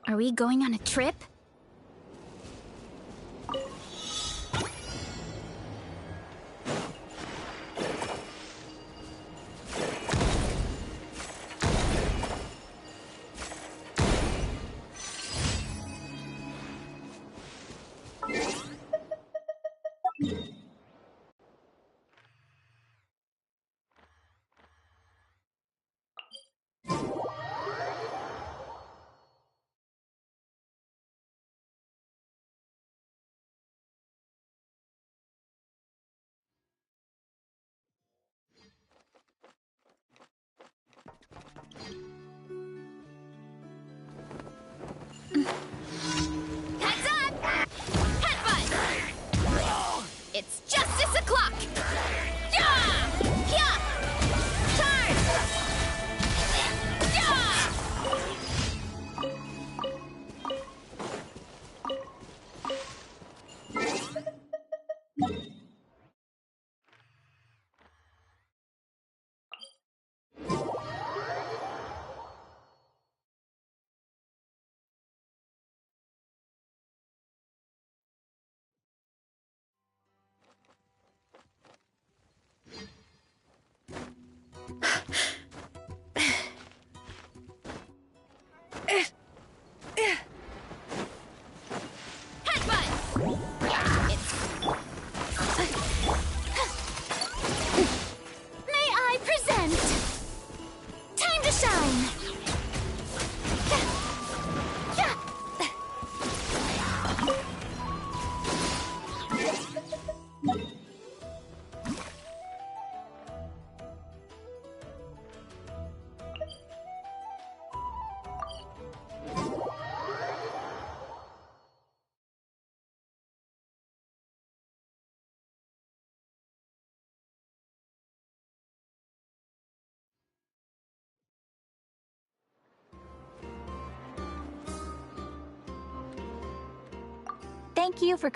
Are we going on a trip? Heads up! Headbutt! It's justice o'clock! Yeah! Yeah! Charge! May I present? Time to shine! Thank you for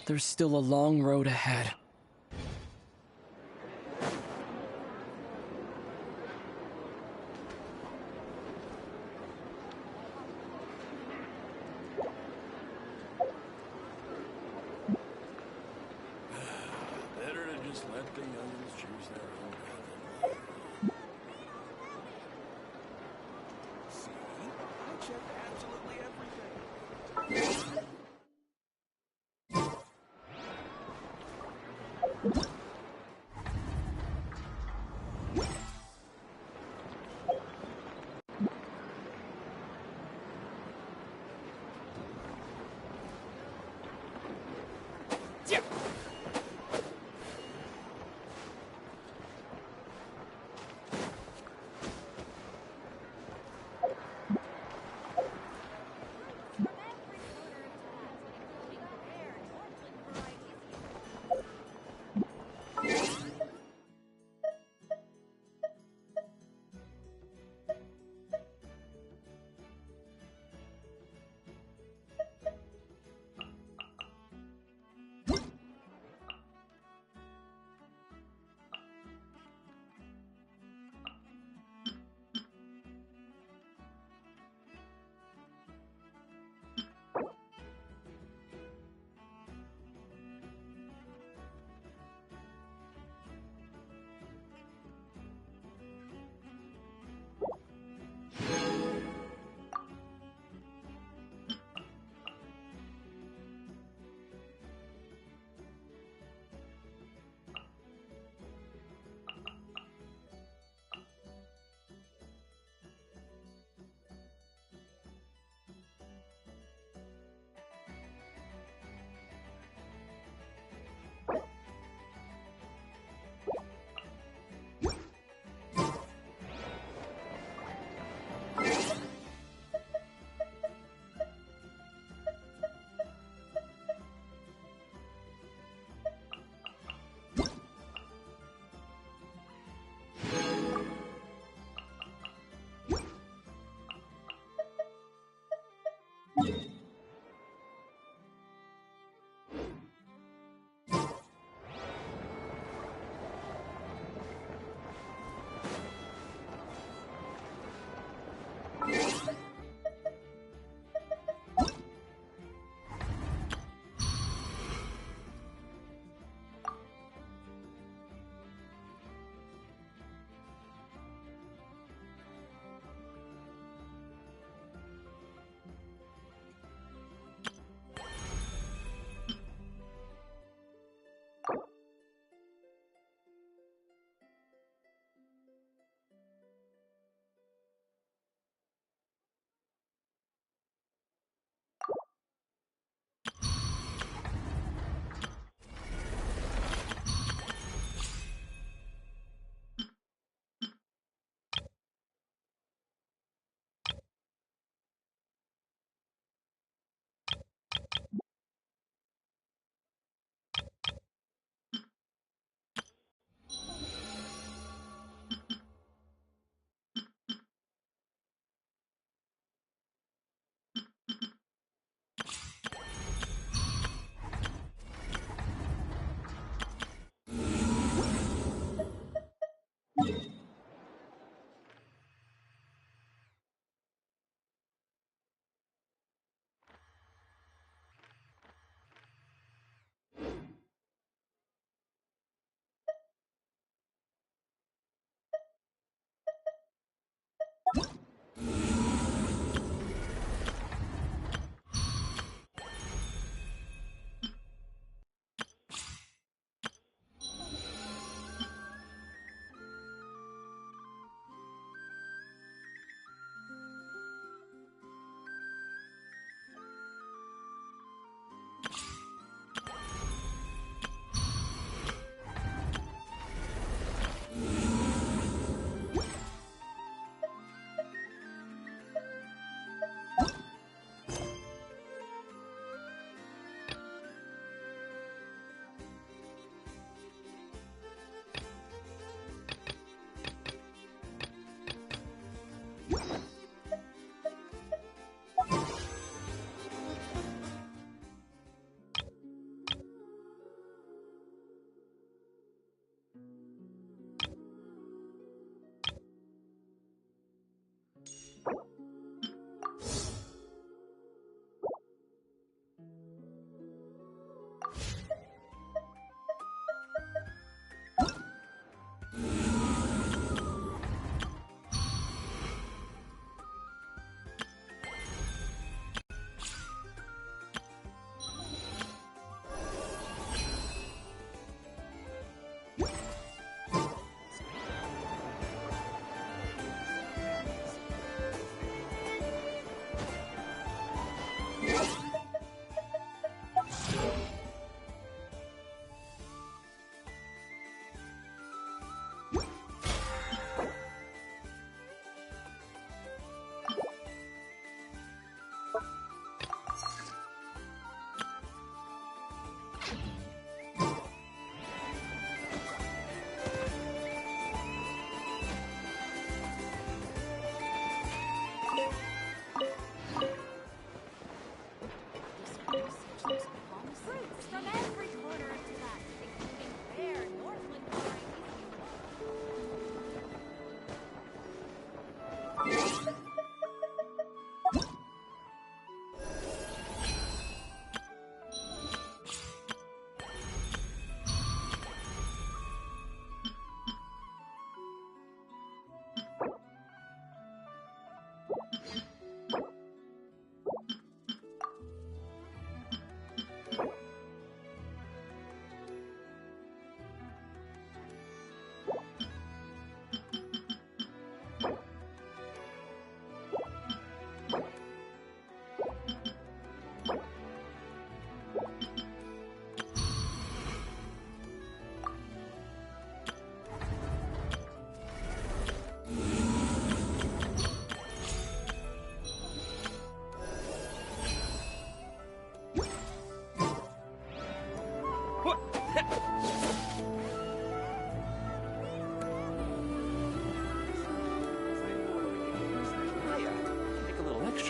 There's still a long road ahead. Better to just let the youngins choose their own path. See? I check absolutely everything.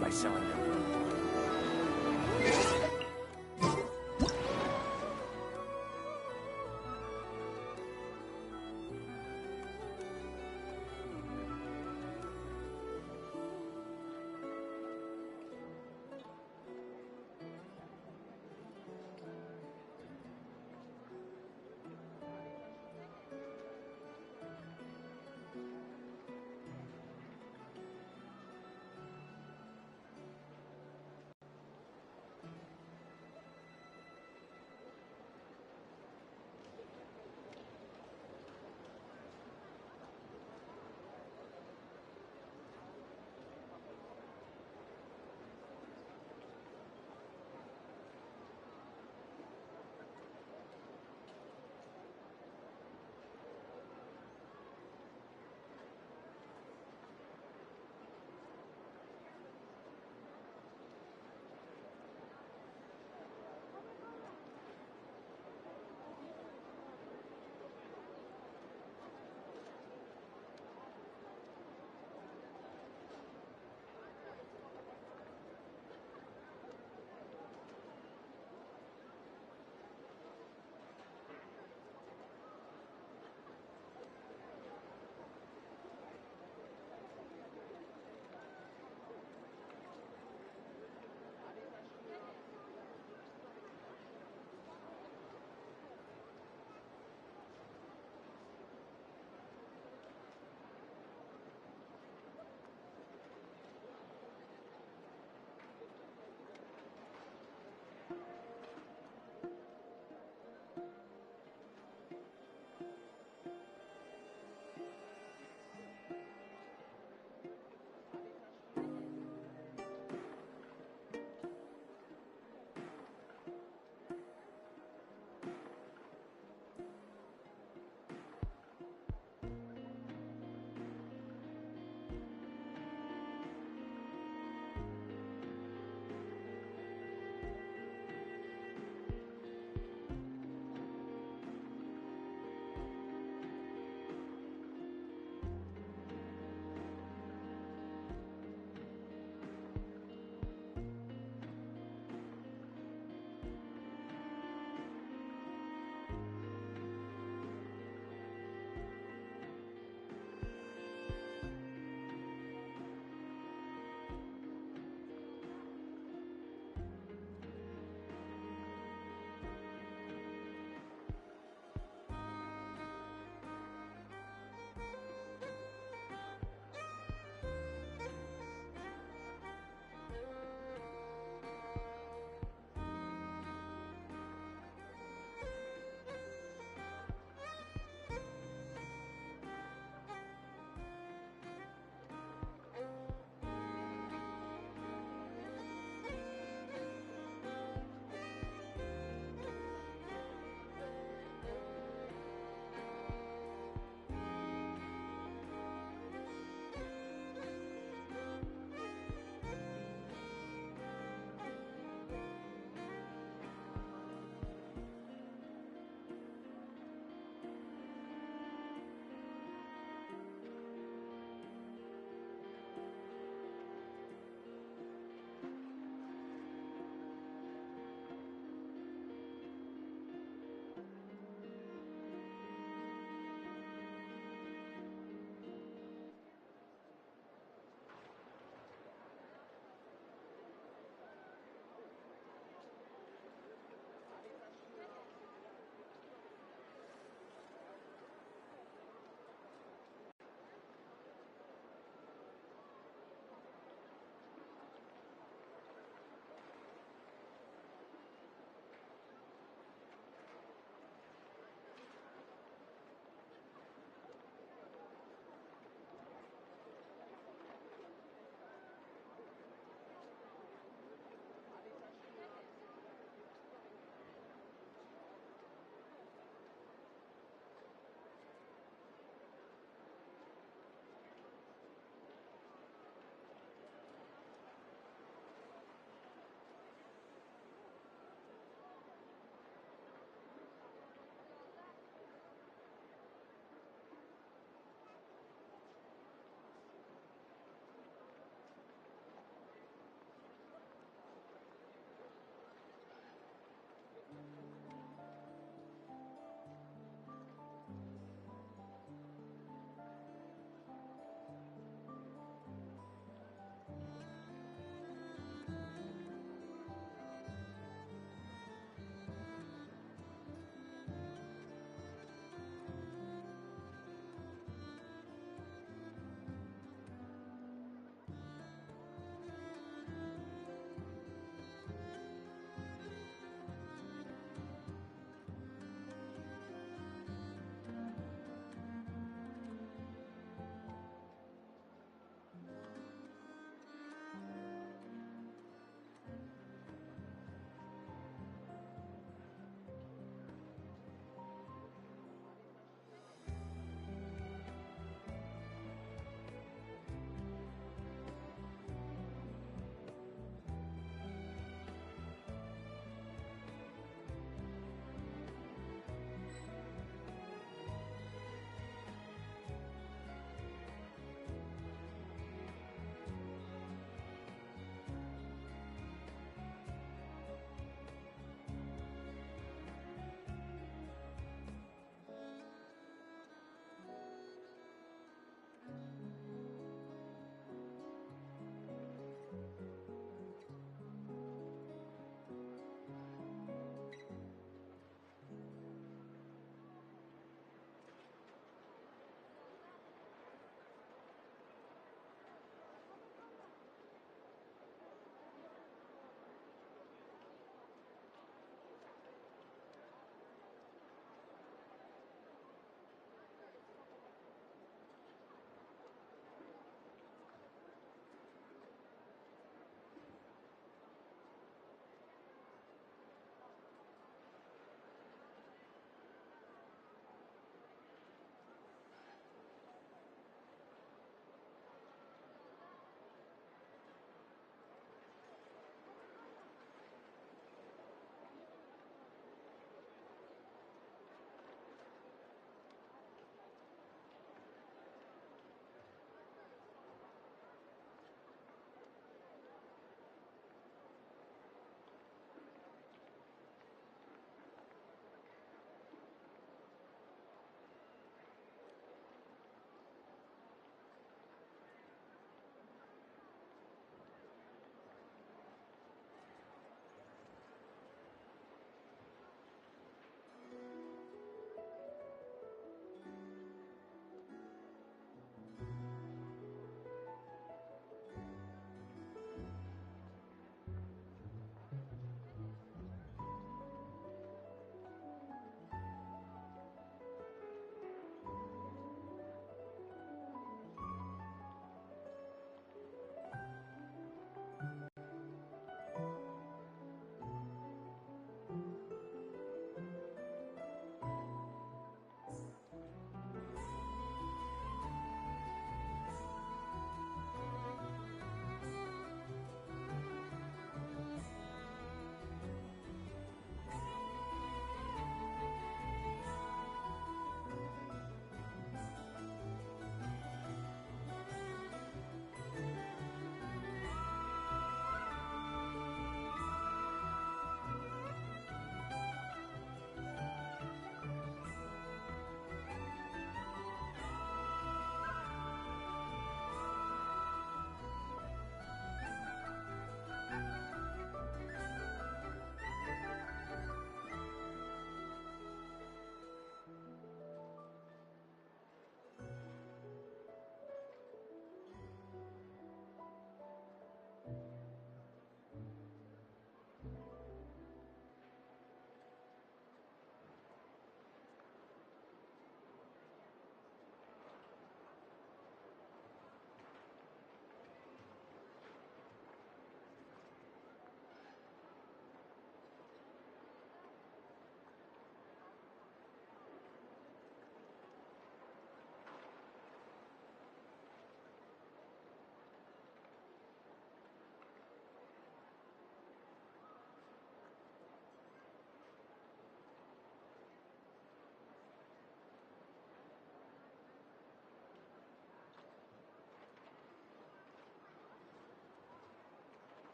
by selling them.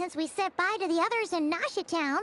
since we said bye to the others in Nasha Town.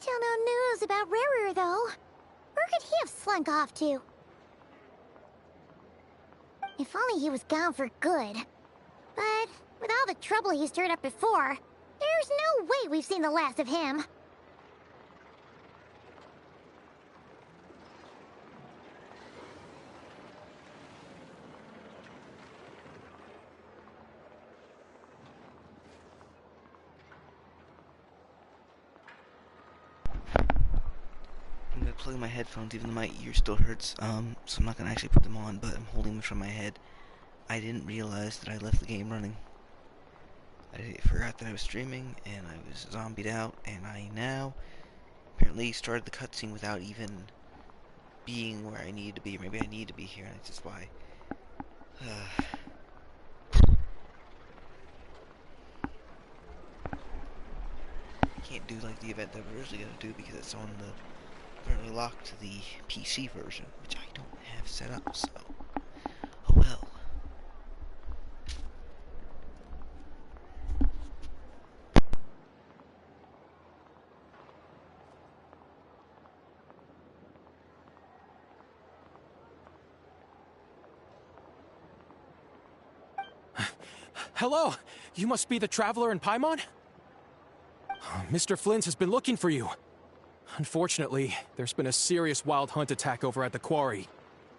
Still no news about Rarer, though. Where could he have slunk off to? If only he was gone for good. But with all the trouble he stirred up before, there's no way we've seen the last of him. I'm gonna plug in my headphones even though my ear still hurts, so I'm not gonna actually put them on, but I'm holding them from my head. I didn't realize that I left the game running. I forgot that I was streaming, and I was zombied out, and I now apparently started the cutscene without even being where I needed to be. Maybe I need to be here, and that's just why. Can't do like the event that we're originally gonna do because it's on the apparently locked to the PC version, which I don't have set up, so oh well. Hello! You must be the traveler in Paimon? Mr. Flint has been looking for you. Unfortunately, there's been a serious wild hunt attack over at the quarry.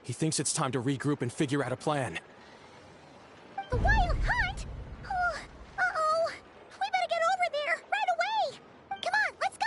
He thinks it's time to regroup and figure out a plan. The wild hunt? Oh, uh-oh. We better get over there, right away! Come on, let's go!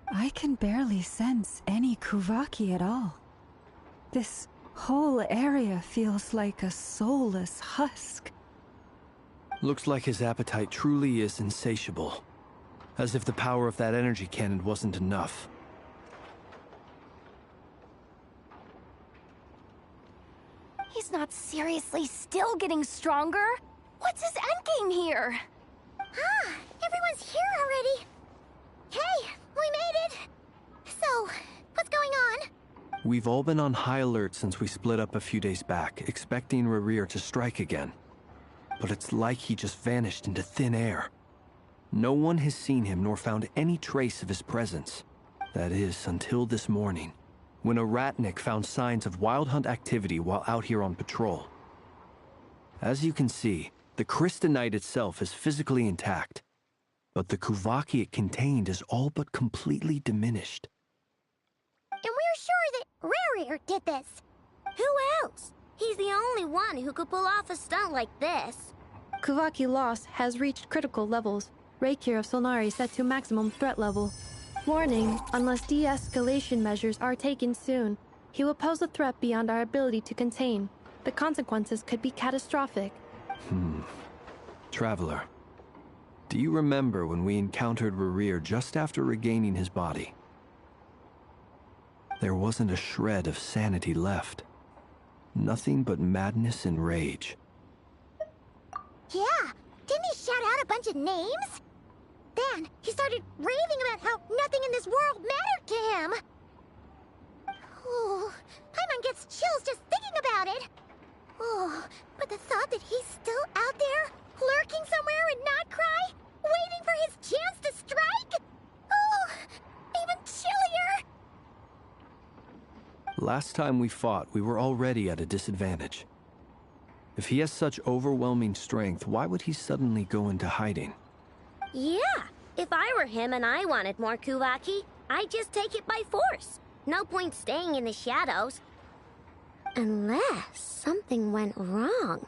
I can barely sense any Kuvaki at all. This whole area feels like a soulless husk. Looks like his appetite truly is insatiable. As if the power of that energy cannon wasn't enough. He's not seriously still getting stronger? What's his endgame here? Ah, everyone's here already. Hey, we made it. So, what's going on? We've all been on high alert since we split up a few days back, expecting Rarir to strike again. But it's like he just vanished into thin air. No one has seen him nor found any trace of his presence. That is, until this morning, when a ratnik found signs of wild hunt activity while out here on patrol. As you can see, the Crystonite itself is physically intact, but the Kuvaki it contained is all but completely diminished. And we're sure that Rarir did this. Who else? He's the only one who could pull off a stunt like this. Kuvaki loss has reached critical levels. Reikir of Solnari set to maximum threat level. Warning, unless de-escalation measures are taken soon, he will pose a threat beyond our ability to contain. The consequences could be catastrophic. Traveler, do you remember when we encountered Rarir just after regaining his body? There wasn't a shred of sanity left. Nothing but madness and rage. Yeah, didn't he shout out a bunch of names? Then he started raving about how nothing in this world mattered to him. Oh, Paimon gets chills just thinking about it. Oh, but the thought that he's still out there, lurking somewhere in Notcry, waiting for his chance to strike? Oh, even chillier! Last time we fought, we were already at a disadvantage. If he has such overwhelming strength, why would he suddenly go into hiding? Yeah, if I were him and I wanted more Kuvaki, I'd just take it by force. No point staying in the shadows. Unless something went wrong.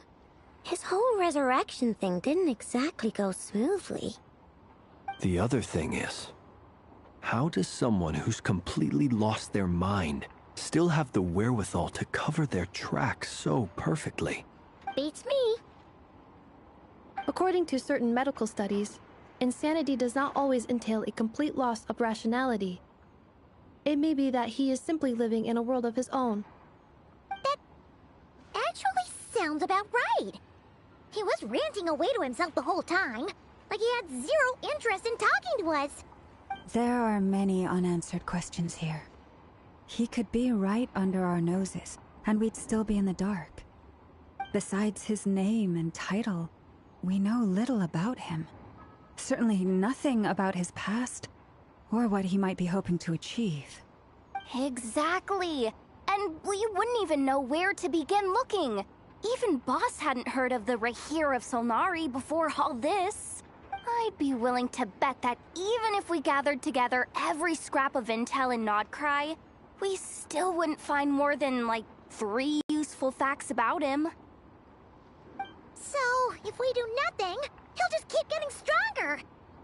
His whole resurrection thing didn't exactly go smoothly. The other thing is, how does someone who's completely lost their mind still have the wherewithal to cover their tracks so perfectly? Beats me. According to certain medical studies, insanity does not always entail a complete loss of rationality. It may be that he is simply living in a world of his own. That actually sounds about right. He was ranting away to himself the whole time, like he had zero interest in talking to us. There are many unanswered questions here. He could be right under our noses, and we'd still be in the dark. Besides his name and title, we know little about him. Certainly nothing about his past, or what he might be hoping to achieve. Exactly. And we wouldn't even know where to begin looking. Even Boss hadn't heard of the Rahir of Solnari before all this. I'd be willing to bet that even if we gathered together every scrap of intel in Nodcry, we still wouldn't find more than, like, 3 useful facts about him. So, if we do nothing, he'll just keep getting stronger.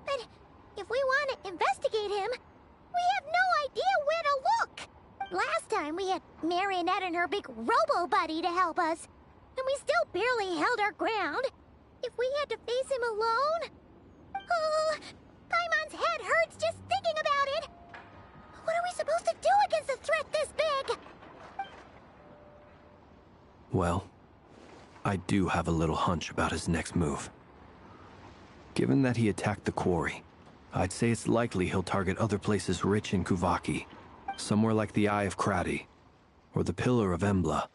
But if we want to investigate him, we have no idea where to look. Last time we had Marionette and her big robo-buddy to help us, and we still barely held our ground. If we had to face him alone... Oh, Paimon's head hurts just thinking about it. What are we supposed to do against a threat this big? Well, I do have a little hunch about his next move. Given that he attacked the quarry, I'd say it's likely he'll target other places rich in Kuvaki. Somewhere like the Eye of Krati, or the Pillar of Embla.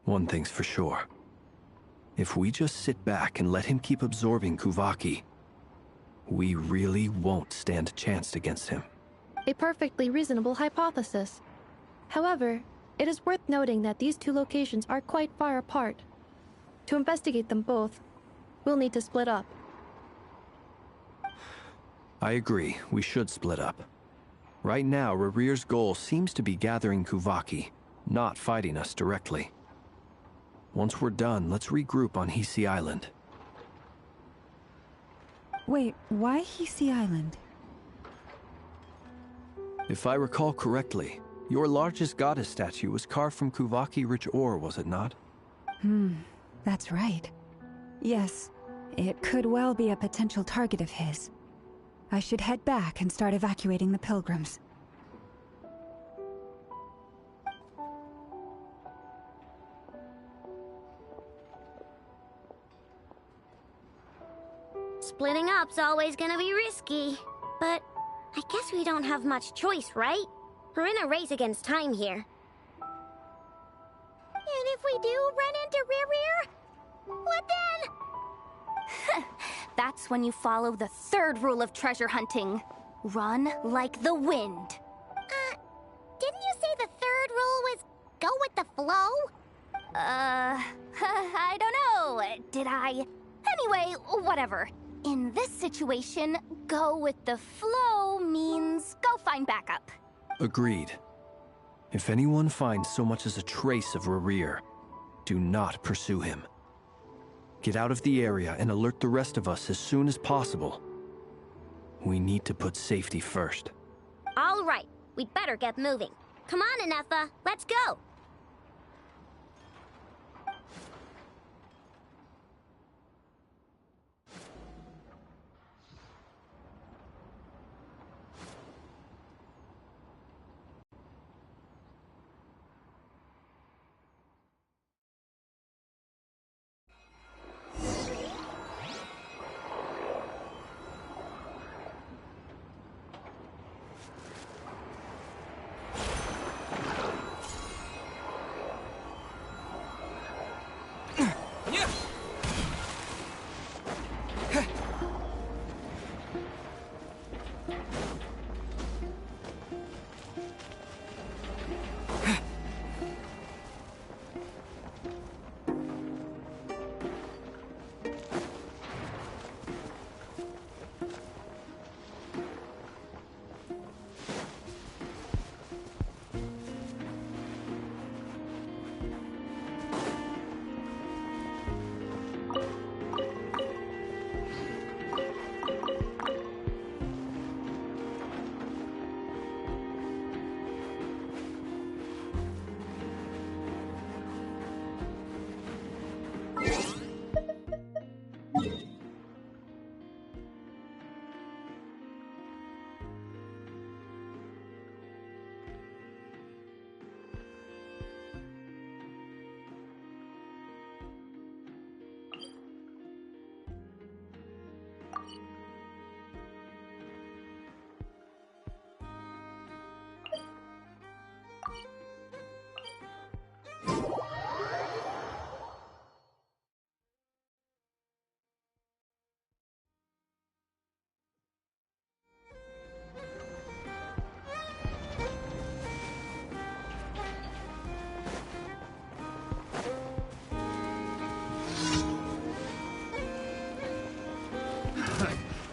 One thing's for sure. If we just sit back and let him keep absorbing Kuvaki, we really won't stand a chance against him. A perfectly reasonable hypothesis. However, it is worth noting that these two locations are quite far apart. To investigate them both, we'll need to split up. I agree, we should split up. Right now, Rarir's goal seems to be gathering Kuvaki, not fighting us directly. Once we're done, let's regroup on Hisi Island. Wait, why Hisi Island? If I recall correctly, your largest goddess statue was carved from Kuvaki-rich ore, was it not? That's right. Yes, it could well be a potential target of his. I should head back and start evacuating the pilgrims. Splitting up's always gonna be risky. But I guess we don't have much choice, right? We're in a race against time here. And if we do run into Rarir, what then? That's when you follow the 3rd rule of treasure hunting. Run like the wind. Didn't you say the 3rd rule was go with the flow? I don't know. Did I? Anyway, whatever. In this situation, go with the flow means go find backup. Agreed. If anyone finds so much as a trace of Rarir, do not pursue him. Get out of the area and alert the rest of us as soon as possible. We need to put safety first. All right, we'd better get moving. Come on, Anefa, let's go.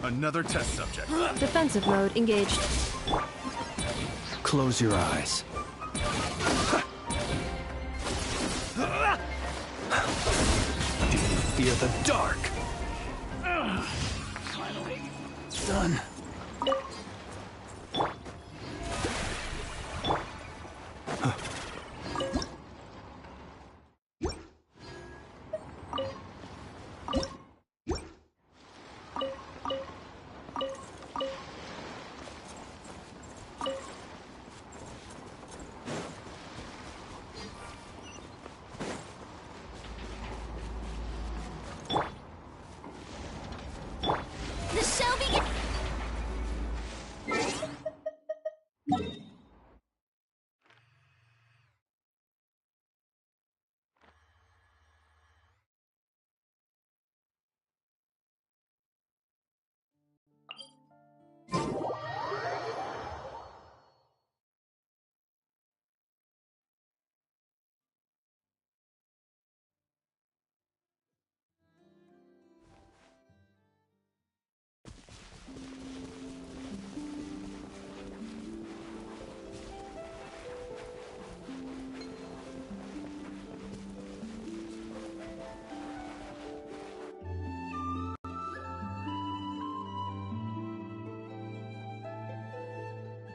Another test subject. Defensive mode engaged. Close your eyes. Do you fear the dark? Finally, it's done.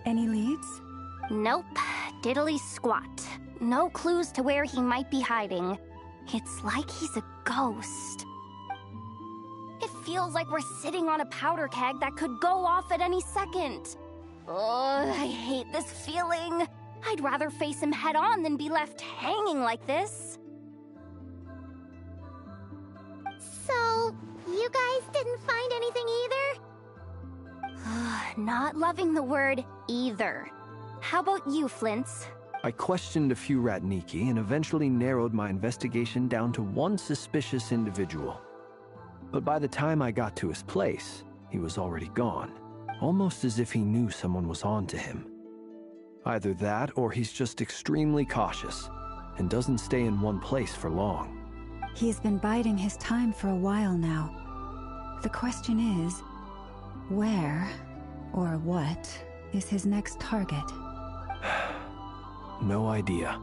Any leads? Nope. Diddly squat. No clues to where he might be hiding. It's like he's a ghost. It feels like we're sitting on a powder keg that could go off at any second. Ugh, I hate this feeling. I'd rather face him head on than be left hanging like this. So, you guys didn't find anything either? Not loving the word either. How about you, Flint's? I questioned a few Ratniki and eventually narrowed my investigation down to one suspicious individual. But by the time I got to his place, he was already gone, almost as if he knew someone was on to him. Either that or he's just extremely cautious and doesn't stay in one place for long. He's been biding his time for a while now. The question is, where or what is his next target? No idea.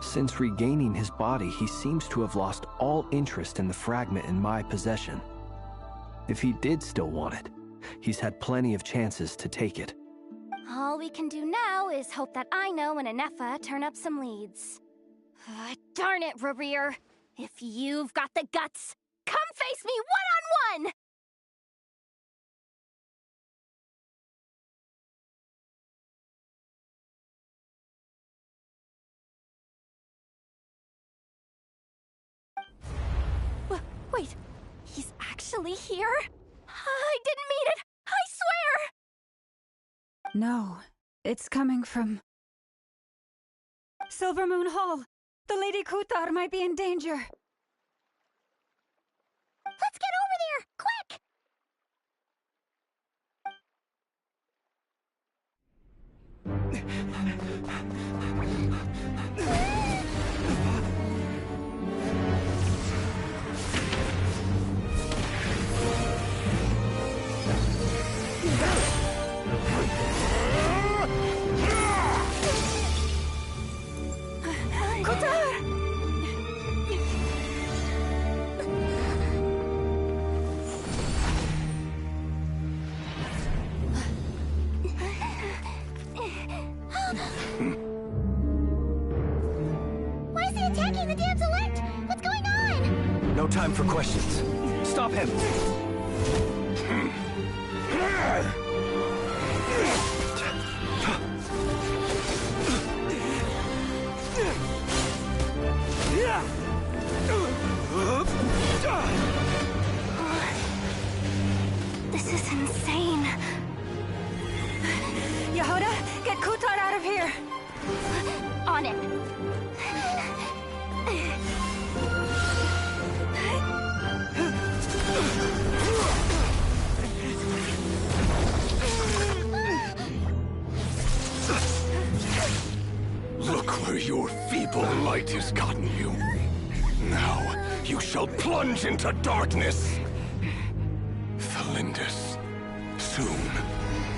Since regaining his body, he seems to have lost all interest in the fragment in my possession. If he did still want it, he's had plenty of chances to take it. All we can do now is hope that Ino and Anefa turn up some leads. Darn it, Rarir. If you've got the guts, come face me one-on-one! Wait, he's actually here? I didn't mean it! I swear! No, it's coming from Silver Moon Hall. The Lady Kutar might be in danger. Let's get over there, quick! Why is he attacking the damselette? What's going on? No time for questions. Stop him! This is insane. Yehuda, get Kutar out of here! On it. Look where your feeble light has gotten you. Now, you shall plunge into darkness. Felindus, soon,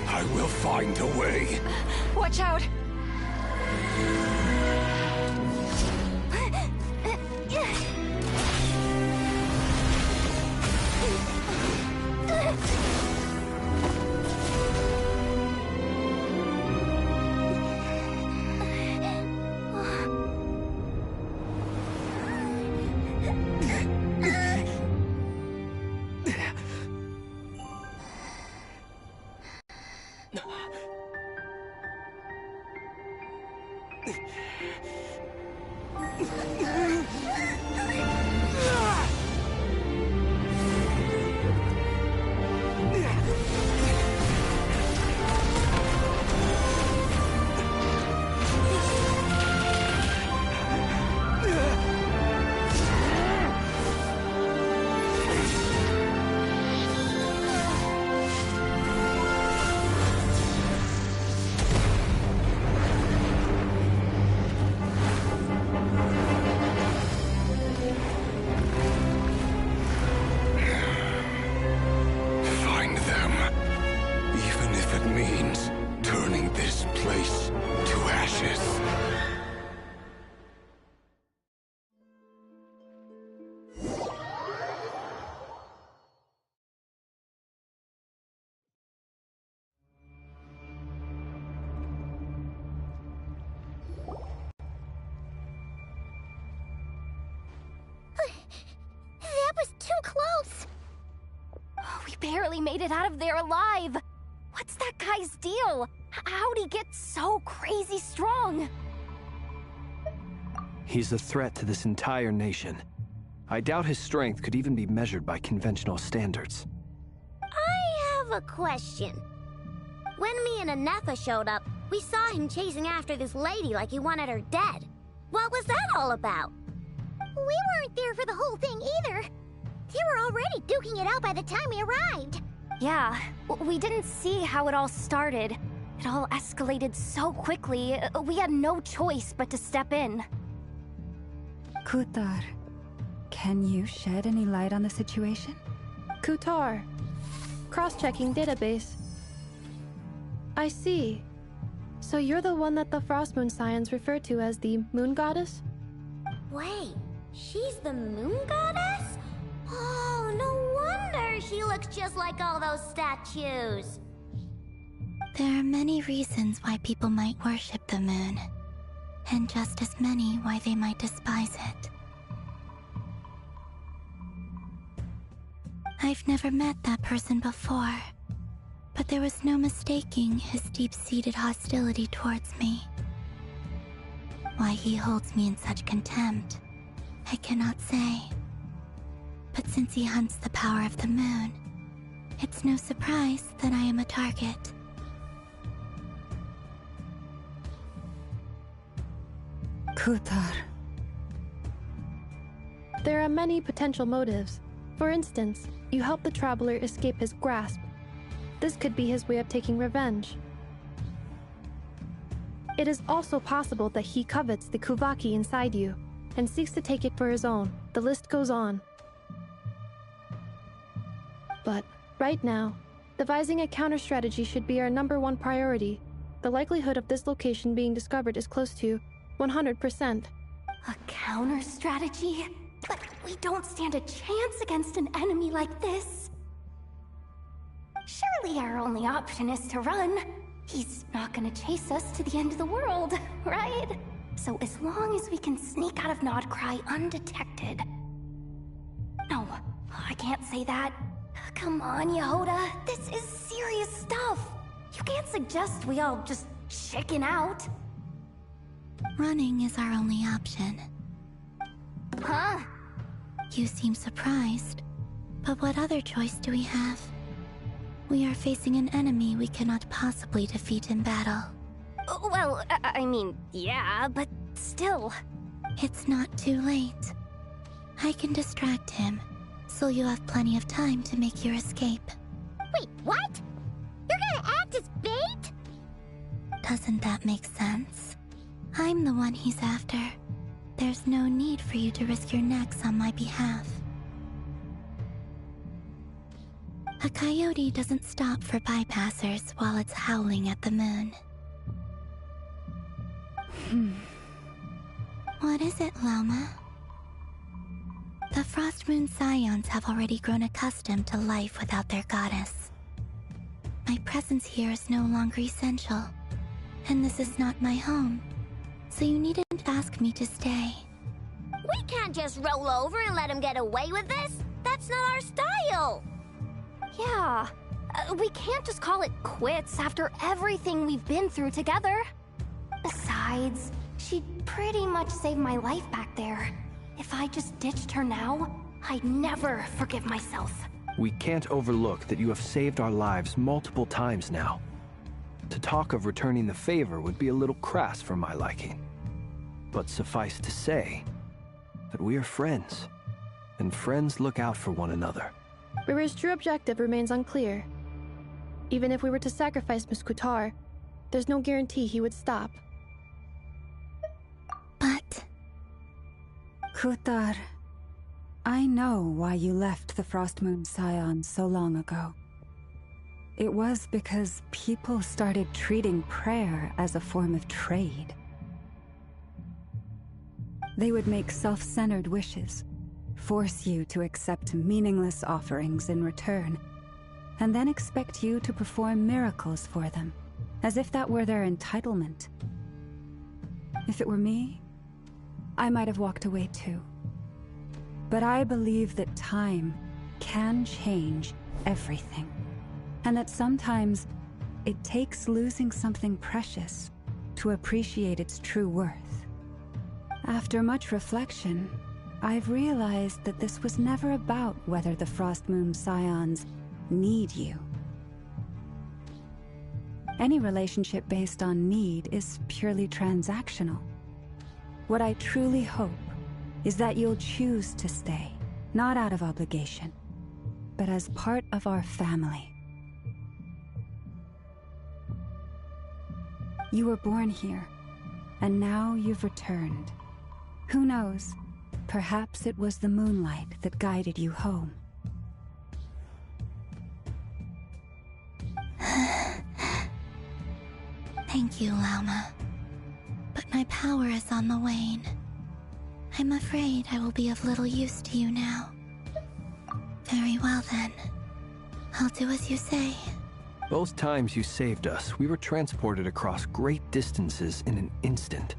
I will find a way. Watch out! That was too close! We barely made it out of there alive. What's that guy's deal? How'd he get so crazy strong? He's a threat to this entire nation. I doubt his strength could even be measured by conventional standards. I have a question. When me and Anetha showed up, we saw him chasing after this lady like he wanted her dead. What was that all about? We weren't there for the whole thing either. They were already duking it out by the time we arrived. Yeah, we didn't see how it all started. It all escalated so quickly, we had no choice but to step in. Kutar, can you shed any light on the situation? Kutar. Cross-checking database. I see. So you're the one that the Frost Moon Scions refer to as the Moon Goddess? Wait, she's the Moon Goddess? Oh, no wonder she looks just like all those statues. There are many reasons why people might worship the moon, and just as many why they might despise it. I've never met that person before, but there was no mistaking his deep-seated hostility towards me. Why he holds me in such contempt, I cannot say. But since he hunts the power of the moon, it's no surprise that I am a target. Kutar. There are many potential motives. For instance, you help the traveler escape his grasp. This could be his way of taking revenge. It is also possible that he covets the Kuvaki inside you and seeks to take it for his own. The list goes on. But right now, devising a counter-strategy should be our #1 priority. The likelihood of this location being discovered is close to 100%. A counter-strategy? But we don't stand a chance against an enemy like this. Surely our only option is to run. He's not gonna chase us to the end of the world, right? So as long as we can sneak out of Nodcry undetected... No, I can't say that. Come on, Yehoda. This is serious stuff. You can't suggest we all just chicken out. Running is our only option. Huh? You seem surprised. But what other choice do we have? We are facing an enemy we cannot possibly defeat in battle. Well, I mean, yeah, but still. It's not too late. I can distract him, so you have plenty of time to make your escape. Wait, what? You're gonna act as bait? Doesn't that make sense? I'm the one he's after. There's no need for you to risk your necks on my behalf. A coyote doesn't stop for bypassers while it's howling at the moon. What is it, Loma? The Frost Moon Scions have already grown accustomed to life without their goddess. My presence here is no longer essential, and this is not my home, so you needn't ask me to stay. We can't just roll over and let him get away with this. That's not our style. Yeah, we can't just call it quits after everything we've been through together. Besides, she pretty much saved my life back there. If I just ditched her now, I'd never forgive myself. We can't overlook that you have saved our lives multiple times now. To talk of returning the favor would be a little crass for my liking. But suffice to say that we are friends, and friends look out for one another. Rira's true objective remains unclear. Even if we were to sacrifice Miss Kutar, there's no guarantee he would stop. But... Kutar, I know why you left the Frost Moon Scions so long ago. It was because people started treating prayer as a form of trade. They would make self-centered wishes, force you to accept meaningless offerings in return, and then expect you to perform miracles for them, as if that were their entitlement. If it were me, I might have walked away too. But I believe that time can change everything, and that sometimes it takes losing something precious to appreciate its true worth. After much reflection, I've realized that this was never about whether the Frost Moon Scions need you. Any relationship based on need is purely transactional. What I truly hope is that you'll choose to stay, not out of obligation, but as part of our family. You were born here, and now you've returned. Who knows? Perhaps it was the moonlight that guided you home. Thank you, Lauma. But my power is on the wane. I'm afraid I will be of little use to you now. Very well then. I'll do as you say. Both times you saved us, we were transported across great distances in an instant.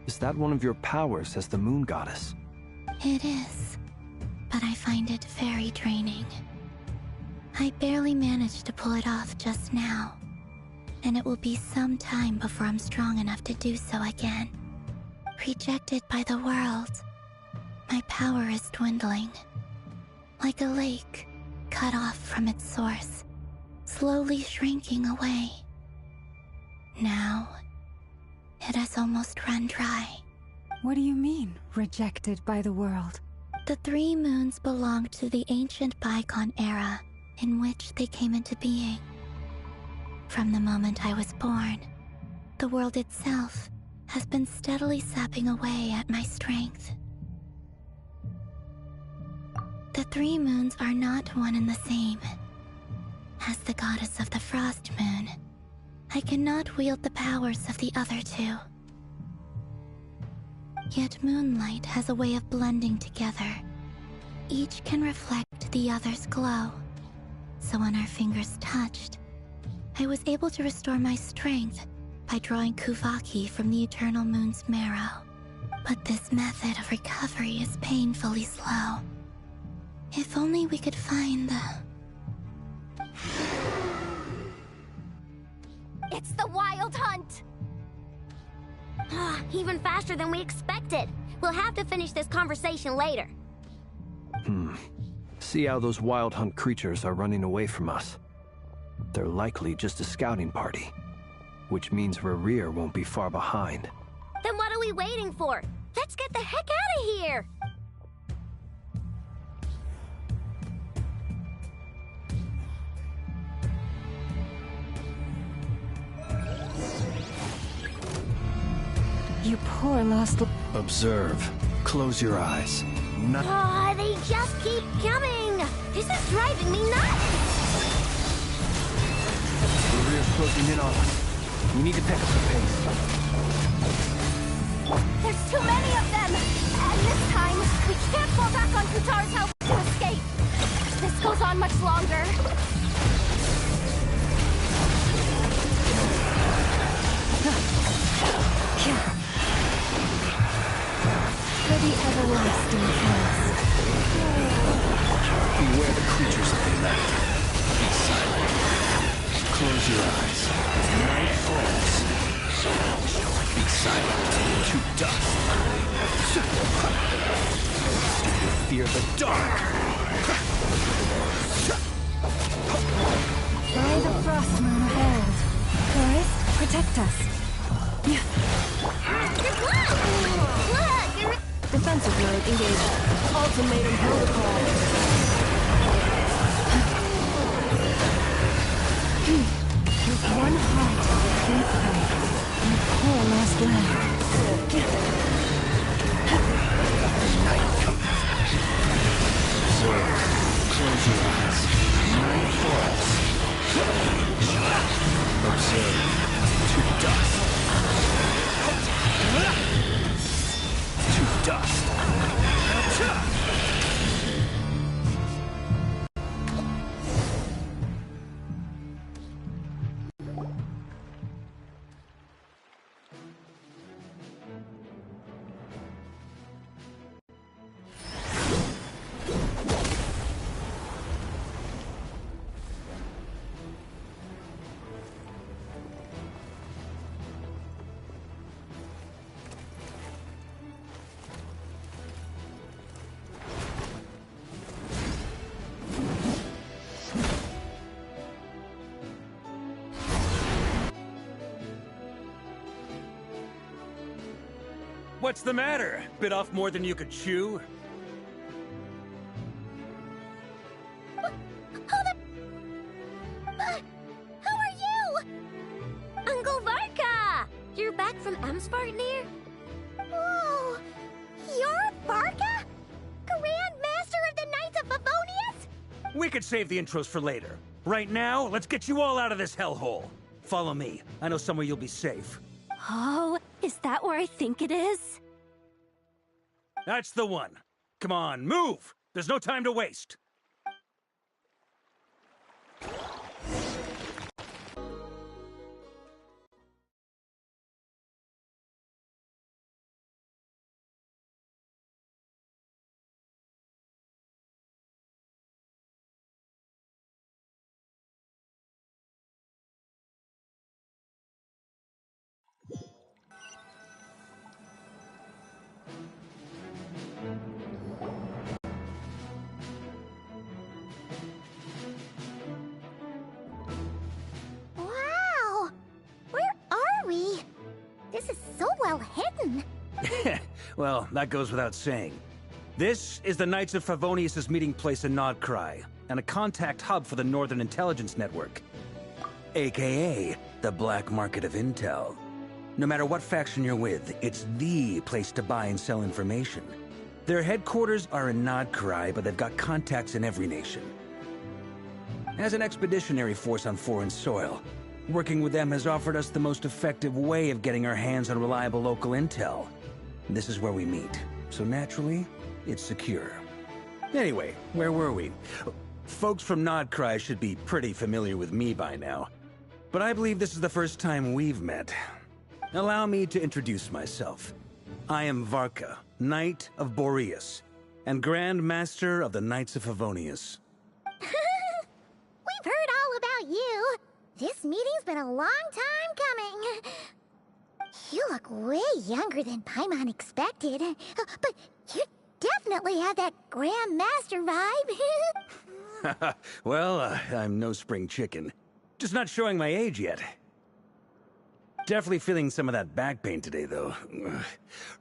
Is that one of your powers as the Moon Goddess? It is, but I find it very draining. I barely managed to pull it off just now, and it will be some time before I'm strong enough to do so again. Rejected by the world, my power is dwindling. Like a lake cut off from its source, slowly shrinking away. Now, it has almost run dry. What do you mean, rejected by the world? The 3 moons belonged to the ancient bygone era in which they came into being. From the moment I was born, The world itself has been steadily sapping away at my strength. The three moons are not one and the same. As the goddess of the Frost Moon, I cannot wield the powers of the other two. Yet moonlight has a way of blending together. Each can reflect the other's glow. So when our fingers touched, I was able to restore my strength by drawing Kuvaki from the Eternal Moon's marrow. But this method of recovery is painfully slow. If only we could find the... It's the Wild Hunt! Even faster than we expected. We'll have to finish this conversation later. See how those Wild Hunt creatures are running away from us. They're likely just a scouting party, which means Rerir won't be far behind. Then what are we waiting for? Let's get the heck out of here! You poor lost... Observe. Close your eyes. Not... They just keep coming! This is driving me nuts! Rerir's closing in on us. We need to pick up the pace. There's too many of them! And this time, we can't fall back on Kutar's help to escape. If this goes on much longer... For the everlasting force. Beware the creatures that they left. Be silent. Close your eyes. Night falls. Be silent. To dust. Do you fear the dark? By the Frost Moon ahead. Forest, protect us. Defensive mode engaged. Ultimatum protocol. With one heart, we fight. And poor lost land. Night comes. Observe. Close your eyes. Night falls. Observe. To dust. To dust. What's the matter? Bit off more than you could chew? Hold up! Who are you? Uncle Varka! You're back from Amsvartnir? Whoa! You're Barca? Grand Master of the Knights of Favonius? We could save the intros for later. Right now, let's get you all out of this hellhole. Follow me. I know somewhere you'll be safe. Oh, is that where I think it is? That's the one. Come on, move! There's no time to waste. Wow! Where are we? This is so well hidden. Well, that goes without saying. This is the Knights of Favonius' meeting place in Nodcry, and a contact hub for the Northern Intelligence Network. AKA, the Black Market of Intel. No matter what faction you're with, it's the place to buy and sell information. Their headquarters are in Nodcry, but they've got contacts in every nation. As an expeditionary force on foreign soil, working with them has offered us the most effective way of getting our hands on reliable local intel. This is where we meet, so naturally, it's secure. Anyway, where were we? Folks from Nodcry should be pretty familiar with me by now, but I believe this is the first time we've met. Allow me to introduce myself. I am Varka, Knight of Boreas, and Grand Master of the Knights of Favonius. We've heard all about you. This meeting's been a long time coming. You look way younger than Paimon expected, but you definitely have that Grand Master vibe. Well, I'm no spring chicken. Just not showing my age yet. Definitely feeling some of that back pain today, though.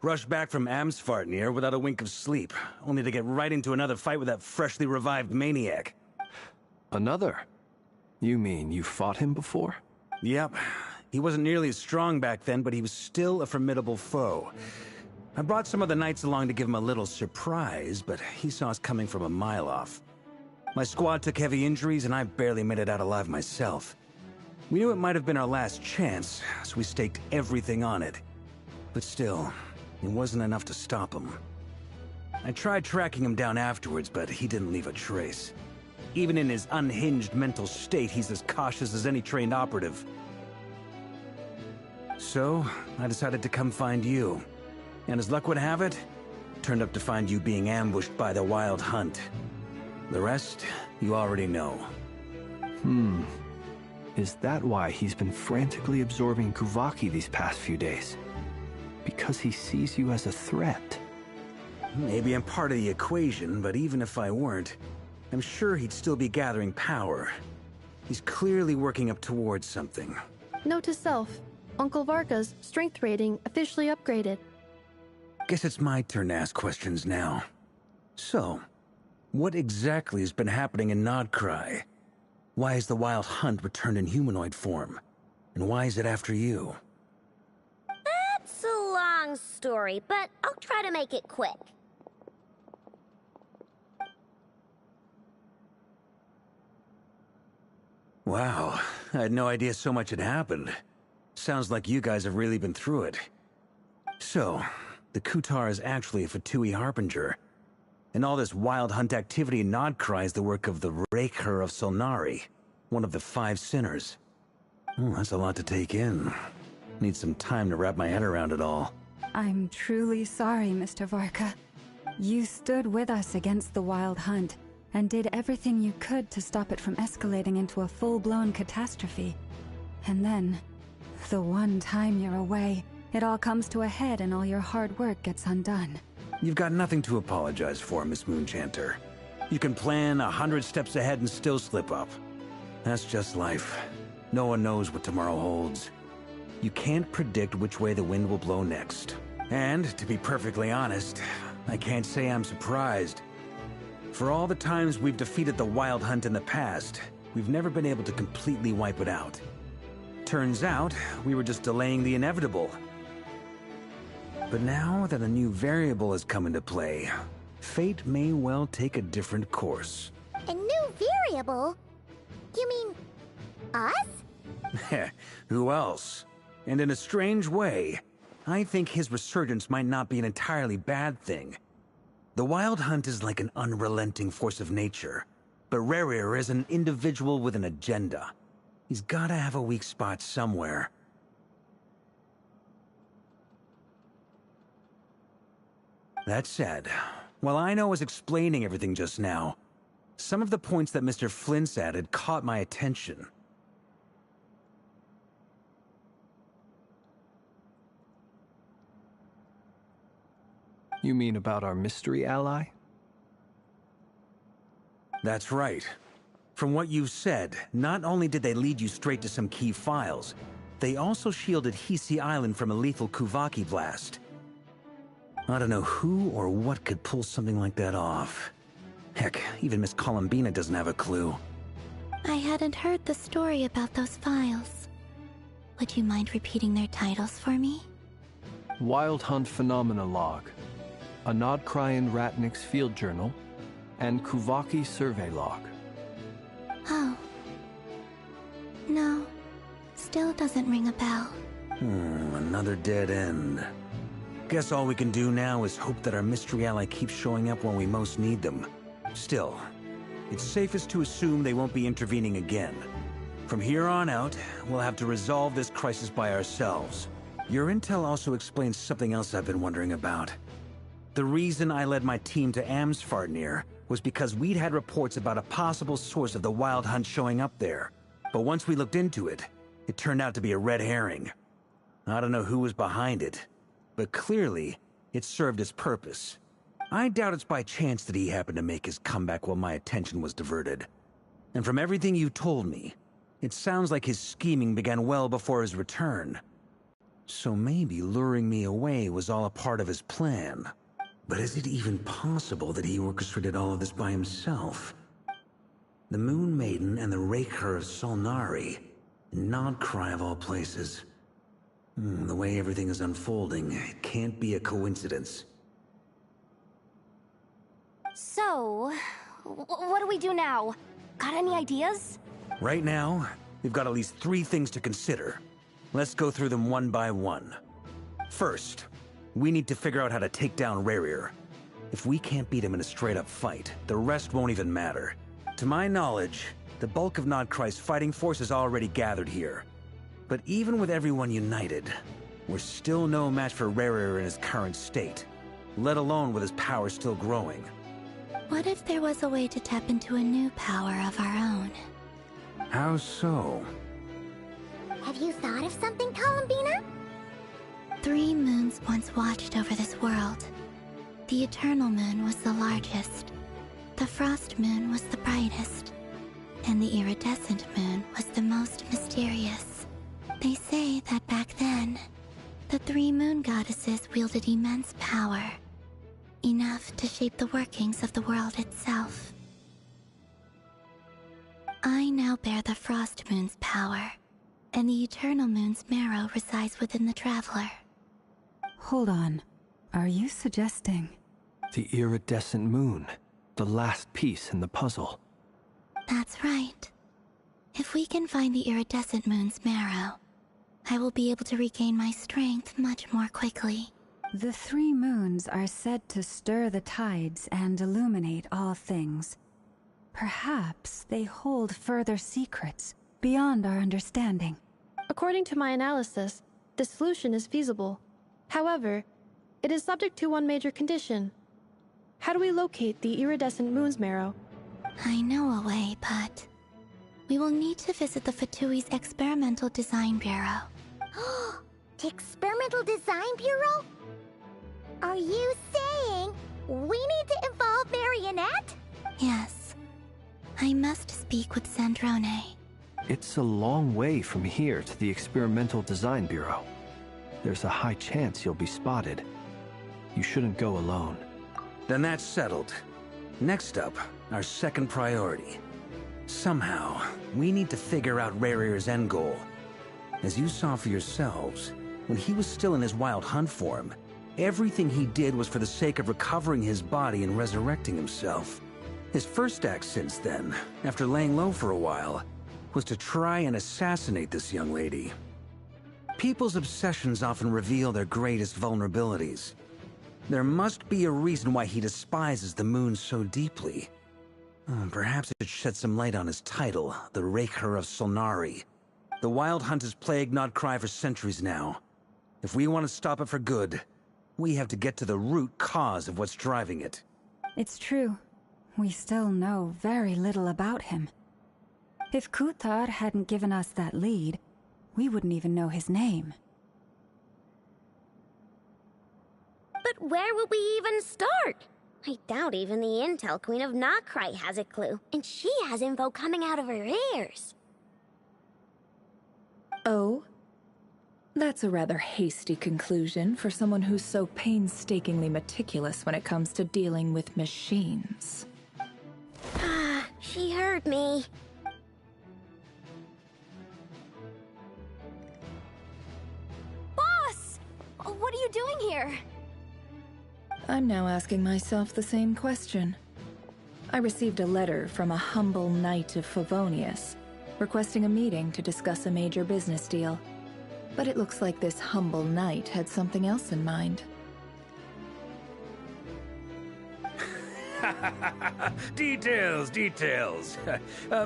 Rushed back from Amsfartnir without a wink of sleep, only to get right into another fight with that freshly revived maniac. Another? You mean you fought him before? Yep. He wasn't nearly as strong back then, but he was still a formidable foe. I brought some of the knights along to give him a little surprise, but he saw us coming from a mile off. My squad took heavy injuries, and I barely made it out alive myself. We knew it might have been our last chance, so we staked everything on it. But still, it wasn't enough to stop him. I tried tracking him down afterwards, but he didn't leave a trace. Even in his unhinged mental state, he's as cautious as any trained operative. So, I decided to come find you. And as luck would have it, turned up to find you being ambushed by the Wild Hunt. The rest, you already know. Is that why he's been frantically absorbing Kuvaki these past few days? Because he sees you as a threat? Maybe I'm part of the equation, but even if I weren't, I'm sure he'd still be gathering power. He's clearly working up towards something. Note to self, Uncle Varka's strength rating officially upgraded. Guess it's my turn to ask questions now. So, what exactly has been happening in Nodcry? Why is the Wild Hunt returned in humanoid form? And why is it after you? That's a long story, but I'll try to make it quick. Wow, I had no idea so much had happened. Sounds like you guys have really been through it. So, the Kutar is actually a Fatui Harbinger. And all this Wild Hunt activity in Nodcry is the work of the Raker of Solnari, one of the 5 sinners. That's a lot to take in. Need some time to wrap my head around it all. I'm truly sorry, Mr. Varka. You stood with us against the Wild Hunt, and did everything you could to stop it from escalating into a full-blown catastrophe. And then, the one time you're away, it all comes to a head and all your hard work gets undone. You've got nothing to apologize for, Miss Moonchanter. You can plan 100 steps ahead and still slip up. That's just life. No one knows what tomorrow holds. You can't predict which way the wind will blow next. And, to be perfectly honest, I can't say I'm surprised. For all the times we've defeated the Wild Hunt in the past, we've never been able to completely wipe it out. Turns out, we were just delaying the inevitable. But now that a new variable has come into play, fate may well take a different course. A new variable? You mean us? Who else? And in a strange way, I think his resurgence might not be an entirely bad thing. The Wild Hunt is like an unrelenting force of nature, but Rerir is an individual with an agenda. He's gotta have a weak spot somewhere. That said, while I was explaining everything just now, some of the points that Mr. Flint's added caught my attention. You mean about our mystery ally? That's right. From what you've said, not only did they lead you straight to some key files, they also shielded Hisi Island from a lethal Kuvaki blast. I don't know who or what could pull something like that off. Heck, even Miss Columbina doesn't have a clue. I hadn't heard the story about those files. Would you mind repeating their titles for me? Wild Hunt Phenomena Log, a Nodkryan Ratnik's Field Journal, and Kuvaki Survey Log. Oh. No. Still doesn't ring a bell. Another dead end. Guess all we can do now is hope that our mystery ally keeps showing up when we most need them. Still, it's safest to assume they won't be intervening again. From here on out, we'll have to resolve this crisis by ourselves. Your intel also explains something else I've been wondering about. The reason I led my team to Amsfarnir was because we'd had reports about a possible source of the Wild Hunt showing up there. But once we looked into it, it turned out to be a red herring. I don't know who was behind it, but clearly, it served its purpose. I doubt it's by chance that he happened to make his comeback while my attention was diverted. And from everything you told me, it sounds like his scheming began well before his return. So maybe luring me away was all a part of his plan. But is it even possible that he orchestrated all of this by himself? The Moon Maiden and the Raker of Solnari, Nodcry of all places. The way everything is unfolding, it can't be a coincidence. So, what do we do now? Got any ideas? Right now, we've got at least 3 things to consider. Let's go through them one by one. First, we need to figure out how to take down Rerir. If we can't beat him in a straight-up fight, the rest won't even matter. To my knowledge, the bulk of Nodcry's fighting force is already gathered here. But even with everyone united, we're still no match for Rerir in his current state, let alone with his power still growing. What if there was a way to tap into a new power of our own? How so? Have you thought of something, Columbina? 3 moons once watched over this world. The Eternal Moon was the largest. The Frost Moon was the brightest. And the Iridescent Moon was the most mysterious. They say that back then, the 3 moon goddesses wielded immense power. Enough to shape the workings of the world itself. I now bear the Frost Moon's power, and the Eternal Moon's marrow resides within the Traveler. Hold on. Are you suggesting? The Iridescent Moon, the last piece in the puzzle. That's right. If we can find the Iridescent Moon's marrow, I will be able to regain my strength much more quickly. The 3 moons are said to stir the tides and illuminate all things. Perhaps they hold further secrets beyond our understanding. According to my analysis, the solution is feasible. However, it is subject to one major condition. How do we locate the Iridescent Moon's marrow? I know a way, but we will need to visit the Fatui's Experimental Design Bureau. The Experimental Design Bureau? Are you saying we need to involve Marionette? Yes. I must speak with Zandrone. It's a long way from here to the Experimental Design Bureau. There's a high chance you'll be spotted. You shouldn't go alone. Then that's settled. Next up, our second priority. Somehow, we need to figure out Rerir's end goal. As you saw for yourselves, when he was still in his Wild Hunt form, everything he did was for the sake of recovering his body and resurrecting himself. His first act since then, after laying low for a while, was to try and assassinate this young lady. People's obsessions often reveal their greatest vulnerabilities. There must be a reason why he despises the moon so deeply. Perhaps it sheds some light on his title, the Raker of Solnari. The Wild Hunt has plagued Nodcry for centuries now. If we want to stop it for good, we have to get to the root cause of what's driving it. It's true. We still know very little about him. If Kuthar hadn't given us that lead, we wouldn't even know his name. But where would we even start? I doubt even the Intel Queen of Nodcry has a clue, and she has info coming out of her ears. Oh? That's a rather hasty conclusion for someone who's so painstakingly meticulous when it comes to dealing with machines. Ah, she heard me. you doing here? I'm now asking myself the same question. I received a letter from a humble knight of Favonius, requesting a meeting to discuss a major business deal. But it looks like this humble knight had something else in mind. Details, details.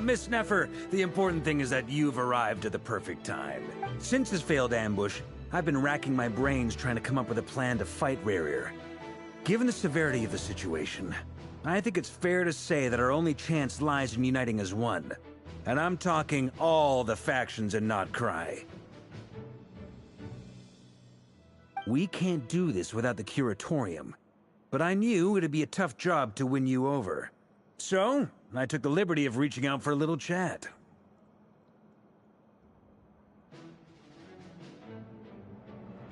Miss Neffer, the important thing is that you've arrived at the perfect time. Since his failed ambush, I've been racking my brains trying to come up with a plan to fight Rerir. Given the severity of the situation, I think it's fair to say that our only chance lies in uniting as one. And I'm talking all the factions in Notcry. We can't do this without the Curatorium. But I knew it'd be a tough job to win you over. So, I took the liberty of reaching out for a little chat.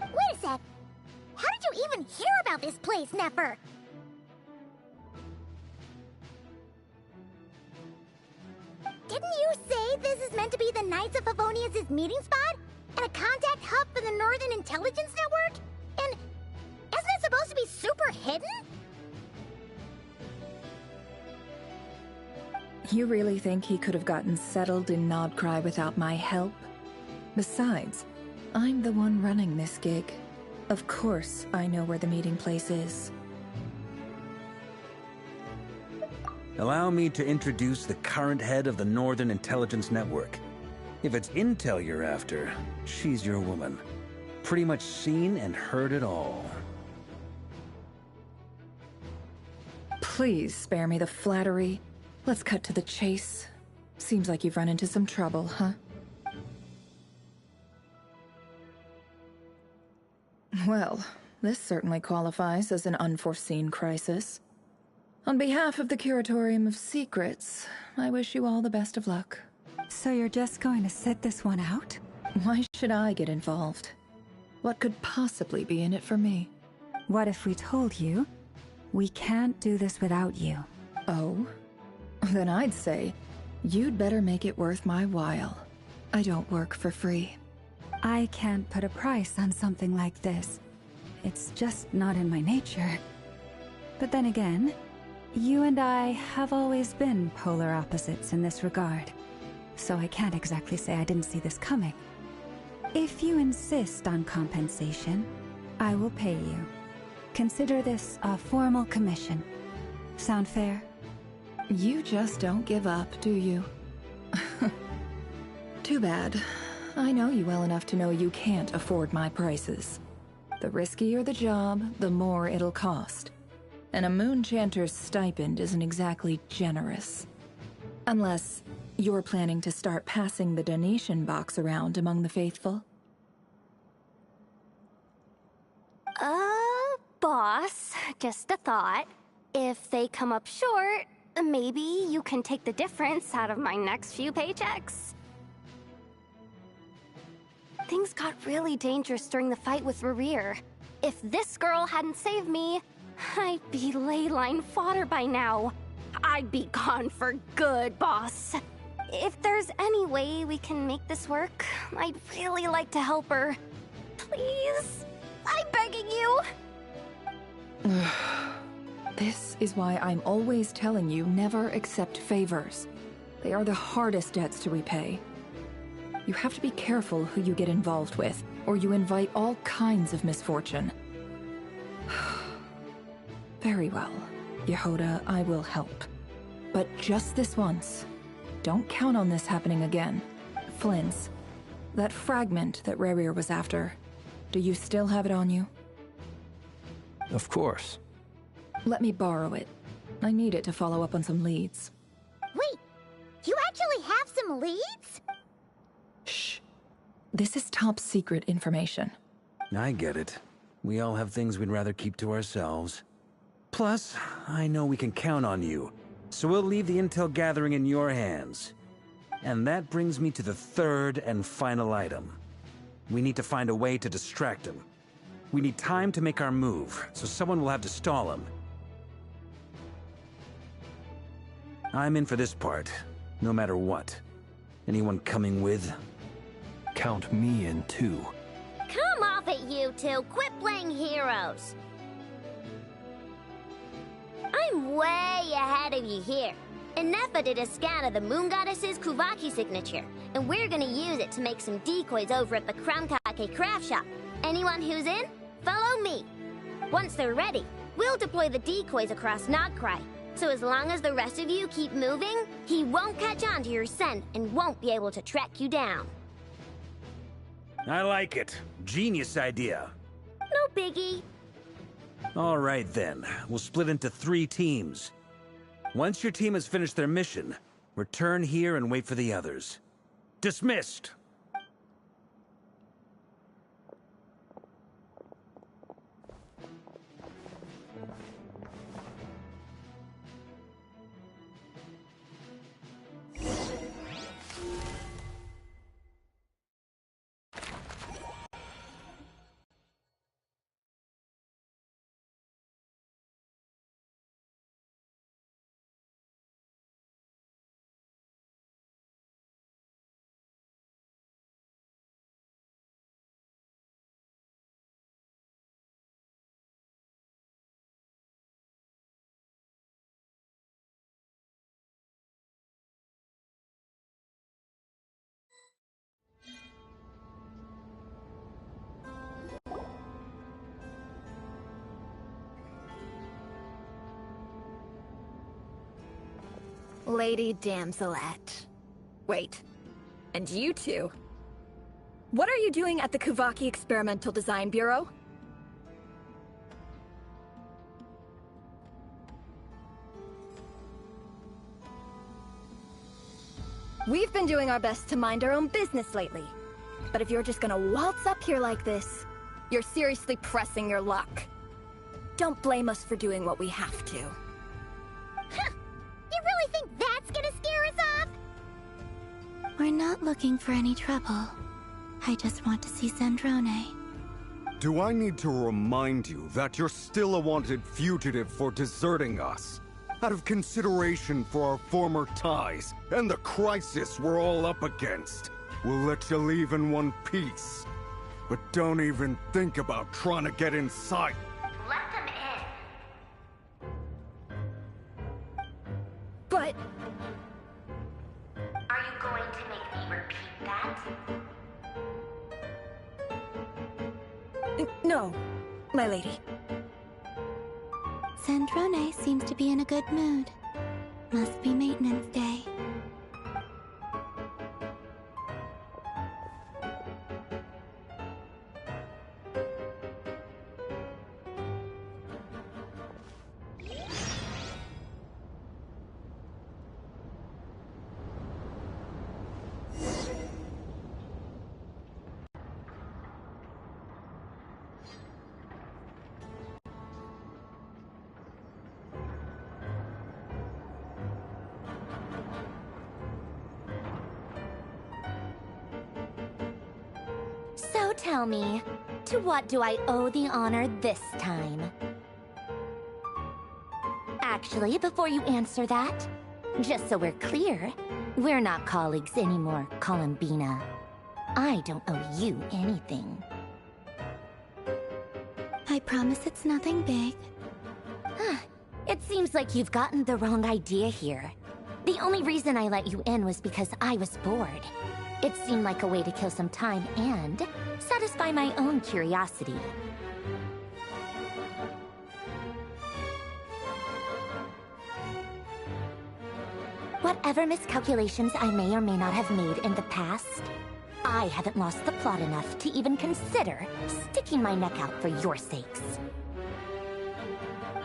Wait a sec. How did you even hear about this place, Neffer? Didn't you say this is meant to be the Knights of Favonius' meeting spot? And a contact hub for the Northern Intelligence Network? And isn't it supposed to be super hidden? You really think he could have gotten settled in Nodcry without my help? Besides, I'm the one running this gig. Of course I know where the meeting place is. Allow me to introduce the current head of the Northern Intelligence Network. If it's intel you're after, she's your woman. Pretty much seen and heard it all. Please spare me the flattery. Let's cut to the chase. Seems like you've run into some trouble, huh? Well, this certainly qualifies as an unforeseen crisis. On behalf of the Curatorium of Secrets, I wish you all the best of luck. So you're just going to sit this one out? Why should I get involved? What could possibly be in it for me? What if we told you we can't do this without you? Oh? Then I'd say you'd better make it worth my while. I don't work for free. I can't put a price on something like this. It's just not in my nature. But then again, you and I have always been polar opposites in this regard. So I can't exactly say I didn't see this coming. If you insist on compensation, I will pay you. Consider this a formal commission. Sound fair? You just don't give up, do you? Too bad. I know you well enough to know you can't afford my prices. The riskier the job, the more it'll cost. And a Moonchanter's stipend isn't exactly generous. Unless you're planning to start passing the donation box around among the faithful. Boss, just a thought. If they come up short, maybe you can take the difference out of my next few paychecks. Things got really dangerous during the fight with Rerir. If this girl hadn't saved me, I'd be ley line fodder by now. I'd be gone for good, boss. If there's any way we can make this work, I'd really like to help her. Please, I'm begging you. This is why I'm always telling you never accept favors. They are the hardest debts to repay. You have to be careful who you get involved with, or you invite all kinds of misfortune. Very well, Yehoda, I will help. But just this once. Don't count on this happening again. Flins, that fragment that Rerir was after, do you still have it on you? Of course. Let me borrow it. I need it to follow up on some leads. Wait, you actually have some leads? Shh. This is top secret information. I get it. We all have things we'd rather keep to ourselves. Plus, I know we can count on you, so we'll leave the intel gathering in your hands. And that brings me to the third and final item. We need to find a way to distract him. We need time to make our move, so someone will have to stall him. I'm in for this part, no matter what. Anyone coming with? Count me in too. Come off it, right, you two. Quit playing heroes. I'm way ahead of you here. Ineffa did a scan of the Moon Goddess's Kuvaki signature, and we're gonna use it to make some decoys over at the Krumkake craft shop. Anyone who's in, follow me. Once they're ready, we'll deploy the decoys across Nodcry. So as long as the rest of you keep moving, he won't catch on to your scent and won't be able to track you down. I like it. Genius idea. No biggie. All right then, we'll split into 3 teams. Once your team has finished their mission, return here and wait for the others. Dismissed! Lady Damselette. Wait. And you two? What are you doing at the Kuvaki Experimental Design Bureau? We've been doing our best to mind our own business lately. But if you're just gonna waltz up here like this, you're seriously pressing your luck. Don't blame us for doing what we have to. Huh! You really think that's gonna scare us off? We're not looking for any trouble. I just want to see Zandrone. Do I need to remind you that you're still a wanted fugitive for deserting us? Out of consideration for our former ties and the crisis we're all up against, we'll let you leave in one piece. But don't even think about trying to get inside. Let them in. But... Are you going to make me repeat that? No, my lady. Zandrone seems to be in a good mood. Must be maintenance day. So tell me, to what do I owe the honor this time? Actually, before you answer that, just so we're clear, we're not colleagues anymore, Columbina. I don't owe you anything. I promise it's nothing big. It seems like you've gotten the wrong idea here. The only reason I let you in was because I was bored. It seemed like a way to kill some time and satisfy my own curiosity. Whatever miscalculations I may or may not have made in the past, I haven't lost the plot enough to even consider sticking my neck out for your sakes.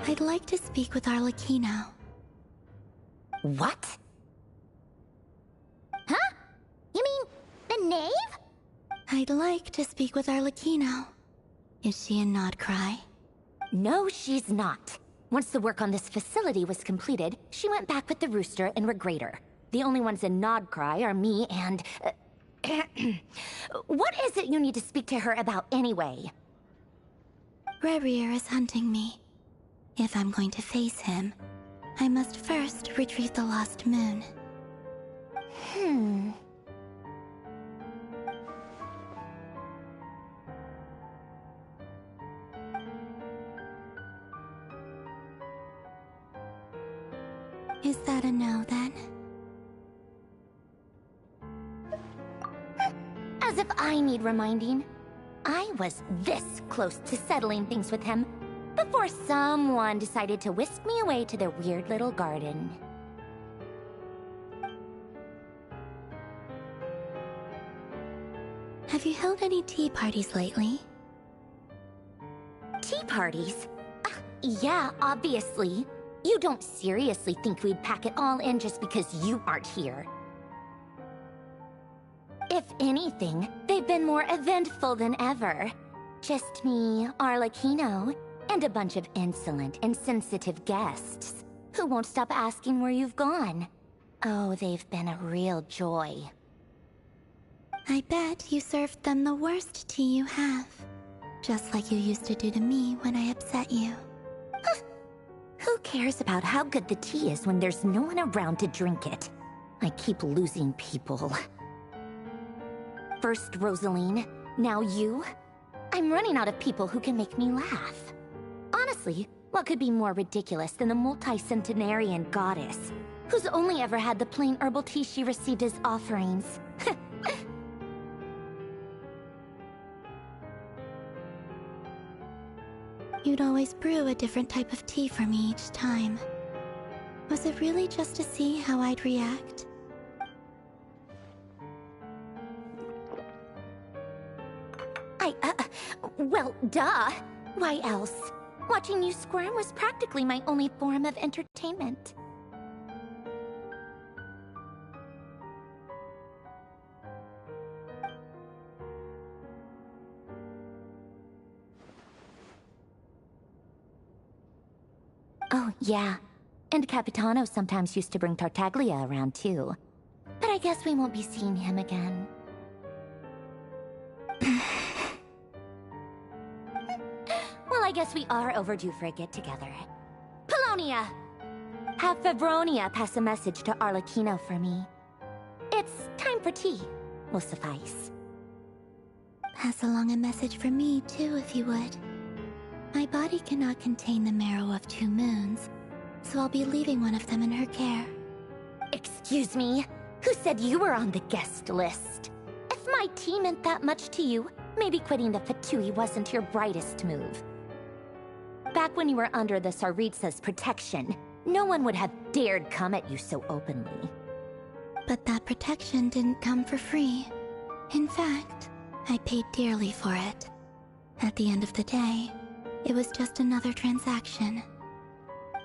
I'd like to speak with Arlecchino. What? Huh? You mean the knave? I'd like to speak with Arlecchino. Is she in Nodcry? No, she's not. Once the work on this facility was completed, she went back with the Rooster and Regrator. The only ones in Nodcry are me and... What is it you need to speak to her about anyway? Rerir is hunting me. If I'm going to face him, I must first retrieve the lost moon. Is that a no, then? As if I need reminding. I was this close to settling things with him before someone decided to whisk me away to their weird little garden. Have you held any tea parties lately? Tea parties? Yeah, obviously. You don't seriously think we'd pack it all in just because you aren't here. If anything, they've been more eventful than ever. Just me, Arlecchino, and a bunch of insolent, insensitive guests who won't stop asking where you've gone. Oh, they've been a real joy. I bet you served them the worst tea you have. Just like you used to do to me when I upset you. Who cares about how good the tea is when there's no one around to drink it? I keep losing people. First Rosaline, now you. I'm running out of people who can make me laugh. Honestly, what could be more ridiculous than the multi-centenarian goddess, who's only ever had the plain herbal tea she received as offerings? You'd always brew a different type of tea for me each time. Was it really just to see how I'd react? Well, duh. Why else? Watching you squirm was practically my only form of entertainment. Oh, yeah. And Capitano sometimes used to bring Tartaglia around, too. But I guess we won't be seeing him again. Well, I guess we are overdue for a get-together. Polonia! Have Febronia pass a message to Arlecchino for me. It's time for tea. Will suffice. Pass along a message for me, too, if you would. My body cannot contain the marrow of 2 moons, so I'll be leaving one of them in her care. Excuse me? Who said you were on the guest list? If my tea meant that much to you, maybe quitting the Fatui wasn't your brightest move. Back when you were under the Tsaritsa's protection, no one would have dared come at you so openly. But that protection didn't come for free. In fact, I paid dearly for it. At the end of the day, it was just another transaction.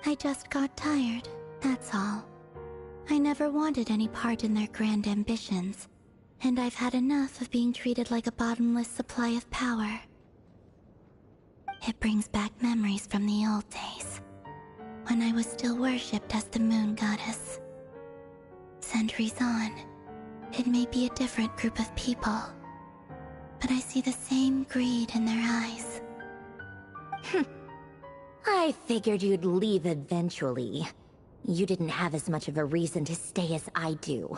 I just got tired, that's all. I never wanted any part in their grand ambitions, and I've had enough of being treated like a bottomless supply of power. It brings back memories from the old days, when I was still worshipped as the moon goddess. Centuries on, it may be a different group of people, but I see the same greed in their eyes. I figured you'd leave eventually. You didn't have as much of a reason to stay as I do.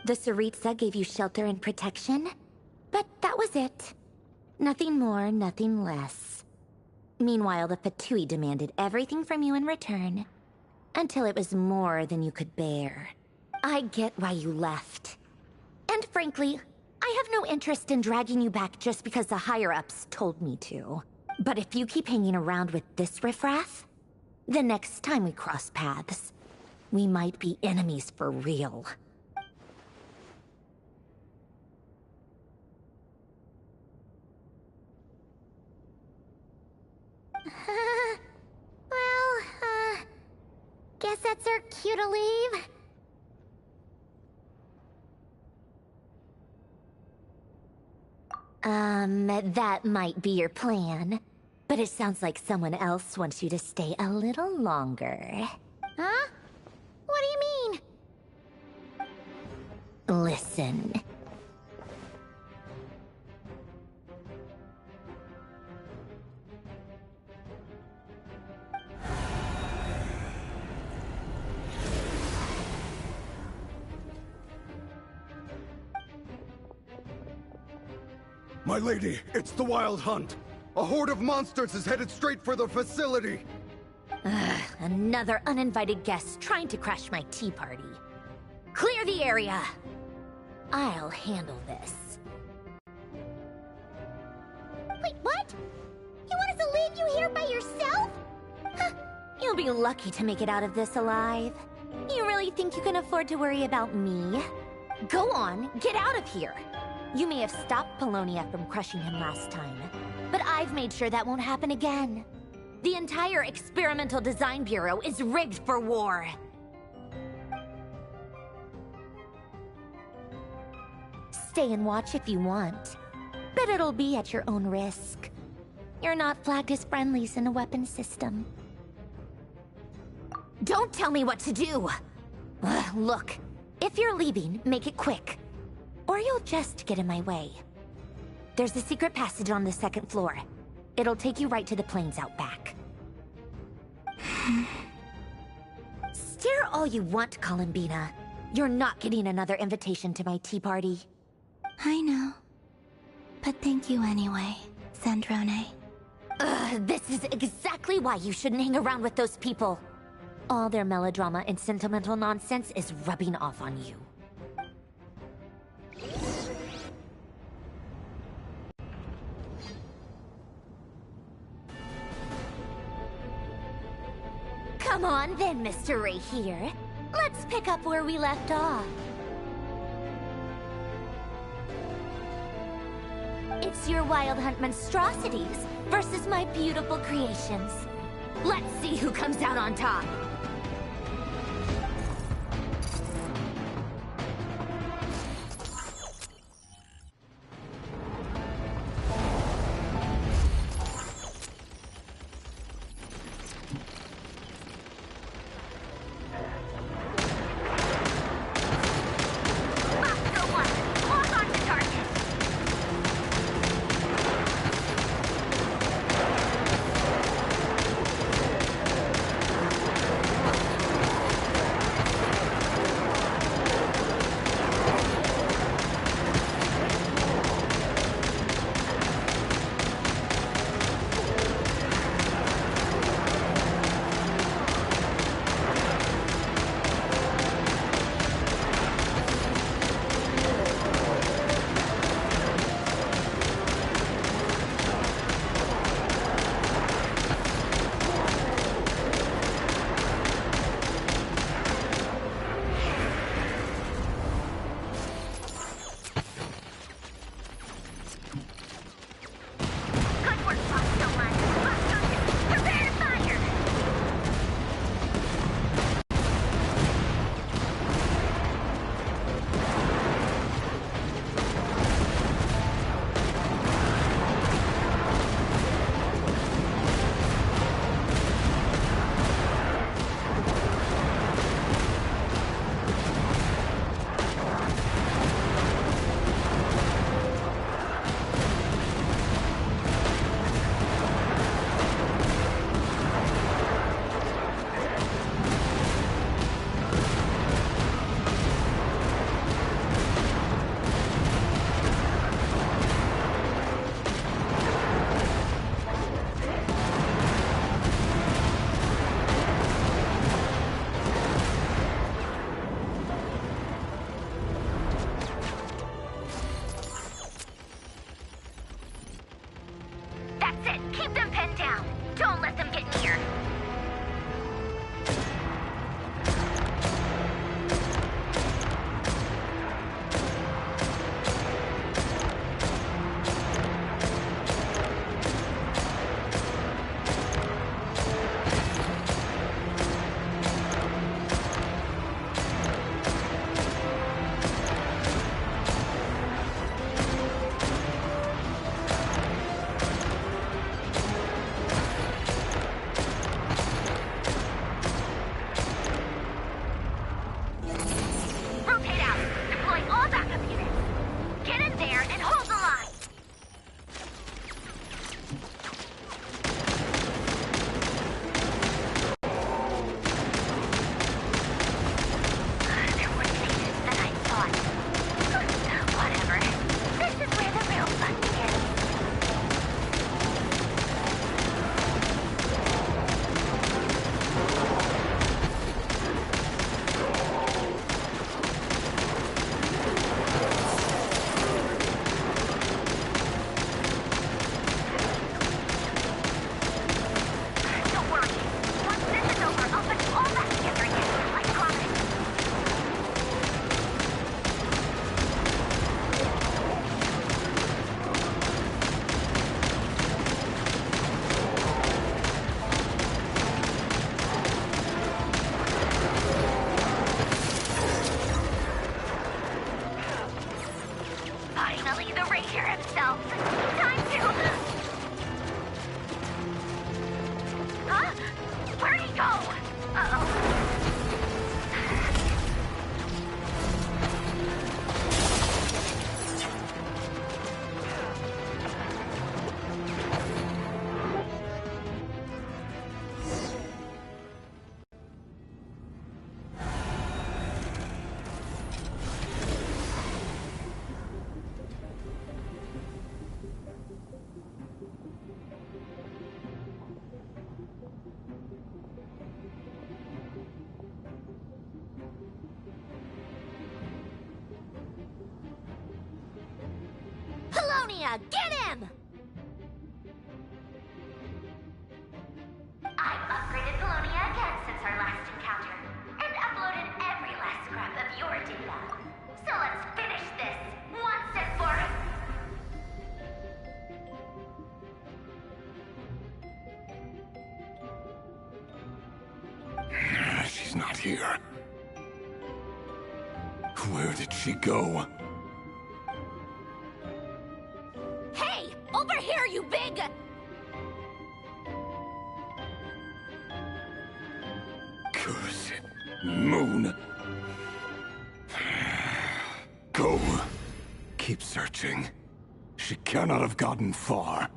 The Tsaritsa gave you shelter and protection, but that was it. Nothing more, nothing less. Meanwhile, the Fatui demanded everything from you in return, until it was more than you could bear. I get why you left. And frankly, I have no interest in dragging you back just because the higher-ups told me to. But if you keep hanging around with this riffraff, the next time we cross paths, we might be enemies for real. Guess that's our cue to leave. That might be your plan, but it sounds like someone else wants you to stay a little longer. Huh? What do you mean? Listen. My lady, it's the Wild Hunt. A horde of monsters is headed straight for the facility. Another uninvited guest trying to crash my tea party. Clear the area! I'll handle this. Wait, what? You want us to leave you here by yourself? Huh. You'll be lucky to make it out of this alive. You really think you can afford to worry about me? Go on, get out of here! You may have stopped Polonia from crushing him last time, but I've made sure that won't happen again. The entire Experimental Design Bureau is rigged for war. Stay and watch if you want, but it'll be at your own risk. You're not flagged as friendlies in the weapons system. Don't tell me what to do! Look, if you're leaving, make it quick. Or you'll just get in my way. There's a secret passage on the second floor. It'll take you right to the plains out back. Stare all you want, Columbina. You're not getting another invitation to my tea party. I know. But thank you anyway, Sandrone. This is exactly why you shouldn't hang around with those people. All their melodrama and sentimental nonsense is rubbing off on you. Come on then, Mr. Ray here. Let's pick up where we left off. It's your Wild Hunt monstrosities versus my beautiful creations. Let's see who comes out on top. Finally, the Ranger himself. Time to... Huh? Where'd he go? Uh-oh. Get him! I've upgraded Polonia again since our last encounter, and uploaded every last scrap of your data. So let's finish this, once and for all. She's not here. Where did she go? Over here, you big... Curse it. Moon. Go. Keep searching. She cannot have gotten far.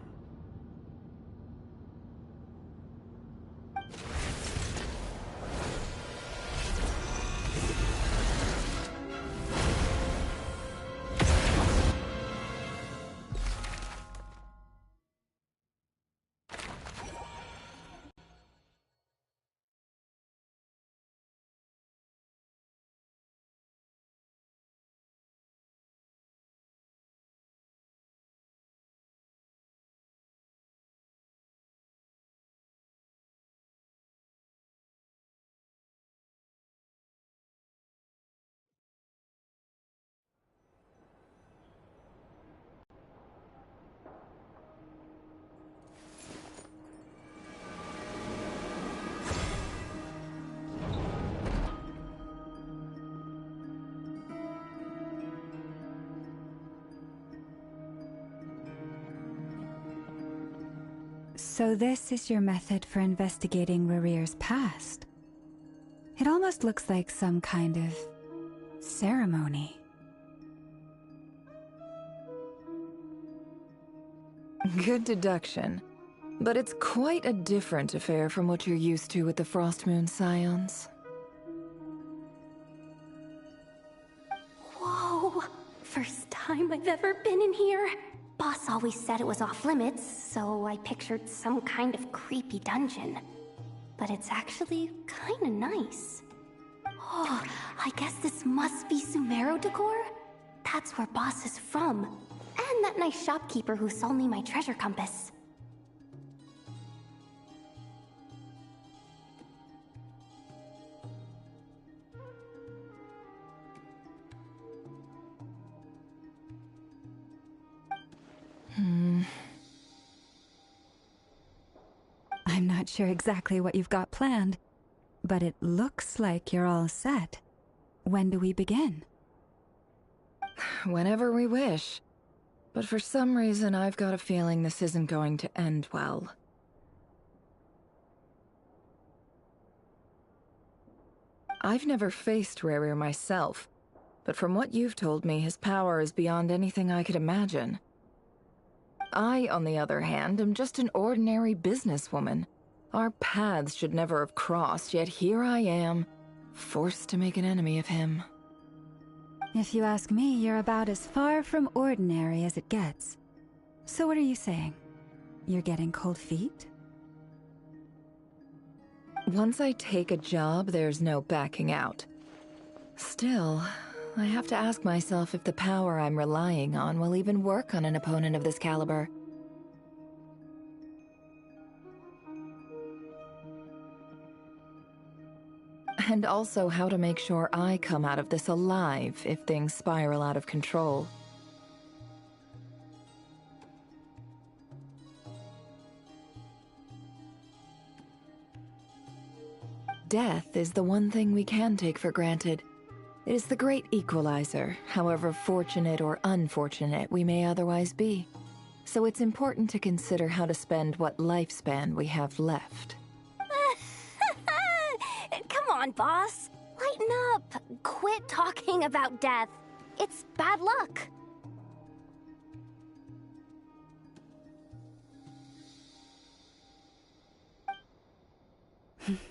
So this is your method for investigating Rarir's past? It almost looks like some kind of ceremony. Good deduction. But it's quite a different affair from what you're used to with the Frostmoon Scions. Whoa! First time I've ever been in here. Boss always said it was off limits, so I pictured some kind of creepy dungeon. But it's actually kinda nice. Oh, I guess this must be Sumero decor? That's where Boss is from. And that nice shopkeeper who sold me my treasure compass. I'm not sure exactly what you've got planned, but it looks like you're all set. When do we begin? Whenever we wish. But for some reason, I've got a feeling this isn't going to end well. I've never faced Rarir myself, but from what you've told me, his power is beyond anything I could imagine. I, on the other hand, am just an ordinary businesswoman. Our paths should never have crossed, yet here I am, forced to make an enemy of him. If you ask me, you're about as far from ordinary as it gets. So what are you saying? You're getting cold feet? Once I take a job, there's no backing out. Still, I have to ask myself if the power I'm relying on will even work on an opponent of this caliber. And also how to make sure I come out of this alive if things spiral out of control. Death is the one thing we can take for granted. It is the great equalizer, however fortunate or unfortunate we may otherwise be. So it's important to consider how to spend what lifespan we have left. Come on, boss. Lighten up. Quit talking about death. It's bad luck.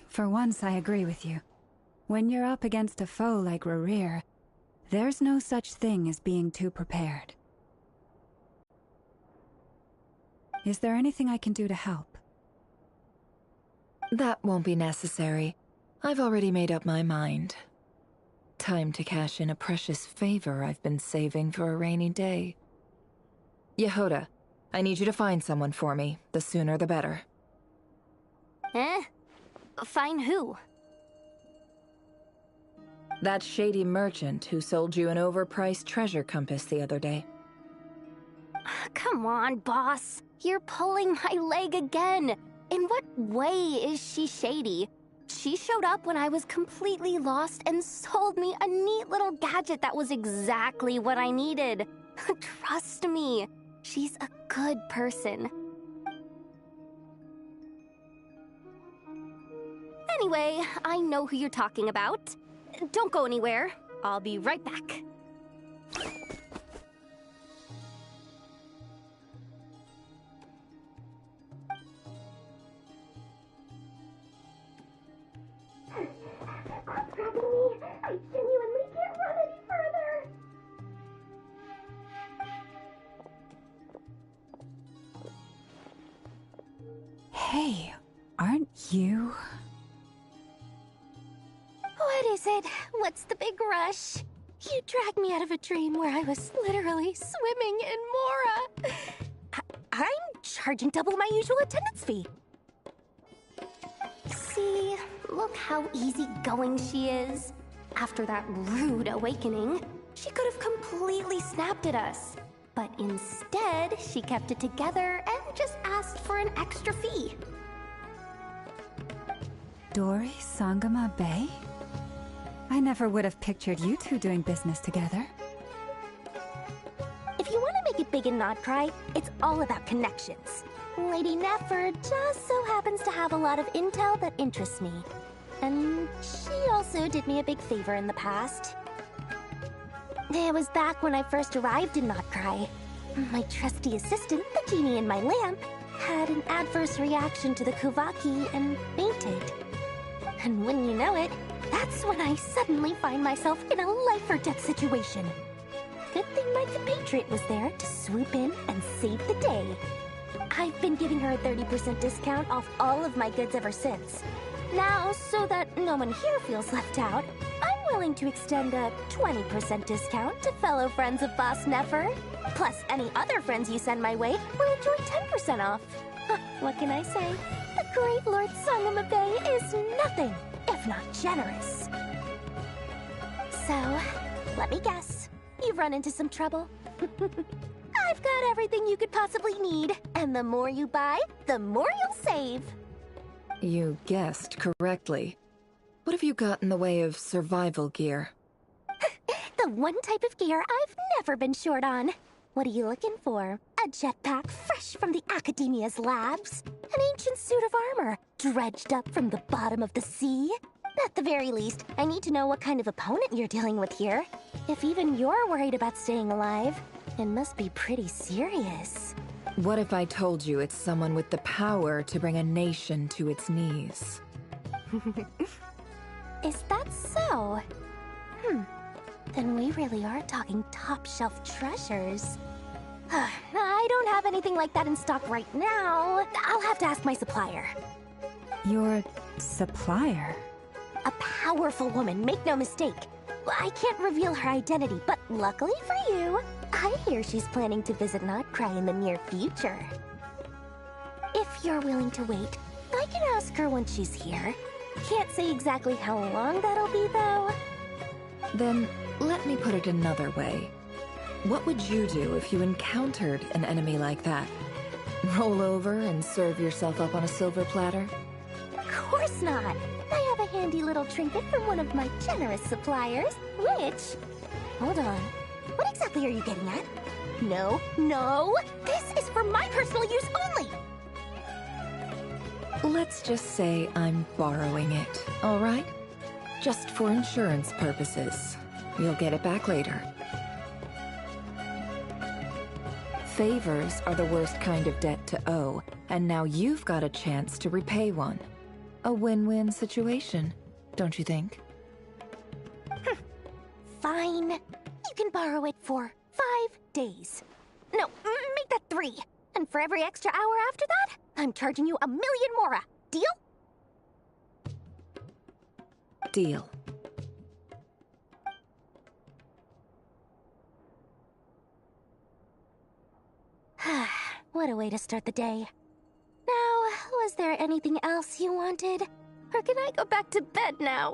For once, I agree with you. When you're up against a foe like Rerir, there's no such thing as being too prepared. Is there anything I can do to help? That won't be necessary. I've already made up my mind. Time to cash in a precious favor I've been saving for a rainy day. Yehoda, I need you to find someone for me. The sooner the better. Find who? That shady merchant who sold you an overpriced treasure compass the other day. Come on, boss. You're pulling my leg again. In what way is she shady? She showed up when I was completely lost and sold me a neat little gadget that was exactly what I needed. Trust me, she's a good person. Anyway, I know who you're talking about. Don't go anywhere. I'll be right back. What's happening to me? I genuinely can't run any further. Hey, aren't you... What is it? What's the big rush? You dragged me out of a dream where I was literally swimming in Mora. I'm charging double my usual attendance fee. See, look how easygoing she is. After that rude awakening, she could have completely snapped at us. But instead, she kept it together and just asked for an extra fee. Dori Sangama Bay? I never would have pictured you two doing business together. If you want to make it big and not cry, it's all about connections. Lady Nefer just so happens to have a lot of intel that interests me. And she also did me a big favor in the past. It was back when I first arrived in Not Cry. My trusty assistant, the genie in my lamp, had an adverse reaction to the Kuvaki and fainted. And wouldn't you know it, that's when I suddenly find myself in a life-or-death situation. Good thing my compatriot was there to swoop in and save the day. I've been giving her a 30% discount off all of my goods ever since. Now, so that no one here feels left out, I'm willing to extend a 20% discount to fellow friends of Boss Nefer. Plus, any other friends you send my way will enjoy 10% off. What can I say? The great Lord Sangama Bay is nothing if not generous. So, let me guess. You've run into some trouble? I've got everything you could possibly need. And the more you buy, the more you'll save. You guessed correctly. What have you got in the way of survival gear? The one type of gear I've never been short on. What are you looking for? A jetpack fresh from the Academia's labs? An ancient suit of armor dredged up from the bottom of the sea? At the very least, I need to know what kind of opponent you're dealing with here. If even you're worried about staying alive, it must be pretty serious. What if I told you it's someone with the power to bring a nation to its knees? Is that so? Then we really are talking top-shelf treasures. I don't have anything like that in stock right now. I'll have to ask my supplier. Your supplier? A powerful woman, make no mistake. I can't reveal her identity, but luckily for you, I hear she's planning to visit Not Cry in the near future. If you're willing to wait, I can ask her when she's here. Can't say exactly how long that'll be, though. Then, let me put it another way. What would you do if you encountered an enemy like that? Roll over and serve yourself up on a silver platter? Of course not! I have a handy little trinket from one of my generous suppliers, which... Hold on. What exactly are you getting at? No, no! This is for my personal use only! Let's just say I'm borrowing it, all right? Just for insurance purposes. You'll get it back later. Favors are the worst kind of debt to owe, and now you've got a chance to repay one. A win-win situation, don't you think? Fine. You can borrow it for 5 days. No, make that 3. And for every extra hour after that, I'm charging you 1,000,000 mora. Deal? Deal. What a way to start the day. Now, was there anything else you wanted? Or can I go back to bed now?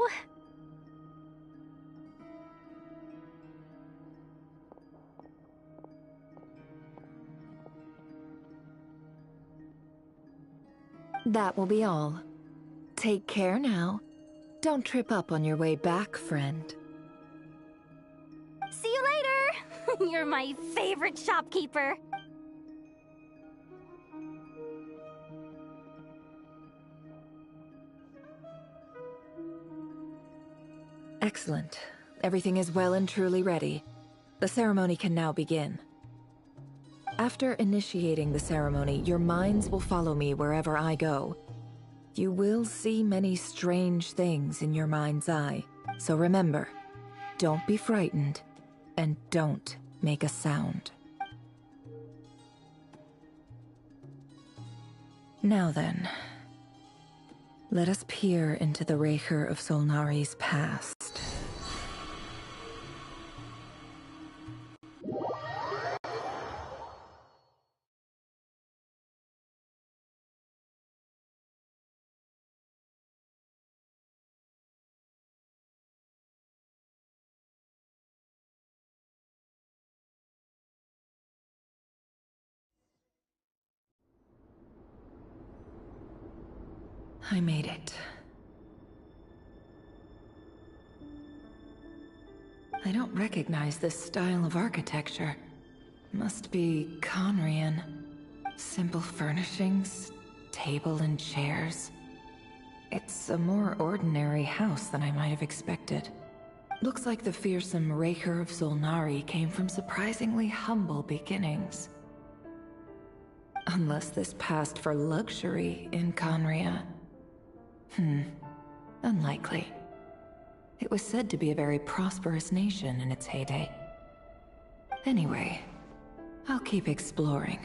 That will be all. Take care now. Don't trip up on your way back, friend. See you later! You're my favorite shopkeeper. Excellent. Everything is well and truly ready. The ceremony can now begin. After initiating the ceremony, your minds will follow me wherever I go. You will see many strange things in your mind's eye. So remember, don't be frightened, and don't make a sound. Now then, let us peer into the Raker of Solnari's past. I made it. I don't recognize this style of architecture. Must be Conrian. Simple furnishings, table and chairs. It's a more ordinary house than I might have expected. Looks like the fearsome Raker of Solnari came from surprisingly humble beginnings. Unless this passed for luxury in Conria. Unlikely. It was said to be a very prosperous nation in its heyday. Anyway, I'll keep exploring.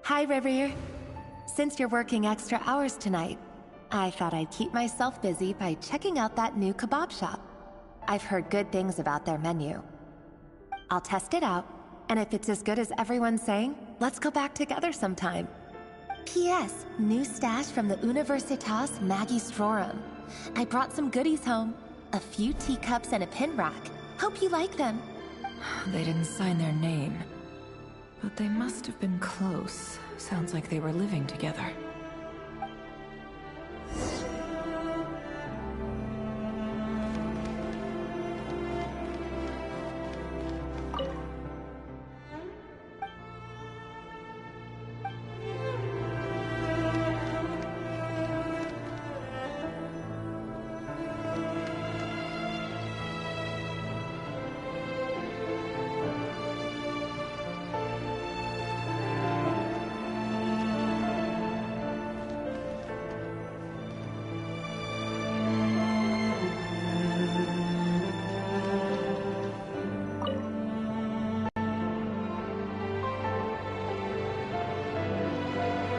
Hi, Rivier. Since you're working extra hours tonight, I thought I'd keep myself busy by checking out that new kebab shop. I've heard good things about their menu. I'll test it out, and if it's as good as everyone's saying, let's go back together sometime. P.S. New stash from the Universitas Magistrorum. I brought some goodies home. A few teacups and a pin rack. Hope you like them. They didn't sign their name. But they must have been close. Sounds like they were living together.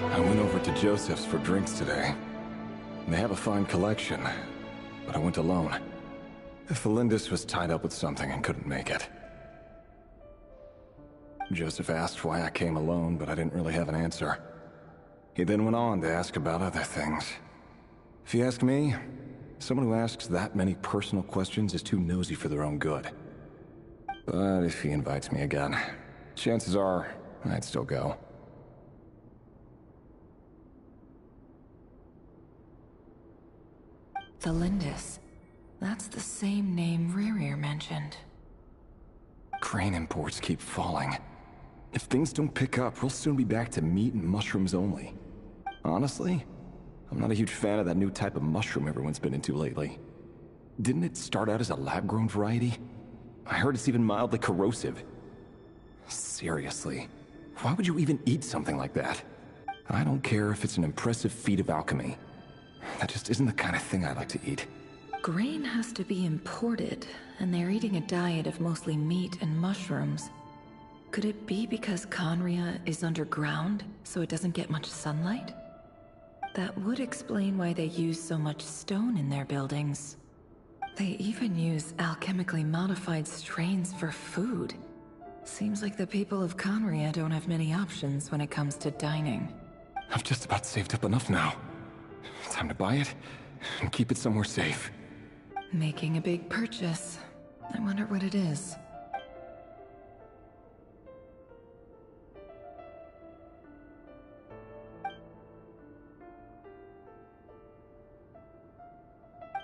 I went over to Joseph's for drinks today. They have a fine collection, but I went alone. Felindis was tied up with something and couldn't make it. Joseph asked why I came alone, but I didn't really have an answer. He then went on to ask about other things. If you ask me, someone who asks that many personal questions is too nosy for their own good. But if he invites me again, chances are I'd still go. The Lindis. That's the same name Rerir mentioned. Crane imports keep falling. If things don't pick up, we'll soon be back to meat and mushrooms only. Honestly, I'm not a huge fan of that new type of mushroom everyone's been into lately. Didn't it start out as a lab-grown variety? I heard it's even mildly corrosive. Seriously, why would you even eat something like that? I don't care if it's an impressive feat of alchemy. That just isn't the kind of thing I like to eat. Grain has to be imported, and they're eating a diet of mostly meat and mushrooms. Could it be because Conria is underground, so it doesn't get much sunlight? That would explain why they use so much stone in their buildings. They even use alchemically modified strains for food. Seems like the people of Conria don't have many options when it comes to dining. I've just about saved up enough now. Time to buy it and keep it somewhere safe. Making a big purchase. I wonder what it is.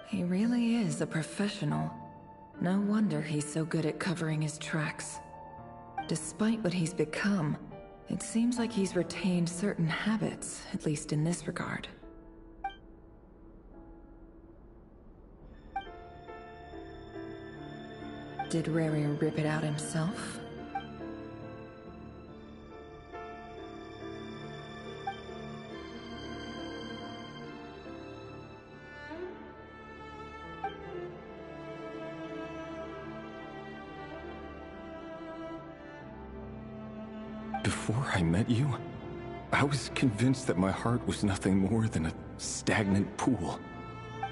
He really is a professional. No wonder he's so good at covering his tracks. Despite what he's become, it seems like he's retained certain habits, at least in this regard. Did Rerir rip it out himself? Before I met you, I was convinced that my heart was nothing more than a stagnant pool.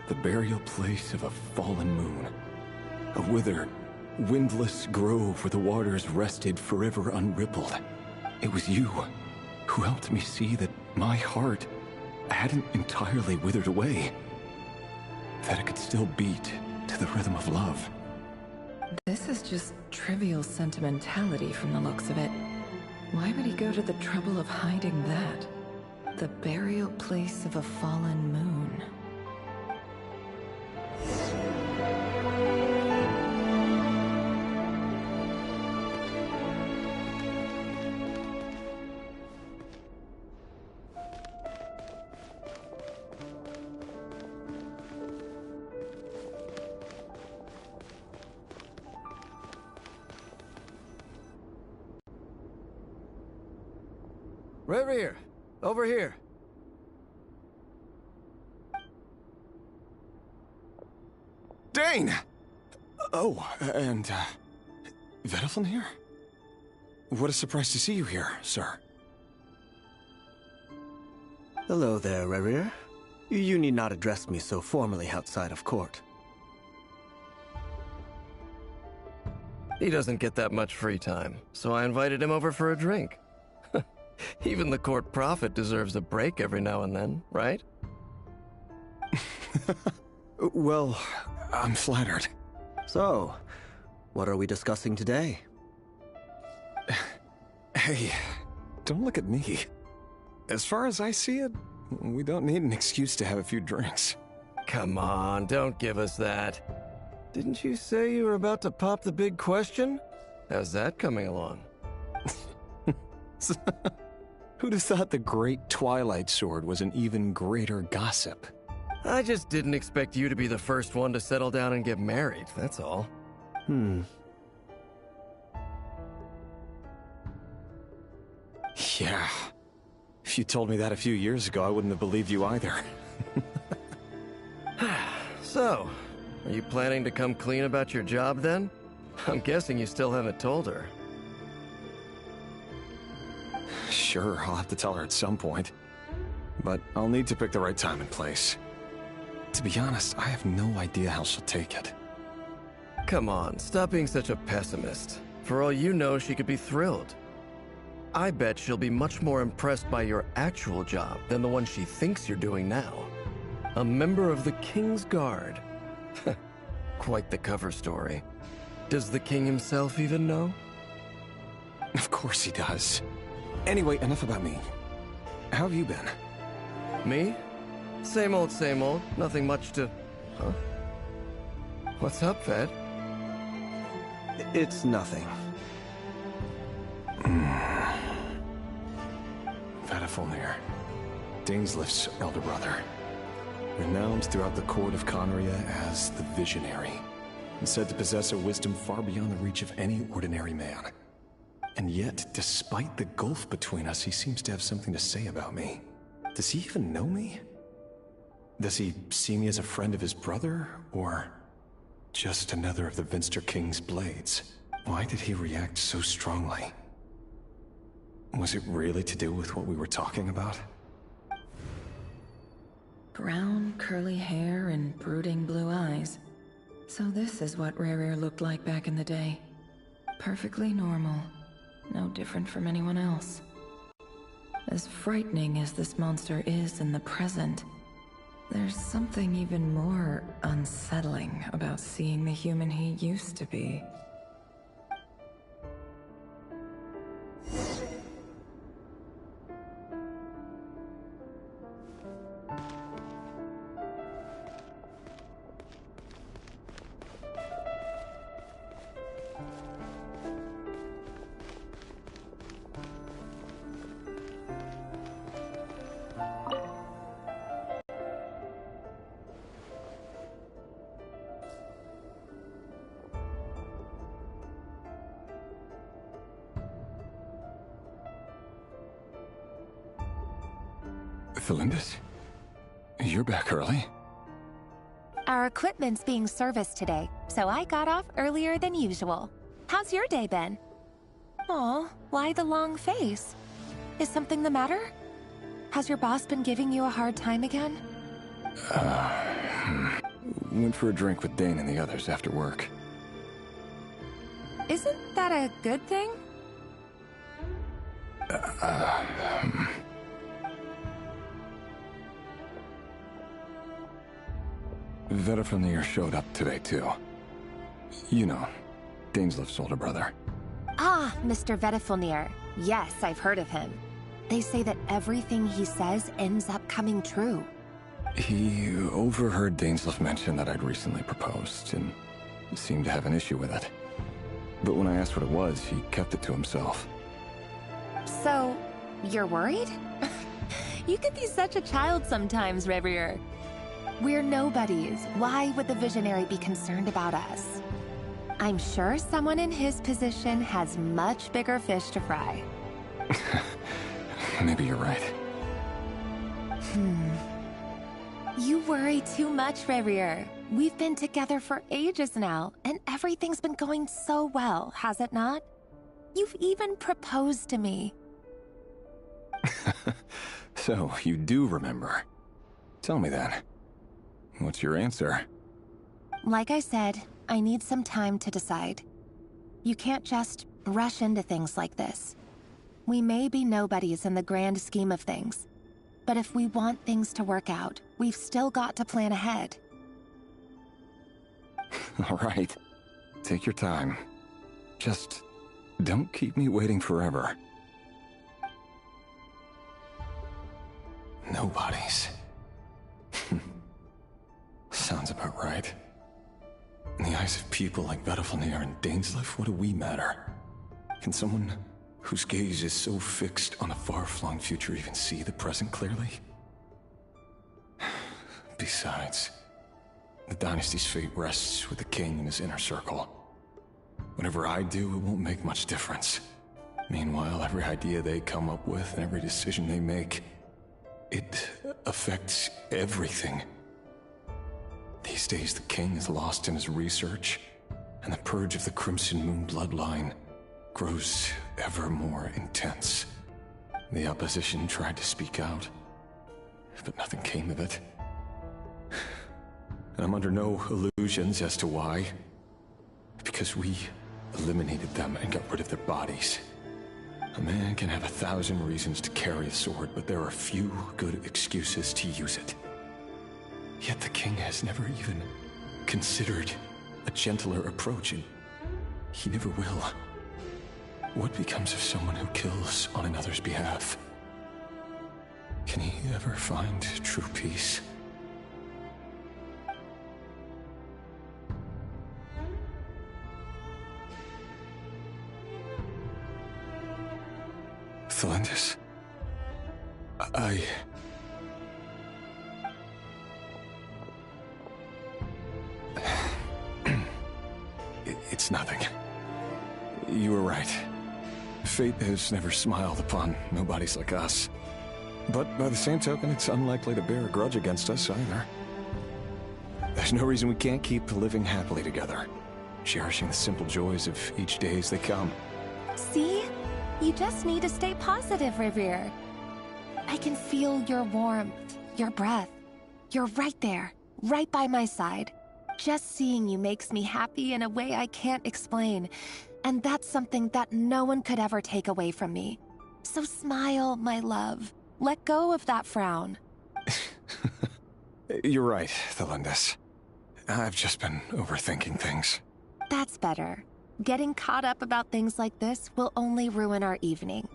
The burial place of a fallen moon. A withered, windless grove where the waters rested forever unrippled. It was you who helped me see that my heart hadn't entirely withered away. That it could still beat to the rhythm of love. This is just trivial sentimentality from the looks of it. Why would he go to the trouble of hiding that? The burial place of a fallen moon. Rerir, over here. Dane! Oh, and, Vedaflin here? What a surprise to see you here, sir. Hello there, Rerir. You need not address me so formally outside of court. He doesn't get that much free time, so I invited him over for a drink. Even the court prophet deserves a break every now and then, right? Well, I'm flattered. So, what are we discussing today? Hey, don't look at me. As far as I see it, we don't need an excuse to have a few drinks. Come on, don't give us that. Didn't you say you were about to pop the big question? How's that coming along? Who'd have thought the great Twilight Sword was an even greater gossip? I just didn't expect you to be the first one to settle down and get married, that's all. Yeah. If you told me that a few years ago, I wouldn't have believed you either. So, are you planning to come clean about your job then? I'm guessing you still haven't told her. Sure, I'll have to tell her at some point. But I'll need to pick the right time and place. To be honest, I have no idea how she'll take it. Come on, stop being such a pessimist. For all you know, she could be thrilled. I bet she'll be much more impressed by your actual job than the one she thinks you're doing now. A member of the King's Guard. Quite the cover story. Does the king himself even know? Of course he does. Anyway, enough about me. How have you been? Me? Same old, same old. Nothing much to... Huh? What's up, Ved? It's nothing. Vedifulnir, Dainslif's elder brother. Renowned throughout the court of Conria as the Visionary, and said to possess a wisdom far beyond the reach of any ordinary man. And yet, despite the gulf between us, he seems to have something to say about me. Does he even know me? Does he see me as a friend of his brother, or just another of the Vinster King's blades? Why did he react so strongly? Was it really to do with what we were talking about? Brown, curly hair and brooding blue eyes. So this is what Rerir looked like back in the day. Perfectly normal. No different from anyone else. As frightening as this monster is in the present, there's something even more unsettling about seeing the human he used to be. Felindus? You're back early? Our equipment's being serviced today, so I got off earlier than usual. How's your day been? Aw, why the long face? Is something the matter? Has your boss been giving you a hard time again? Went for a drink with Dane and the others after work. Isn't that a good thing? Vedifulnir showed up today, too. You know, Dainslif's older brother. Ah, Mr. Vedifulnir. Yes, I've heard of him. They say that everything he says ends up coming true. He overheard Dainslif mention that I'd recently proposed, and seemed to have an issue with it. But when I asked what it was, he kept it to himself. So, you're worried? You could be such a child sometimes, Revier. We're nobodies. Why would the Visionary be concerned about us? I'm sure someone in his position has much bigger fish to fry. Maybe you're right. You worry too much, Revier. We've been together for ages now, and everything's been going so well, has it not? You've even proposed to me. So, you do remember. Tell me then. What's your answer? Like I said, I need some time to decide. You can't just rush into things like this. We may be nobodies in the grand scheme of things, but if we want things to work out, we've still got to plan ahead. All right. Take your time. Just don't keep me waiting forever. Nobodies. Sounds about right. In the eyes of people like Vedifulnir and Dainslif, what do we matter? Can someone whose gaze is so fixed on a far-flung future even see the present clearly? Besides, the dynasty's fate rests with the king and his inner circle. Whatever I do, it won't make much difference. Meanwhile, every idea they come up with and every decision they make, it affects everything. These days, the king is lost in his research, and the purge of the Crimson Moon bloodline grows ever more intense. The opposition tried to speak out, but nothing came of it. And I'm under no illusions as to why. Because we eliminated them and got rid of their bodies. A man can have 1,000 reasons to carry a sword, but there are few good excuses to use it. Yet the king has never even considered a gentler approach, and he never will. What becomes of someone who kills on another's behalf? Can he ever find true peace? Thelindis, It's nothing. You were right. Fate has never smiled upon nobodies like us. But by the same token, it's unlikely to bear a grudge against us either. There's no reason we can't keep living happily together, cherishing the simple joys of each day as they come. See? You just need to stay positive, Revere. I can feel your warmth, your breath. You're right there, right by my side. Just seeing you makes me happy in a way I can't explain. And that's something that no one could ever take away from me. So smile, my love. Let go of that frown. You're right, Thelindis. I've just been overthinking things. That's better. Getting caught up about things like this will only ruin our evening.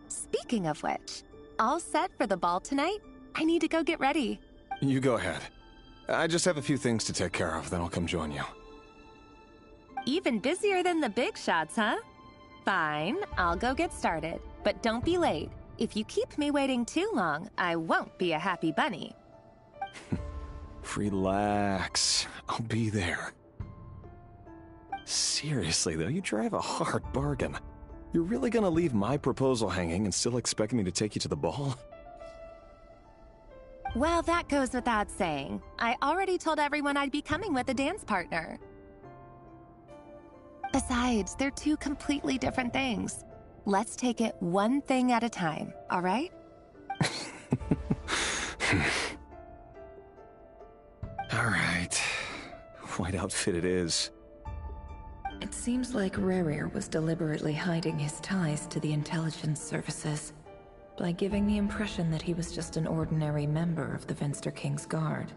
Speaking of which, all set for the ball tonight? I need to go get ready. You go ahead. I just have a few things to take care of, then I'll come join you. Even busier than the big shots, huh? Fine, I'll go get started. But don't be late. If you keep me waiting too long, I won't be a happy bunny. Relax. I'll be there. Seriously, though, you drive a hard bargain. You're really gonna leave my proposal hanging and still expect me to take you to the ball? Well, that goes without saying. I already told everyone I'd be coming with a dance partner. Besides, they're two completely different things. Let's take it one thing at a time, all right? All right. White outfit it is. It seems like Rerir was deliberately hiding his ties to the intelligence services by giving the impression that he was just an ordinary member of the Venster King's Guard.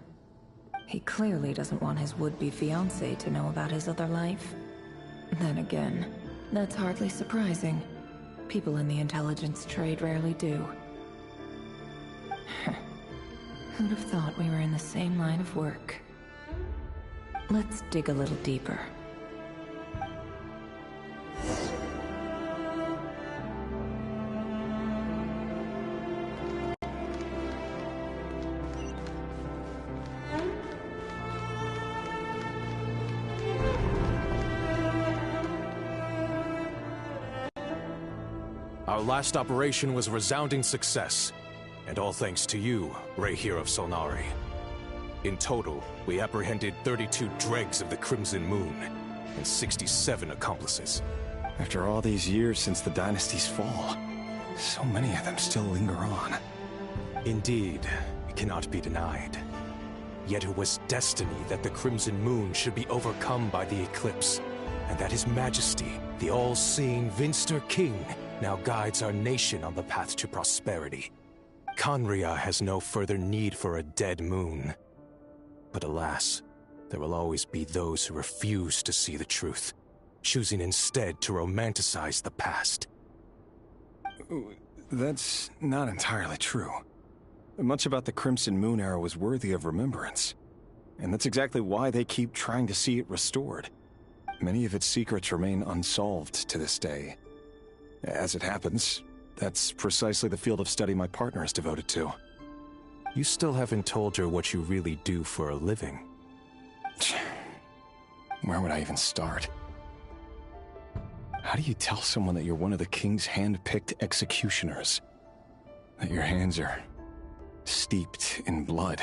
He clearly doesn't want his would-be fiancée to know about his other life. Then again, that's hardly surprising. People in the intelligence trade rarely do. Who'd have thought we were in the same line of work? Let's dig a little deeper. Our last operation was a resounding success, and all thanks to you, Rahere of Solnari. In total, we apprehended 32 dregs of the Crimson Moon, and 67 accomplices. After all these years since the dynasty's fall, so many of them still linger on. Indeed, it cannot be denied. Yet it was destiny that the Crimson Moon should be overcome by the eclipse, and that His Majesty, the all-seeing Venster King, now guides our nation on the path to prosperity. Conria has no further need for a dead moon. But alas, there will always be those who refuse to see the truth, choosing instead to romanticize the past. That's not entirely true. Much about the Crimson Moon era was worthy of remembrance. And that's exactly why they keep trying to see it restored. Many of its secrets remain unsolved to this day. As it happens, that's precisely the field of study my partner is devoted to. You still haven't told her what you really do for a living. Where would I even start? How do you tell someone that you're one of the king's hand-picked executioners? That your hands are steeped in blood?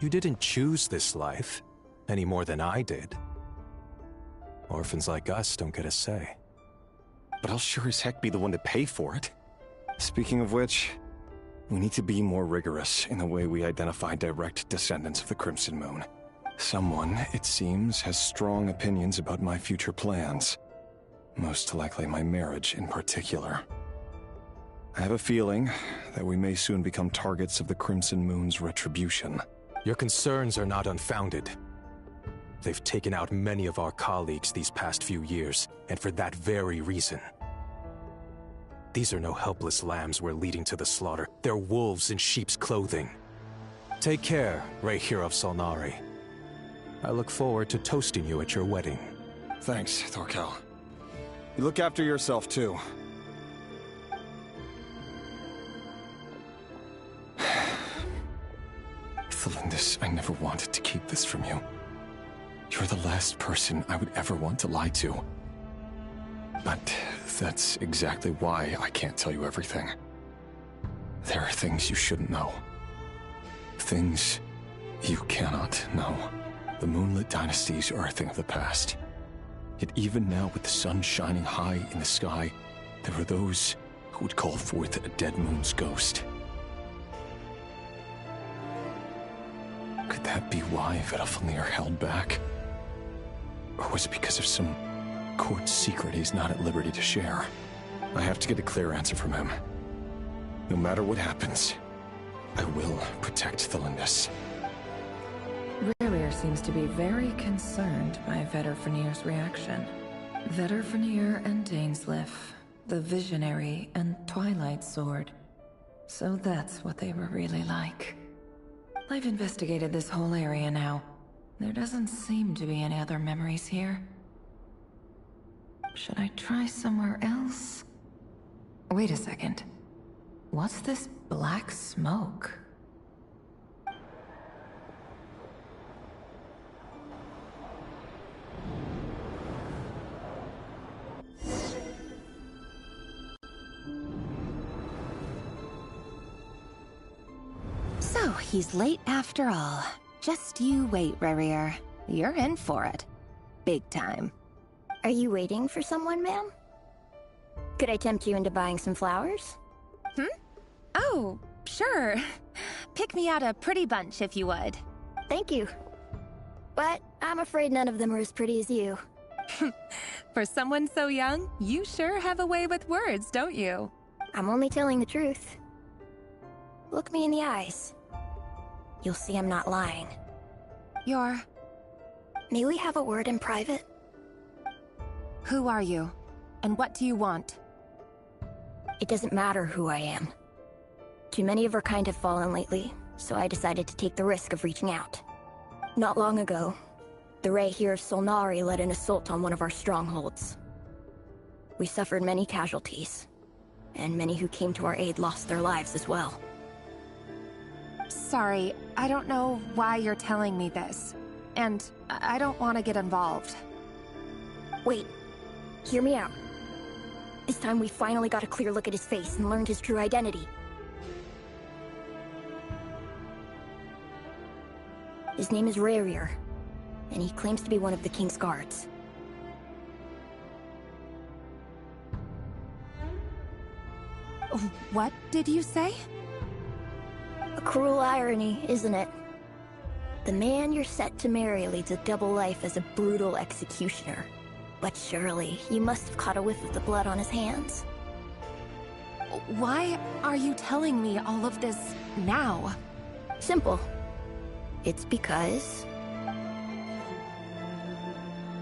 You didn't choose this life, any more than I did. Orphans like us don't get a say. But I'll sure as heck be the one to pay for it. Speaking of which, we need to be more rigorous in the way we identify direct descendants of the Crimson Moon. Someone, it seems, has strong opinions about my future plans. Most likely my marriage in particular. I have a feeling that we may soon become targets of the Crimson Moon's retribution. Your concerns are not unfounded. They've taken out many of our colleagues these past few years, and for that very reason. These are no helpless lambs we're leading to the slaughter. They're wolves in sheep's clothing. Take care, Rahere of Solnari. I look forward to toasting you at your wedding. Thanks, Thorkel. You look after yourself, too. Thelindis, I never wanted to keep this from you. You're the last person I would ever want to lie to. But that's exactly why I can't tell you everything. There are things you shouldn't know. Things you cannot know. The Moonlit Dynasties are a thing of the past. Yet even now, with the sun shining high in the sky, there are those who would call forth a dead moon's ghost. Could that be why Vedalfnir held back? Or was it because of some court secret he's not at liberty to share? I have to get a clear answer from him. No matter what happens, I will protect Thelindis. Rarir seems to be very concerned by Vedalfnir's reaction. Vedalfnir and Dainsleif, the Visionary and Twilight Sword. So that's what they were really like. I've investigated this whole area now. There doesn't seem to be any other memories here. Should I try somewhere else? Wait a second. What's this black smoke? So, he's late after all. Just you wait, Rarir. You're in for it. Big time. Are you waiting for someone, ma'am? Could I tempt you into buying some flowers? Oh, sure. Pick me out a pretty bunch if you would. Thank you. But I'm afraid none of them are as pretty as you. For someone so young, you sure have a way with words, don't you? I'm only telling the truth. Look me in the eyes. You'll see I'm not lying. You're... May we have a word in private? Who are you? And what do you want? It doesn't matter who I am. Too many of our kind have fallen lately, so I decided to take the risk of reaching out. Not long ago, the Rahere of Solnari led an assault on one of our strongholds. We suffered many casualties, and many who came to our aid lost their lives as well. Sorry, I don't know why you're telling me this. And I don't want to get involved. Wait. Hear me out. This time we finally got a clear look at his face and learned his true identity. His name is Rarir, and he claims to be one of the King's Guards. What did you say? A cruel irony, isn't it? The man you're set to marry leads a double life as a brutal executioner. But surely, you must have caught a whiff of the blood on his hands. Why are you telling me all of this now? Simple. It's because...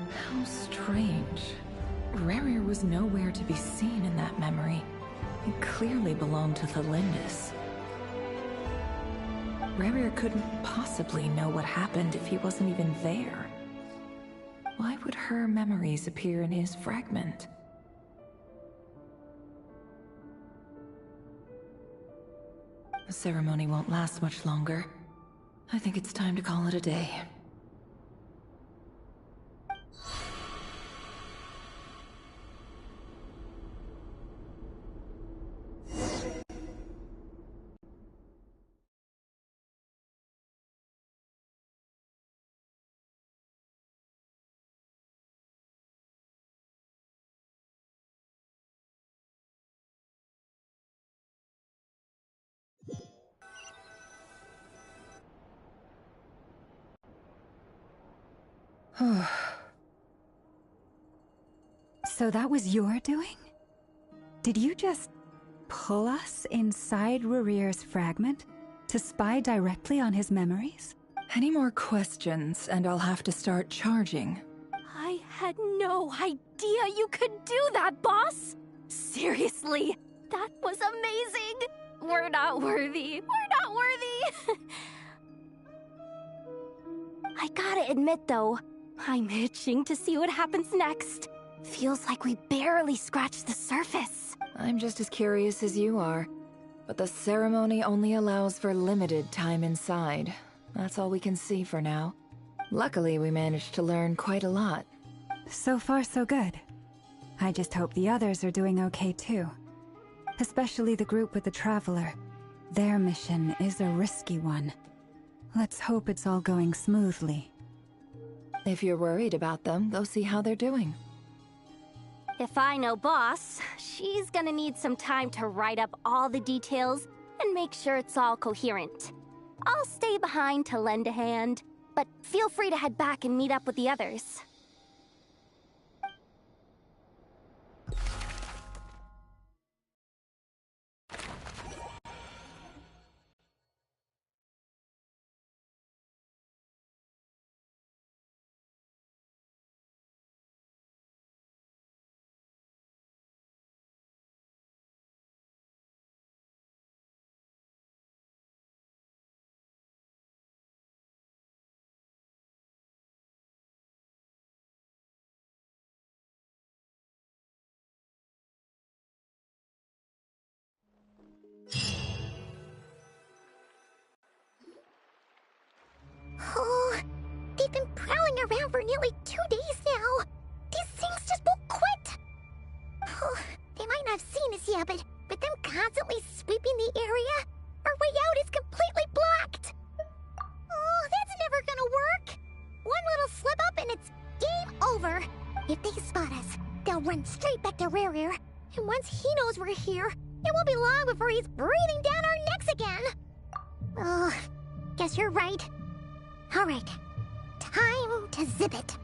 How strange. Rarir was nowhere to be seen in that memory. It clearly belonged to Thelindis. Rarir couldn't possibly know what happened if he wasn't even there. Why would her memories appear in his fragment? The ceremony won't last much longer. I think it's time to call it a day. So that was your doing? Did you just pull us inside Rarir's fragment to spy directly on his memories? Any more questions, and I'll have to start charging. I had no idea you could do that, boss! Seriously, that was amazing! We're not worthy. We're not worthy! I gotta admit, though, I'm itching to see what happens next. Feels like we barely scratched the surface. I'm just as curious as you are. But the ceremony only allows for limited time inside. That's all we can see for now. Luckily, we managed to learn quite a lot. So far, so good. I just hope the others are doing okay too. Especially the group with the Traveler. Their mission is a risky one. Let's hope it's all going smoothly. If you're worried about them, go see how they're doing. If I know Boss, she's gonna need some time to write up all the details and make sure it's all coherent. I'll stay behind to lend a hand, but feel free to head back and meet up with the others. Oh, they've been prowling around for nearly 2 days now. These things just won't quit. Oh, they might not have seen us yet, but them constantly sweeping the area, our way out is completely blocked. Oh, that's never gonna work. One little slip up and it's game over. If they spot us, they'll run straight back to Rare. And once he knows we're here, it won't be long before he's breathing down our necks again. Oh, guess you're right. All right, time to zip it.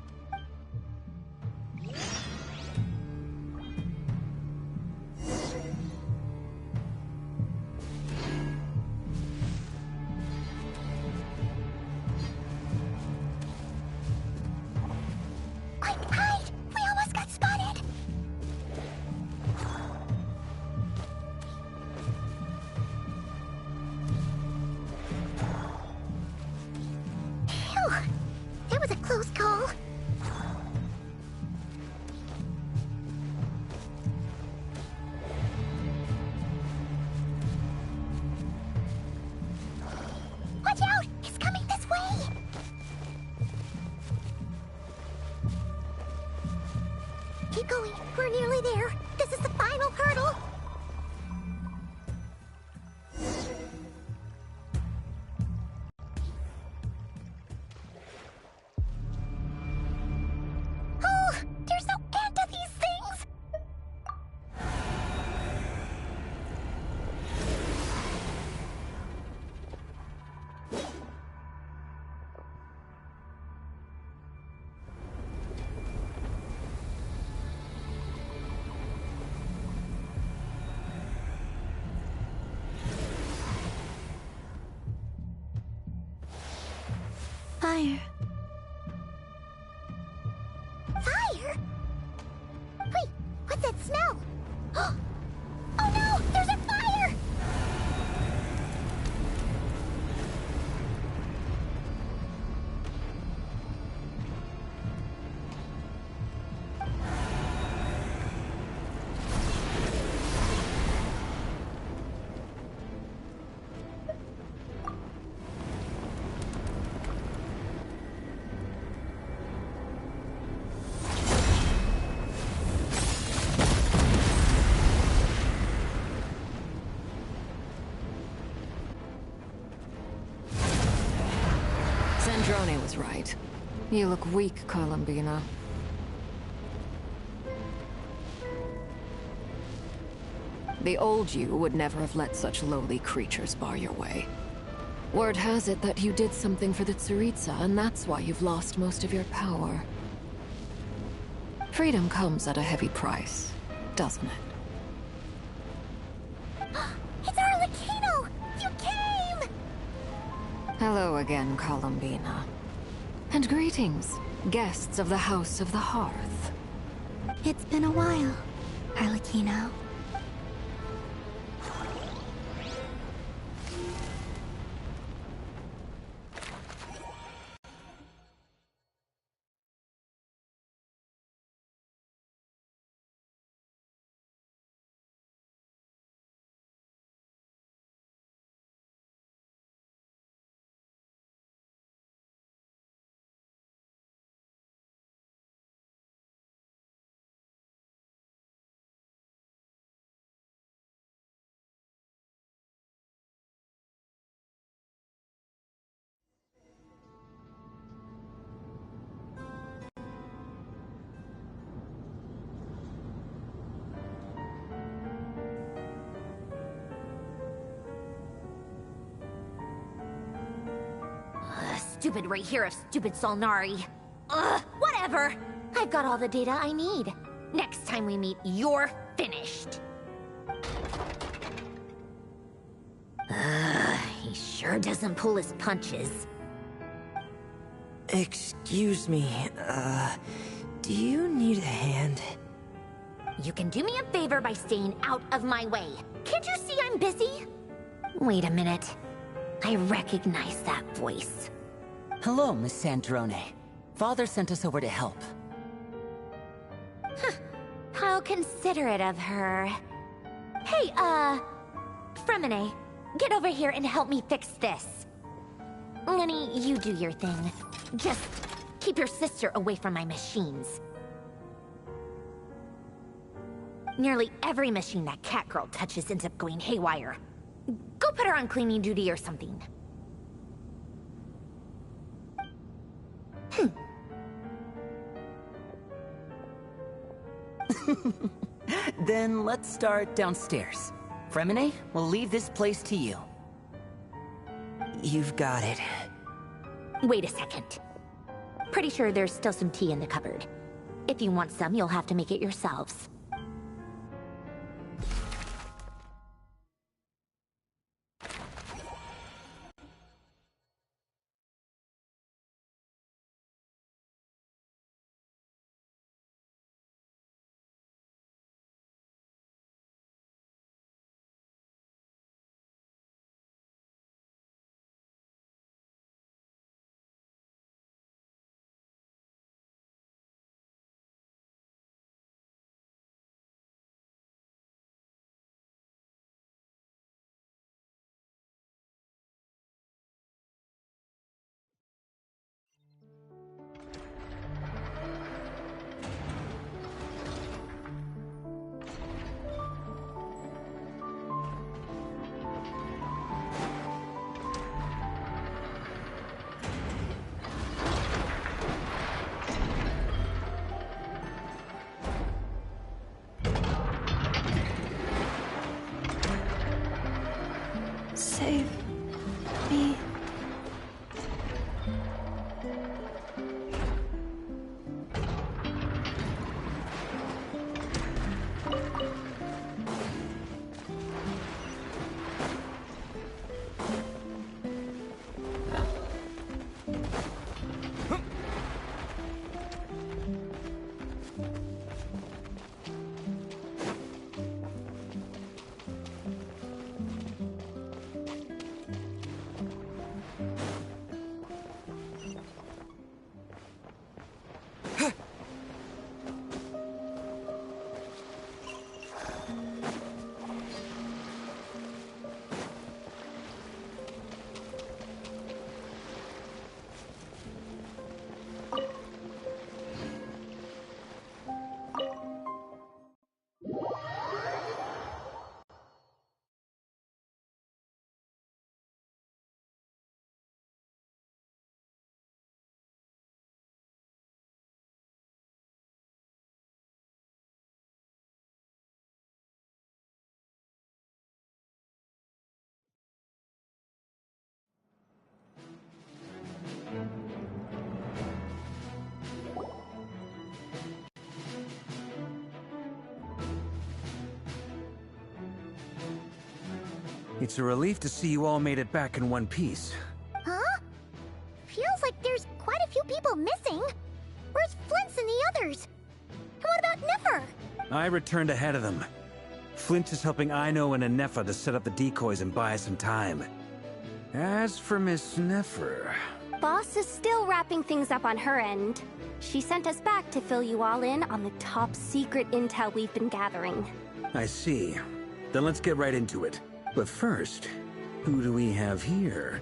Quick, hide! We almost got spotted! Phew! That was a close call. Watch out! It's coming this way! Keep going. We're nearly there. This is the final hurdle. Oh, there's no end to these things. Fire. Fire? Wait, what's that smell? Oh no, there's a fire! Sandrone was right. You look weak, Columbina. The old you would never have let such lowly creatures bar your way. Word has it that you did something for the Tsaritsa, and that's why you've lost most of your power. Freedom comes at a heavy price, doesn't it? It's Arlecchino! You came! Hello again, Columbina. And greetings, guests of the House of the Hearth. It's been a while, Harlequino. Stupid right here of stupid Solnari. Ugh, whatever. I've got all the data I need. Next time we meet, you're finished. He sure doesn't pull his punches. Excuse me, do you need a hand? You can do me a favor by staying out of my way. Can't you see I'm busy? Wait a minute. I recognize that voice. Hello, Miss Sandrone. Father sent us over to help. Huh. How considerate of her. Hey, Fremine, get over here and help me fix this. Lenny, you do your thing. Just keep your sister away from my machines. Nearly every machine that Catgirl touches ends up going haywire. Go put her on cleaning duty or something. Then let's start downstairs. Fremine, we'll leave this place to you. You've got it. Wait a second. Pretty sure there's still some tea in the cupboard. If you want some, you'll have to make it yourselves. Save me. It's a relief to see you all made it back in one piece. Huh? thing. Where's Flint's and the others? And what about Niffer? I returned ahead of them. Flint is helping Ino and Anefa to set up the decoys and buy some time. As for Miss Niffer... Boss is still wrapping things up on her end. She sent us back to fill you all in on the top secret intel we've been gathering. I see. Then let's get right into it. But first, who do we have here?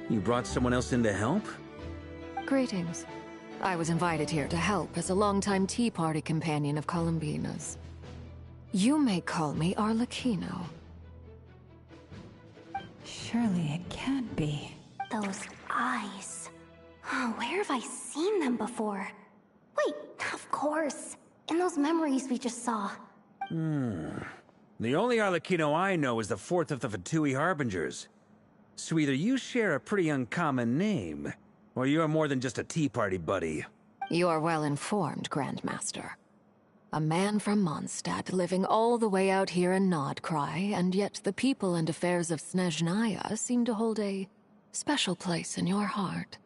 You brought someone else in to help? Greetings. I was invited here to help as a longtime Tea Party companion of Columbina's. You may call me Arlecchino. Surely it can't be. Those eyes. Oh, where have I seen them before? Wait, of course. In those memories we just saw. The only Arlecchino I know is the fourth of the Fatui Harbingers. So either you share a pretty uncommon name, or you're more than just a Tea Party buddy. You are well informed, Grandmaster. A man from Mondstadt living all the way out here in Nodcry, and yet the people and affairs of Snezhnaya seem to hold a special place in your heart.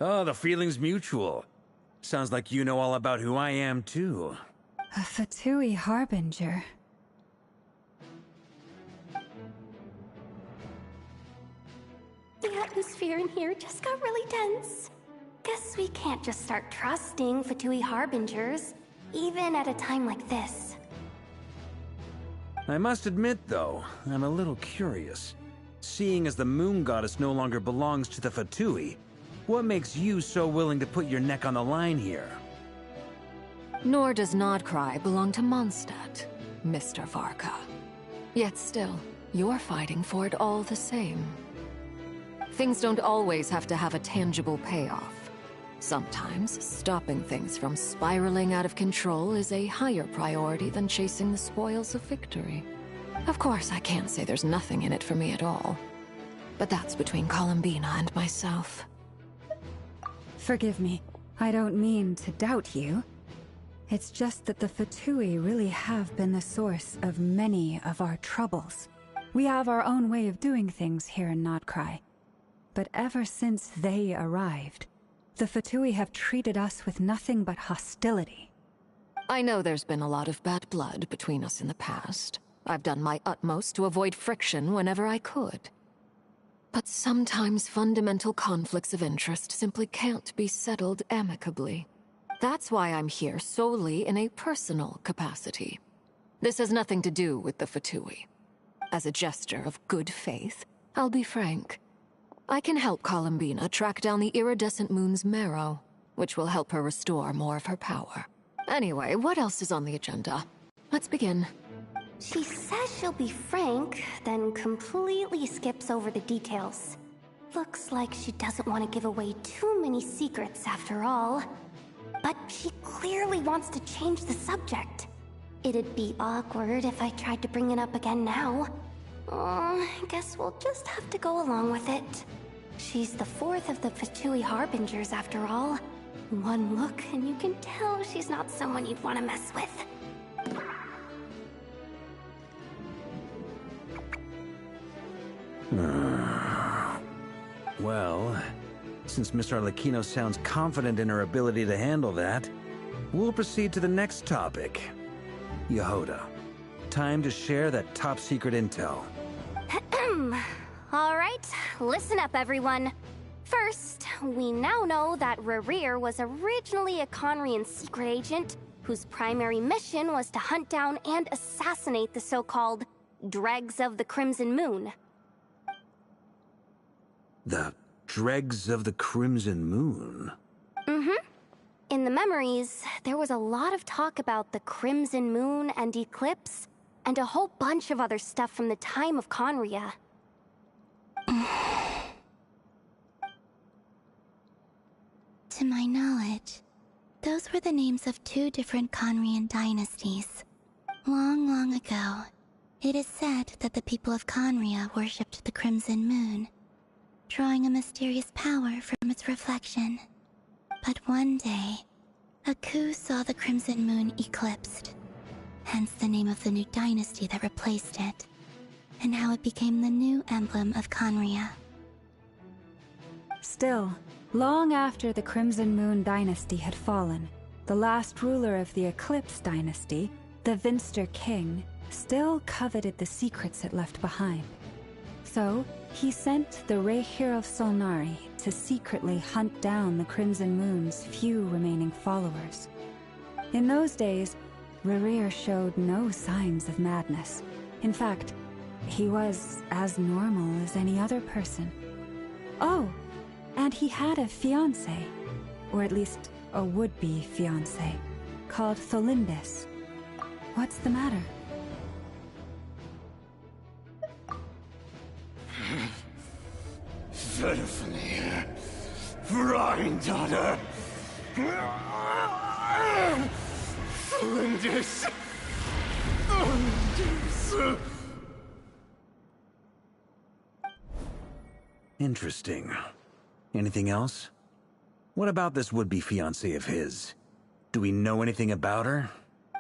Oh, the feeling's mutual. Sounds like you know all about who I am, too. A Fatui Harbinger. The atmosphere in here just got really tense. Guess we can't just start trusting Fatui Harbingers, even at a time like this. I must admit, though, I'm a little curious. Seeing as the Moon Goddess no longer belongs to the Fatui, what makes you so willing to put your neck on the line here? Nor does Nodcry belong to Mondstadt, Mr. Varka. Yet still, you're fighting for it all the same. Things don't always have to have a tangible payoff. Sometimes, stopping things from spiraling out of control is a higher priority than chasing the spoils of victory. Of course, I can't say there's nothing in it for me at all. But that's between Columbina and myself. Forgive me. I don't mean to doubt you. It's just that the Fatui really have been the source of many of our troubles. We have our own way of doing things here in Nodcry. But ever since they arrived, the Fatui have treated us with nothing but hostility. I know there's been a lot of bad blood between us in the past. I've done my utmost to avoid friction whenever I could. But sometimes fundamental conflicts of interest simply can't be settled amicably. That's why I'm here solely in a personal capacity. This has nothing to do with the Fatui. As a gesture of good faith, I'll be frank. I can help Columbina track down the iridescent moon's marrow, which will help her restore more of her power. Anyway, what else is on the agenda? Let's begin. She says she'll be frank, then completely skips over the details. Looks like she doesn't want to give away too many secrets after all. But she clearly wants to change the subject. It'd be awkward if I tried to bring it up again now. I guess we'll just have to go along with it. She's the fourth of the Fatui Harbingers after all. One look and you can tell she's not someone you'd want to mess with. Well, since Miss Arlecchino sounds confident in her ability to handle that, we'll proceed to the next topic. Yehoda, time to share that top secret intel. All right, listen up everyone. First, we now know that Rerir was originally a Conrian secret agent whose primary mission was to hunt down and assassinate the so-called Dregs of the Crimson Moon. The Dregs of the Crimson Moon? In the memories, there was a lot of talk about the Crimson Moon and Eclipse, and a whole bunch of other stuff from the time of Conria. To my knowledge, those were the names of two different Conrian dynasties. Long, long ago, it is said that the people of Conria worshipped the Crimson Moon, drawing a mysterious power from its reflection. But one day, a coup saw the Crimson Moon eclipsed, hence the name of the new dynasty that replaced it, and how it became the new emblem of Conria. Still, long after the Crimson Moon dynasty had fallen, the last ruler of the Eclipse dynasty, the Vinster King, still coveted the secrets it left behind. So, he sent the Rehir of Solnari to secretly hunt down the Crimson Moon's few remaining followers. In those days, Rerir showed no signs of madness. In fact, he was as normal as any other person. Oh, and he had a fiancé, or at least a would-be fiancé, called Tholindis. What's the matter? Verfnir, Rheindaughter, Tholindis, Interesting. Anything else? What about this would-be fiancé of his? Do we know anything about her?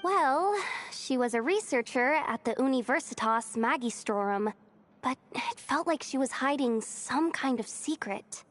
Well, she was a researcher at the Universitas Magistrorum, but it felt like she was hiding some kind of secret.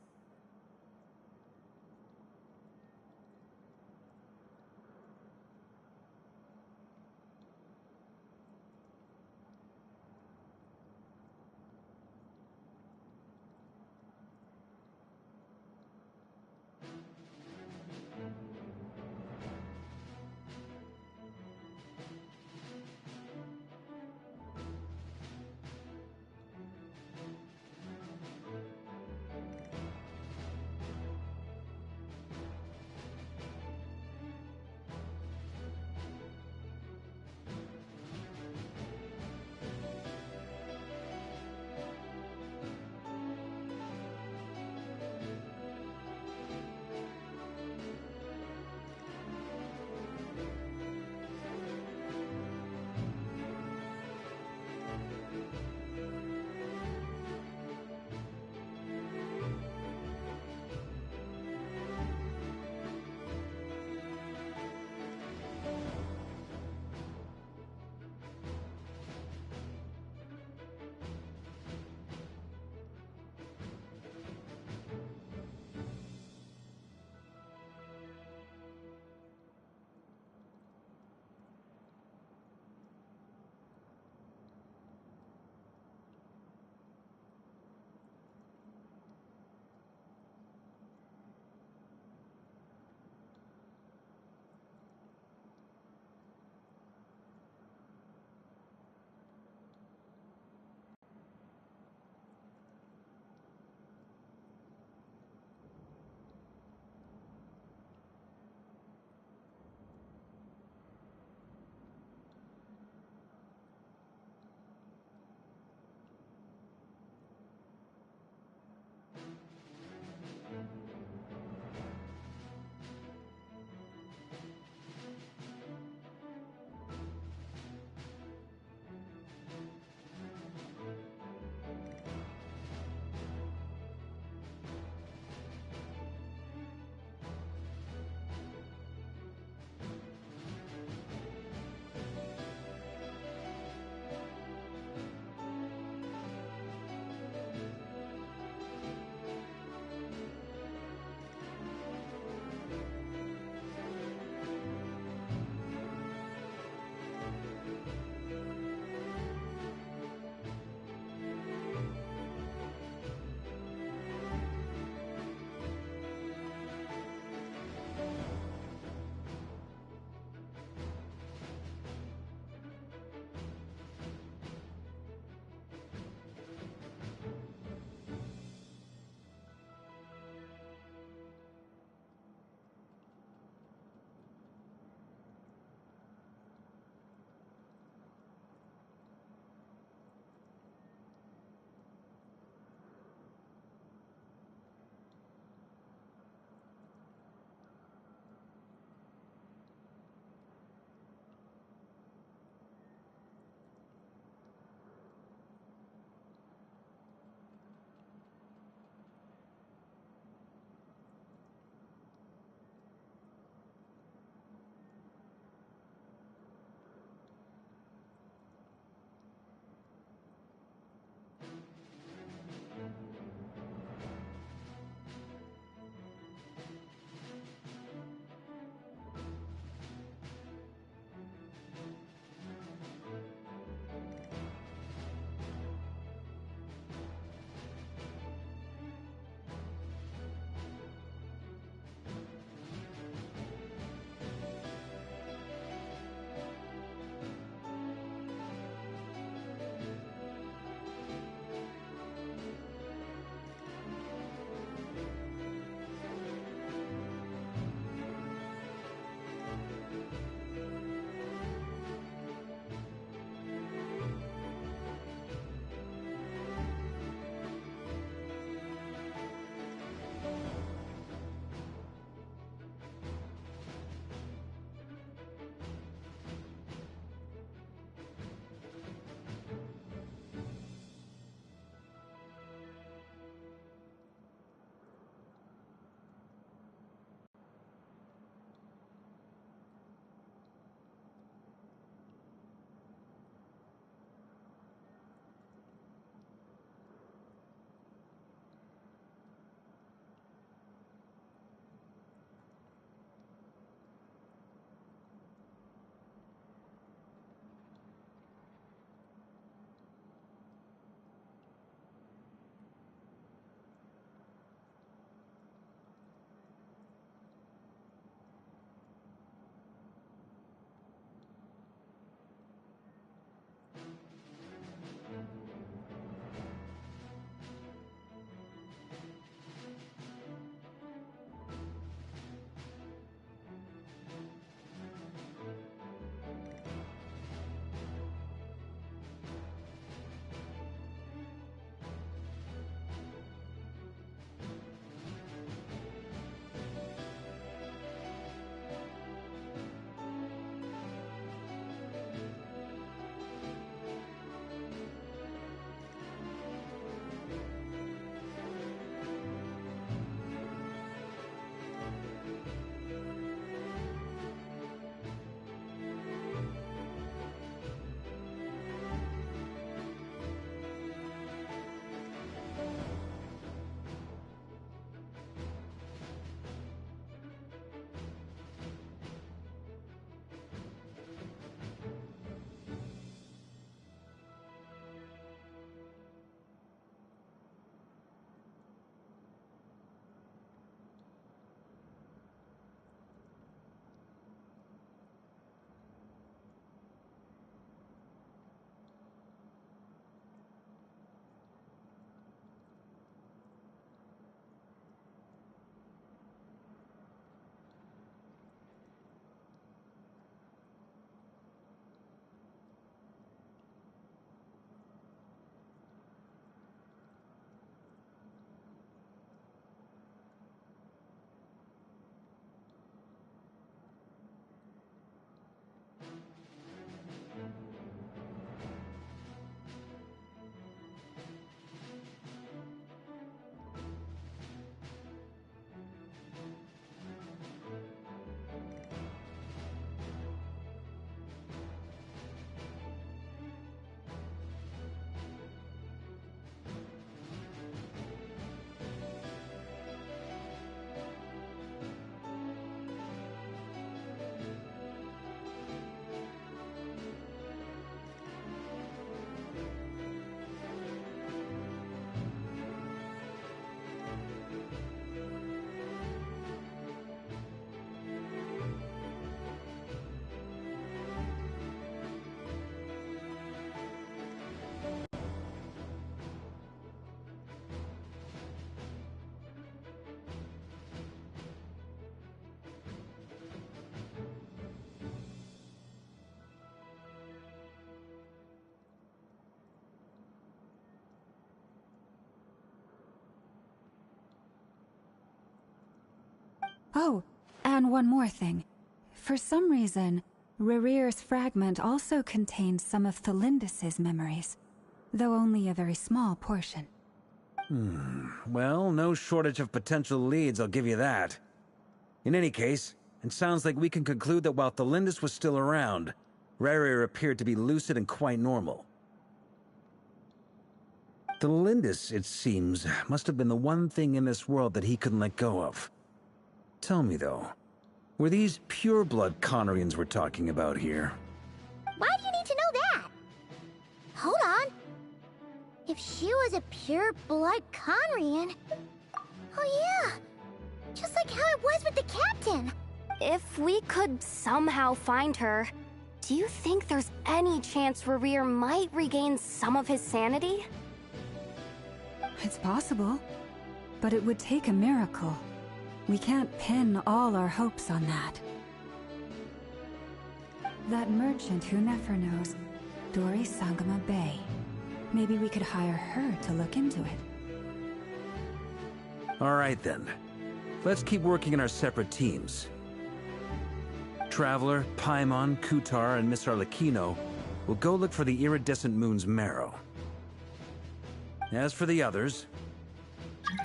Oh, and one more thing. For some reason, Rerear's fragment also contains some of Thelindis' memories, though only a very small portion. Well, no shortage of potential leads, I'll give you that. In any case, it sounds like we can conclude that while Thelindis was still around, Rerear appeared to be lucid and quite normal. Thelindis, it seems, must have been the one thing in this world that he couldn't let go of. Tell me, though, were these pure-blood Conorians we're talking about here? Why do you need to know that? Hold on. If she was a pure-blood Conrian... Oh yeah! Just like how it was with the captain! If we could somehow find her, do you think there's any chance Rerear might regain some of his sanity? It's possible, but it would take a miracle. We can't pin all our hopes on that. That merchant who never knows, Dori Sangama Bay. Maybe we could hire her to look into it. All right, then. Let's keep working in our separate teams. Traveler, Paimon, Kutar, and Miss Arlecchino will go look for the iridescent moon's marrow. As for the others...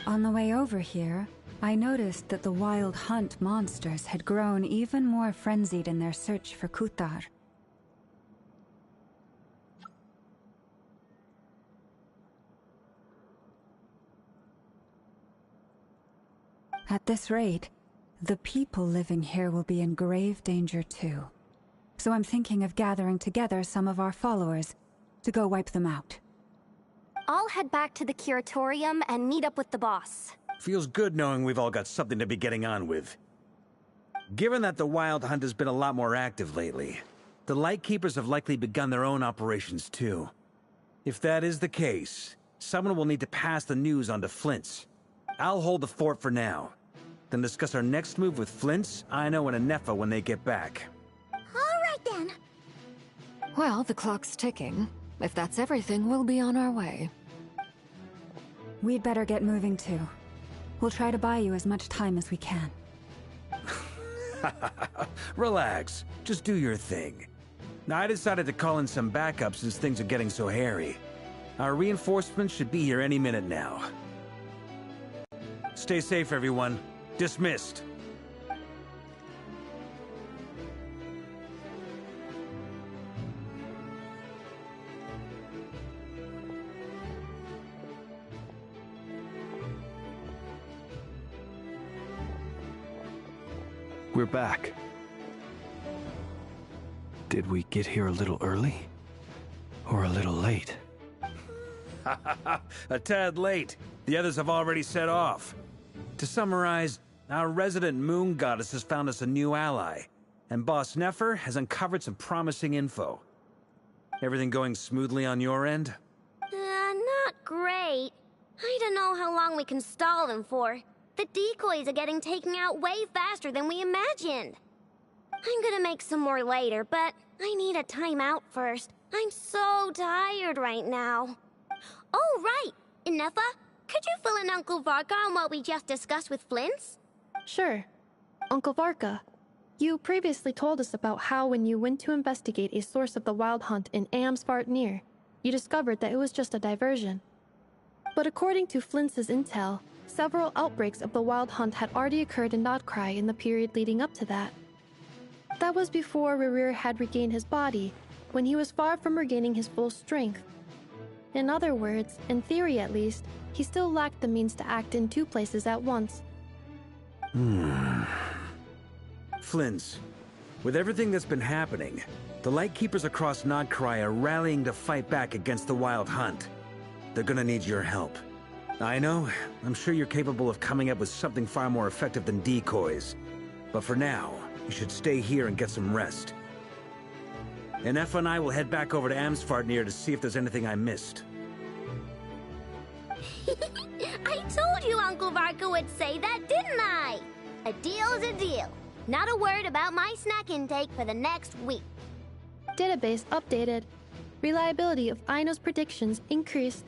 On the way over here, I noticed that the wild hunt monsters had grown even more frenzied in their search for Kutar. At this rate, the people living here will be in grave danger too. So I'm thinking of gathering together some of our followers to go wipe them out. I'll head back to the curatorium and meet up with the boss. Feels good knowing we've all got something to be getting on with. Given that the Wild Hunt has been a lot more active lately, the Lightkeepers have likely begun their own operations too. If that is the case, someone will need to pass the news on to Flint's. I'll hold the fort for now, then discuss our next move with Flint's, Aino, and Anefa when they get back. Alright then. Well, the clock's ticking. If that's everything, we'll be on our way. We'd better get moving too. We'll try to buy you as much time as we can. Relax. Just do your thing. Now, I decided to call in some backup since things are getting so hairy. Our reinforcements should be here any minute now. Stay safe, everyone. Dismissed. We're back. Did we get here a little early? Or a little late? A tad late. The others have already set off. To summarize, our resident moon goddess has found us a new ally, and Boss Nefer has uncovered some promising info. Everything going smoothly on your end? Not great. I don't know how long we can stall them for. The decoys are getting taken out way faster than we imagined. I'm gonna make some more later, but I need a timeout first. I'm so tired right now. Oh, right! Inefa, could you fill in Uncle Varka on what we just discussed with Flint's? Sure. Uncle Varka, you previously told us about how when you went to investigate a source of the Wild Hunt in Amsvartnir, you discovered that it was just a diversion. But according to Flint's intel, several outbreaks of the Wild Hunt had already occurred in Nodcry in the period leading up to that. That was before Rerear had regained his body, when he was far from regaining his full strength. In other words, in theory at least, he still lacked the means to act in two places at once. Flint's, with everything that's been happening, the Lightkeepers across Nodcry are rallying to fight back against the Wild Hunt. They're gonna need your help. I know, I'm sure you're capable of coming up with something far more effective than decoys. But for now, you should stay here and get some rest. Inefa and I will head back over to Amsvartnir to see if there's anything I missed. I told you Uncle Varka would say that, didn't I? A deal's a deal. Not a word about my snack intake for the next week. Database updated. Reliability of Aino's predictions increased.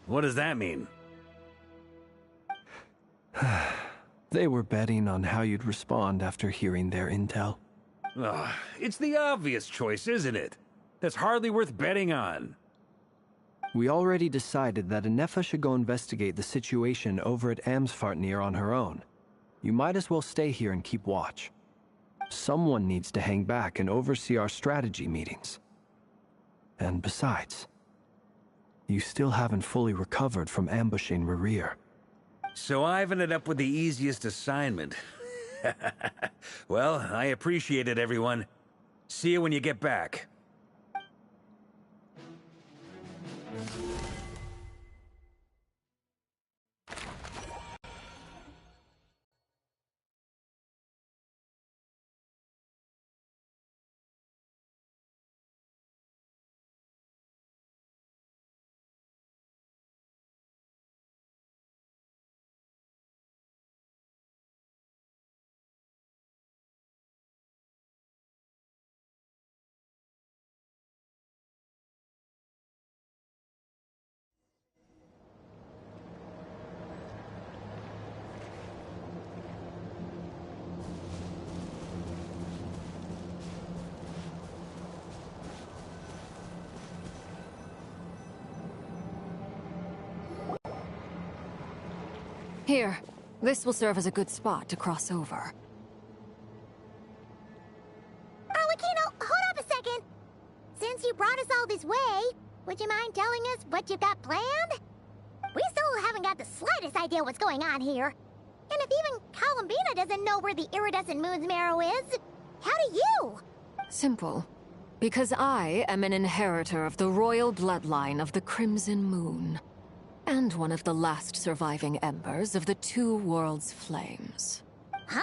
What does that mean? They were betting on how you'd respond after hearing their intel. Ugh, it's the obvious choice, isn't it? That's hardly worth betting on. We already decided that Anefa should go investigate the situation over at Amsfartnir on her own. You might as well stay here and keep watch. Someone needs to hang back and oversee our strategy meetings. And besides, you still haven't fully recovered from ambushing Rerir. So I've ended up with the easiest assignment. Well, I appreciate it, everyone. See you when you get back. Here, this will serve as a good spot to cross over. Arlecchino, hold up a second. Since you brought us all this way, would you mind telling us what you've got planned? We still haven't got the slightest idea what's going on here. And if even Columbina doesn't know where the iridescent moon's marrow is, how do you? Simple. Because I am an inheritor of the royal bloodline of the Crimson Moon. And one of the last surviving embers of the Two Worlds' flames. Huh?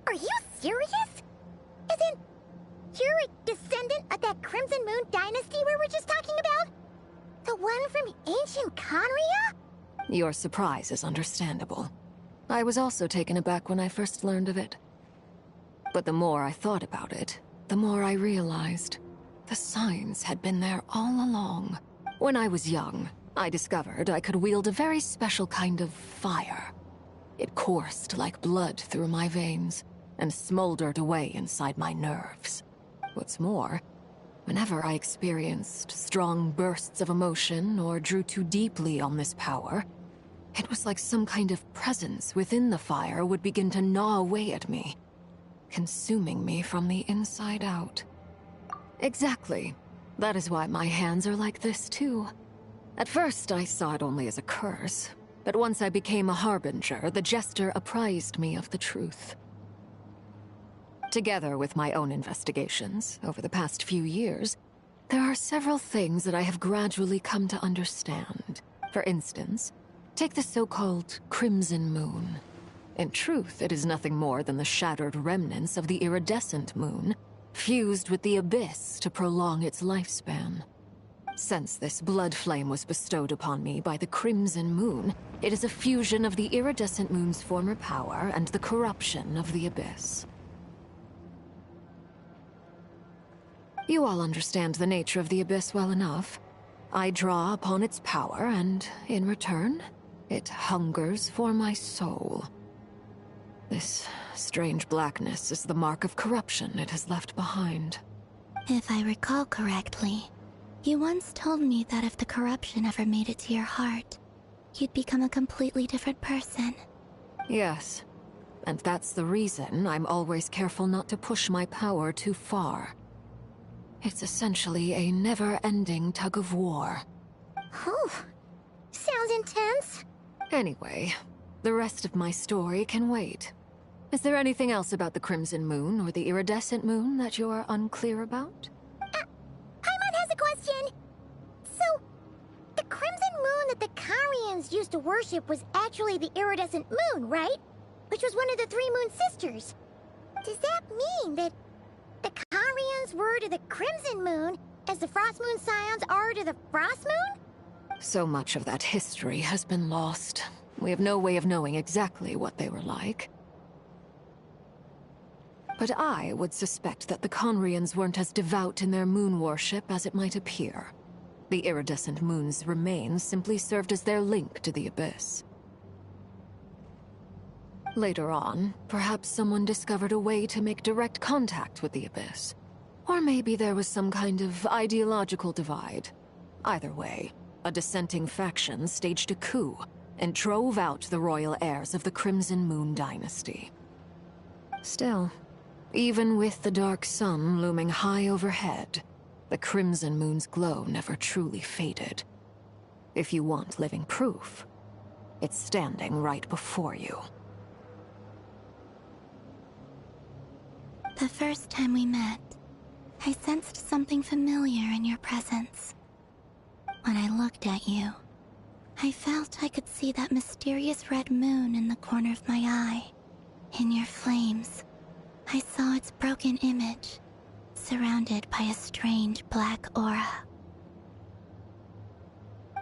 Are you serious? As in, you're a descendant of that Crimson Moon dynasty we were just talking about? The one from ancient Conria? Your surprise is understandable. I was also taken aback when I first learned of it. But the more I thought about it, the more I realized the signs had been there all along. When I was young, I discovered I could wield a very special kind of fire. It coursed like blood through my veins and smoldered away inside my nerves. What's more, whenever I experienced strong bursts of emotion or drew too deeply on this power, it was like some kind of presence within the fire would begin to gnaw away at me, consuming me from the inside out. Exactly. That is why my hands are like this, too. At first, I saw it only as a curse, but once I became a harbinger, the Jester apprised me of the truth. Together with my own investigations, over the past few years, there are several things that I have gradually come to understand. For instance, take the so-called Crimson Moon. In truth, it is nothing more than the shattered remnants of the iridescent moon, fused with the Abyss to prolong its lifespan. Since this blood flame was bestowed upon me by the Crimson Moon, it is a fusion of the iridescent moon's former power and the corruption of the Abyss. You all understand the nature of the Abyss well enough. I draw upon its power, and in return, it hungers for my soul. This strange blackness is the mark of corruption it has left behind. If I recall correctly, you once told me that if the corruption ever made it to your heart, you'd become a completely different person. Yes, and that's the reason I'm always careful not to push my power too far. It's essentially a never-ending tug-of-war. Whew. Sounds intense. Anyway, the rest of my story can wait. Is there anything else about the Crimson Moon or the Iridescent Moon that you're unclear about? Paimon has a question. So, the Crimson Moon that the Carians used to worship was actually the Iridescent Moon, right? Which was one of the three Moon Sisters. Does that mean that the Carians were to the Crimson Moon as the Frost Moon Scions are to the Frost Moon? So much of that history has been lost. We have no way of knowing exactly what they were like. But I would suspect that the Conrians weren't as devout in their moon worship as it might appear. The iridescent moon's remains simply served as their link to the Abyss. Later on, perhaps someone discovered a way to make direct contact with the Abyss. Or maybe there was some kind of ideological divide. Either way, a dissenting faction staged a coup and drove out the royal heirs of the Crimson Moon dynasty. Still, even with the dark sun looming high overhead, the Crimson Moon's glow never truly faded. If you want living proof, it's standing right before you. The first time we met, I sensed something familiar in your presence. When I looked at you, I felt I could see that mysterious red moon in the corner of my eye. In your flames, I saw its broken image, surrounded by a strange black aura.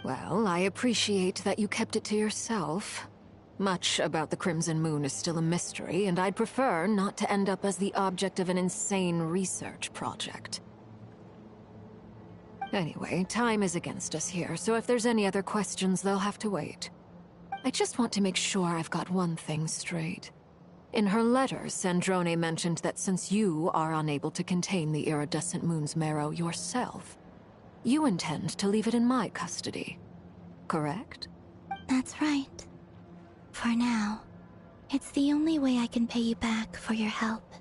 Well, I appreciate that you kept it to yourself. Much about the Crimson Moon is still a mystery, and I'd prefer not to end up as the object of an insane research project. Anyway, time is against us here, so if there's any other questions, they'll have to wait. I just want to make sure I've got one thing straight. In her letters, Sandrone mentioned that since you are unable to contain the iridescent moon's marrow yourself, you intend to leave it in my custody, correct? That's right. For now, it's the only way I can pay you back for your help.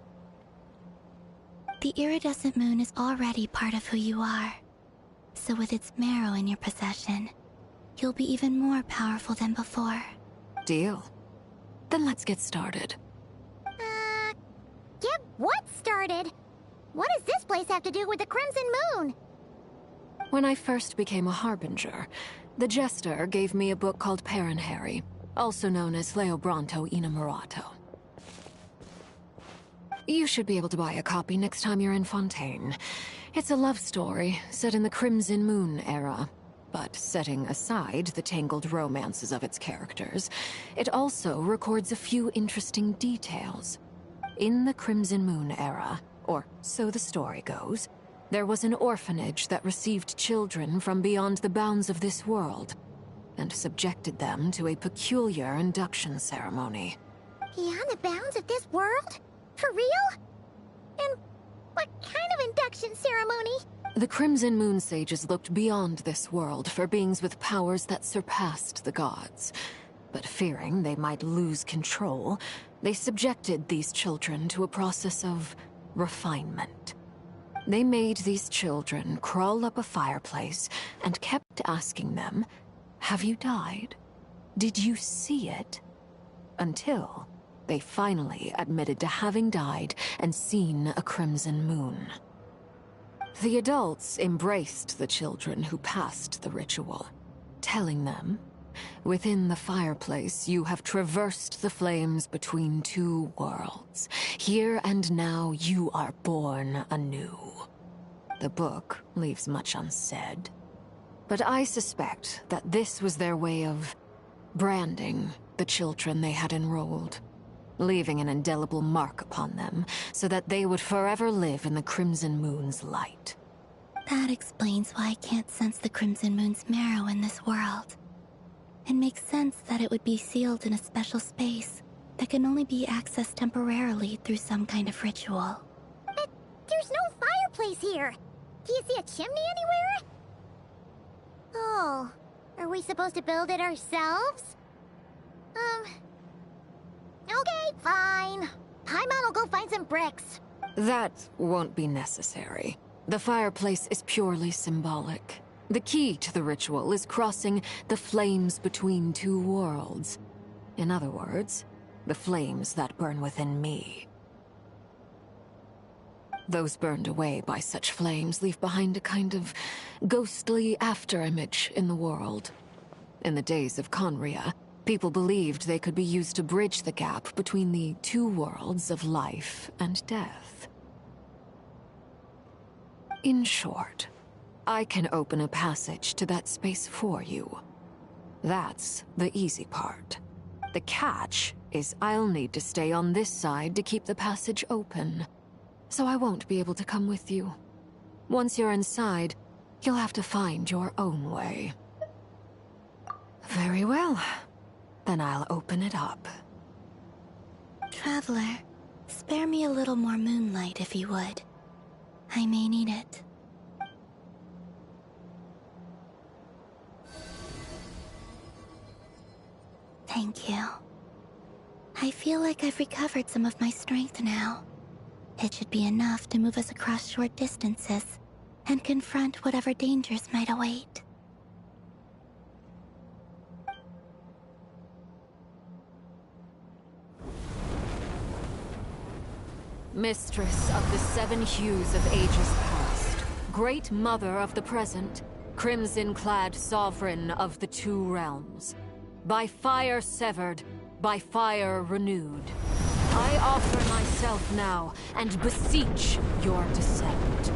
The iridescent moon is already part of who you are, so with its marrow in your possession, you'll be even more powerful than before. Deal. Then let's get started. Get what started? What does this place have to do with the Crimson Moon? When I first became a Harbinger, the Jester gave me a book called Parenheri, also known as Leobranto Inamorato. You should be able to buy a copy next time you're in Fontaine. It's a love story set in the Crimson Moon era, but setting aside the tangled romances of its characters, it also records a few interesting details. In the Crimson Moon era, or so the story goes, there was an orphanage that received children from beyond the bounds of this world, and subjected them to a peculiar induction ceremony. Beyond the bounds of this world? For real? And what kind of induction ceremony? The Crimson Moon sages looked beyond this world for beings with powers that surpassed the gods. But fearing they might lose control, they subjected these children to a process of refinement. They made these children crawl up a fireplace and kept asking them, "Have you died? Did you see it?" Until they finally admitted to having died and seen a crimson moon. The adults embraced the children who passed the ritual, telling them, "Within the fireplace, you have traversed the flames between two worlds. Here and now, you are born anew." The book leaves much unsaid, but I suspect that this was their way of branding the children they had enrolled, leaving an indelible mark upon them so that they would forever live in the Crimson Moon's light. That explains why I can't sense the Crimson Moon's marrow in this world. It makes sense that it would be sealed in a special space that can only be accessed temporarily through some kind of ritual. But there's no fireplace here. Do you see a chimney anywhere? Oh, are we supposed to build it ourselves? Okay, fine. Paimon will go find some bricks. That won't be necessary. The fireplace is purely symbolic. The key to the ritual is crossing the flames between two worlds. In other words, the flames that burn within me. Those burned away by such flames leave behind a kind of ghostly afterimage in the world. In the days of Conria, people believed they could be used to bridge the gap between the two worlds of life and death. In short, I can open a passage to that space for you. That's the easy part. The catch is I'll need to stay on this side to keep the passage open, so I won't be able to come with you. Once you're inside, you'll have to find your own way. Very well. Then I'll open it up. Traveler, spare me a little more moonlight if you would. I may need it. Thank you. I feel like I've recovered some of my strength now. It should be enough to move us across short distances and confront whatever dangers might await. Mistress of the seven hues of ages past, great mother of the present, crimson-clad sovereign of the two realms, by fire severed, by fire renewed, I offer myself now and beseech your descent.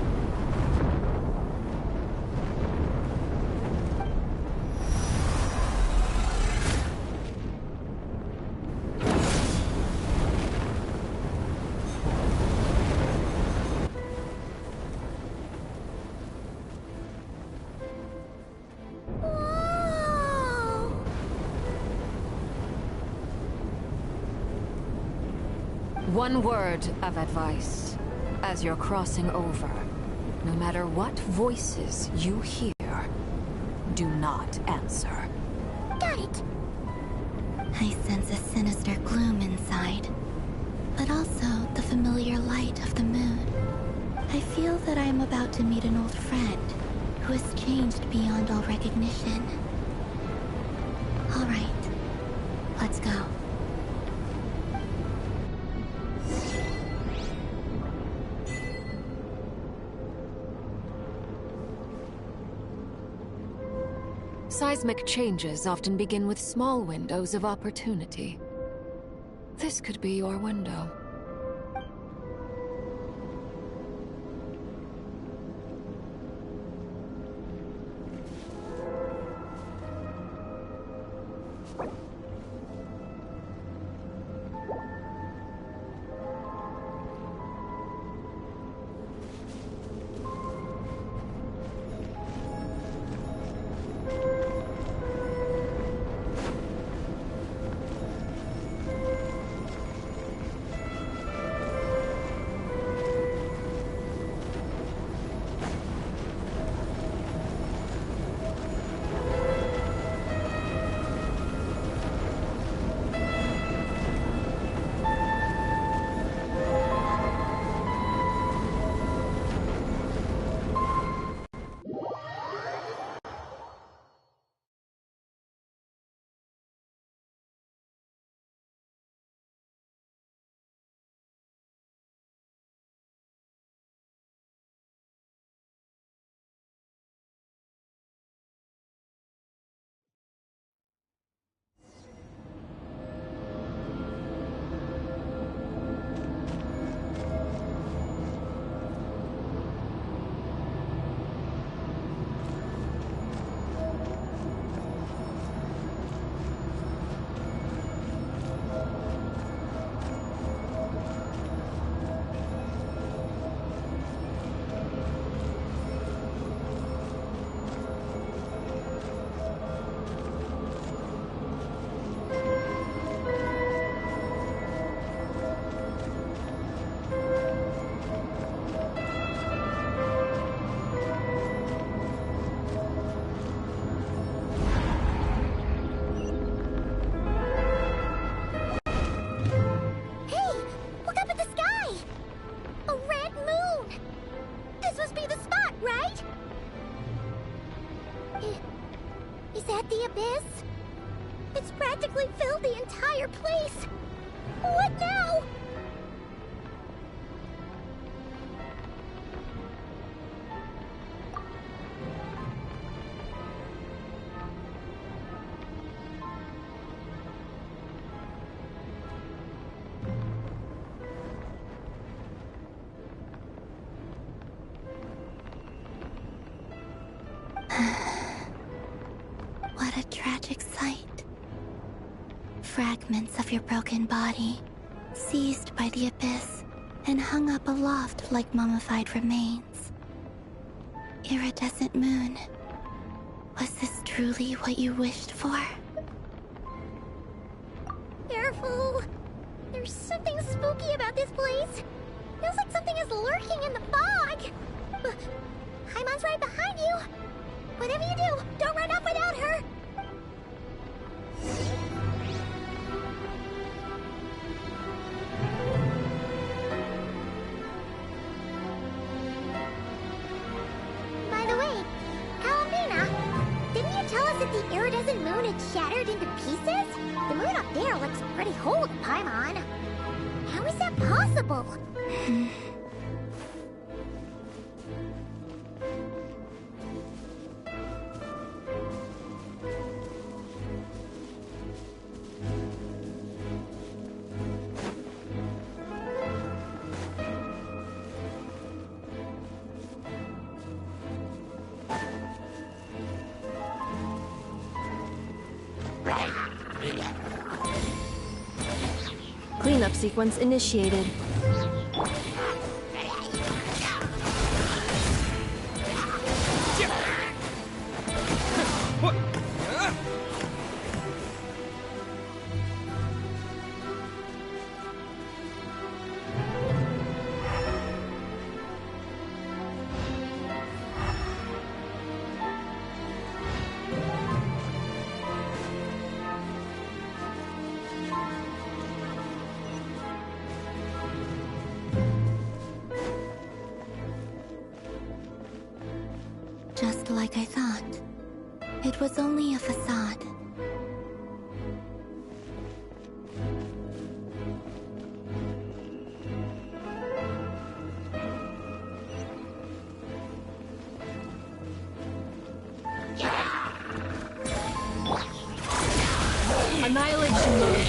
One word of advice. As you're crossing over, no matter what voices you hear, do not answer. Got it. I sense a sinister gloom inside, but also the familiar light of the moon. I feel that I am about to meet an old friend who has changed beyond all recognition. All right, let's go. Seismic changes often begin with small windows of opportunity. This could be your window. The abyss? It's practically filled the entire place. What now? What a tragic sight. Fragments of your broken body, seized by the abyss and hung up aloft like mummified remains. Iridescent moon, was this truly what you wished for? Careful! There's something spooky about this place. Feels like something is lurking in the fog. Paimon's right behind you. Whatever you do, don't run off without her. By the way, Kalamina, didn't you tell us that the iridescent moon had shattered into pieces? The moon up there looks pretty whole to Paimon. How is that possible? Cleanup sequence initiated. Just like I thought. It was only a facade. Annihilation mode.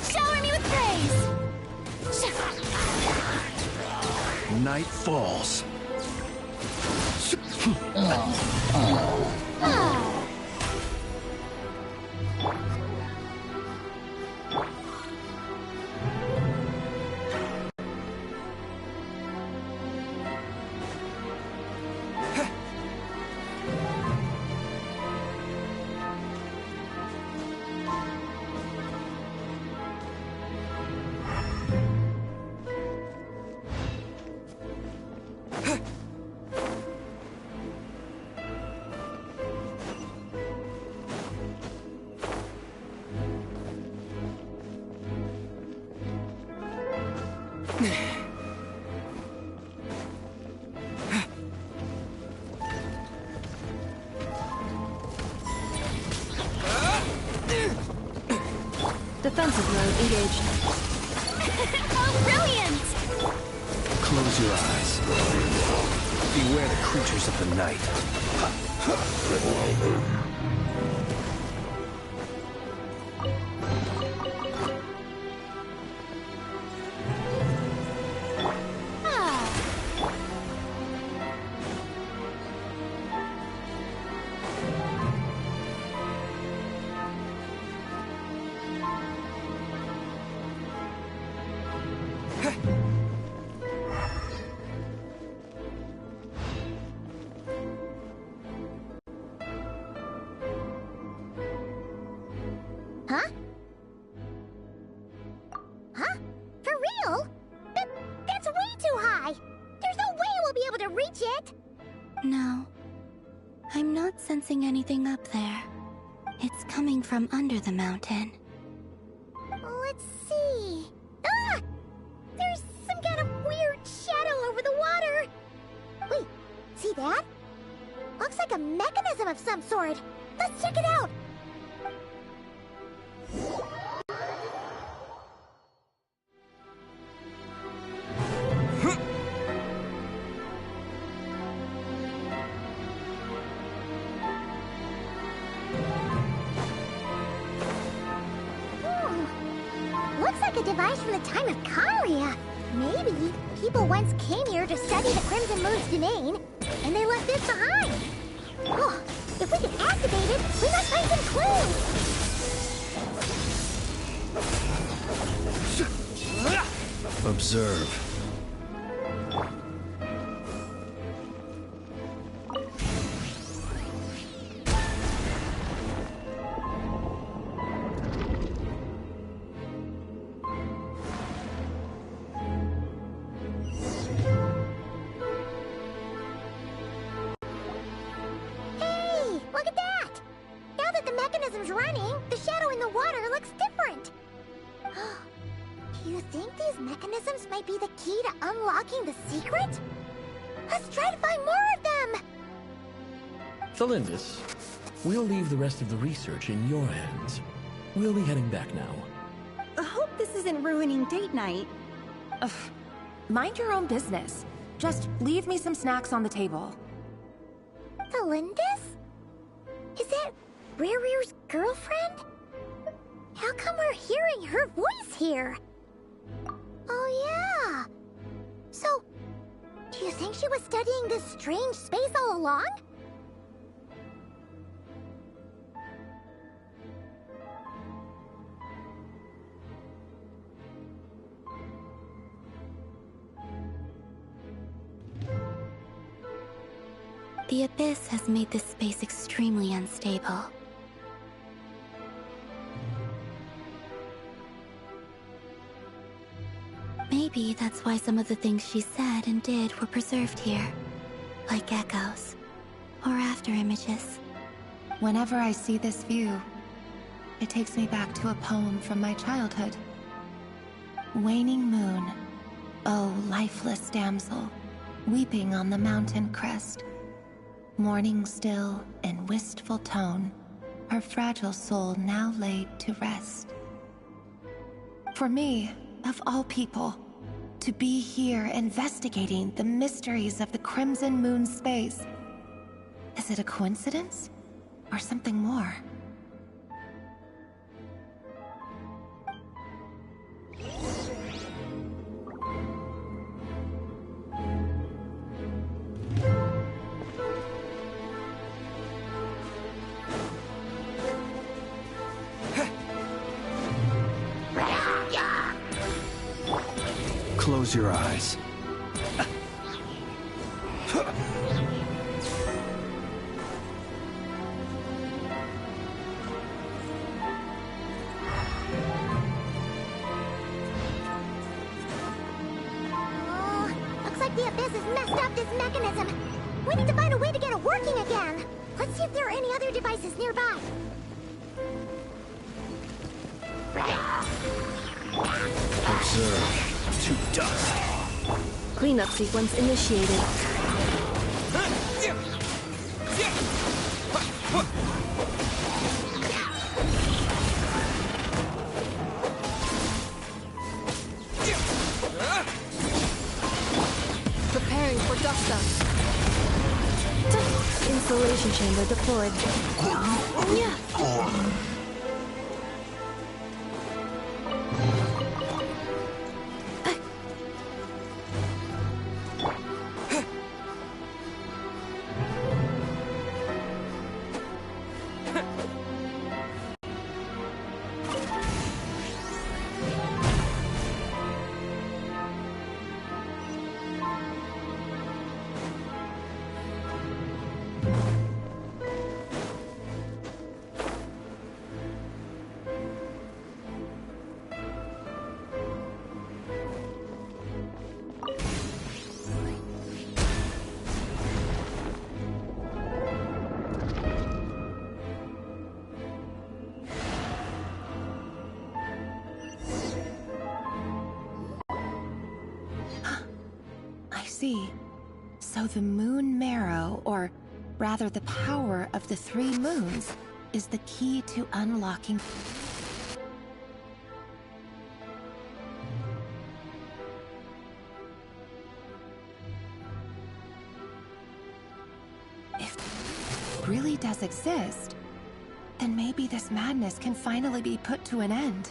Shower me with praise! Night falls. Defensive mode engaged. Oh, brilliant! Close your eyes. Beware the creatures of the night. Huh? Huh? For real? That's way too high! There's no way we'll be able to reach it! No. I'm not sensing anything up there. It's coming from under the mountain. Let's see... Ah! There's some kind of weird shadow over the water! Wait, see that? Looks like a mechanism of some sort! Let's check it out! Looks like a device from the time of Karia. Maybe people once came here to study the Crimson Moon's domain, and they left this behind. Oh, if we can activate it, we must find some clues. Observe. mechanisms might be the key to unlocking the secret? Let's try to find more of them! Thalindis, we'll leave the rest of the research in your hands. We'll be heading back now. I hope this isn't ruining date night. Ugh. Mind your own business. Just leave me some snacks on the table. Thalindis? Is that Rear's girlfriend? How come we're hearing her voice here? Oh yeah! So, do you think she was studying this strange space all along? The Abyss has made this space extremely unstable. Maybe that's why some of the things she said and did were preserved here, like echoes, or after images. Whenever I see this view, it takes me back to a poem from my childhood. Waning moon, oh lifeless damsel, weeping on the mountain crest. Mourning still in wistful tone, her fragile soul now laid to rest. For me, of all people, to be here investigating the mysteries of the Crimson Moon space. Is it a coincidence? Or something more? Close your eyes. Looks like the Abyss has messed up this mechanism. We need to find a way to get it working again. Let's see if there are any other devices nearby. Observe. To dust. Cleanup sequence initiated. Preparing for dust up. Insulation chamber deployed. See. So the moon marrow, or rather the power of the 3 moons, is the key to unlocking... If it really does exist, then maybe this madness can finally be put to an end.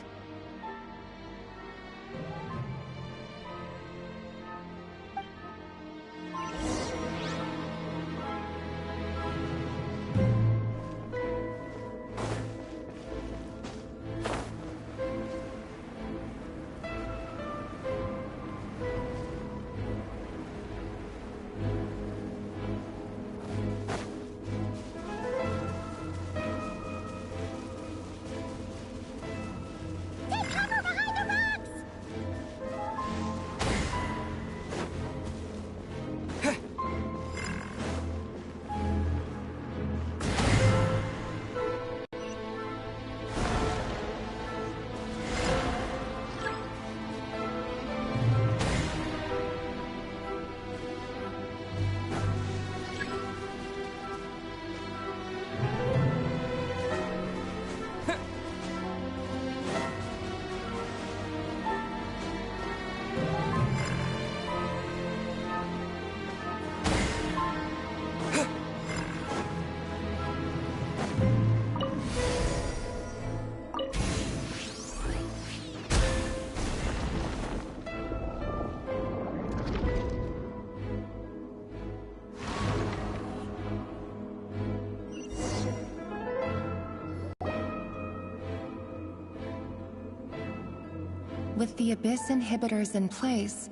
With the Abyss inhibitors in place,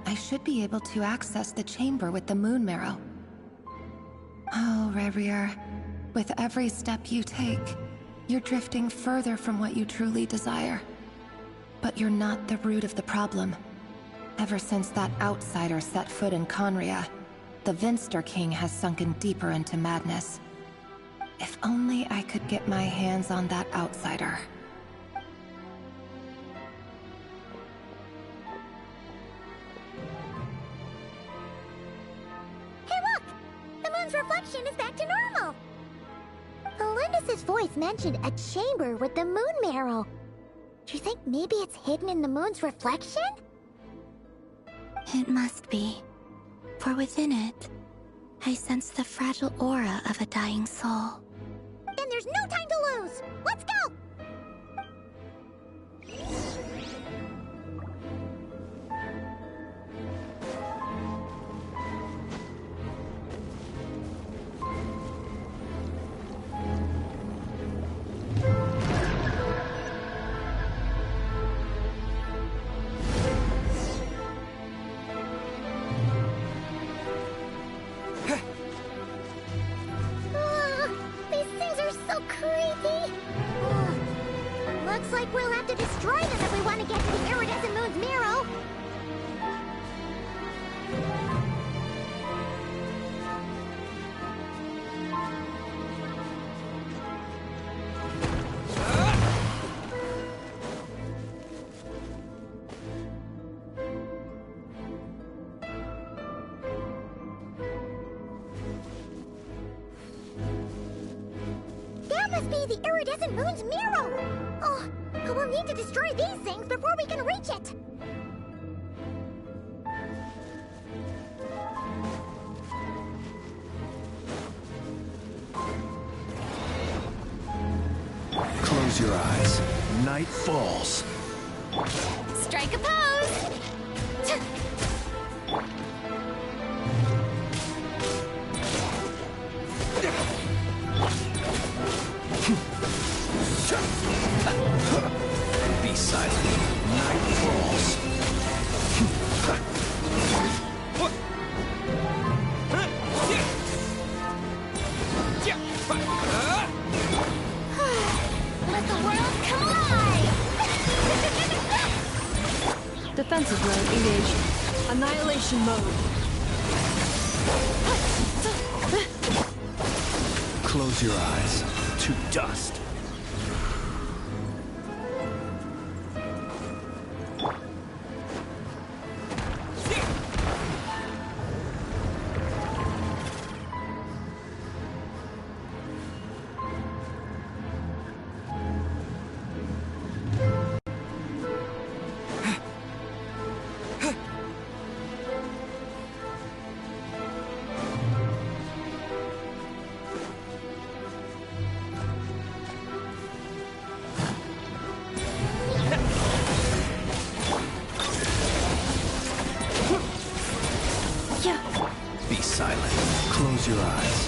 I should be able to access the chamber with the Moon Marrow. Oh, Rerir, with every step you take, you're drifting further from what you truly desire. But you're not the root of the problem. Ever since that outsider set foot in Conria, the Vinster King has sunken deeper into madness. If only I could get my hands on that outsider. Hey look! The moon's reflection is back to normal! Elendis' voice mentioned a chamber with the Moon Marrow. Do you think maybe it's hidden in the moon's reflection? It must be. For within it, I sense the fragile aura of a dying soul. Then there's no time to lose! Let's go! Looks like we'll have to destroy them if we want to get to the iridescent moon's marrow. That must be the iridescent moon's marrow! Oh, we'll need to destroy these things before we can reach it! Close your eyes. Night falls. Strike a pose! Be silent. Night falls. Let the world come alive! Defensive mode engaged. Annihilation mode. Close your eyes. To dust. Be silent. Close your eyes.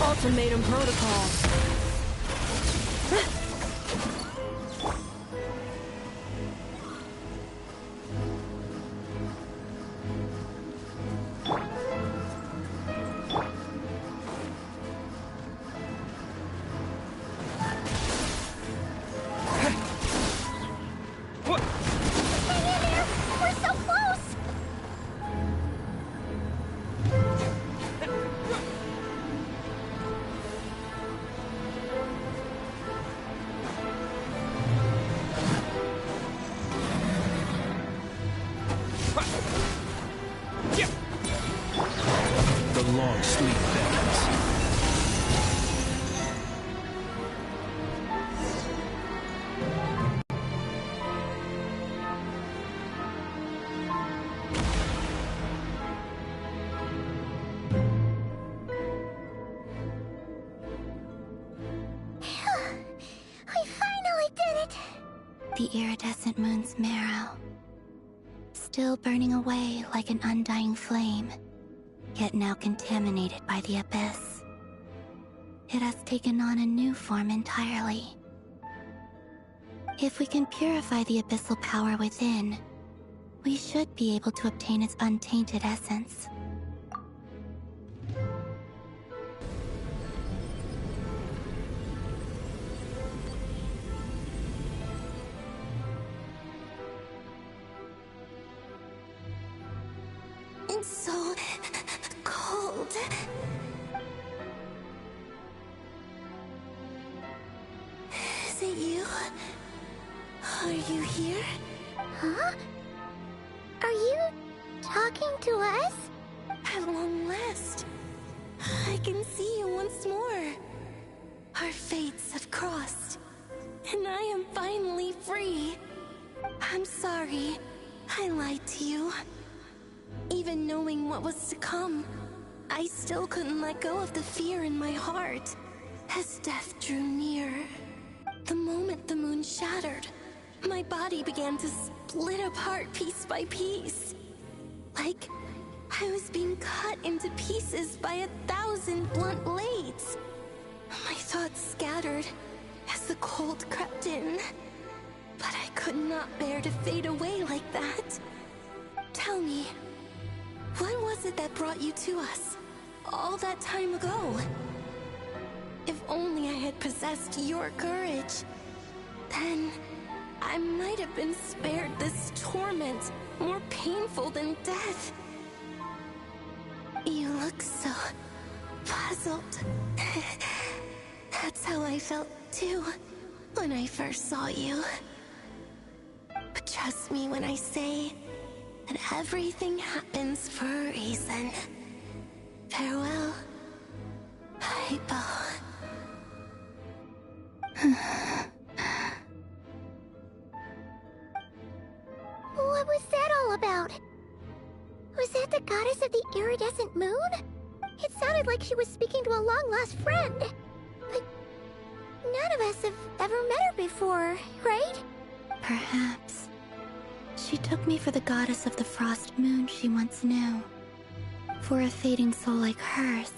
Ultimatum protocol. The long sleep beckons. We finally did it! The iridescent moon's marrow. Still burning away like an undying flame. yet now contaminated by the abyss. It has taken on a new form entirely. If we can purify the abyssal power within, we should be able to obtain its untainted essence. It's so cold. Is it you? Are you here? Huh? Are you talking to us? At long last, I can see you once more. Our fates have crossed, and I am finally free. I'm sorry, I lied to you. Even knowing what was to come, I still couldn't let go of the fear in my heart. As death drew near, the moment the moon shattered, my body began to split apart piece by piece. Like I was being cut into pieces by 1,000 blunt blades. My thoughts scattered as the cold crept in. But I could not bear to fade away like that. Tell me, what was it that brought you to us all that time ago? If only I had possessed your courage, then I might have been spared this torment more painful than death. You look so puzzled. That's how I felt too when I first saw you. But trust me when I say that everything happens for a reason. Farewell, Hypo. What was that all about? Was that the goddess of the iridescent moon? It sounded like she was speaking to a long-lost friend. But none of us have ever met her before, right? Perhaps. She took me for the goddess of the frost moon she once knew. For a fading soul like hers,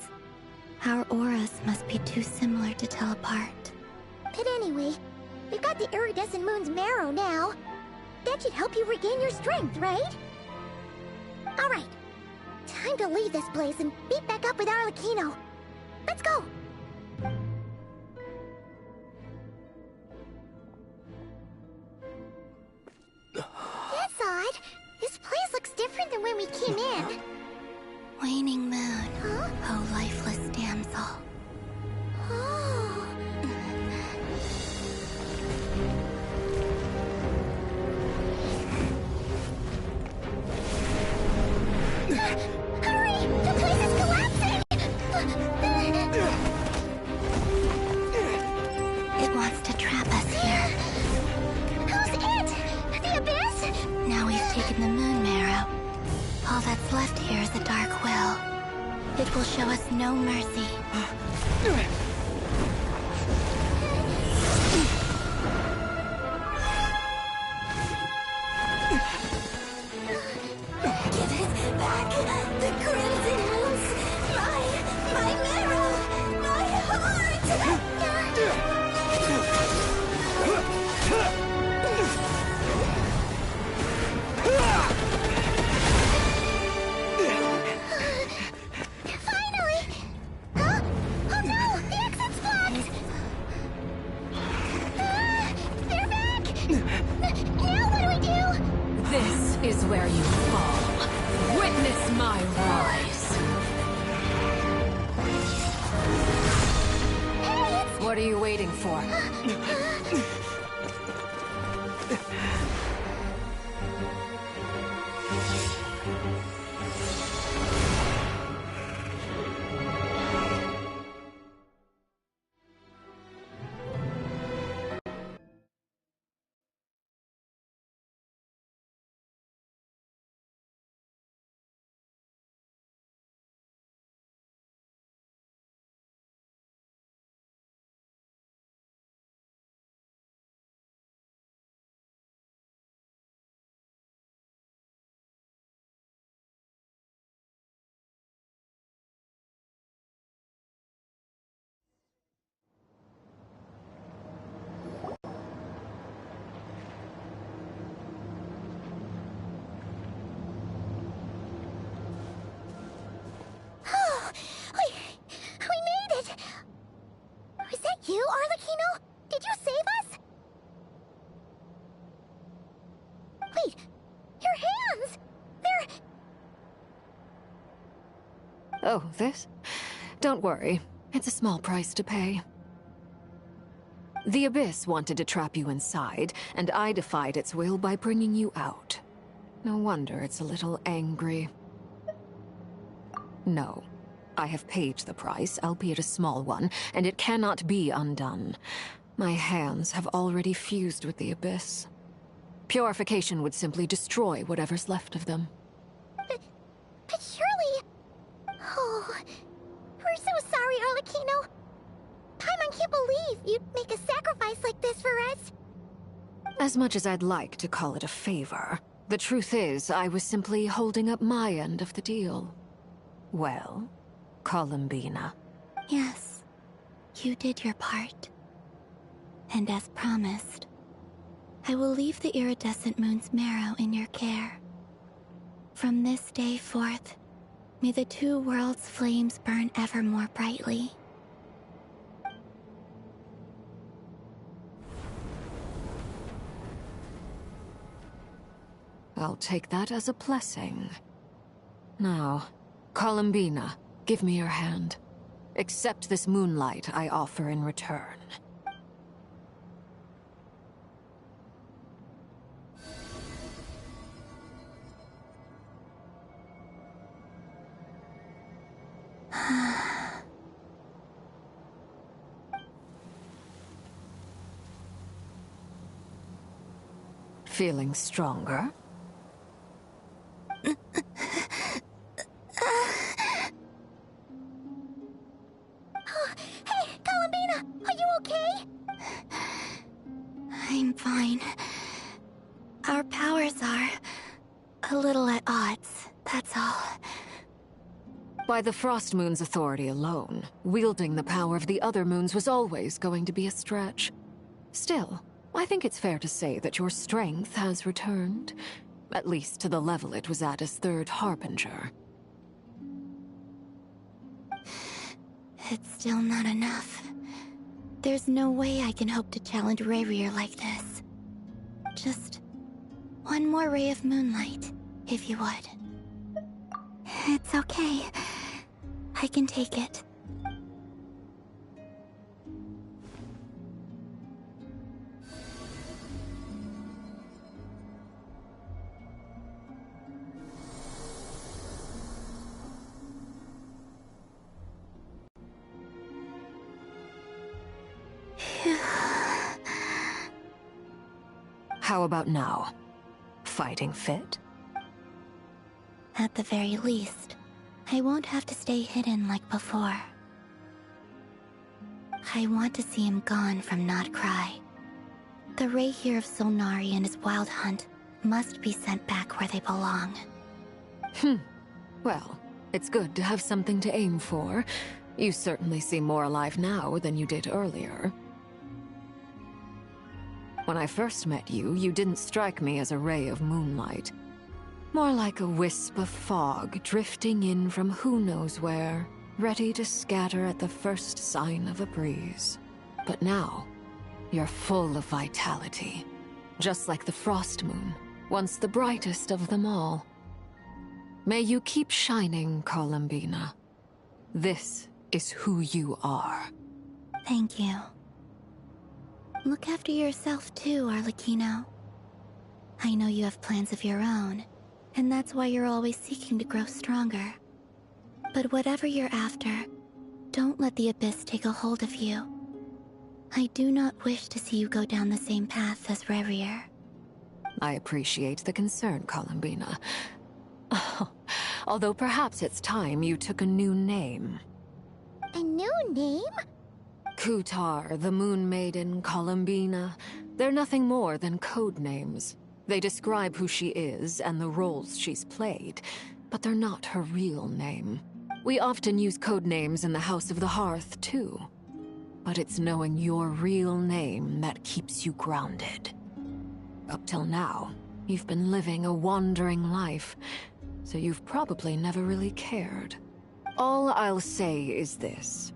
our auras must be too similar to tell apart. But anyway, we've got the iridescent moon's marrow now. That should help you regain your strength, right? Alright, time to leave this place and meet back up with Arlecchino. Let's go! That's odd. This place looks different than when we came in. Waning moon, Huh? oh lifeless damsel. Oh. Hurry! The place is collapsing! It wants to trap us here. Who's it? The abyss? Now we've taken the moon marrow. All that's left here is a dark will. It will show us no mercy. Give it back! The crimson moons! My marrow! My heart! Finally! Huh? Oh no! The exit's blocked! They're back! Now what do we do? This is where you fall. Witness my rise. Hey, What are you waiting for? You, Arlecchino? Did you save us? Wait, your hands! They're... Oh, this? Don't worry. It's a small price to pay. The Abyss wanted to trap you inside, and I defied its will by bringing you out. No wonder it's a little angry. No. I have paid the price, albeit a small one, and it cannot be undone. My hands have already fused with the Abyss. Purification would simply destroy whatever's left of them. But surely... Oh... We're so sorry, Arlecchino. Paimon can't believe you'd make a sacrifice like this for us. As much as I'd like to call it a favor, the truth is I was simply holding up my end of the deal. Well, Columbina. Yes, you did your part. And as promised, I will leave the iridescent moon's marrow in your care. From this day forth, may the two worlds' flames burn ever more brightly. I'll take that as a blessing. Now, Columbina, give me your hand. Accept this moonlight I offer in return. Feeling stronger? Hey, Columbina, are you okay? I'm fine. Our powers are a little at odds, that's all. By the Frost Moon's authority alone, wielding the power of the other moons was always going to be a stretch. Still, I think it's fair to say that your strength has returned, at least to the level it was at as Third Harbinger. It's still not enough. There's no way I can hope to challenge Rayrir like this. Just one more ray of moonlight, if you would. It's okay. I can take it. How about now? Fighting fit? At the very least, I won't have to stay hidden like before. I want to see him gone from Not Cry. The Ray here of Solnari and his wild hunt must be sent back where they belong. Well, it's good to have something to aim for. You certainly seem more alive now than you did earlier. When I first met you, you didn't strike me as a ray of moonlight. More like a wisp of fog drifting in from who knows where, ready to scatter at the first sign of a breeze. But now, you're full of vitality. Just like the Frost Moon, once the brightest of them all. May you keep shining, Columbina. This is who you are. Thank you. Look after yourself too, Arlecchino. I know you have plans of your own, and that's why you're always seeking to grow stronger. But whatever you're after, don't let the Abyss take a hold of you. I do not wish to see you go down the same path as Rayrir. I appreciate the concern, Columbina. Although perhaps it's time you took a new name. A new name? Kutar, the Moon Maiden, Columbina. They're nothing more than code names. They describe who she is and the roles she's played, but they're not her real name. We often use code names in the House of the Hearth, too. But it's knowing your real name that keeps you grounded. Up till now, you've been living a wandering life, so you've probably never really cared. All I'll say is this.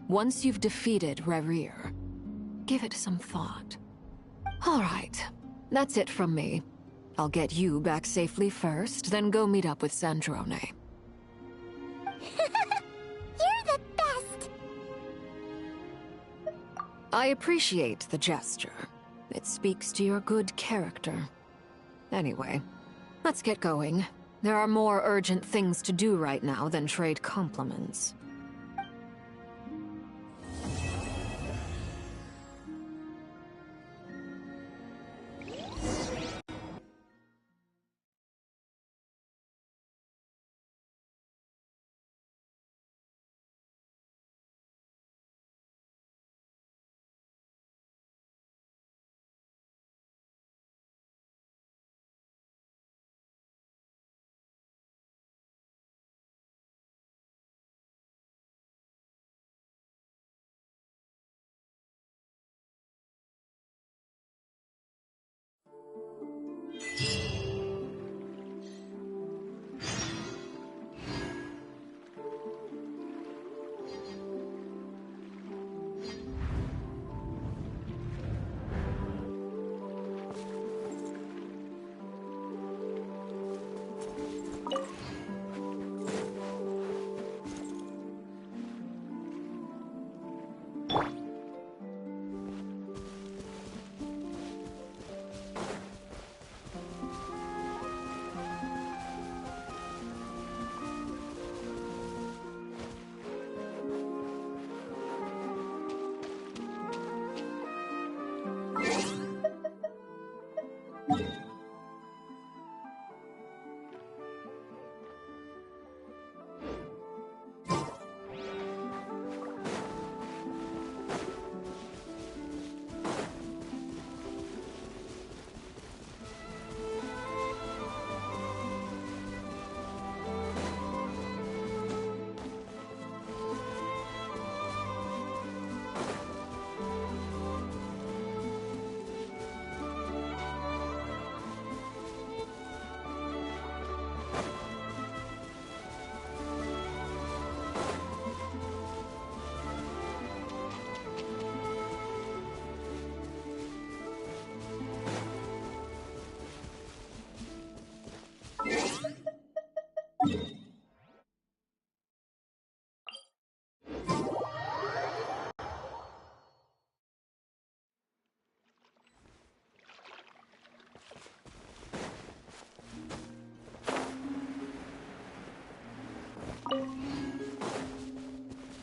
Once you've defeated Rerir, give it some thought. All right, that's it from me. I'll get you back safely first, then go meet up with Sandrone. You're the best! I appreciate the gesture. It speaks to your good character. Anyway, let's get going. There are more urgent things to do right now than trade compliments.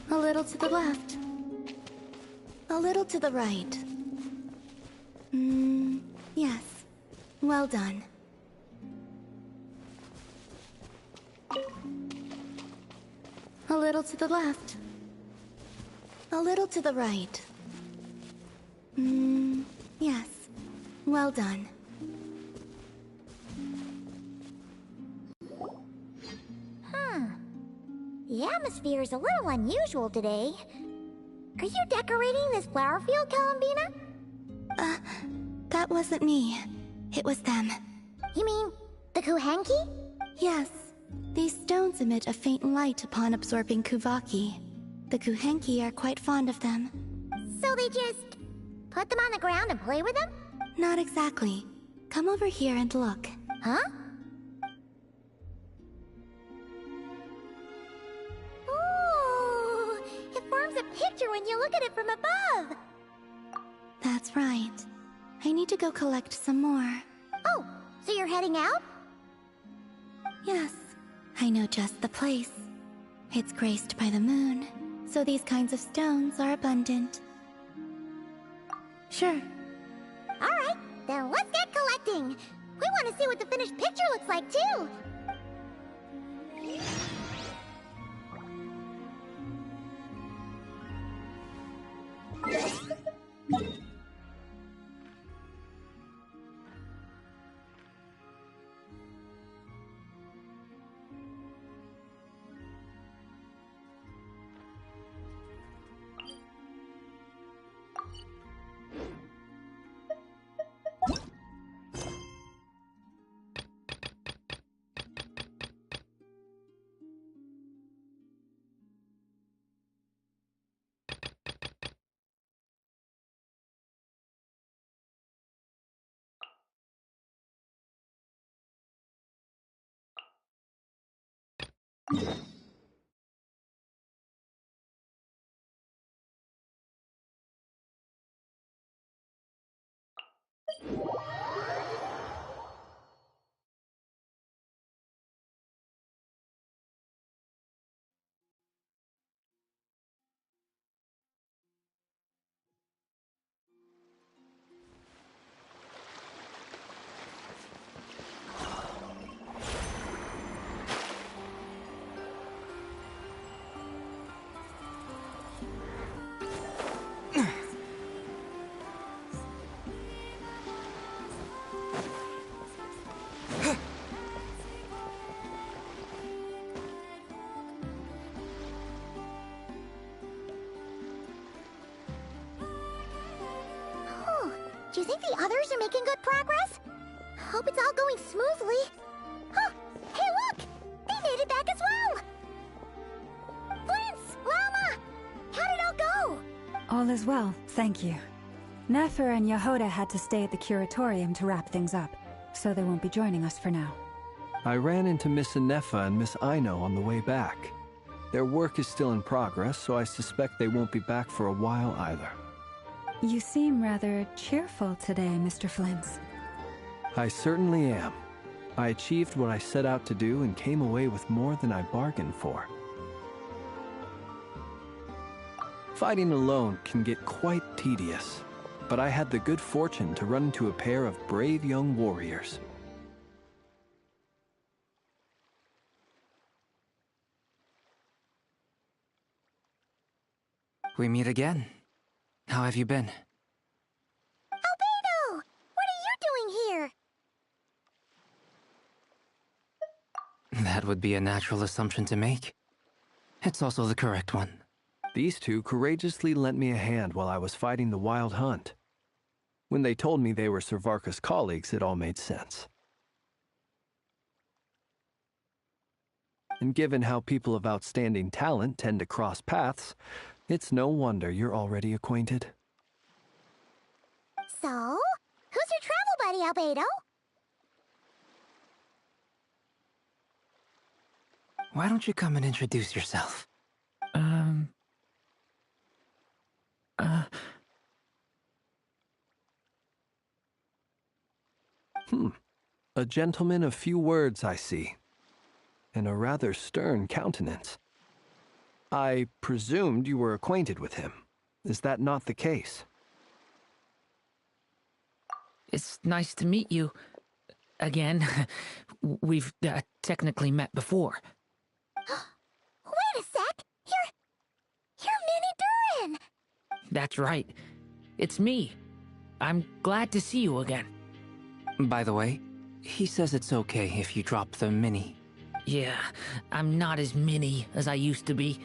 A little to the left. A little to the right. Yes. Well done. A little to the left. A little to the right. Yes. Well done. The atmosphere is a little unusual today. Are you decorating this flower field, Columbina? That wasn't me. It was them. You mean the Kuhenki? Yes. These stones emit a faint light upon absorbing Kuvaki. The Kuhenki are quite fond of them. So they just put them on the ground and play with them? Not exactly. Come over here and look. Huh? Ooh, it forms a picture when you look at it from above. That's right. I need to go collect some more. Oh, so you're heading out? Yes. I know just the place. It's graced by the moon, so these kinds of stones are abundant. Sure. Alright, then let's get collecting. We want to see what the finished picture looks like, too. Do you think the others are making good progress? Hope it's all going smoothly. Huh! Hey, look! They made it back as well! Prince! Llama! How did it all go? All is well, thank you. Nefer and Yehoda had to stay at the curatorium to wrap things up, so they won't be joining us for now. I ran into Miss Anefa and Miss Aino on the way back. Their work is still in progress, so I suspect they won't be back for a while either. You seem rather cheerful today, Mr. Flintz. I certainly am. I achieved what I set out to do and came away with more than I bargained for. Fighting alone can get quite tedious, but I had the good fortune to run into a pair of brave young warriors. We meet again. How have you been? Albedo! What are you doing here? That would be a natural assumption to make. It's also the correct one. These two courageously lent me a hand while I was fighting the Wild Hunt. When they told me they were Servarka's colleagues, it all made sense. And given how people of outstanding talent tend to cross paths, it's no wonder you're already acquainted. So, who's your travel buddy, Albedo? Why don't you come and introduce yourself? A gentleman of few words, I see, and a rather stern countenance. I presumed you were acquainted with him. Is that not the case? It's nice to meet you. Again. We've technically met before. Wait a sec! You're Minnie Durin! That's right. It's me. I'm glad to see you again. By the way, he says it's okay if you drop the mini. Yeah, I'm not as mini as I used to be.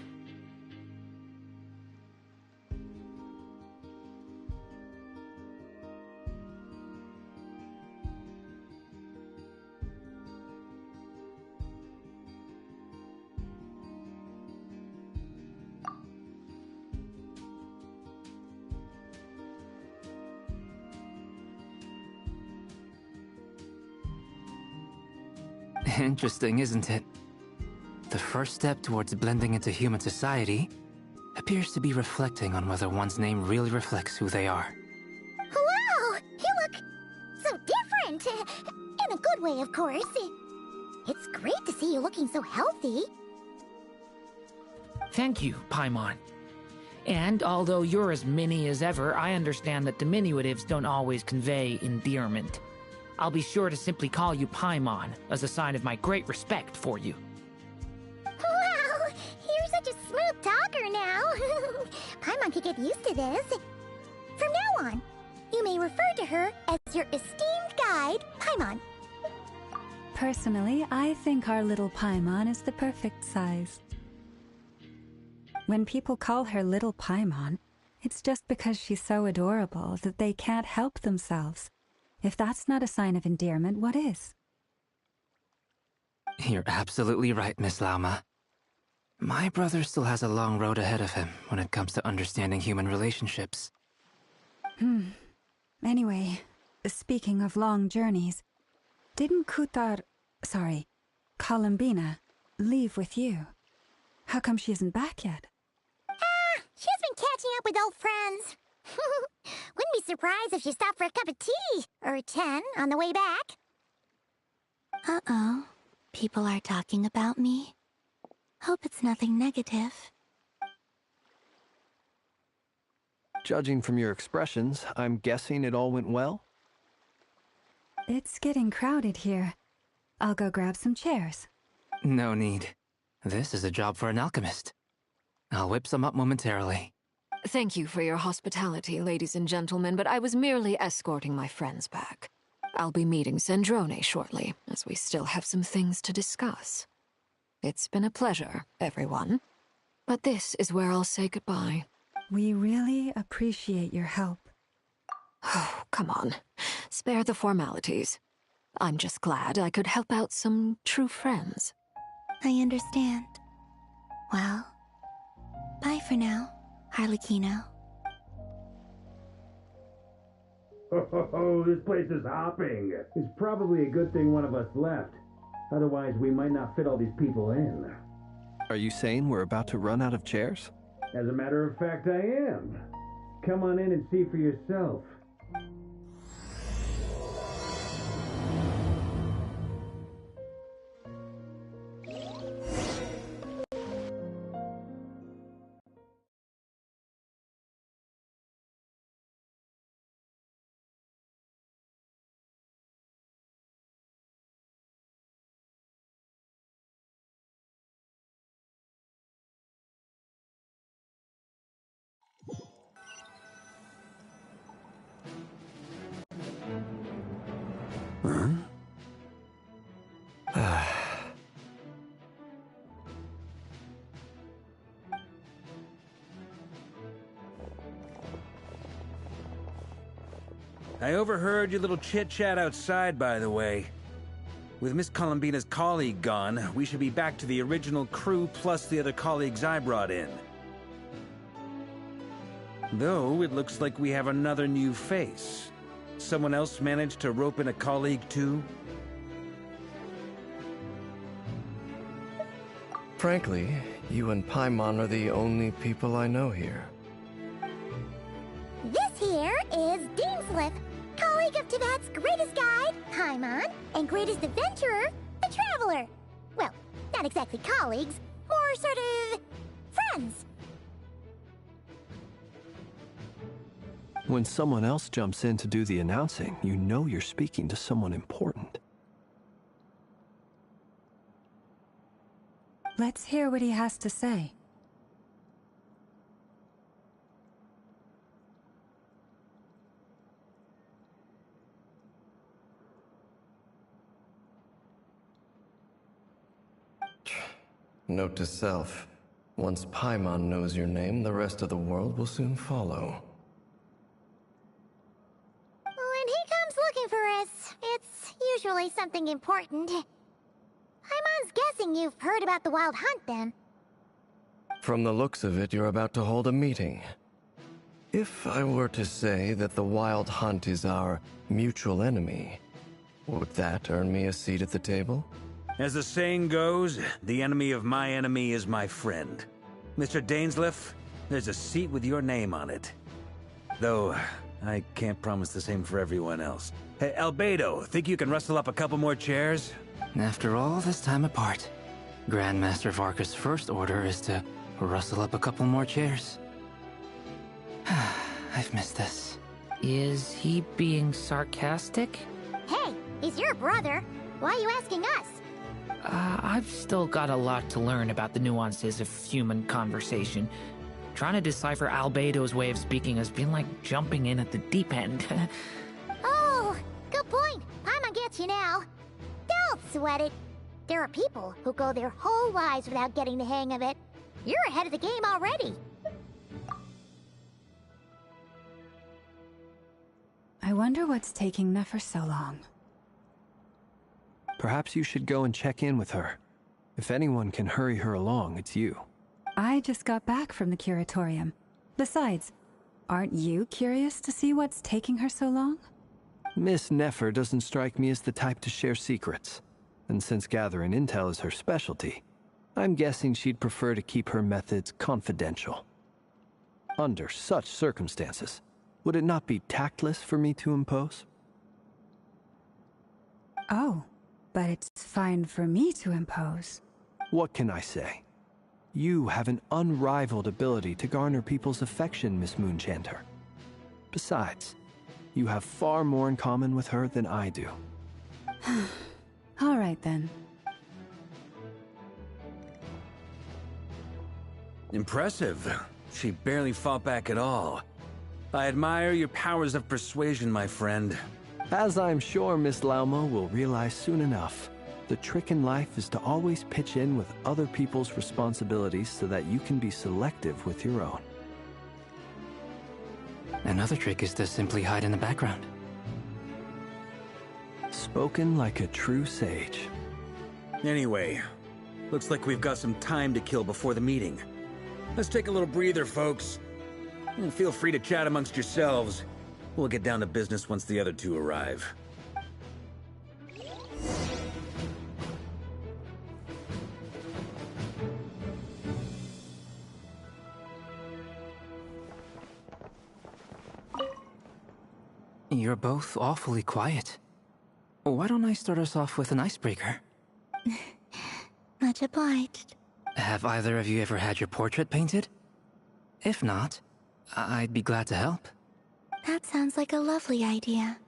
Interesting, isn't it? The first step towards blending into human society appears to be reflecting on whether one's name really reflects who they are. Wow! You look so different! In a good way, of course. It's great to see you looking so healthy. Thank you, Paimon. And although you're as mini as ever, I understand that diminutives don't always convey endearment. I'll be sure to simply call you Paimon, as a sign of my great respect for you. Wow! You're such a smooth talker now. Paimon could get used to this. From now on, you may refer to her as your esteemed guide, Paimon. Personally, I think our little Paimon is the perfect size. When people call her Little Paimon, it's just because she's so adorable that they can't help themselves. If that's not a sign of endearment, what is? You're absolutely right, Miss Lauma. My brother still has a long road ahead of him when it comes to understanding human relationships. Anyway, speaking of long journeys, didn't Columbina leave with you. How come she isn't back yet? She's been catching up with old friends. Wouldn't be surprised if she stopped for a cup of tea, or 10, on the way back. Uh-oh. People are talking about me. Hope it's nothing negative. Judging from your expressions, I'm guessing it all went well? It's getting crowded here. I'll go grab some chairs. No need. This is a job for an alchemist. I'll whip some up momentarily. Thank you for your hospitality, ladies and gentlemen, but I was merely escorting my friends back. I'll be meeting Sandrone shortly, as we still have some things to discuss. It's been a pleasure, everyone. But this is where I'll say goodbye. We really appreciate your help. Oh, come on. Spare the formalities. I'm just glad I could help out some true friends. I understand. Well, bye for now, Harlequino. Oh, this place is hopping. It's probably a good thing one of us left. Otherwise, we might not fit all these people in. Are you saying we're about to run out of chairs? As a matter of fact, I am. Come on in and see for yourself. I overheard your little chit-chat outside, by the way. With Miss Columbina's colleague gone, we should be back to the original crew plus the other colleagues I brought in. Though, it looks like we have another new face. Someone else managed to rope in a colleague, too? Frankly, you and Paimon are the only people I know here. This here is Dainsliff, colleague of Tibet's greatest guide, Paimon, and greatest adventurer, the Traveler. Well, not exactly colleagues, more sort of friends. When someone else jumps in to do the announcing, you know you're speaking to someone important. Let's hear what he has to say. Note to self. Once Paimon knows your name, the rest of the world will soon follow. When he comes looking for us, it's usually something important. Paimon's guessing you've heard about the Wild Hunt, then. From the looks of it, you're about to hold a meeting. If I were to say that the Wild Hunt is our mutual enemy, would that earn me a seat at the table? As the saying goes, the enemy of my enemy is my friend. Mr. Dainsliff, there's a seat with your name on it. Though, I can't promise the same for everyone else. Hey, Albedo, think you can rustle up a couple more chairs? After all this time apart, Grandmaster Varka's first order is to rustle up a couple more chairs. I've missed this. Is he being sarcastic? Hey, he's your brother. Why are you asking us? I've still got a lot to learn about the nuances of human conversation. Trying to decipher Albedo's way of speaking has been like jumping in at the deep end. Oh, good point. Paimon gets you now. Don't sweat it. There are people who go their whole lives without getting the hang of it. You're ahead of the game already. I wonder what's taking Nefer so long. Perhaps you should go and check in with her. If anyone can hurry her along, it's you. I just got back from the curatorium. Besides, aren't you curious to see what's taking her so long? Miss Nefer doesn't strike me as the type to share secrets. And since gathering intel is her specialty, I'm guessing she'd prefer to keep her methods confidential. Under such circumstances, would it not be tactless for me to impose? Oh, but it's fine for me to impose. What can I say? You have an unrivaled ability to garner people's affection, Miss Moonchanter. Besides, you have far more in common with her than I do. All right, then. Impressive. She barely fought back at all. I admire your powers of persuasion, my friend. As I'm sure Miss Lauma will realize soon enough, the trick in life is to always pitch in with other people's responsibilities so that you can be selective with your own. Another trick is to simply hide in the background. Spoken like a true sage. Anyway, looks like we've got some time to kill before the meeting. Let's take a little breather, folks. And feel free to chat amongst yourselves. We'll get down to business once the other two arrive. You're both awfully quiet. Why don't I start us off with an icebreaker? Much obliged. Have either of you ever had your portrait painted? If not, I'd be glad to help. That sounds like a lovely idea.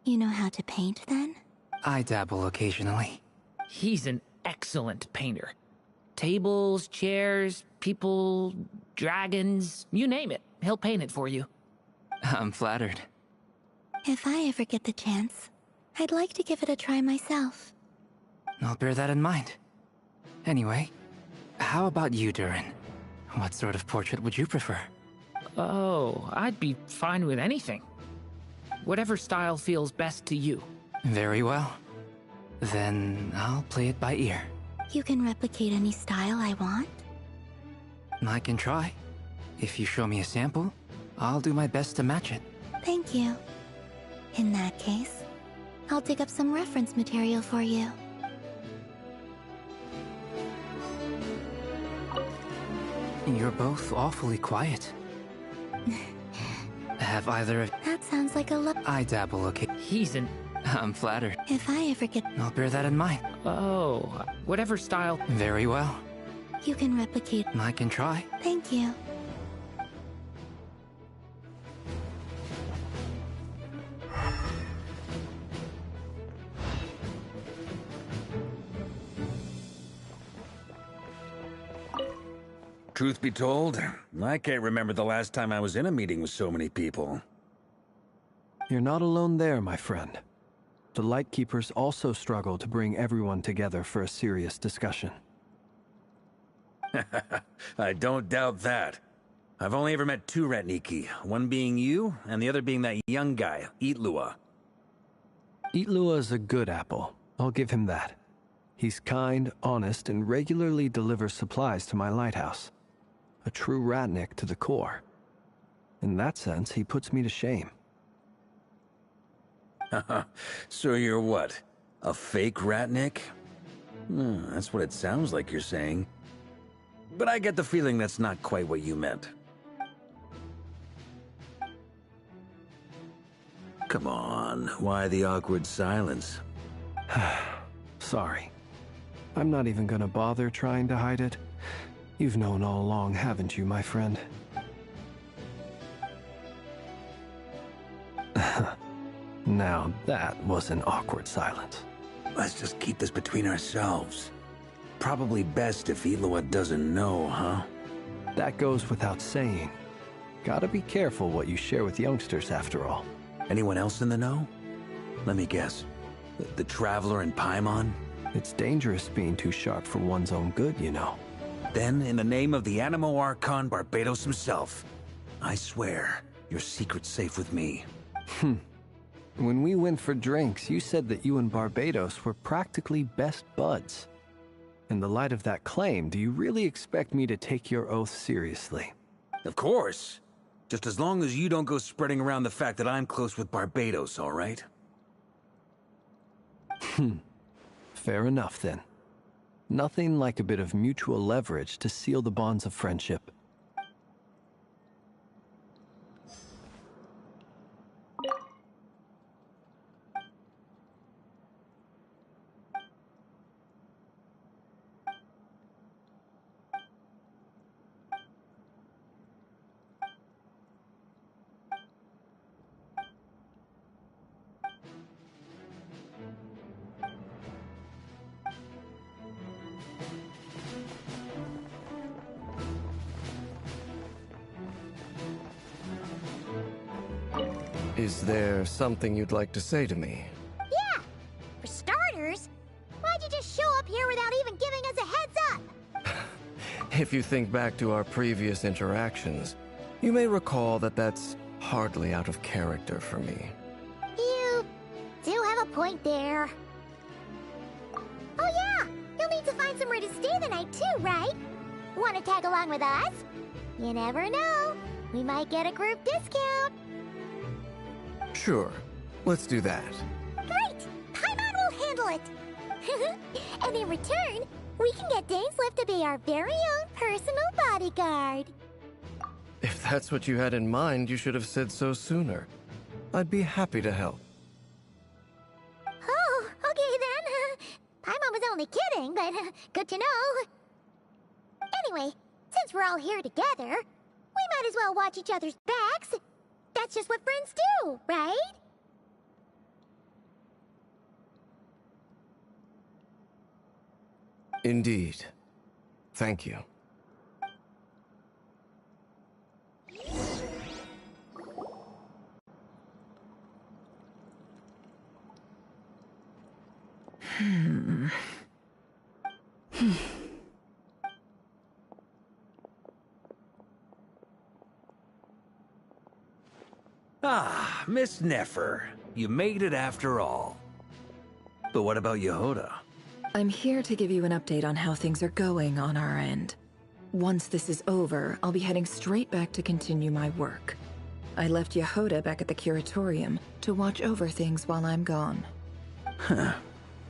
You know how to paint, then? I dabble occasionally. He's an excellent painter. Tables, chairs, people, dragons, you name it. He'll paint it for you. I'm flattered. If I ever get the chance, I'd like to give it a try myself. I'll bear that in mind. Anyway, how about you, Durin? What sort of portrait would you prefer? Oh, I'd be fine with anything. Whatever style feels best to you. Very well. Then I'll play it by ear. You can replicate any style I want? I can try. If you show me a sample, I'll do my best to match it. Thank you. In that case, I'll dig up some reference material for you. You're both awfully quiet. Have either of... That sounds like a I dabble, okay? I'm flattered. If I ever get... I'll bear that in mind. Oh, whatever style... Very well. You can replicate... I can try. Thank you. Truth be told, I can't remember the last time I was in a meeting with so many people. You're not alone there, my friend. The Lightkeepers also struggle to bring everyone together for a serious discussion. I don't doubt that. I've only ever met two Ratniki, one being you, and the other being that young guy, Itlua. Itlua's a good apple. I'll give him that. He's kind, honest, and regularly delivers supplies to my lighthouse. A true Ratnik to the core. In that sense, he puts me to shame. So you're what? A fake Ratnik? That's what it sounds like you're saying. But I get the feeling that's not quite what you meant. Come on, why the awkward silence? Sorry. I'm not even gonna bother trying to hide it. You've known all along, haven't you, my friend? Now that was an awkward silence. Let's just keep this between ourselves. Probably best if Itlua doesn't know, huh? That goes without saying. Gotta be careful what you share with youngsters, after all. Anyone else in the know? Let me guess. The Traveler and Paimon? It's dangerous being too sharp for one's own good, you know. Then, in the name of the Animo Archon Barbados himself, I swear, your secret's safe with me. When we went for drinks, you said that you and Barbados were practically best buds. In the light of that claim, do you really expect me to take your oath seriously? Of course. Just as long as you don't go spreading around the fact that I'm close with Barbados, all right? Fair enough, then. Nothing like a bit of mutual leverage to seal the bonds of friendship. Is there something you'd like to say to me? Yeah! For starters, why'd you just show up here without even giving us a heads up? If you think back to our previous interactions, you may recall that that's hardly out of character for me. You do have a point there. Oh yeah! You'll need to find somewhere to stay the night too, right? Want to tag along with us? You never know. We might get a group discount. Sure, let's do that. Great! Paimon will handle it! And in return, we can get Dainslift to be our very own personal bodyguard. If that's what you had in mind, you should have said so sooner. I'd be happy to help. Oh, okay then. Paimon was only kidding, but good to know. Anyway, since we're all here together, we might as well watch each other's backs. That's just what friends do, right? Indeed. Thank you. Ah, Miss Nefer. You made it after all. But what about Yehoda? I'm here to give you an update on how things are going on our end. Once this is over, I'll be heading straight back to continue my work. I left Yehoda back at the Curatorium to watch over things while I'm gone. Huh.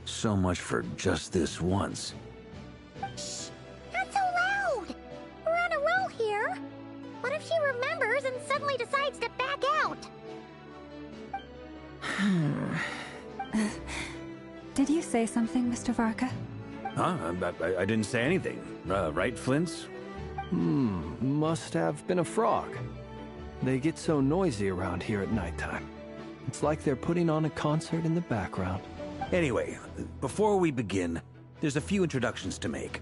So much for just this once. Shh! Not so loud! We're on a roll here. What if she remembers and suddenly decides to back out? Did you say something, Mr. Varka? Huh? I didn't say anything. Right, Flints? Must have been a frog. They get so noisy around here at nighttime. It's like they're putting on a concert in the background. Anyway, before we begin, there's a few introductions to make.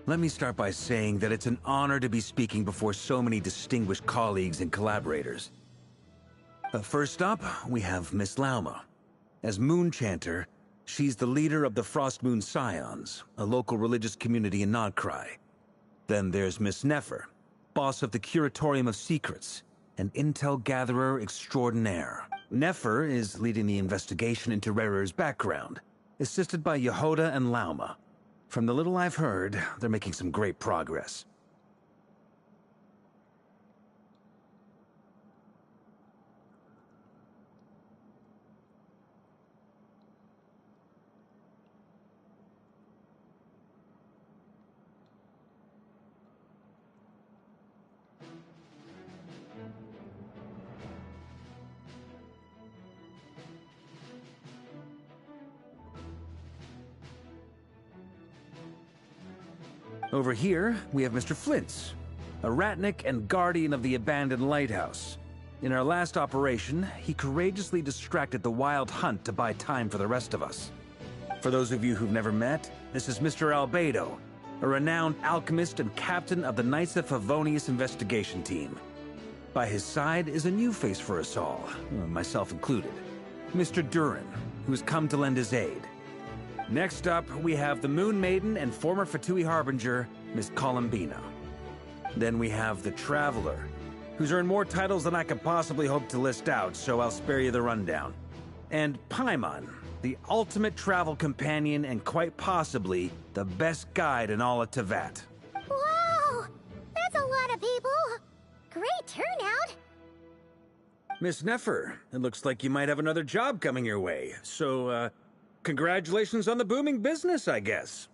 Let me start by saying that it's an honor to be speaking before so many distinguished colleagues and collaborators. First up, we have Miss Lauma. As Moon Chanter, she's the leader of the Frost Moon Scions, a local religious community in Nodcry. Then there's Miss Nefer, boss of the Curatorium of Secrets, an intel gatherer extraordinaire. Nefer is leading the investigation into Rerer's background, assisted by Yehoda and Lauma. From the little I've heard, they're making some great progress. Over here, we have Mr. Flint's, a ratnik and guardian of the abandoned lighthouse. In our last operation, he courageously distracted the Wild Hunt to buy time for the rest of us. For those of you who've never met, this is Mr. Albedo, a renowned alchemist and captain of the Knights of Favonius investigation team. By his side is a new face for us all, myself included, Mr. Durin, who has come to lend his aid. Next up, we have the Moon Maiden and former Fatui Harbinger, Miss Columbina. Then we have the Traveler, who's earned more titles than I could possibly hope to list out, so I'll spare you the rundown. And Paimon, the ultimate travel companion and quite possibly the best guide in all of Tevat. Wow! That's a lot of people! Great turnout! Miss Nefer, it looks like you might have another job coming your way, so, congratulations on the booming business, I guess.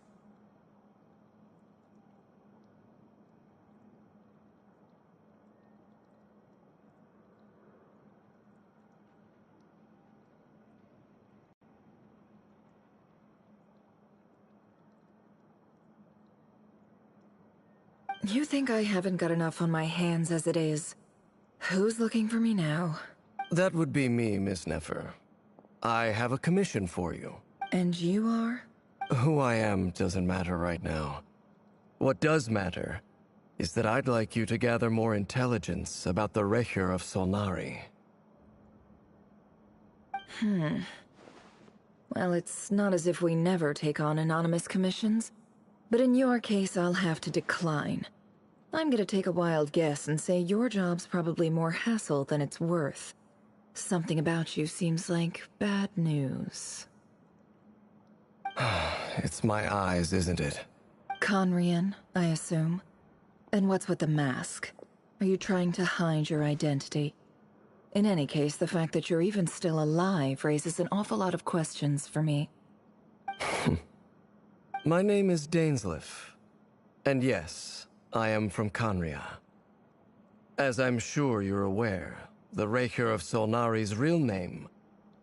You think I haven't got enough on my hands as it is? Who's looking for me now? That would be me, Miss Nefer. I have a commission for you. And you are? Who I am doesn't matter right now. What does matter is that I'd like you to gather more intelligence about the Recher of Solnari. Well, it's not as if we never take on anonymous commissions. But in your case, I'll have to decline. I'm gonna take a wild guess and say your job's probably more hassle than it's worth. Something about you seems like bad news. It's my eyes, isn't it? Conrian, I assume. And what's with the mask? Are you trying to hide your identity? In any case, the fact that you're even still alive raises an awful lot of questions for me. My name is Dainsleif. And yes, I am from Conria. As I'm sure you're aware, the Recher of Solnari's real name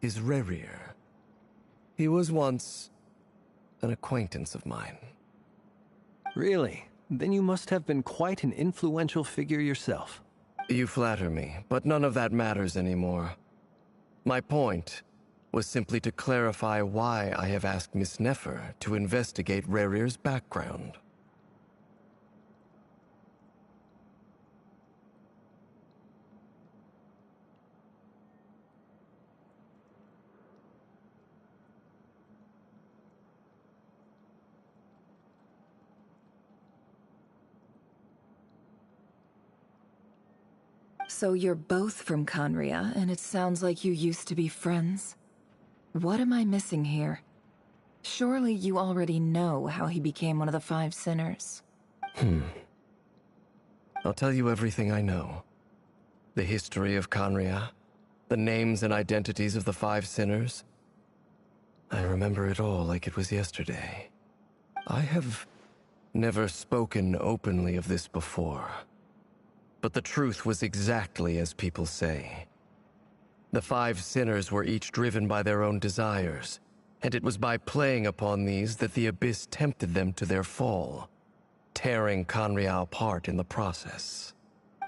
is Rerir. He was once an acquaintance of mine. Really? Then you must have been quite an influential figure yourself. You flatter me, but none of that matters anymore. My point was simply to clarify why I have asked Miss Nefer to investigate Rerir's background. So you're both from Conria, and it sounds like you used to be friends? What am I missing here? Surely you already know how he became one of the Five Sinners. I'll tell you everything I know. The history of Conria, the names and identities of the Five Sinners. I remember it all like it was yesterday. I have never spoken openly of this before. But the truth was exactly as people say. The Five Sinners were each driven by their own desires, and it was by playing upon these that the Abyss tempted them to their fall, tearing Conria apart in the process.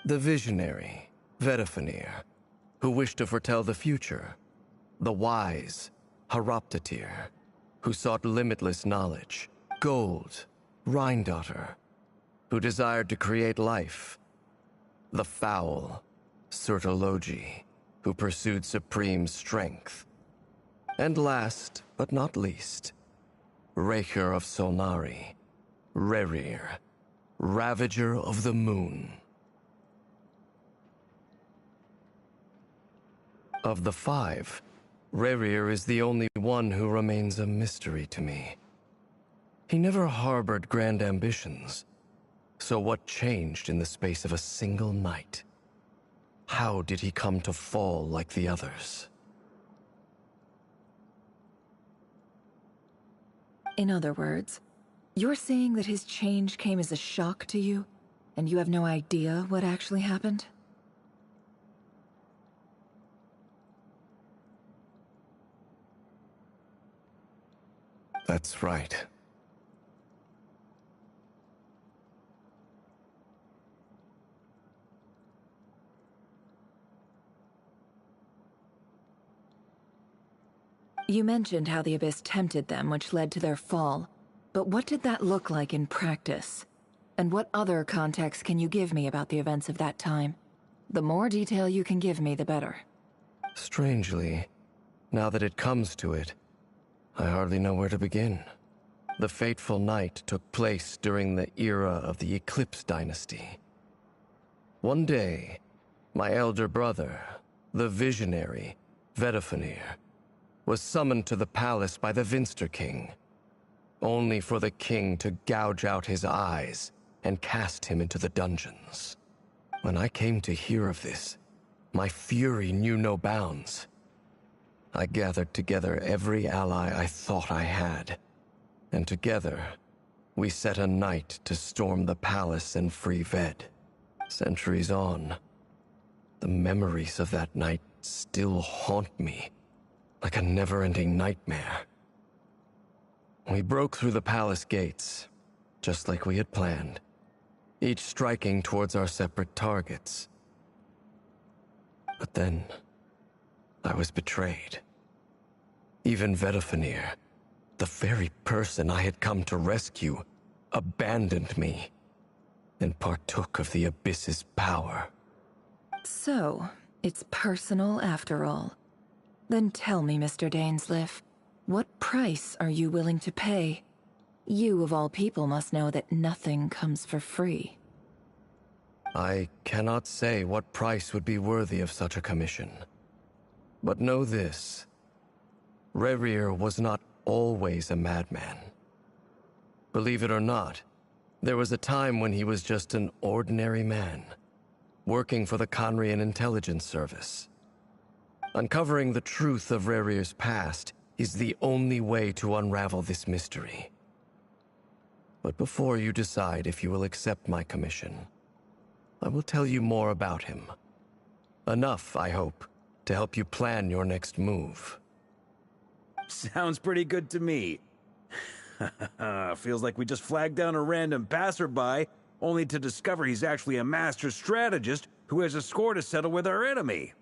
The visionary, Vedifenir, who wished to foretell the future. The wise, Haroptatir, who sought limitless knowledge. Gold, Rheindotter, who desired to create life. The foul, Surtologi, who pursued supreme strength. And last, but not least, Recher of Solnari, Rerir, Ravager of the Moon. Of the five, Rerir is the only one who remains a mystery to me. He never harbored grand ambitions. So what changed in the space of a single night? How did he come to fall like the others? In other words, you're saying that his change came as a shock to you, and you have no idea what actually happened? That's right. You mentioned how the Abyss tempted them, which led to their fall. But what did that look like in practice? And what other context can you give me about the events of that time? The more detail you can give me, the better. Strangely, now that it comes to it, I hardly know where to begin. The fateful night took place during the era of the Eclipse Dynasty. One day, my elder brother, the visionary, Vedifenir, was summoned to the palace by the Vinster King, only for the king to gouge out his eyes and cast him into the dungeons. When I came to hear of this, my fury knew no bounds. I gathered together every ally I thought I had, and together, we set a night to storm the palace and free Ved. Centuries on, the memories of that night still haunt me, like a never-ending nightmare. We broke through the palace gates, just like we had planned, each striking towards our separate targets. But then, I was betrayed. Even Vedafenir, the very person I had come to rescue, abandoned me and partook of the Abyss's power. So, it's personal after all. Then tell me, Mr. Dainsleif, what price are you willing to pay? You, of all people, must know that nothing comes for free. I cannot say what price would be worthy of such a commission. But know this. Rerir was not always a madman. Believe it or not, there was a time when he was just an ordinary man, working for the Conrian Intelligence Service. Uncovering the truth of Rerir's past is the only way to unravel this mystery. But before you decide if you will accept my commission, I will tell you more about him. Enough, I hope, to help you plan your next move. Sounds pretty good to me. Feels like we just flagged down a random passerby, only to discover he's actually a master strategist who has a score to settle with our enemy.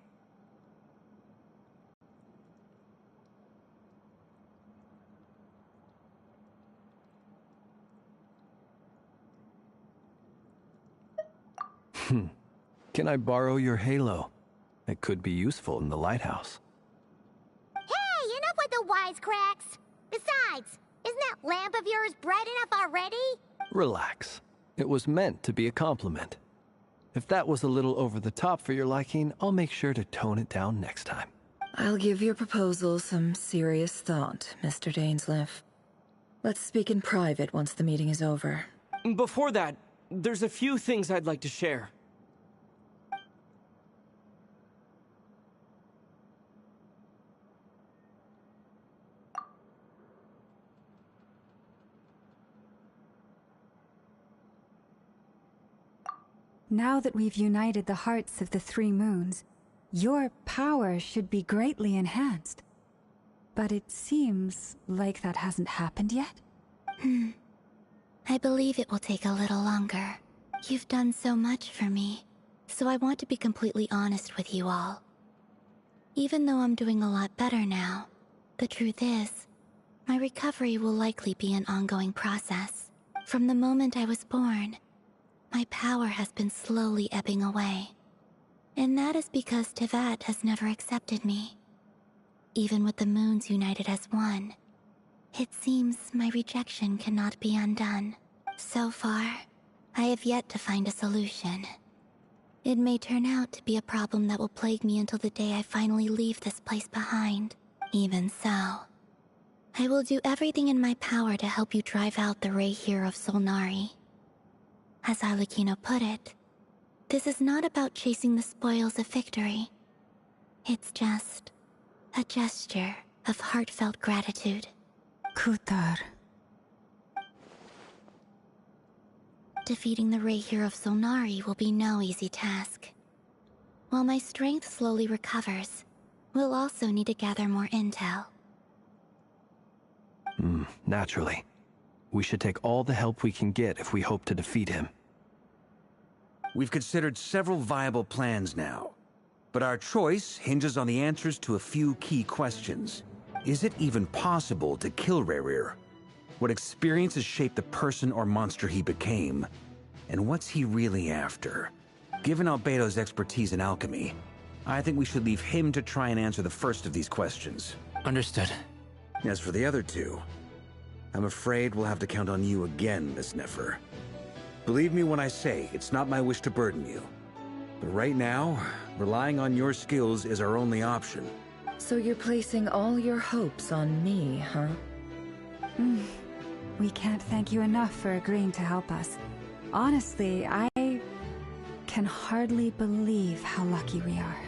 Can I borrow your halo? It could be useful in the lighthouse. Hey, enough with the wisecracks! Besides, isn't that lamp of yours bright enough already? Relax. It was meant to be a compliment. If that was a little over the top for your liking, I'll make sure to tone it down next time. I'll give your proposal some serious thought, Mr. Dainsleif. Let's speak in private once the meeting is over. Before that, there's a few things I'd like to share. Now that we've united the hearts of the three moons, your power should be greatly enhanced. But it seems like that hasn't happened yet? I believe it will take a little longer. You've done so much for me, so I want to be completely honest with you all. Even though I'm doing a lot better now, the truth is, my recovery will likely be an ongoing process. From the moment I was born, my power has been slowly ebbing away. And that is because Tevat has never accepted me. Even with the moons united as one, it seems my rejection cannot be undone. So far, I have yet to find a solution. It may turn out to be a problem that will plague me until the day I finally leave this place behind. Even so, I will do everything in my power to help you drive out the Reihir of Solnari. As Arlecchino put it, this is not about chasing the spoils of victory. It's just a gesture of heartfelt gratitude. Kutar. Defeating the Reihir of Solnari will be no easy task. While my strength slowly recovers, we'll also need to gather more intel. Naturally. We should take all the help we can get if we hope to defeat him. We've considered several viable plans now, but our choice hinges on the answers to a few key questions. Is it even possible to kill Rerir? What experiences shaped the person or monster he became? And what's he really after? Given Albedo's expertise in alchemy, I think we should leave him to try and answer the first of these questions. Understood. As for the other two, I'm afraid we'll have to count on you again, Miss Nefer. Believe me when I say it's not my wish to burden you. But right now, relying on your skills is our only option. So you're placing all your hopes on me, huh? We can't thank you enough for agreeing to help us. Honestly, I can hardly believe how lucky we are.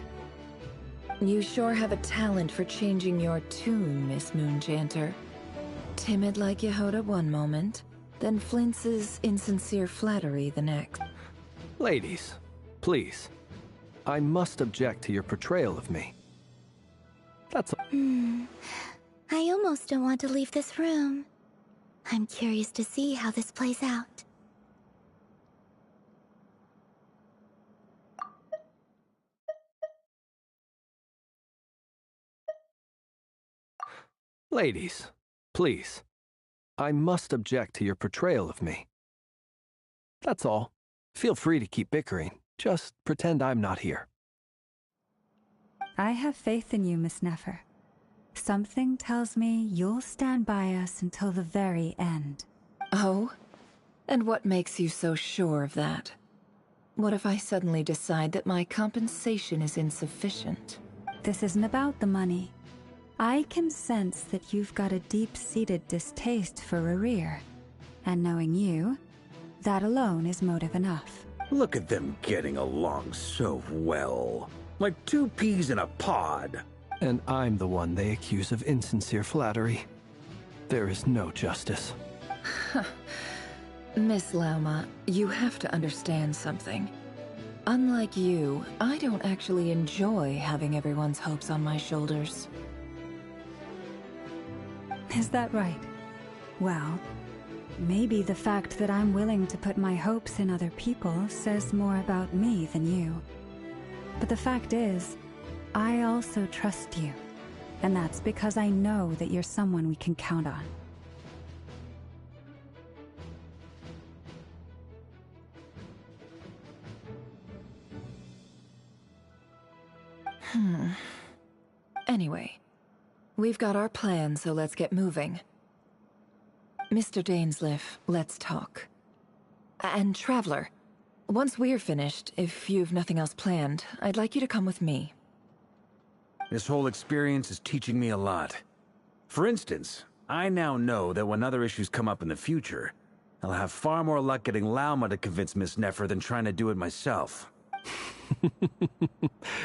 You sure have a talent for changing your tune, Miss Moonjanter. Timid like Yehoda one moment, then flinches insincere flattery the next. Ladies, please. I must object to your portrayal of me. That's all. I almost don't want to leave this room. I'm curious to see how this plays out. Ladies, please. I must object to your portrayal of me. That's all. Feel free to keep bickering. Just pretend I'm not here. I have faith in you, Miss Nefer. Something tells me you'll stand by us until the very end. Oh? And what makes you so sure of that? What if I suddenly decide that my compensation is insufficient? This isn't about the money. I can sense that you've got a deep-seated distaste for Rerir. And knowing you, that alone is motive enough. Look at them getting along so well. Like two peas in a pod. And I'm the one they accuse of insincere flattery. There is no justice. Miss Lauma, you have to understand something. Unlike you, I don't actually enjoy having everyone's hopes on my shoulders. Is that right? Well, maybe the fact that I'm willing to put my hopes in other people says more about me than you. But the fact is, I also trust you. And that's because I know that you're someone we can count on. Anyway, we've got our plan, so let's get moving. Mr. Dainsleif, let's talk. And Traveler, once we're finished, if you've nothing else planned, I'd like you to come with me. This whole experience is teaching me a lot. For instance, I now know that when other issues come up in the future, I'll have far more luck getting Lauma to convince Miss Nefer than trying to do it myself.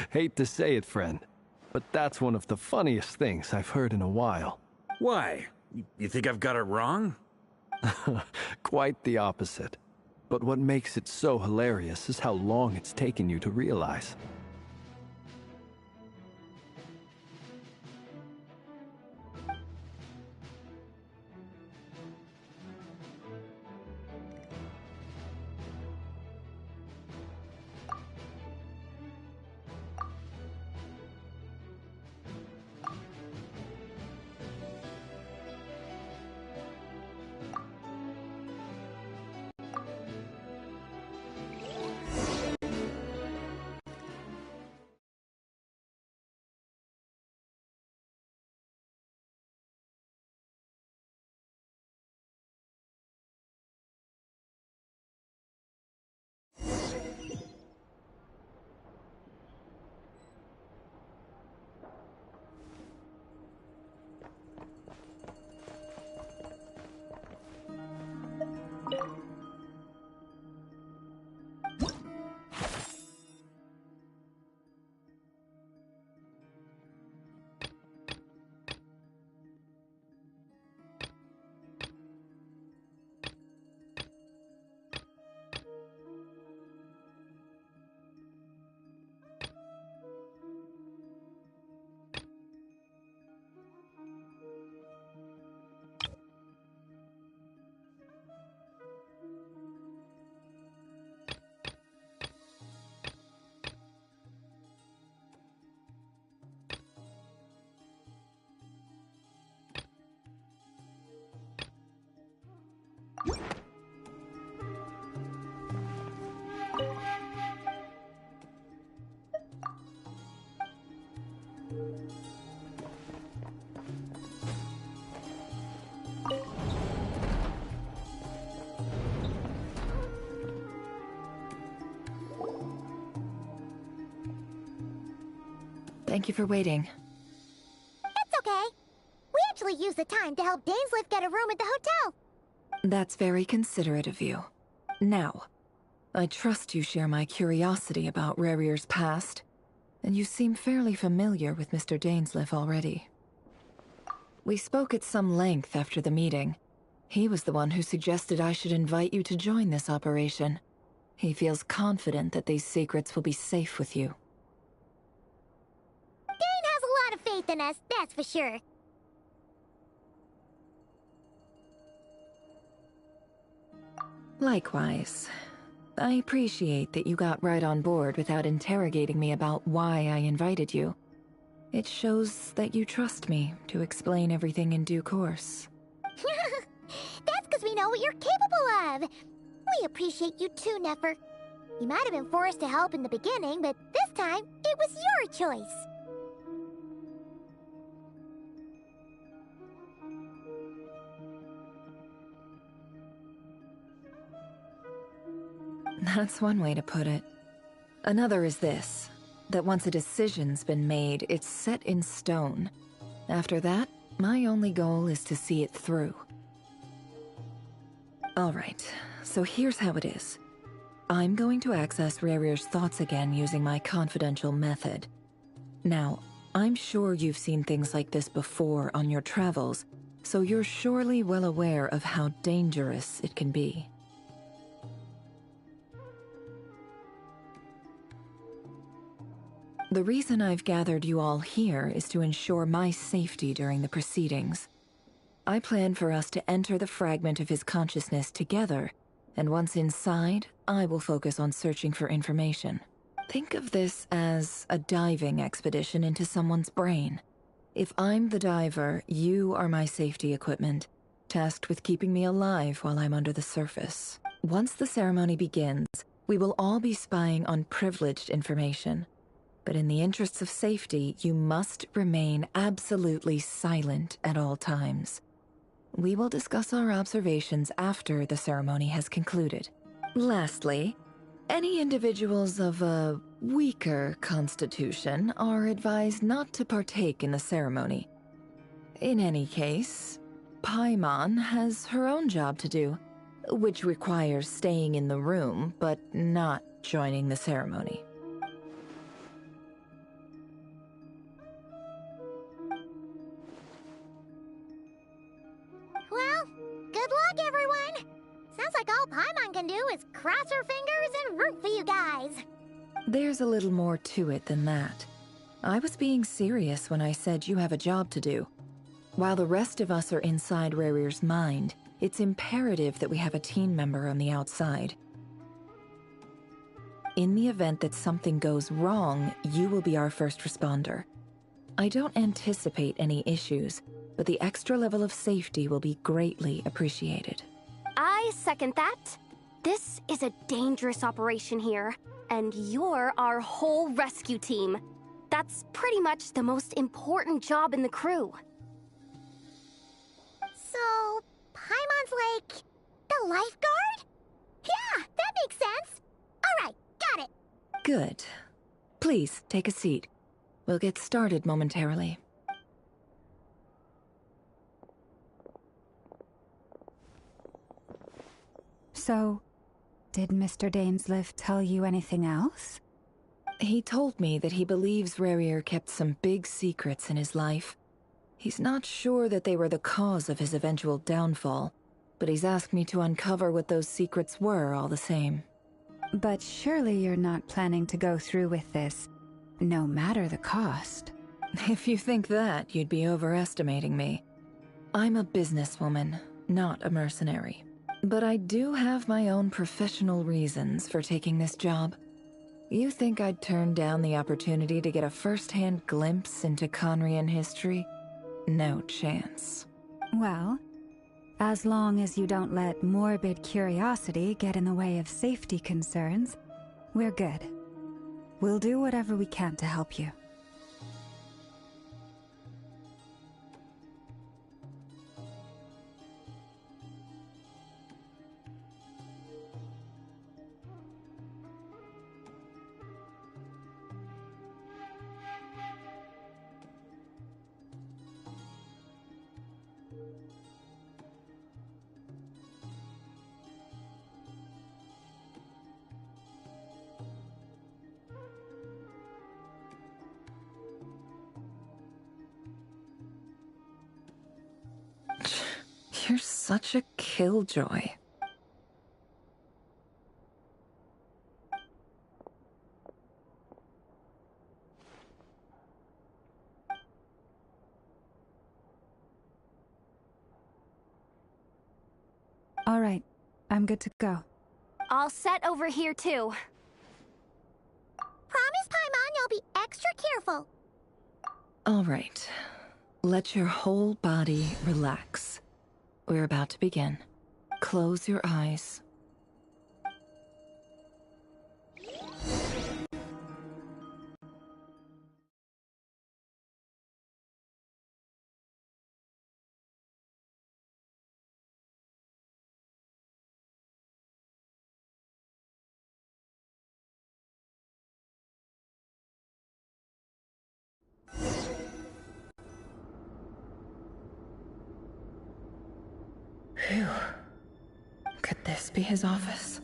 Hate to say it, friend, but that's one of the funniest things I've heard in a while. Why? You think I've got it wrong? Quite the opposite. But what makes it so hilarious is how long it's taken you to realize. Thank you for waiting. It's okay. We actually used the time to help Dainsleif get a room at the hotel. That's very considerate of you. Now, I trust you share my curiosity about Rerir's past, and you seem fairly familiar with Mr. Dainsleif already. We spoke at some length after the meeting. He was the one who suggested I should invite you to join this operation. He feels confident that these secrets will be safe with you. Dane has a lot of faith in us, that's for sure. Likewise. I appreciate that you got right on board without interrogating me about why I invited you. It shows that you trust me to explain everything in due course. That's because we know what you're capable of. We appreciate you too, Nefer. You might have been forced to help in the beginning, but this time, it was your choice. That's one way to put it. Another is this, that once a decision's been made, it's set in stone. After that, my only goal is to see it through. Alright, so here's how it is. I'm going to access Rerir's thoughts again using my confidential method. Now, I'm sure you've seen things like this before on your travels, so you're surely well aware of how dangerous it can be. The reason I've gathered you all here is to ensure my safety during the proceedings. I plan for us to enter the fragment of his consciousness together, and once inside, I will focus on searching for information. Think of this as a diving expedition into someone's brain. If I'm the diver, you are my safety equipment, tasked with keeping me alive while I'm under the surface. Once the ceremony begins, we will all be spying on privileged information. But in the interests of safety, you must remain absolutely silent at all times. We will discuss our observations after the ceremony has concluded. Lastly, any individuals of a weaker constitution are advised not to partake in the ceremony. In any case, Paimon has her own job to do, which requires staying in the room but not joining the ceremony. Well, good luck, everyone! Sounds like all Paimon can do is cross her fingers and root for you guys. There's a little more to it than that. I was being serious when I said you have a job to do. While the rest of us are inside Rerir's mind, it's imperative that we have a team member on the outside. In the event that something goes wrong, you will be our first responder. I don't anticipate any issues, but the extra level of safety will be greatly appreciated. I second that. This is a dangerous operation here, and you're our whole rescue team. That's pretty much the most important job in the crew. So, Paimon's like the lifeguard? Yeah, that makes sense. All right, got it. Good. Please, take a seat. We'll get started momentarily. So, did Mr. Dainsliff tell you anything else? He told me that he believes Rerir kept some big secrets in his life. He's not sure that they were the cause of his eventual downfall, but he's asked me to uncover what those secrets were all the same. But surely you're not planning to go through with this, no matter the cost. If you think that, you'd be overestimating me. I'm a businesswoman, not a mercenary. But I do have my own professional reasons for taking this job. You think I'd turn down the opportunity to get a first-hand glimpse into Conrian history? No chance. Well, as long as you don't let morbid curiosity get in the way of safety concerns, we're good. We'll do whatever we can to help you. You're such a killjoy. All right, I'm good to go. All set over here, too. Promise, Paimon, you'll be extra careful. All right. Let your whole body relax. We're about to begin. Close your eyes. Phew. Could this be his office?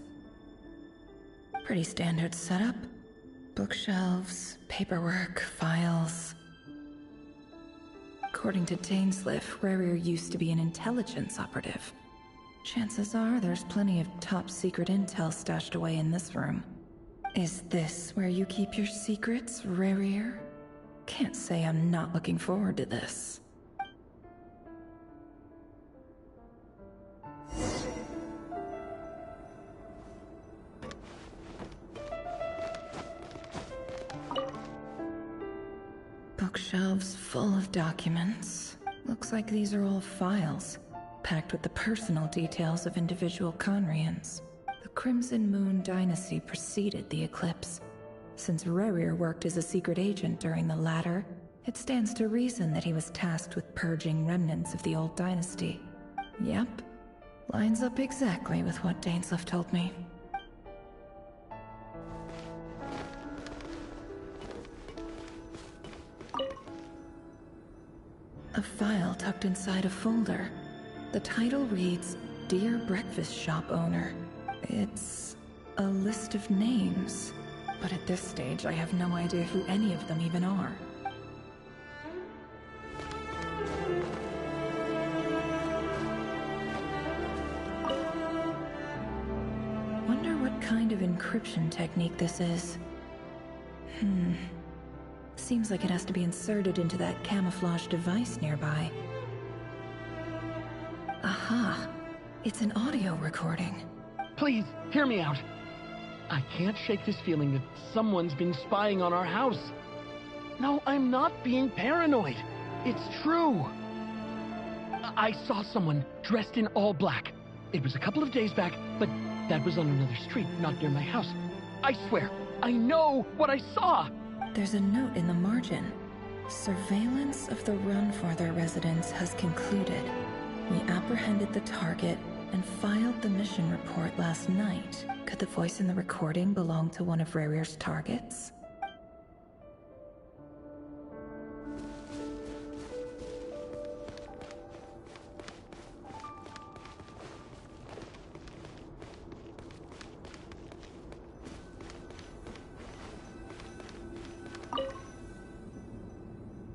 Pretty standard setup. Bookshelves, paperwork, files. According to Dainsliff, Rarier used to be an intelligence operative. Chances are there's plenty of top-secret intel stashed away in this room. Is this where you keep your secrets, Rarier? Can't say I'm not looking forward to this. Bookshelves full of documents. Looks like these are all files, packed with the personal details of individual Conrians. The Crimson Moon dynasty preceded the eclipse. Since Rarier worked as a secret agent during the latter, it stands to reason that he was tasked with purging remnants of the old dynasty. Yep, lines up exactly with what Dainsliff told me. A file tucked inside a folder. The title reads, Dear Breakfast Shop Owner. It's a list of names, but at this stage I have no idea who any of them even are. Wonder what kind of encryption technique this is. Seems like it has to be inserted into that camouflage device nearby. Aha! It's an audio recording. Please, hear me out. I can't shake this feeling that someone's been spying on our house. No, I'm not being paranoid. It's true. I saw someone dressed in all black. It was a couple of days back, but that was on another street, not near my house. I swear, I know what I saw! There's a note in the margin. Surveillance of the Runforther residence has concluded. We apprehended the target and filed the mission report last night. Could the voice in the recording belong to one of Rarier's targets?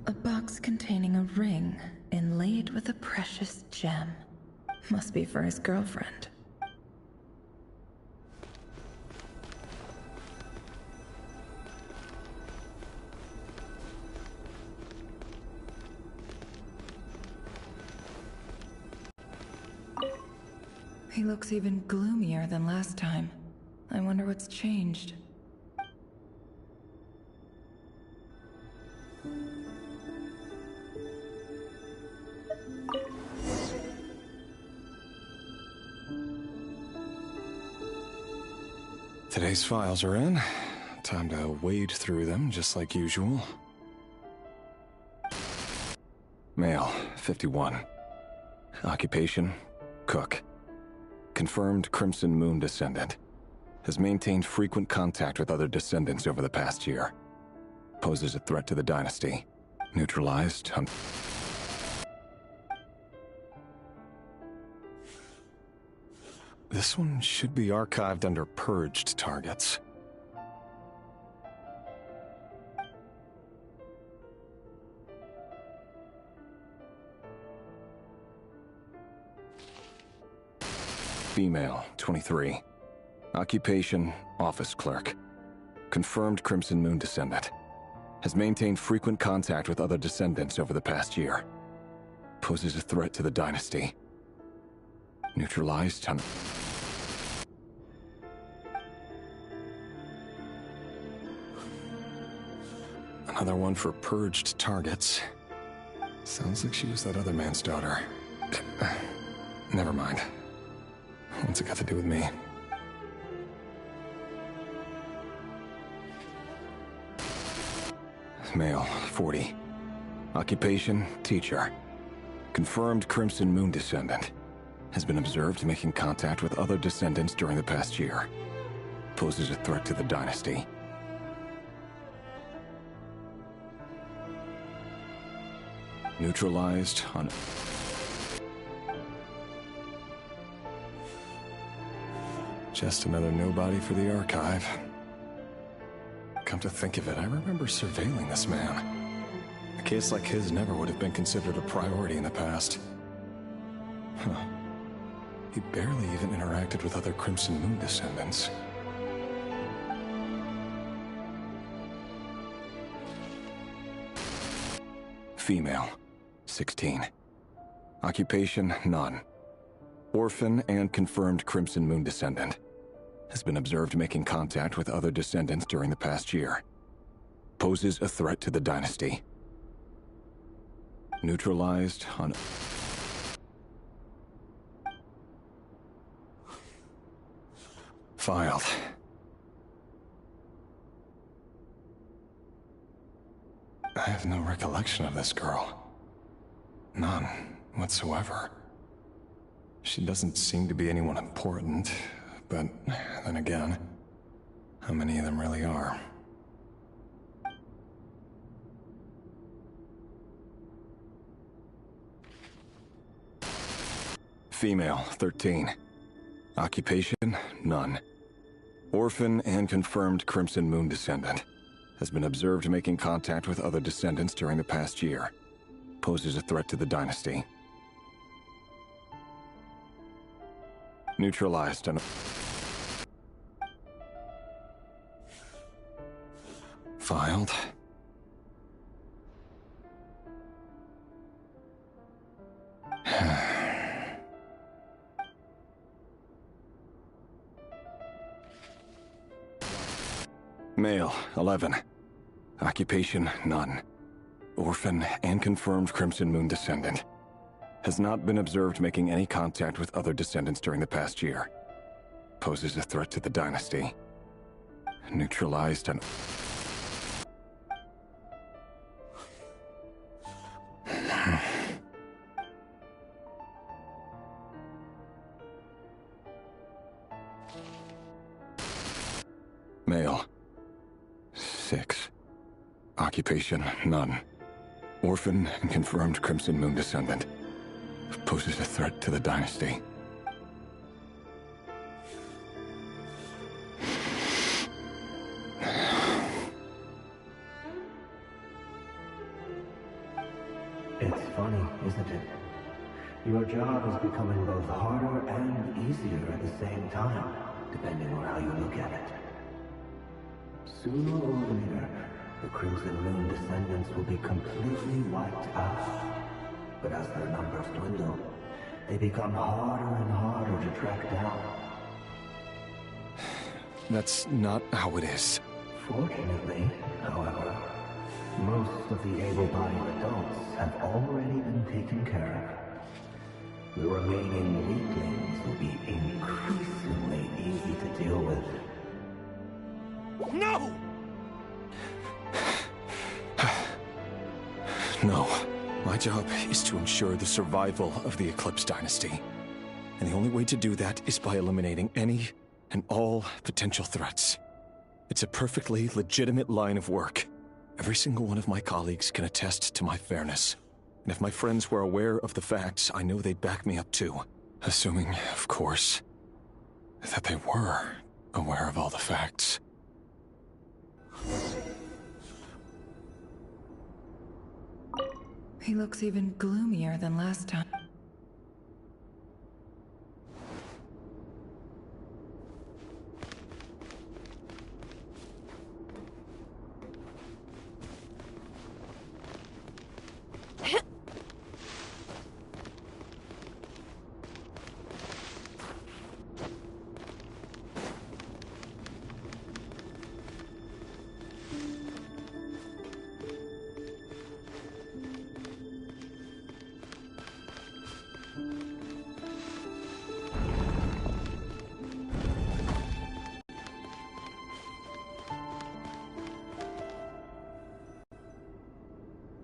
A box containing a ring inlaid with a precious gem. Must be for his girlfriend. He looks even gloomier than last time. I wonder what's changed. Today's files are in. Time to wade through them, just like usual. Male, 51. Occupation, cook. Confirmed Crimson Moon descendant. Has maintained frequent contact with other descendants over the past year. Poses a threat to the dynasty. Neutralized. This one should be archived under purged targets. Female, 23. Occupation, office clerk. Confirmed Crimson Moon descendant. Has maintained frequent contact with other descendants over the past year. Poses a threat to the dynasty. Neutralized. Another one for purged targets. Sounds like she was that other man's daughter. Never mind. What's it got to do with me? Male, 40. Occupation, teacher. Confirmed Crimson Moon descendant. Has been observed making contact with other descendants during the past year. Poses a threat to the dynasty. Neutralized on... Just another nobody for the archive. Come to think of it, I remember surveilling this man. A case like his never would have been considered a priority in the past. Huh. He barely even interacted with other Crimson Moon descendants. Female, 16. Occupation, none. Orphan and confirmed Crimson Moon descendant. Has been observed making contact with other descendants during the past year. Poses a threat to the dynasty. Neutralized on... Filed. I have no recollection of this girl. None whatsoever. She doesn't seem to be anyone important, but then again, how many of them really are? Female, 13. Occupation, none. Orphan and confirmed Crimson Moon descendant. Has been observed making contact with other descendants during the past year. Poses a threat to the dynasty. Neutralized and... Filed. Male, 11. Occupation, none. Orphan and confirmed Crimson Moon descendant. Has not been observed making any contact with other descendants during the past year. Poses a threat to the dynasty. Neutralized and... Male. 6. Occupation, none. Orphan and confirmed Crimson Moon descendant. Poses a threat to the dynasty. It's funny, isn't it? Your job is becoming both harder and easier at the same time, depending on how you look at it. Sooner or later, the Crimson Moon descendants will be completely wiped out. But as their numbers dwindle, they become harder and harder to track down. That's not how it is. Fortunately, however, most of the able-bodied adults have already been taken care of. The remaining weaklings will be increasingly easy to deal with. No! No. My job is to ensure the survival of the Eclipse Dynasty. And the only way to do that is by eliminating any and all potential threats. It's a perfectly legitimate line of work. Every single one of my colleagues can attest to my fairness. And if my friends were aware of the facts, I know they'd back me up too. Assuming, of course, that they were aware of all the facts. He looks even gloomier than last time.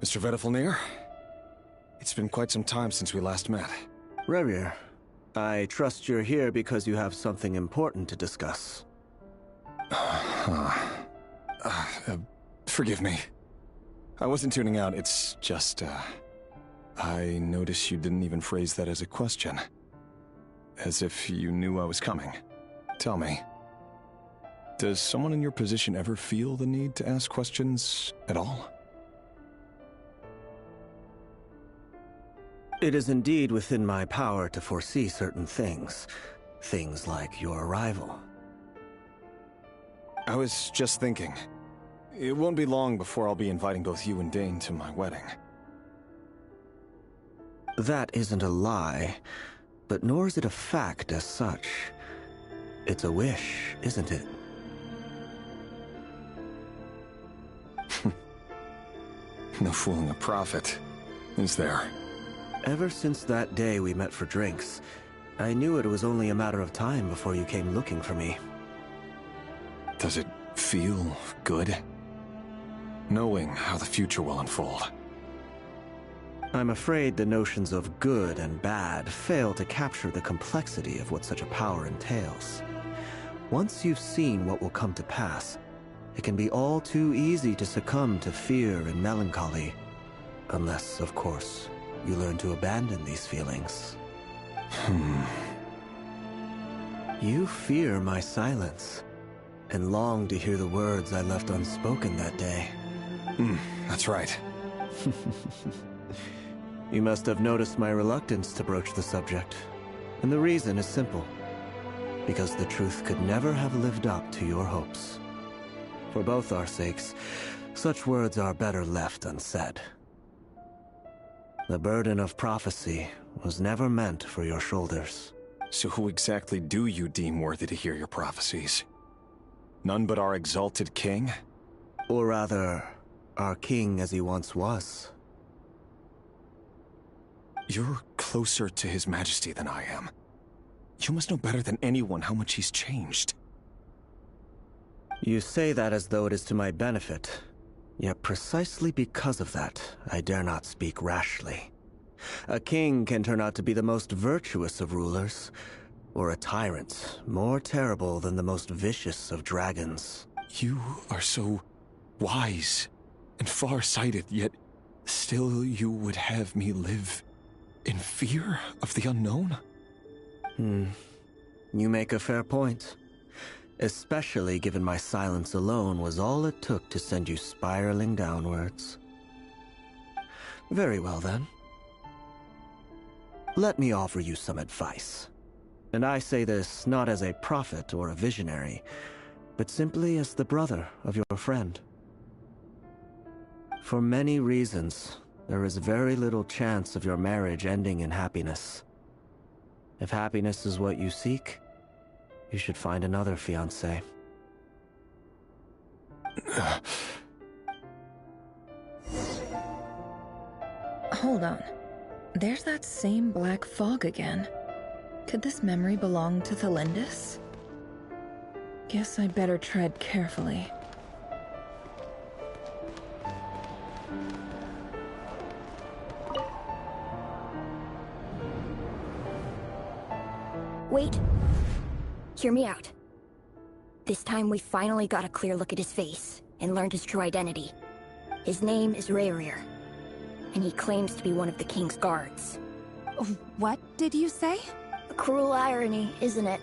Mr. Vedifalnir? It's been quite some time since we last met. Rerir, I trust you're here because you have something important to discuss. Forgive me. I wasn't tuning out, it's just, I noticed you didn't even phrase that as a question. As if you knew I was coming. Tell me, does someone in your position ever feel the need to ask questions at all? It is indeed within my power to foresee certain things. Things like your arrival. I was just thinking. It won't be long before I'll be inviting both you and Dane to my wedding. That isn't a lie, but nor is it a fact as such. It's a wish, isn't it? No fooling a prophet, is there? Ever since that day we met for drinks, I knew it was only a matter of time before you came looking for me. Does it feel good? Knowing how the future will unfold. I'm afraid the notions of good and bad fail to capture the complexity of what such a power entails. Once you've seen what will come to pass, it can be all too easy to succumb to fear and melancholy. Unless, of course, you learn to abandon these feelings. You fear my silence, and long to hear the words I left unspoken that day. That's right. You must have noticed my reluctance to broach the subject. And the reason is simple. Because the truth could never have lived up to your hopes. For both our sakes, such words are better left unsaid. The burden of prophecy was never meant for your shoulders. So who exactly do you deem worthy to hear your prophecies? None but our exalted king? Or rather, our king as he once was. You're closer to His Majesty than I am. You must know better than anyone how much he's changed. You say that as though it is to my benefit. Yet precisely because of that, I dare not speak rashly. A king can turn out to be the most virtuous of rulers, or a tyrant more terrible than the most vicious of dragons. You are so wise and far-sighted, yet still you would have me live in fear of the unknown? You make a fair point. Especially given my silence alone was all it took to send you spiraling downwards. Very well then. Let me offer you some advice. And I say this not as a prophet or a visionary, but simply as the brother of your friend. For many reasons, there is very little chance of your marriage ending in happiness. If happiness is what you seek, you should find another fiancé. Hold on. There's that same black fog again. Could this memory belong to Thelindis? Guess I'd better tread carefully. Wait. Hear me out. This time we finally got a clear look at his face and learned his true identity. His name is Rerir, and he claims to be one of the king's guards. What did you say? A cruel irony, isn't it?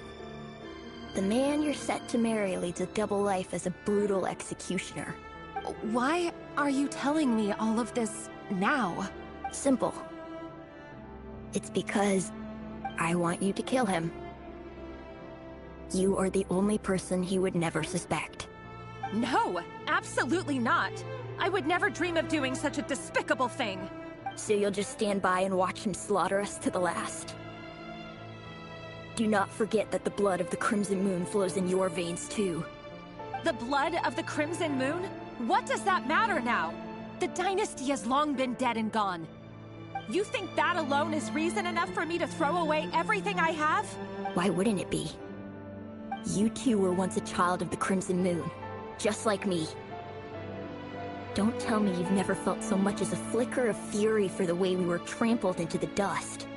The man you're set to marry leads a double life as a brutal executioner. Why are you telling me all of this now? Simple. It's because I want you to kill him. You are the only person he would never suspect. No, absolutely not. I would never dream of doing such a despicable thing. So you'll just stand by and watch him slaughter us to the last? Do not forget that the blood of the Crimson Moon flows in your veins too. The blood of the Crimson Moon? What does that matter now? The dynasty has long been dead and gone. You think that alone is reason enough for me to throw away everything I have? Why wouldn't it be? You too were once a child of the Crimson Moon, just like me. Don't tell me you've never felt so much as a flicker of fury for the way we were trampled into the dust.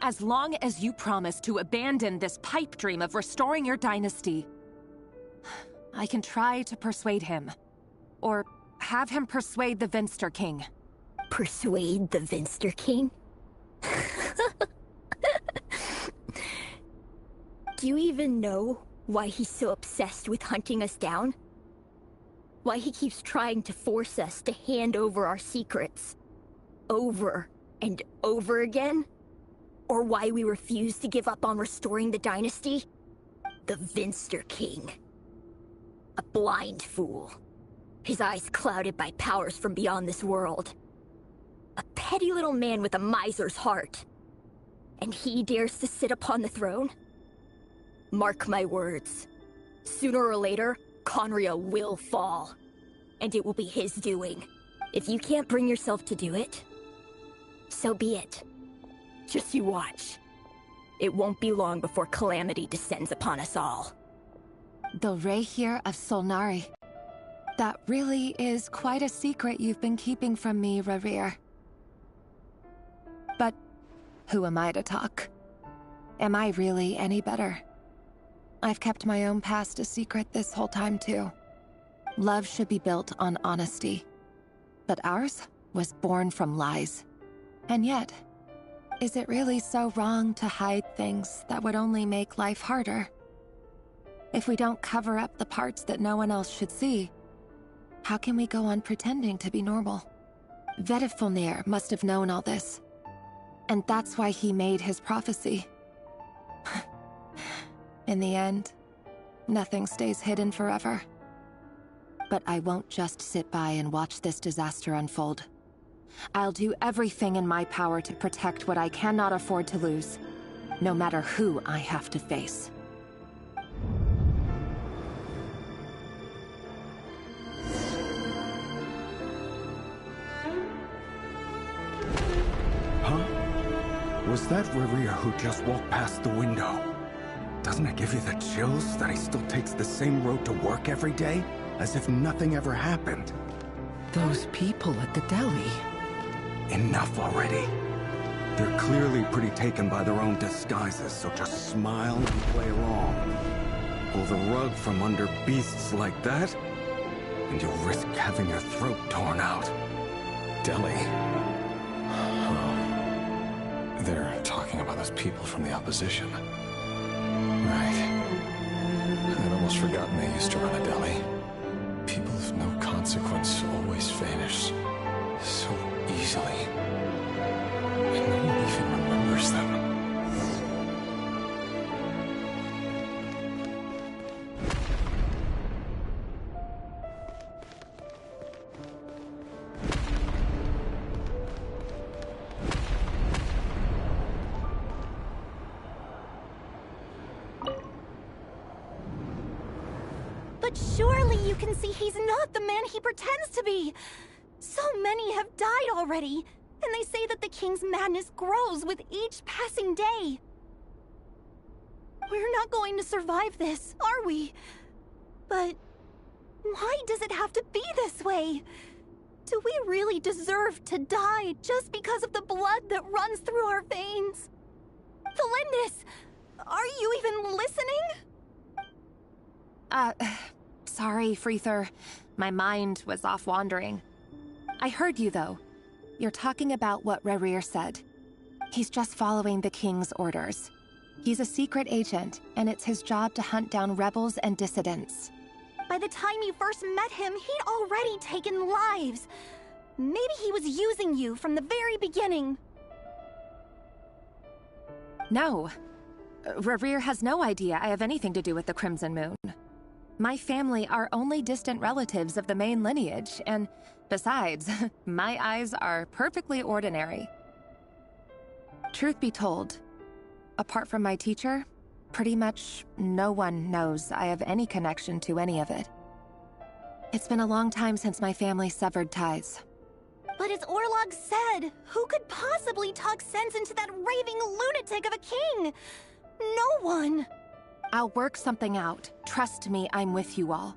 As long as you promise to abandon this pipe dream of restoring your dynasty, I can try to persuade him. Or have him persuade the Vinster King. Persuade the Vinster King? Do you even know why he's so obsessed with hunting us down? Why he keeps trying to force us to hand over our secrets over and over again? Or why we refuse to give up on restoring the dynasty? The Vinster King. A blind fool. His eyes clouded by powers from beyond this world. A petty little man with a miser's heart. And he dares to sit upon the throne? Mark my words. Sooner or later, Conria will fall. And it will be his doing. If you can't bring yourself to do it, so be it. Just you watch. It won't be long before calamity descends upon us all. The Rehir of Solnari. That really is quite a secret you've been keeping from me, Rerir. But who am I to talk? Am I really any better? I've kept my own past a secret this whole time, too. Love should be built on honesty. But ours was born from lies. And yet, is it really so wrong to hide things that would only make life harder? If we don't cover up the parts that no one else should see, how can we go on pretending to be normal? Vedifulnir must have known all this. And that's why he made his prophecy. In the end, nothing stays hidden forever. But I won't just sit by and watch this disaster unfold. I'll do everything in my power to protect what I cannot afford to lose, no matter who I have to face. Huh? Was that Rerir who just walked past the window? Doesn't it give you the chills that he still takes the same road to work every day? As if nothing ever happened. Those people at the deli. Enough already. They're clearly pretty taken by their own disguises, so just smile and play along. Pull the rug from under beasts like that, and you'll risk having your throat torn out. Deli? Oh. They're talking about those people from the opposition. Right. I'd almost forgotten they used to run a deli. People of no consequence always vanish so easily. And no one even remembers them. But surely you can see he's not the man he pretends to be! So many have died already, and they say that the king's madness grows with each passing day. We're not going to survive this, are we? But why does it have to be this way? Do we really deserve to die just because of the blood that runs through our veins? Felindis, are you even listening? Sorry, Freether. My mind was off wandering. I heard you, though. You're talking about what Rerir said. He's just following the king's orders. He's a secret agent, and it's his job to hunt down rebels and dissidents. By the time you first met him, he'd already taken lives. Maybe he was using you from the very beginning. No. Rerir has no idea I have anything to do with the Crimson Moon. My family are only distant relatives of the main lineage, and besides, my eyes are perfectly ordinary. Truth be told, apart from my teacher, pretty much no one knows I have any connection to any of it. It's been a long time since my family severed ties. But as Orlog said, who could possibly talk sense into that raving lunatic of a king? No one! I'll work something out. Trust me, I'm with you all.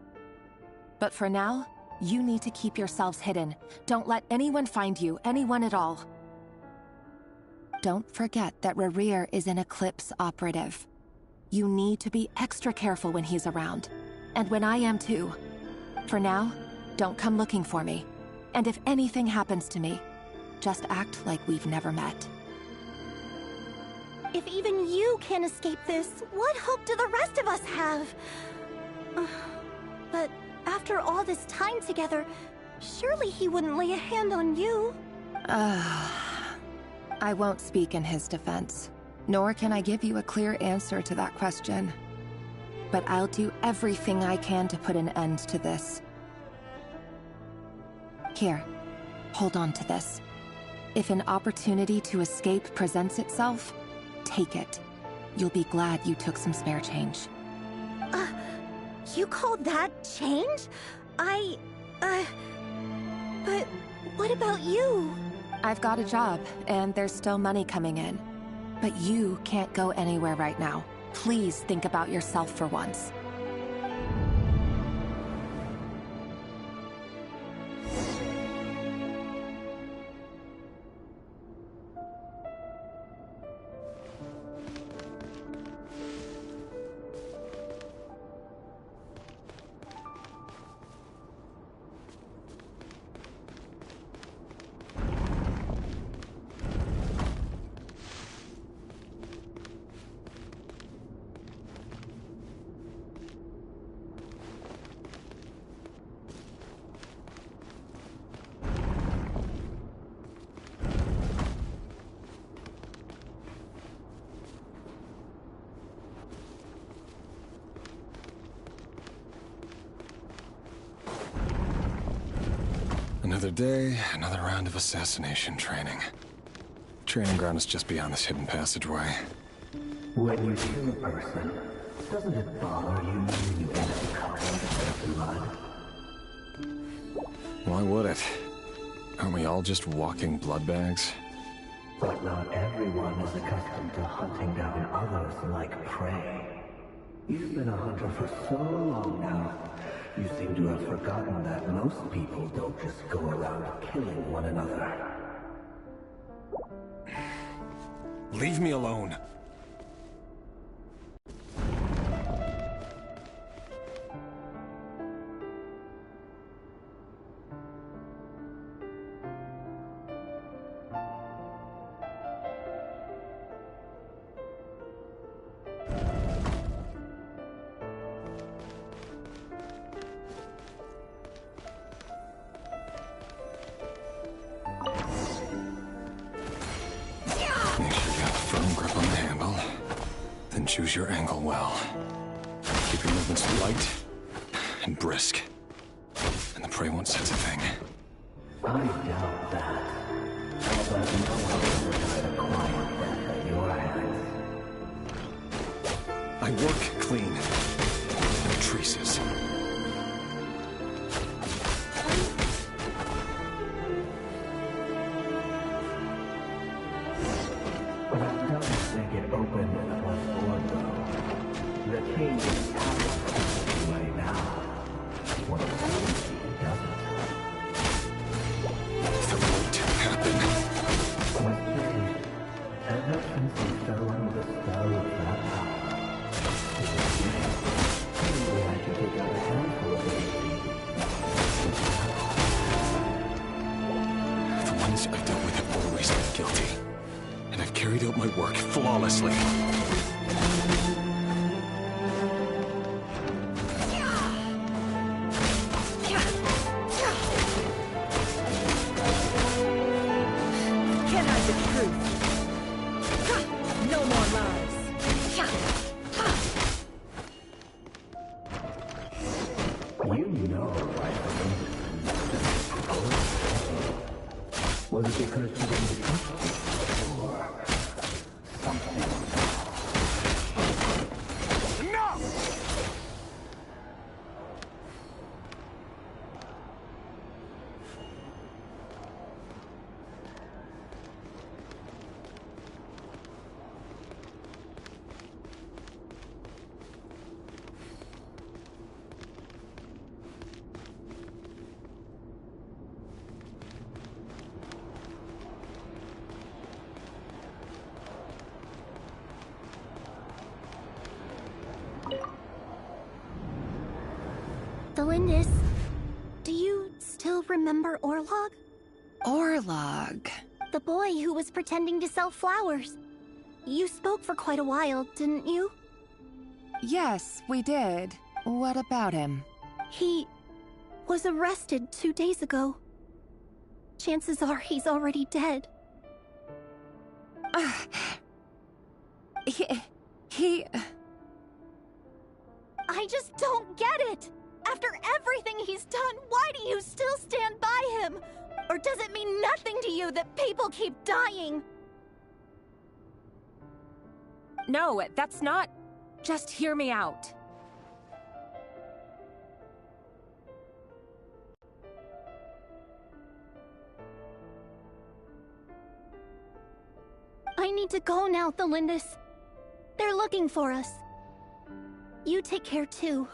But for now, you need to keep yourselves hidden. Don't let anyone find you, anyone at all. Don't forget that Rerir is an Eclipse operative. You need to be extra careful when he's around. And when I am too. For now, don't come looking for me. And if anything happens to me, just act like we've never met. If even you can't escape this, what hope do the rest of us have? But after all this time together, surely he wouldn't lay a hand on you. I won't speak in his defense, nor can I give you a clear answer to that question. But I'll do everything I can to put an end to this. Here, hold on to this. If an opportunity to escape presents itself, take it. You'll be glad you took some spare change. You call that change? But what about you? I've got a job, and there's still money coming in. But you can't go anywhere right now. Please think about yourself for once. Another day, another round of assassination training. Training ground is just beyond this hidden passageway. When you kill a person, doesn't it bother you when you end up covered in blood? Why would it? Aren't we all just walking blood bags? But not everyone is accustomed to hunting down others like prey. You've been a hunter for so long now, you seem to have forgotten that most people don't just go around killing one another. Leave me alone. Choose your angle well. Keep your movements light and brisk. And the prey won't sense a thing. I doubt that. But no one ever tried a quiet death at your hands. I work clean. No traces. It open and was born though. The king is powerful right now. What if he doesn't? That won't happen. What's changed? Ever since he fell under the spell of that power. We had to take out a handful of The ones I've dealt with have always been guilty. And I've carried out my work flawlessly. Can't hide the truth. No more lies. You know why the was it because you didn't trust me? Thelindis, do you still remember Orlog? Orlog? The boy who was pretending to sell flowers. You spoke for quite a while, didn't you? Yes, we did. What about him? He was arrested 2 days ago. Chances are he's already dead. He... I just don't get it! After everything he's done, why do you still stand by him? Or does it mean nothing to you that people keep dying? No, that's not... Just hear me out. I need to go now, Thelindis. They're looking for us. You take care too.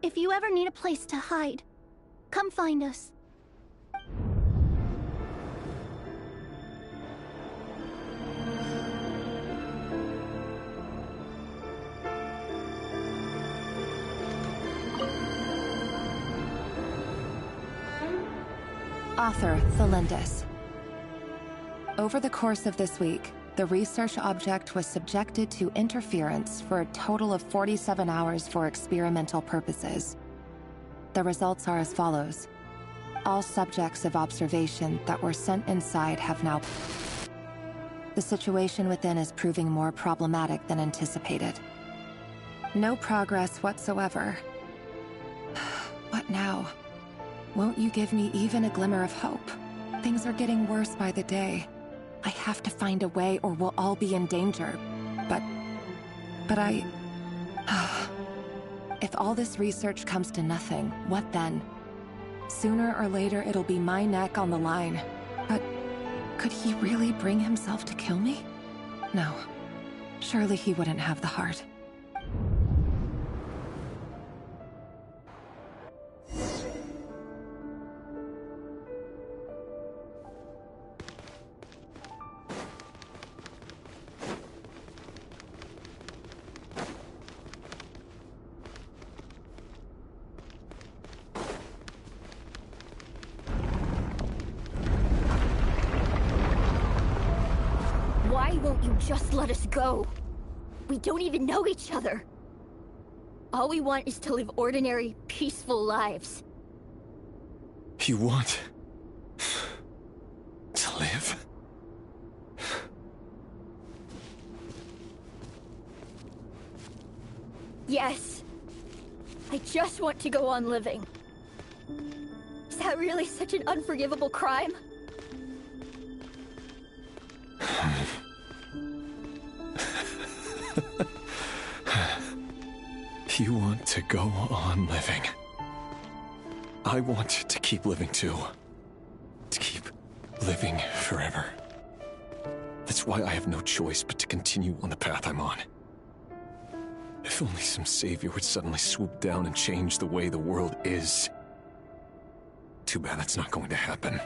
If you ever need a place to hide, come find us. Author Thelindis. Over the course of this week, the research object was subjected to interference for a total of 47 hours for experimental purposes. The results are as follows. All subjects of observation that were sent inside have now... The situation within is proving more problematic than anticipated. No progress whatsoever. What now? Won't you give me even a glimmer of hope? Things are getting worse by the day. I have to find a way or we'll all be in danger. But I... If all this research comes to nothing, what then? Sooner or later it'll be my neck on the line. But could he really bring himself to kill me? No. Surely he wouldn't have the heart. Why won't you just let us go? We don't even know each other. All we want is to live ordinary, peaceful lives. You want... to live? Yes. I just want to go on living. Is that really such an unforgivable crime? You want to go on living. I want to keep living too. To keep living forever. That's why I have no choice but to continue on the path I'm on. If only some savior would suddenly swoop down and change the way the world is. Too bad that's not going to happen.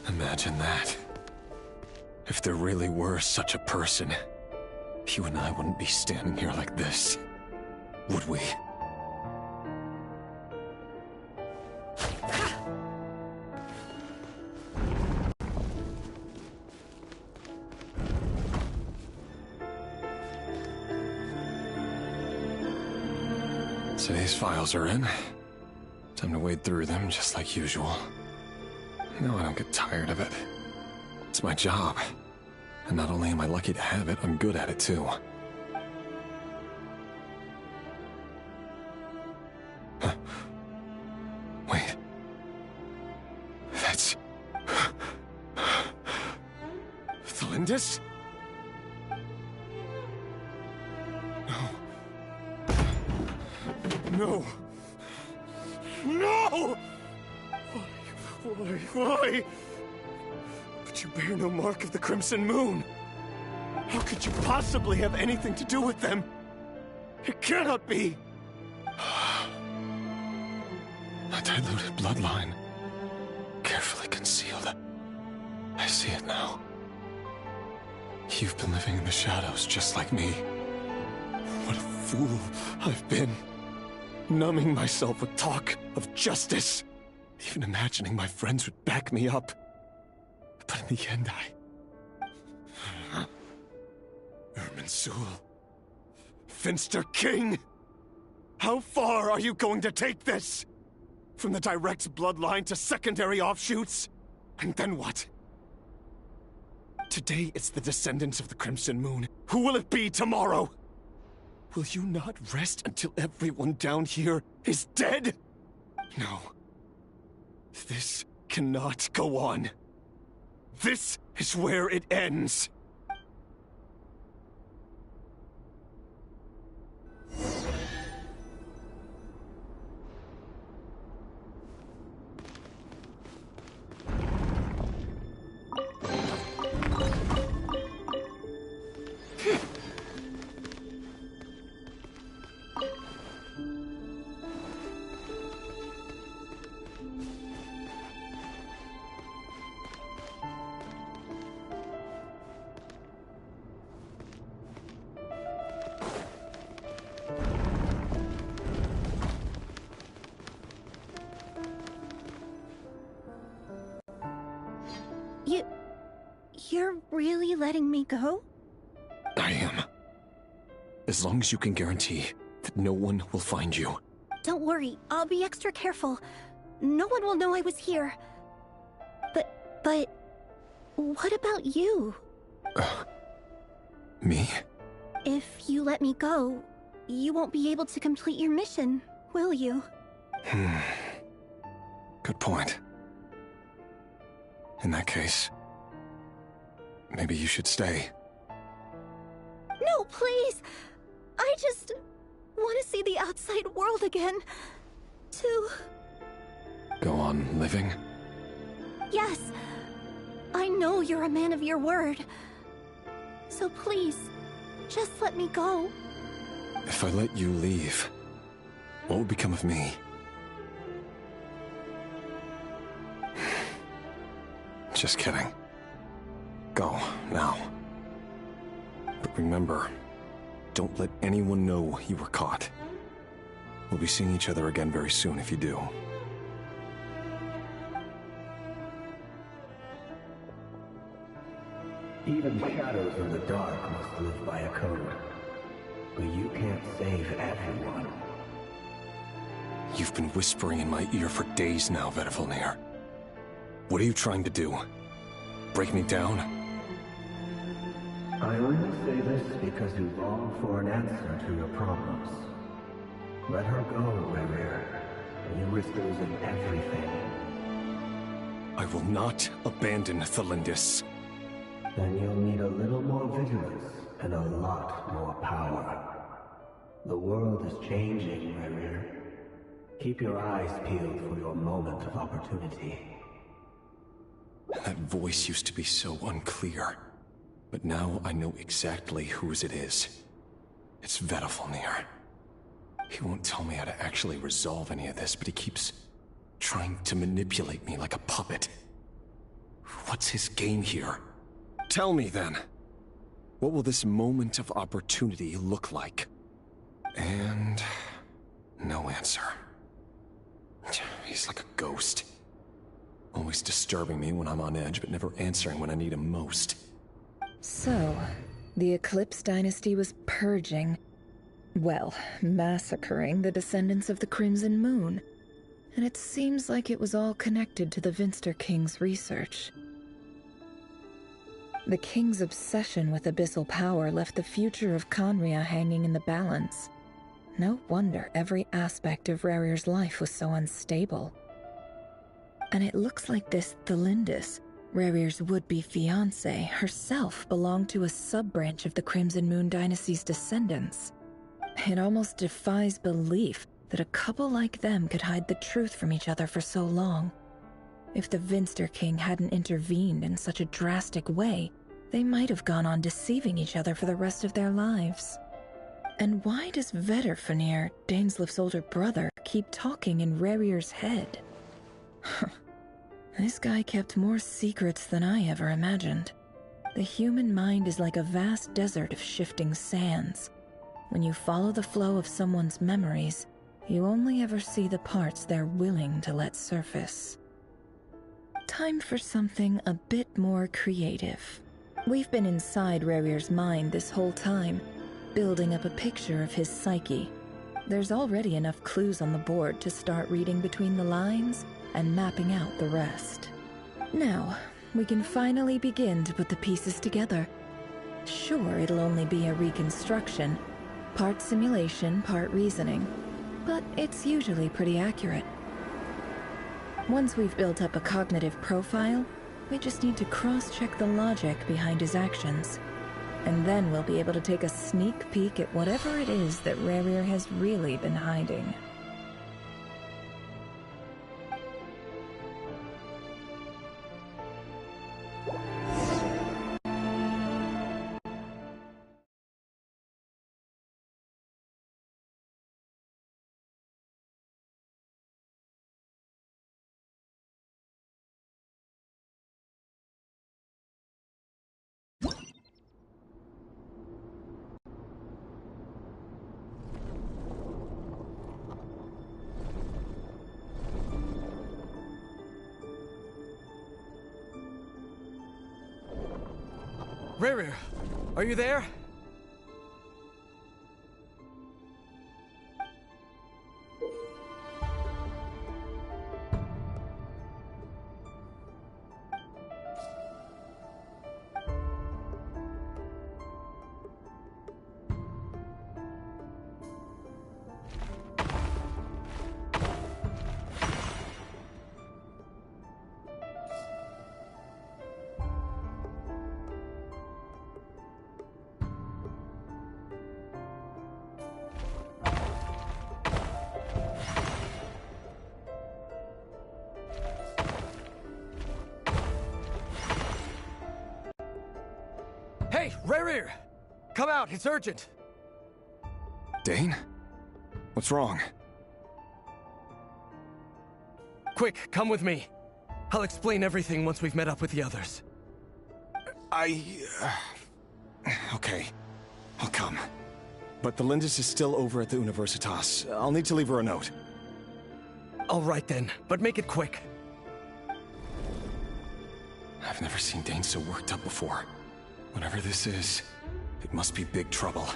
Imagine that. If there really were such a person, you and I wouldn't be standing here like this, would we? So these files are in. Time to wade through them just like usual. No, I don't get tired of it. It's my job. And not only am I lucky to have it, I'm good at it too. Huh. Wait. That's... Thelindis? No. No! Why? But you bear no mark of the Crimson Moon. could you possibly have anything to do with them? It cannot be! A diluted bloodline. Carefully concealed. I see it now. You've been living in the shadows just like me. What a fool I've been. Numbing myself with talk of justice. Even imagining my friends would back me up. But in the end, Irminsul. Finster King! How far are you going to take this? From the direct bloodline to secondary offshoots? And then what? Today it's the descendants of the Crimson Moon. Who will it be tomorrow? Will you not rest until everyone down here is dead? No. This cannot go on. This is where it ends. You're really letting me go? I am. As long as you can guarantee that no one will find you. Don't worry, I'll be extra careful. No one will know I was here. But... what about you? Me? If you let me go, you won't be able to complete your mission, will you? Good point. In that case, maybe you should stay. No, please! I just want to see the outside world again. To... Go on living? Yes. I know you're a man of your word. So please, just let me go. If I let you leave, what will become of me? Just kidding. Go, now. But remember, don't let anyone know you were caught. We'll be seeing each other again very soon if you do. Even shadows in the dark must live by a code. But you can't save everyone. You've been whispering in my ear for days now, Vedifalnir. What are you trying to do? Break me down? I only say this because you long for an answer to your problems. Let her go, Rerir, and you risk losing everything. I will not abandon Thelindis. Then you'll need a little more vigilance and a lot more power. The world is changing, Rerir. Keep your eyes peeled for your moment of opportunity. That voice used to be so unclear. But now I know exactly whose it is. It's Vedifalnir. He won't tell me how to actually resolve any of this, but he keeps trying to manipulate me like a puppet. What's his game here? Tell me then. What will this moment of opportunity look like? And... no answer. He's like a ghost. Always disturbing me when I'm on edge, but never answering when I need him most. So, the Eclipse Dynasty was purging, well, massacring the descendants of the Crimson Moon. And it seems like it was all connected to the Vinster King's research. The King's obsession with abyssal power left the future of Khaenri'ah hanging in the balance. No wonder every aspect of Rerir's life was so unstable. And it looks like this Thelindis, Rerir's would-be fiancée, herself belonged to a sub-branch of the Crimson Moon Dynasty's descendants. It almost defies belief that a couple like them could hide the truth from each other for so long. If the Vinster King hadn't intervened in such a drastic way, They might have gone on deceiving each other for the rest of their lives. And why does Vedderfanir, Daneslif's older brother, keep talking in Rerir's head? This guy kept more secrets than I ever imagined. The human mind is like a vast desert of shifting sands. When you follow the flow of someone's memories, you only ever see the parts they're willing to let surface. Time for something a bit more creative. We've been inside Rerir's mind this whole time, building up a picture of his psyche. There's already enough clues on the board to start reading between the lines and mapping out the rest. Now, we can finally begin to put the pieces together. Sure, it'll only be a reconstruction, part simulation, part reasoning, but it's usually pretty accurate. Once we've built up a cognitive profile, we just need to cross-check the logic behind his actions. And then we'll be able to take a sneak peek at whatever it is that Rerir has really been hiding. Rerir, are you there? Hey, Rerir! Come out, it's urgent! Dane? What's wrong? Quick, come with me. I'll explain everything once we've met up with the others. Okay. I'll come. But the Lindis is still over at the Universitas. I'll need to leave her a note. All right then, but make it quick. I've never seen Dane so worked up before. Whatever this is, it must be big trouble.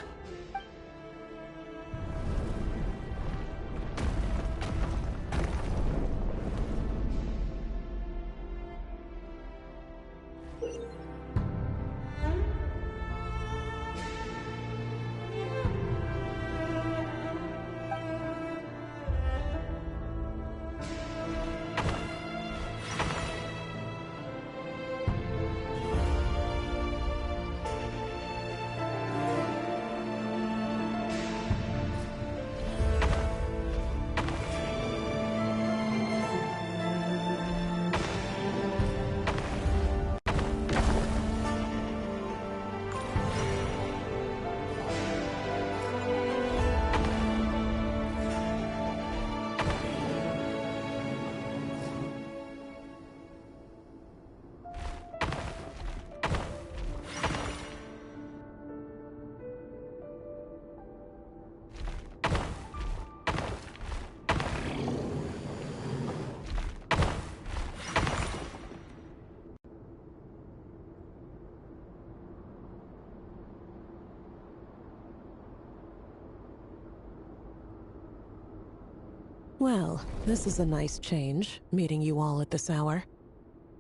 Well, this is a nice change, meeting you all at this hour.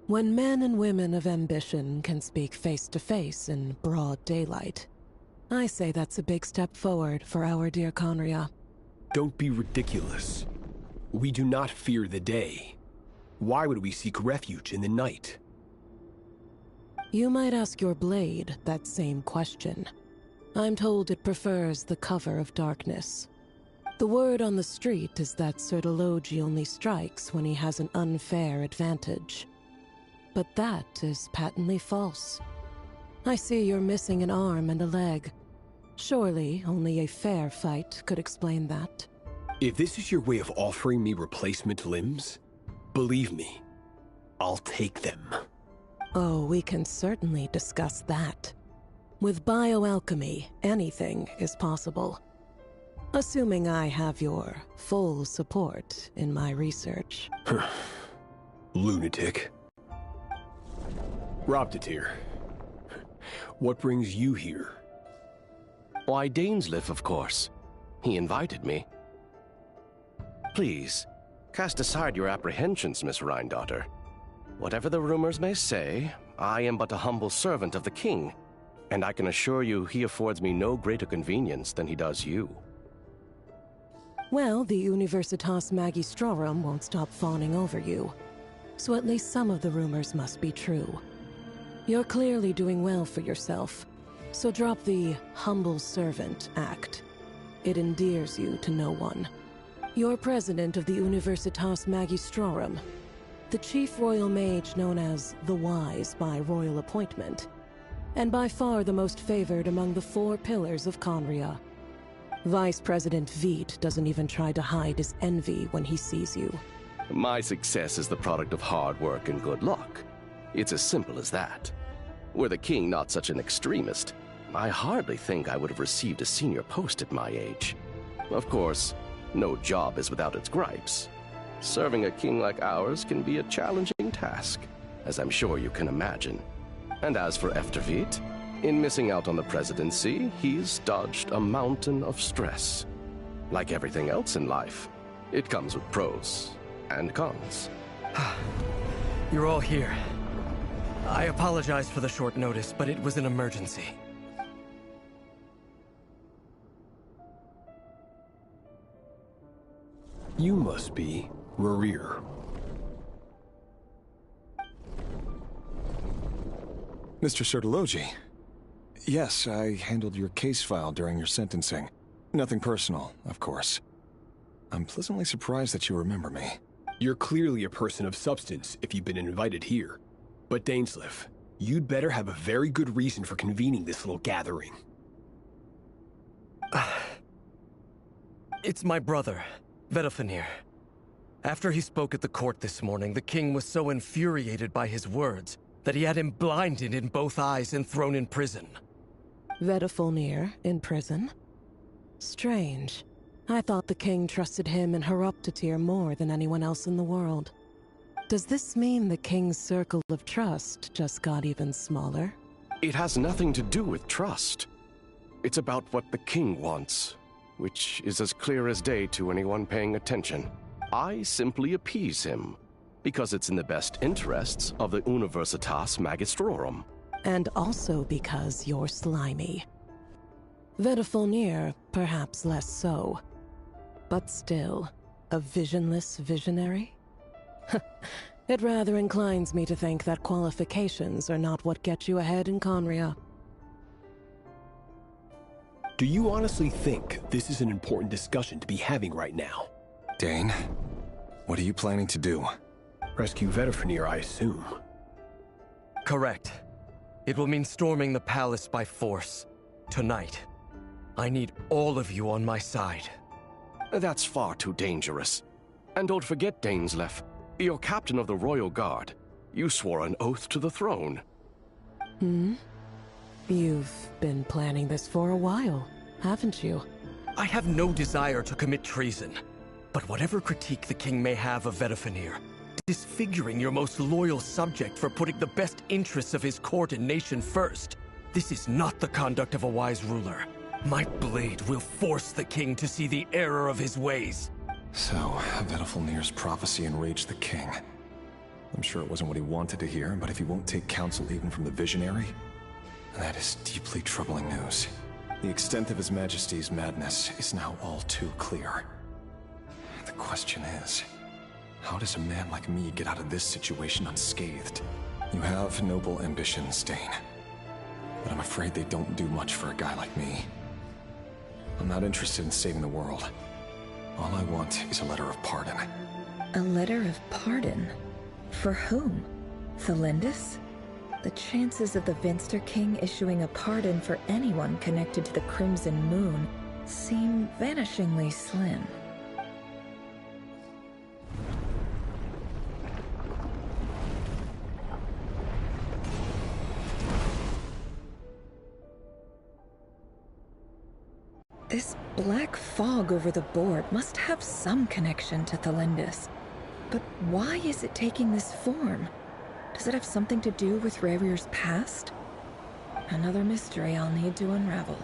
When men and women of ambition can speak face to face in broad daylight, I say that's a big step forward for our dear Conria. Don't be ridiculous. We do not fear the day. Why would we seek refuge in the night? You might ask your blade that same question. I'm told it prefers the cover of darkness. The word on the street is that Sir Delogi only strikes when he has an unfair advantage. But that is patently false. I see you're missing an arm and a leg. Surely only a fair fight could explain that. If this is your way of offering me replacement limbs, believe me, I'll take them. Oh, we can certainly discuss that. With bioalchemy, anything is possible. Assuming I have your full support in my research. Lunatic. Robtatir, what brings you here? Why, Dainsleif, of course. He invited me. Please, cast aside your apprehensions, Miss Rhindaughter. Whatever the rumors may say, I am but a humble servant of the king, and I can assure you he affords me no greater convenience than he does you. Well, the Universitas Magistrorum won't stop fawning over you, so at least some of the rumors must be true. You're clearly doing well for yourself, so drop the humble servant act. It endears you to no one. You're president of the Universitas Magistrorum, the chief royal mage known as the Wise by royal appointment, and by far the most favored among the 4 pillars of Conria. Vice President Veit doesn't even try to hide his envy when he sees you. My success is the product of hard work and good luck. It's as simple as that. Were the king not such an extremist, I hardly think I would have received a senior post at my age. Of course, no job is without its gripes. Serving a king like ours can be a challenging task, as I'm sure you can imagine. And as for Efterveit, in missing out on the presidency, he's dodged a mountain of stress. Like everything else in life, it comes with pros and cons. You're all here. I apologize for the short notice, but it was an emergency. You must be Rarir. Mr. Sertologi. Yes, I handled your case file during your sentencing. Nothing personal, of course. I'm pleasantly surprised that you remember me. You're clearly a person of substance if you've been invited here. But Dainsleif, you'd better have a very good reason for convening this little gathering. It's my brother, Vedalfenir. After he spoke at the court this morning, the king was so infuriated by his words that he had him blinded in both eyes and thrown in prison. Vedalfenir in prison? Strange. I thought the king trusted him and Horoptatir more than anyone else in the world. Does this mean the king's circle of trust just got even smaller? It has nothing to do with trust. It's about what the king wants, which is as clear as day to anyone paying attention. I simply appease him, because it's in the best interests of the Universitas Magistrorum. And also because you're slimy. Vedalfenir, perhaps less so. But still, a visionless visionary? It rather inclines me to think that qualifications are not what get you ahead in Conria. Do you honestly think this is an important discussion to be having right now? Dane, what are you planning to do? Rescue Vedalfenir, I assume. Correct. It will mean storming the palace by force. Tonight. I need all of you on my side. That's far too dangerous. And don't forget, Dainsleif, you're captain of the Royal Guard. You swore an oath to the throne. You've been planning this for a while, haven't you? I have no desire to commit treason. But whatever critique the king may have of Vedalfenir, disfiguring your most loyal subject for putting the best interests of his court and nation first, this is not the conduct of a wise ruler. My blade will force the king to see the error of his ways. So, Vedalfenir's prophecy enraged the king. I'm sure it wasn't what he wanted to hear, but if he won't take counsel even from the visionary, that is deeply troubling news. The extent of His Majesty's madness is now all too clear. The question is, how does a man like me get out of this situation unscathed? You have noble ambitions, Dane, but I'm afraid they don't do much for a guy like me. I'm not interested in saving the world. All I want is a letter of pardon. A letter of pardon? For whom? Thelindis? the chances of the Vinster King issuing a pardon for anyone connected to the Crimson Moon seem vanishingly slim. This black fog over the board must have some connection to Thelindis. But why is it taking this form? Does it have something to do with Rarir's past? Another mystery I'll need to unravel.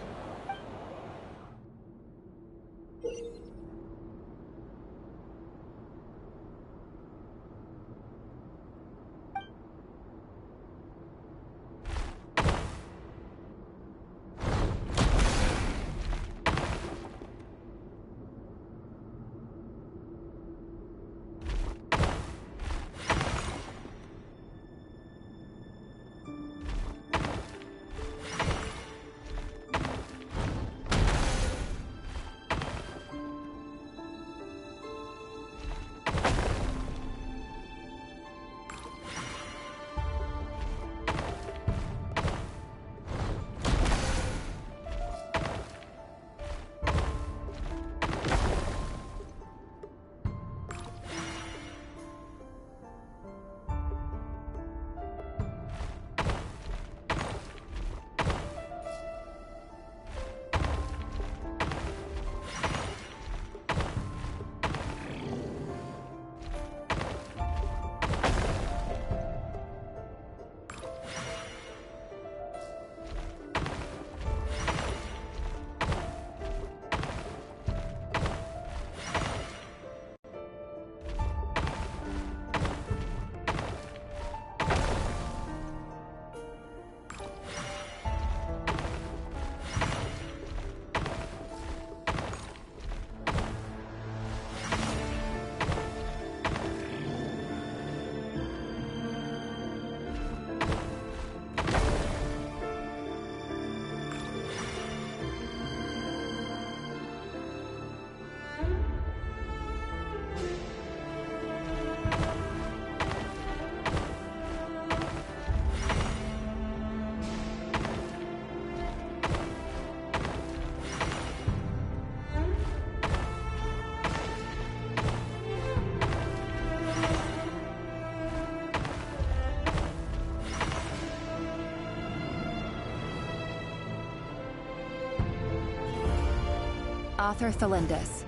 Author Thelindis.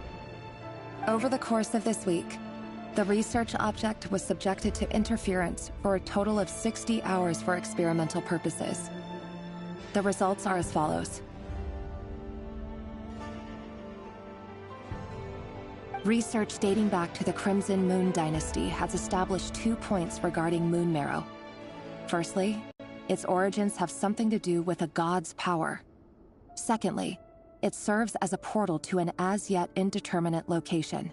Over the course of this week, the research object was subjected to interference for a total of 60 hours for experimental purposes. The results are as follows. Research dating back to the Crimson Moon Dynasty has established 2 points regarding moon marrow. Firstly, its origins have something to do with a god's power. Secondly, it serves as a portal to an as-yet indeterminate location.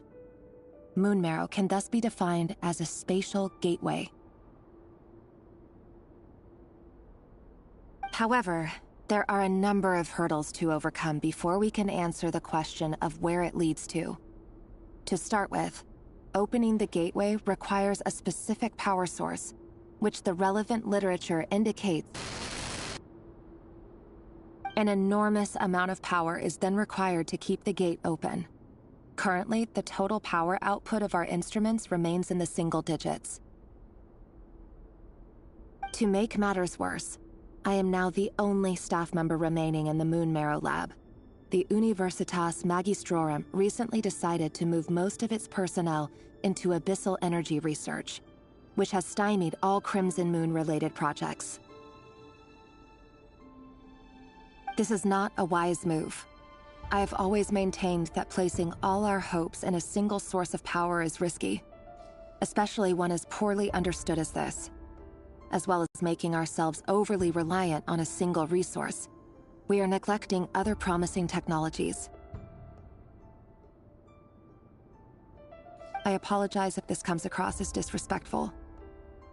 Moon marrow can thus be defined as a spatial gateway. However, there are a number of hurdles to overcome before we can answer the question of where it leads to. To start with, opening the gateway requires a specific power source, which the relevant literature indicates. An enormous amount of power is then required to keep the gate open. Currently, the total power output of our instruments remains in the single digits. To make matters worse, I am now the only staff member remaining in the Moon Marrow lab. The Universitas Magistrorum recently decided to move most of its personnel into abyssal energy research, which has stymied all Crimson Moon-related projects. This is not a wise move. I have always maintained that placing all our hopes in a single source of power is risky, especially one as poorly understood as this. As well as making ourselves overly reliant on a single resource, we are neglecting other promising technologies. I apologize if this comes across as disrespectful,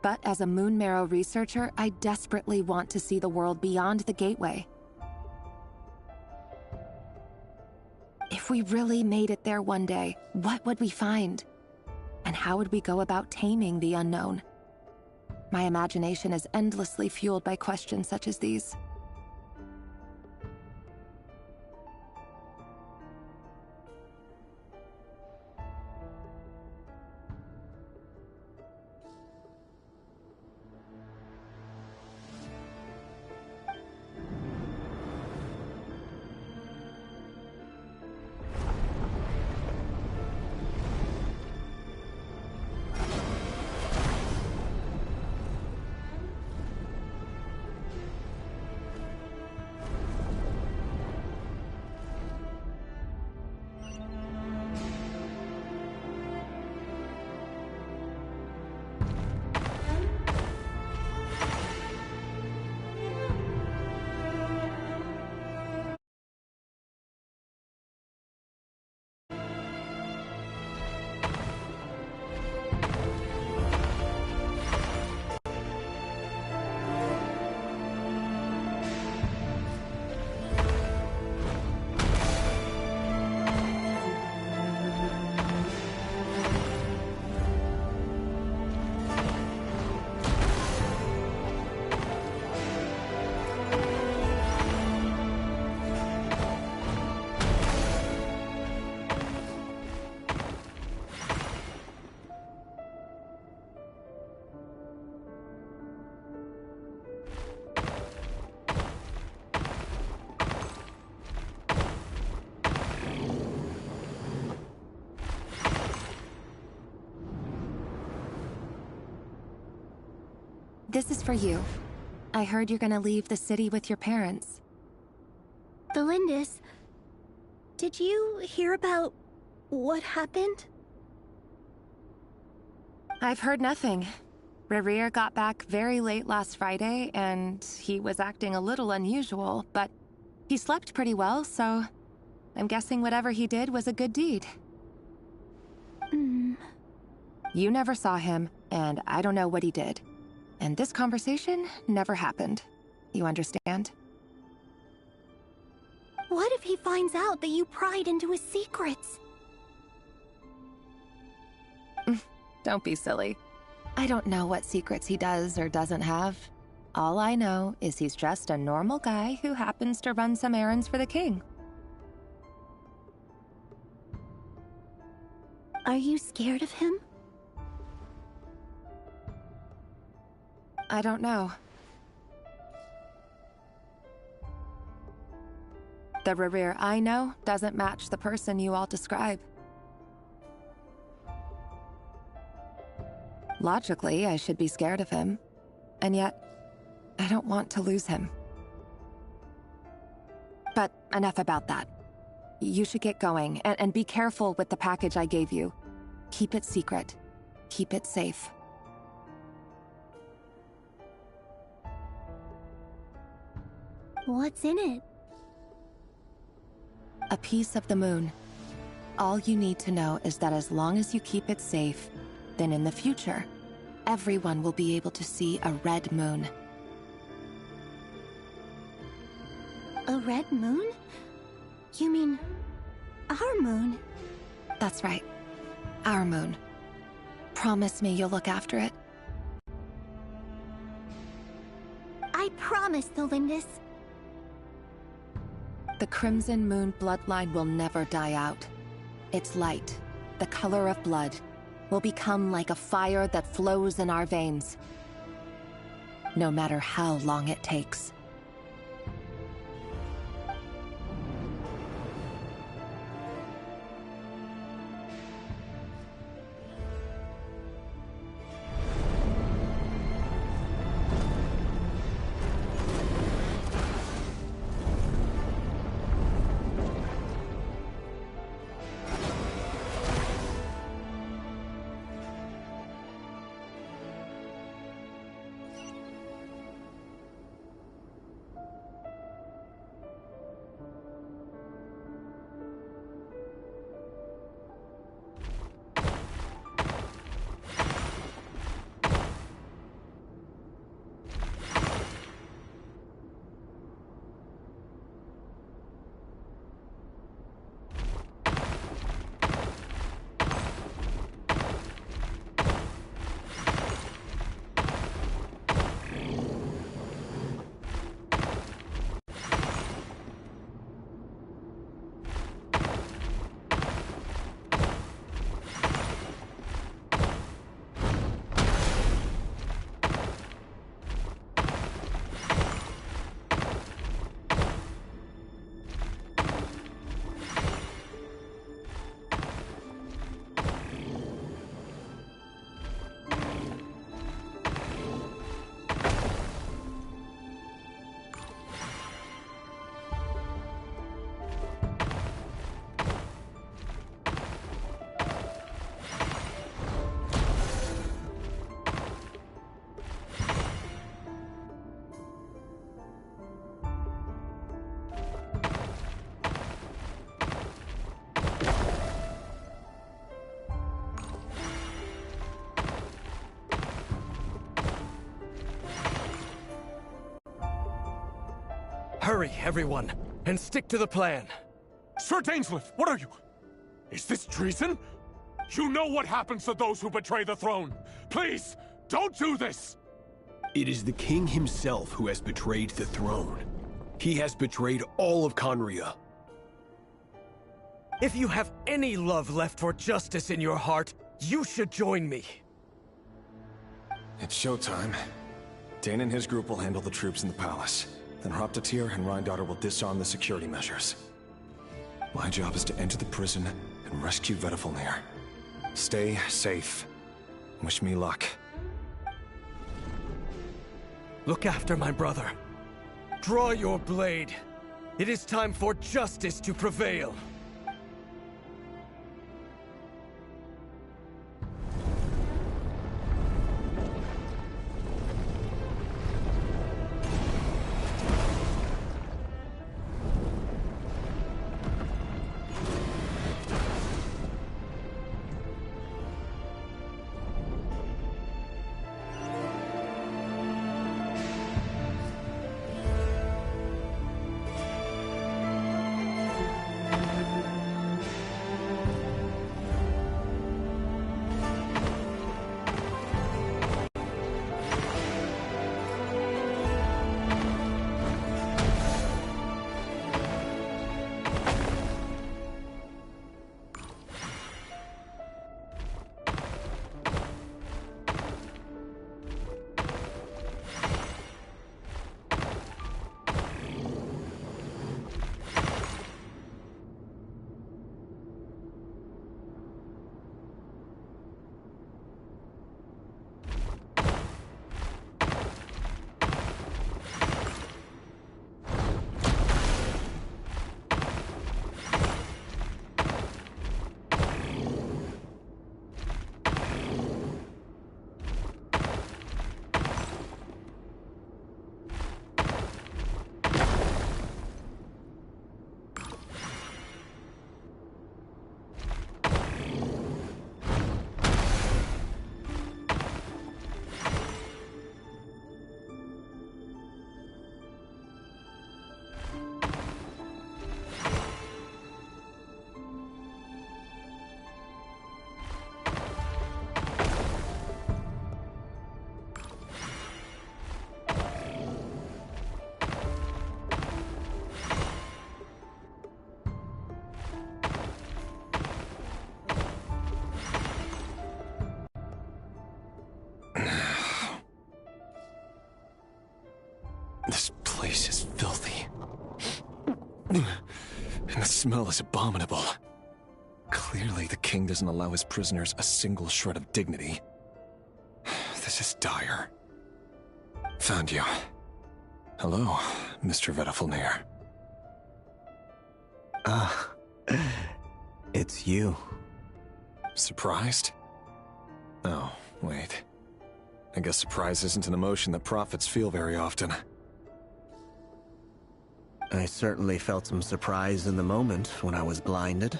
but as a Moon Marrow researcher, I desperately want to see the world beyond the gateway. If we really made it there one day, what would we find? And how would we go about taming the unknown? My imagination is endlessly fueled by questions such as these. This is for you. I heard you're gonna leave the city with your parents. Valindis, did you hear about what happened? I've heard nothing. Rerir got back very late last Friday, and he was acting a little unusual, but he slept pretty well, so I'm guessing whatever he did was a good deed. You never saw him, and I don't know what he did. And this conversation never happened. You understand? What if he finds out that you pried into his secrets? Don't be silly. I don't know what secrets he does or doesn't have. All I know is he's just a normal guy who happens to run some errands for the king. Are you scared of him? I don't know. The Rerir I know doesn't match the person you all describe. Logically, I should be scared of him. And yet, I don't want to lose him. But enough about that. You should get going, and be careful with the package I gave you. Keep it secret. Keep it safe. What's in it? A piece of the moon. All you need to know is that as long as you keep it safe, then in the future, everyone will be able to see a red moon. A red moon? You mean our moon? That's right. Our moon. Promise me you'll look after it. I promise, Valindis. The Crimson Moon bloodline will never die out. Its light, the color of blood, will become like a fire that flows in our veins. No matter how long it takes. Hurry, everyone, and stick to the plan. Sir Dainsleif, what are you? Is this treason? You know what happens to those who betray the throne. Please, don't do this! It is the king himself who has betrayed the throne. He has betrayed all of Conria. If you have any love left for justice in your heart, you should join me. It's showtime. Dane and his group will handle the troops in the palace. Then Hraptatyr and Rheindater will disarm the security measures. My job is to enter the prison and rescue Vedifalnir. Stay safe. Wish me luck. Look after my brother. Draw your blade. It is time for justice to prevail. This place is filthy. And the smell is abominable. Clearly, the king doesn't allow his prisoners a single shred of dignity. This is dire. Found you. Hello, Mr. Vedifalnir. Ah, it's you. Surprised? Oh, wait. I guess surprise isn't an emotion that prophets feel very often. I certainly felt some surprise in the moment when I was blinded.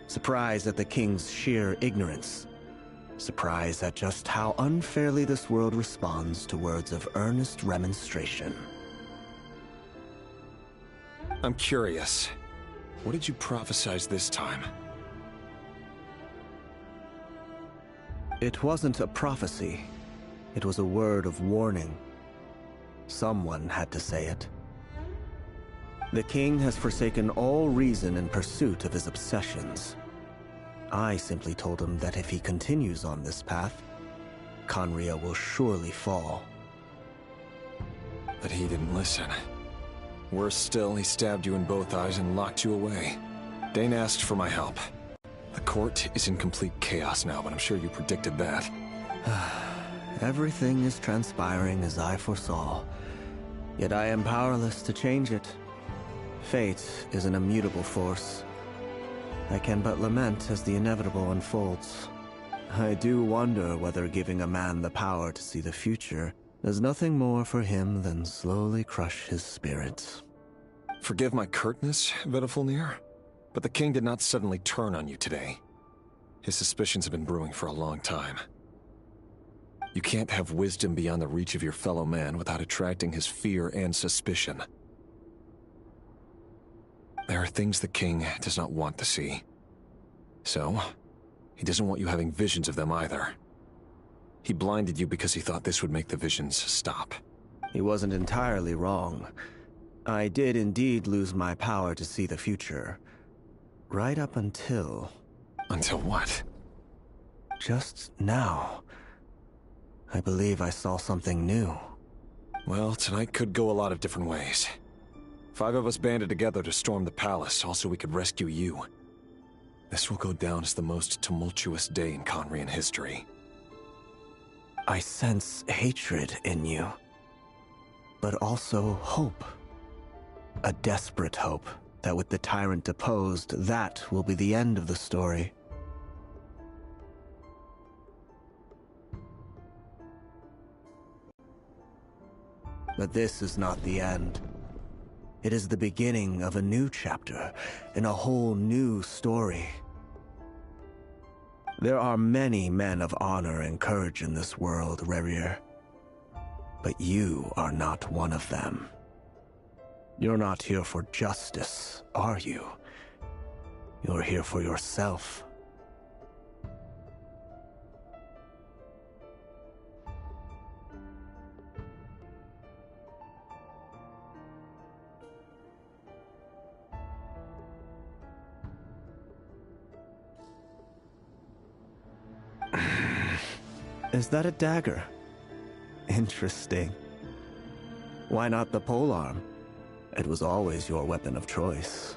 Surprise at the king's sheer ignorance. Surprise at just how unfairly this world responds to words of earnest remonstration. I'm curious. What did you prophesize this time? It wasn't a prophecy. It was a word of warning. Someone had to say it. The king has forsaken all reason in pursuit of his obsessions. I simply told him that if he continues on this path, Conria will surely fall. But he didn't listen. Worse still, he stabbed you in both eyes and locked you away. Dane asked for my help. The court is in complete chaos now, but I'm sure you predicted that. Everything is transpiring as I foresaw, yet I am powerless to change it. Fate is an immutable force. I can but lament as the inevitable unfolds. I do wonder whether giving a man the power to see the future does nothing more for him than slowly crush his spirit. Forgive my curtness, Vedifalnir, but the king did not suddenly turn on you today. His suspicions have been brewing for a long time. You can't have wisdom beyond the reach of your fellow man without attracting his fear and suspicion. There are things the king does not want to see. So, he doesn't want you having visions of them either. He blinded you because he thought this would make the visions stop. He wasn't entirely wrong. I did indeed lose my power to see the future. Right up until... Until what? Just now. I believe I saw something new. Well, tonight could go a lot of different ways. 5 of us banded together to storm the palace, also we could rescue you. This will go down as the most tumultuous day in Conrian history. I sense hatred in you, but also hope. A desperate hope that with the tyrant deposed, that will be the end of the story. But this is not the end. It is the beginning of a new chapter, in a whole new story. There are many men of honor and courage in this world, Rerir. But you are not one of them. You're not here for justice, are you? You're here for yourself. Is that a dagger? Interesting. Why not the polearm? It was always your weapon of choice.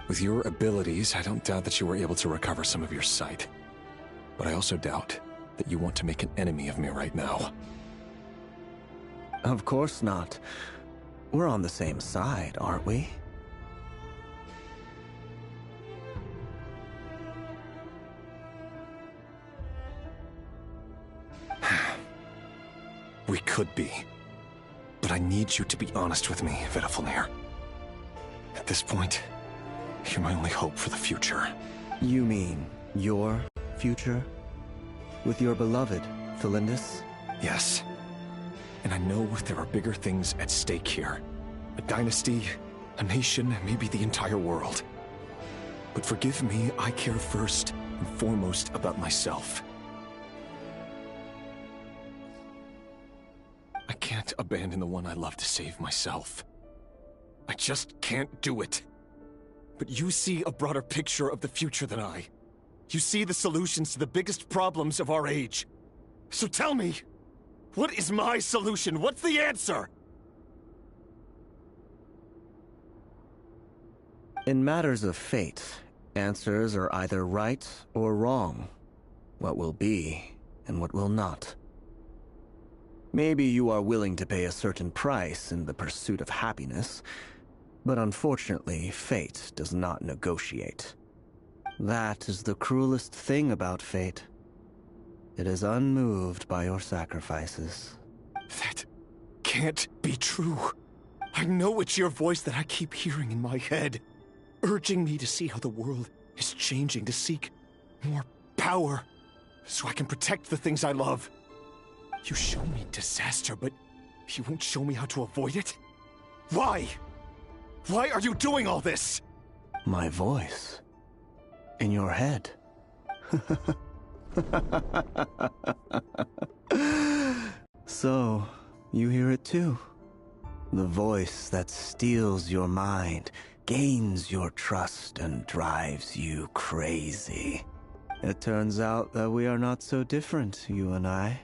With your abilities, I don't doubt that you were able to recover some of your sight. But I also doubt that you want to make an enemy of me right now. Of course not. We're on the same side, aren't we? We could be. But I need you to be honest with me, Vedifalnir. At this point, you're my only hope for the future. You mean your future? With your beloved, Thelindis? Yes. And I know there are bigger things at stake here. A dynasty, a nation, maybe the entire world. But forgive me, I care first and foremost about myself. I can't abandon the one I love to save myself. I just can't do it. But you see a broader picture of the future than I. You see the solutions to the biggest problems of our age. So tell me, what is my solution? What's the answer? In matters of fate, answers are either right or wrong. What will be, and what will not. Maybe you are willing to pay a certain price in the pursuit of happiness, but unfortunately, fate does not negotiate. That is the cruelest thing about fate. It is unmoved by your sacrifices. That can't be true. I know it's your voice that I keep hearing in my head, urging me to see how the world is changing, to seek more power, so I can protect the things I love. You show me disaster, but you won't show me how to avoid it? Why? Why are you doing all this? My voice. In your head. So, you hear it too. The voice that steals your mind, gains your trust, and drives you crazy. It turns out that we are not so different, you and I.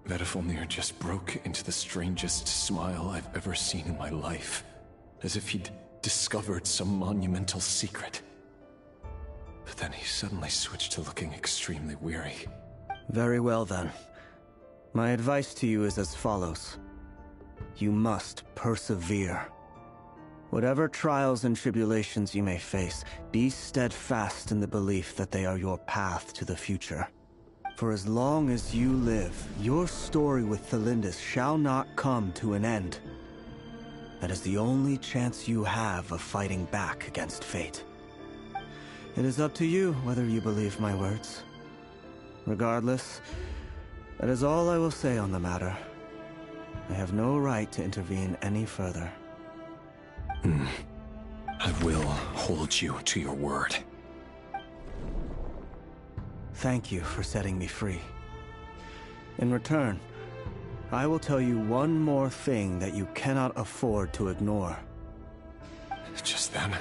Vedifalnir just broke into the strangest smile I've ever seen in my life. As if he'd discovered some monumental secret. But then he suddenly switched to looking extremely weary. Very well then. My advice to you is as follows. You must persevere. Whatever trials and tribulations you may face, be steadfast in the belief that they are your path to the future. For as long as you live, your story with Thelindis shall not come to an end. That is the only chance you have of fighting back against fate. It is up to you whether you believe my words. Regardless, that is all I will say on the matter. I have no right to intervene any further. I will hold you to your word. Thank you for setting me free. In return, I will tell you one more thing that you cannot afford to ignore. Just then,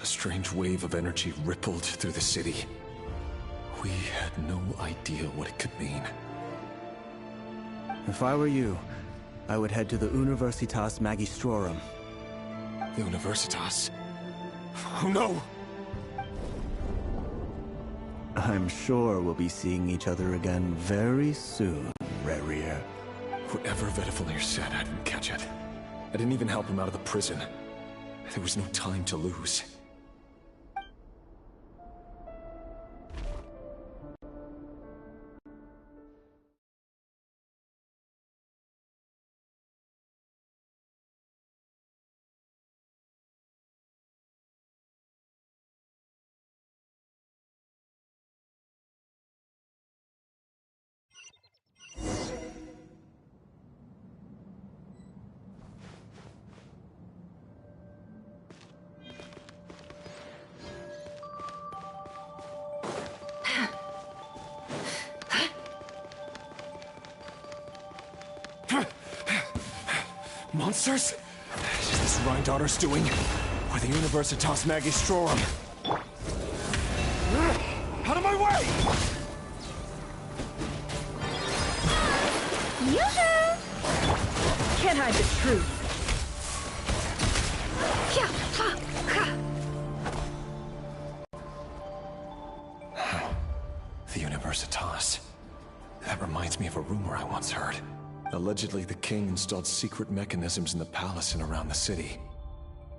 a strange wave of energy rippled through the city. We had no idea what it could mean. If I were you, I would head to the Universitas Magistrorum. Universitas? Oh no! I'm sure we'll be seeing each other again very soon, Rerir. Whatever Vedifalnir said, I didn't catch it. I didn't even help him out of the prison. There was no time to lose. Monsters? Is this Rhindaughter's doing? Or the Universitas Magistrorum? Out of my way! Yoo-hoo! Can't hide the truth. The Universitas. That reminds me of a rumor I once heard. Allegedly, the king installed secret mechanisms in the palace and around the city.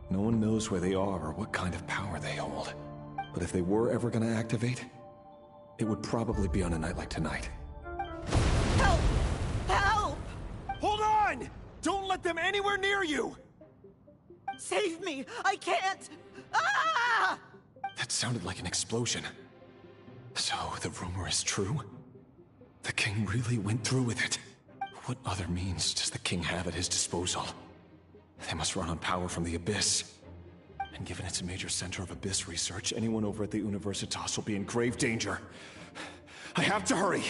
No one knows where they are or what kind of power they hold. But if they were ever gonna activate, it would probably be on a night like tonight. Help! Help! Hold on! Don't let them anywhere near you! Save me! I can't! Ah! That sounded like an explosion. So, the rumor is true? The king really went through with it? What other means does the king have at his disposal? They must run on power from the Abyss. And given it's a major center of Abyss research, anyone over at the Universitas will be in grave danger. I have to hurry!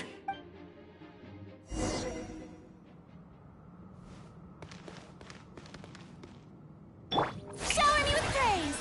Shower me with praise!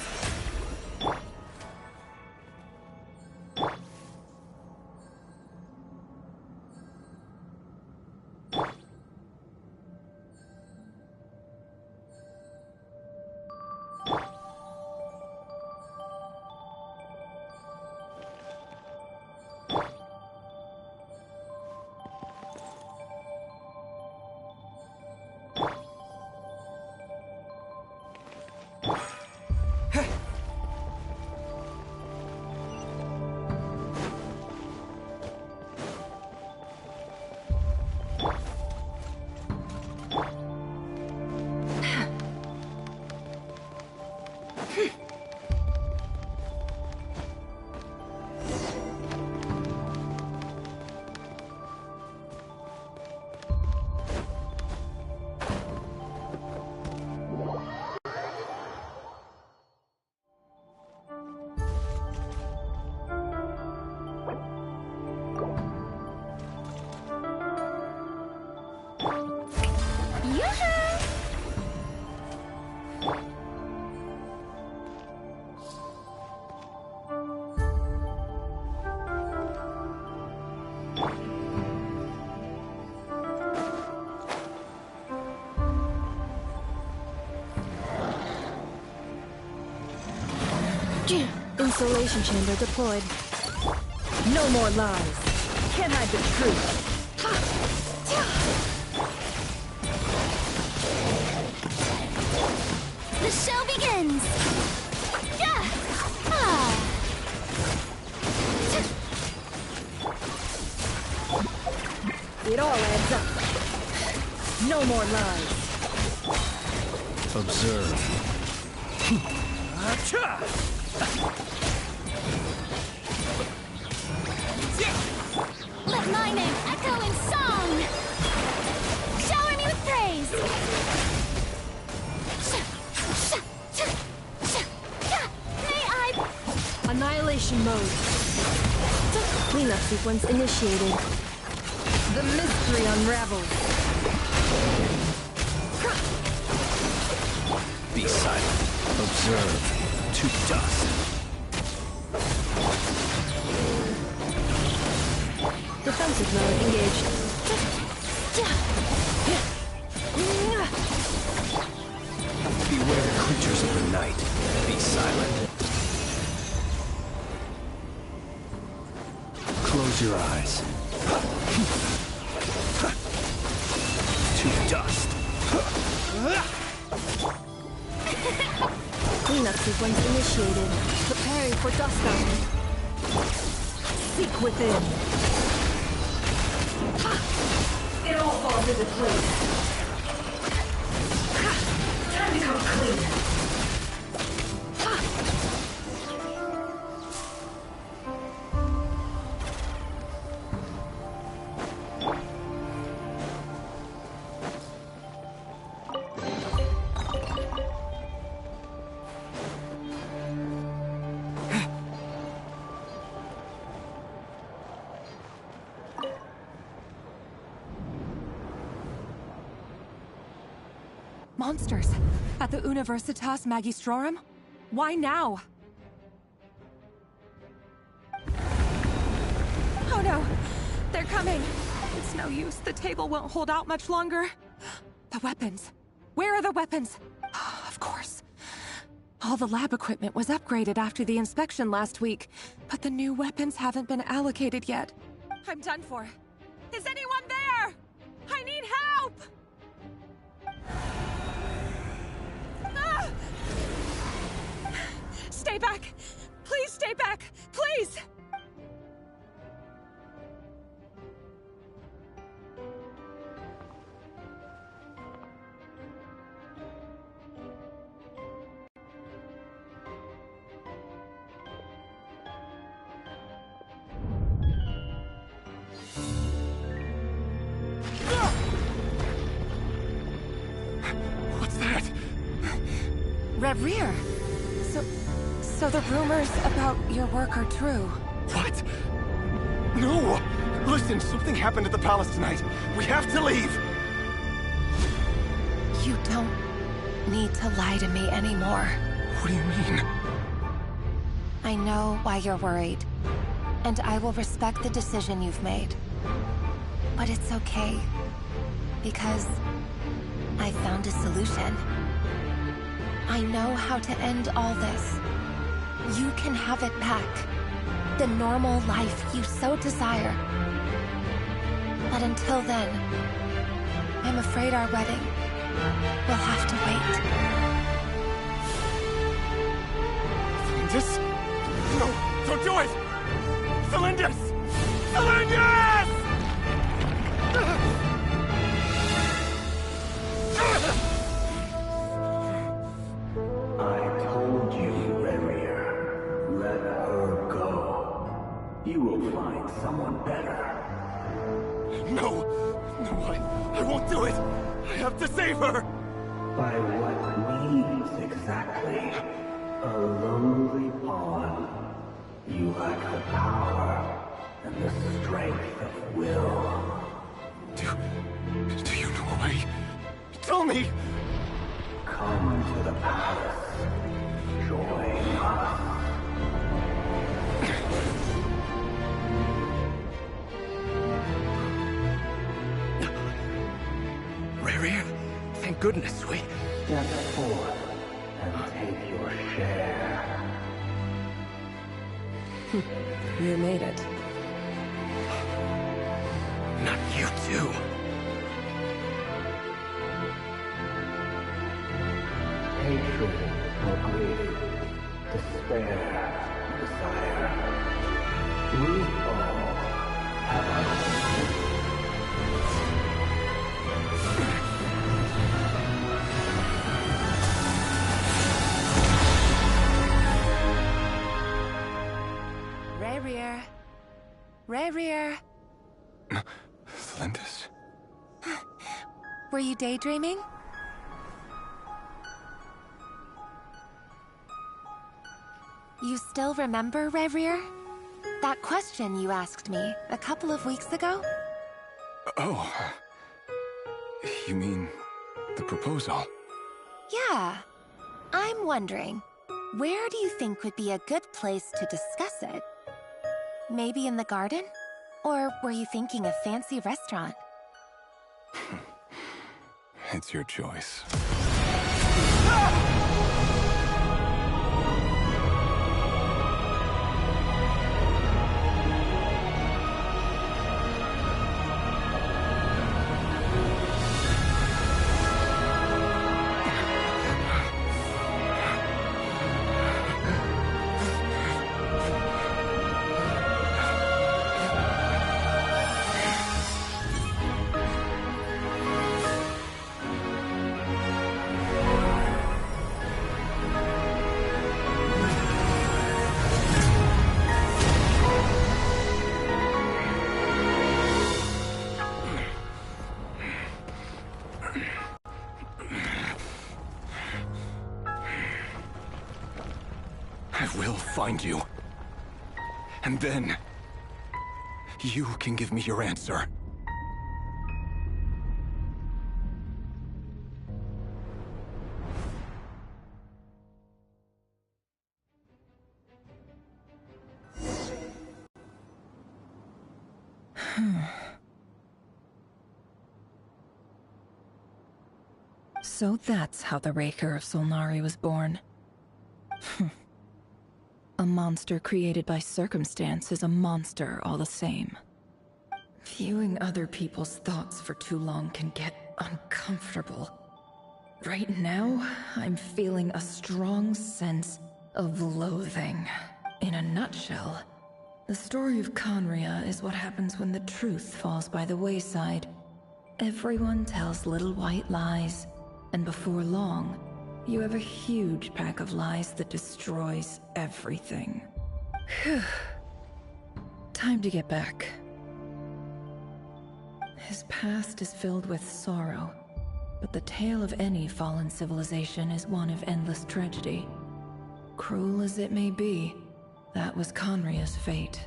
Insulation chamber deployed. No more lies. Can't hide the truth. The show begins! It all adds up. No more lies. Observe. Let my name echo in song! Shower me with praise! Isolation mode. Cleanup sequence initiated. The mystery unravels. Be silent. Observe. To dust. Defensive mode engaged. Beware the creatures of the night. Be silent. Close your eyes. To dust. Cleanup sequence initiated. Preparing for dust bound. Seek within. It all falls into place. Time to come clean. Monsters! At the Universitas Magistrorum? Why now? Oh no! They're coming! It's no use. The table won't hold out much longer. The weapons. Where are the weapons? Of course. All the lab equipment was upgraded after the inspection last week, but the new weapons haven't been allocated yet. I'm done for. Is anyone there? I need help! Ah! Stay back! Please stay back! Please! What's that? Reverie! So the rumors about your work are true. What? No! Listen, something happened at the palace tonight. We have to leave! You don't need to lie to me anymore. What do you mean? I know why you're worried, and I will respect the decision you've made. But it's okay, because I found a solution. I know how to end all this. You can have it back. The normal life you so desire. But until then, I'm afraid our wedding will have to wait. Celindus? No, don't do it! Celindus! Celindus! I told you, Reverie. Let her go. You will find someone better. No! No, I won't do it! I have to save her! By what means exactly? A lowly pawn. You lack the power and the strength of will. Do you know a way? Tell me! Come to the palace. Join us. Reverie, thank goodness we... Step forth and take your share. You made it. Not you too. Hatred or grief, despair, desire. We all have our own. Reverie. Reverie. Celindus? Were you daydreaming? You still remember, Rerir? That question you asked me a couple of weeks ago? Oh. You mean the proposal? Yeah. I'm wondering, where do you think would be a good place to discuss it? Maybe in the garden? Or were you thinking a fancy restaurant? It's your choice. I will find you. And then, you can give me your answer. So that's how the Raker of Solnari was born. A monster created by circumstance is a monster all the same. Viewing other people's thoughts for too long can get uncomfortable. Right now, I'm feeling a strong sense of loathing. In a nutshell, the story of Conria is what happens when the truth falls by the wayside. Everyone tells little white lies, and before long, you have a huge pack of lies that destroys everything. Time to get back. His past is filled with sorrow, but the tale of any fallen civilization is one of endless tragedy. Cruel as it may be, that was Conria's fate.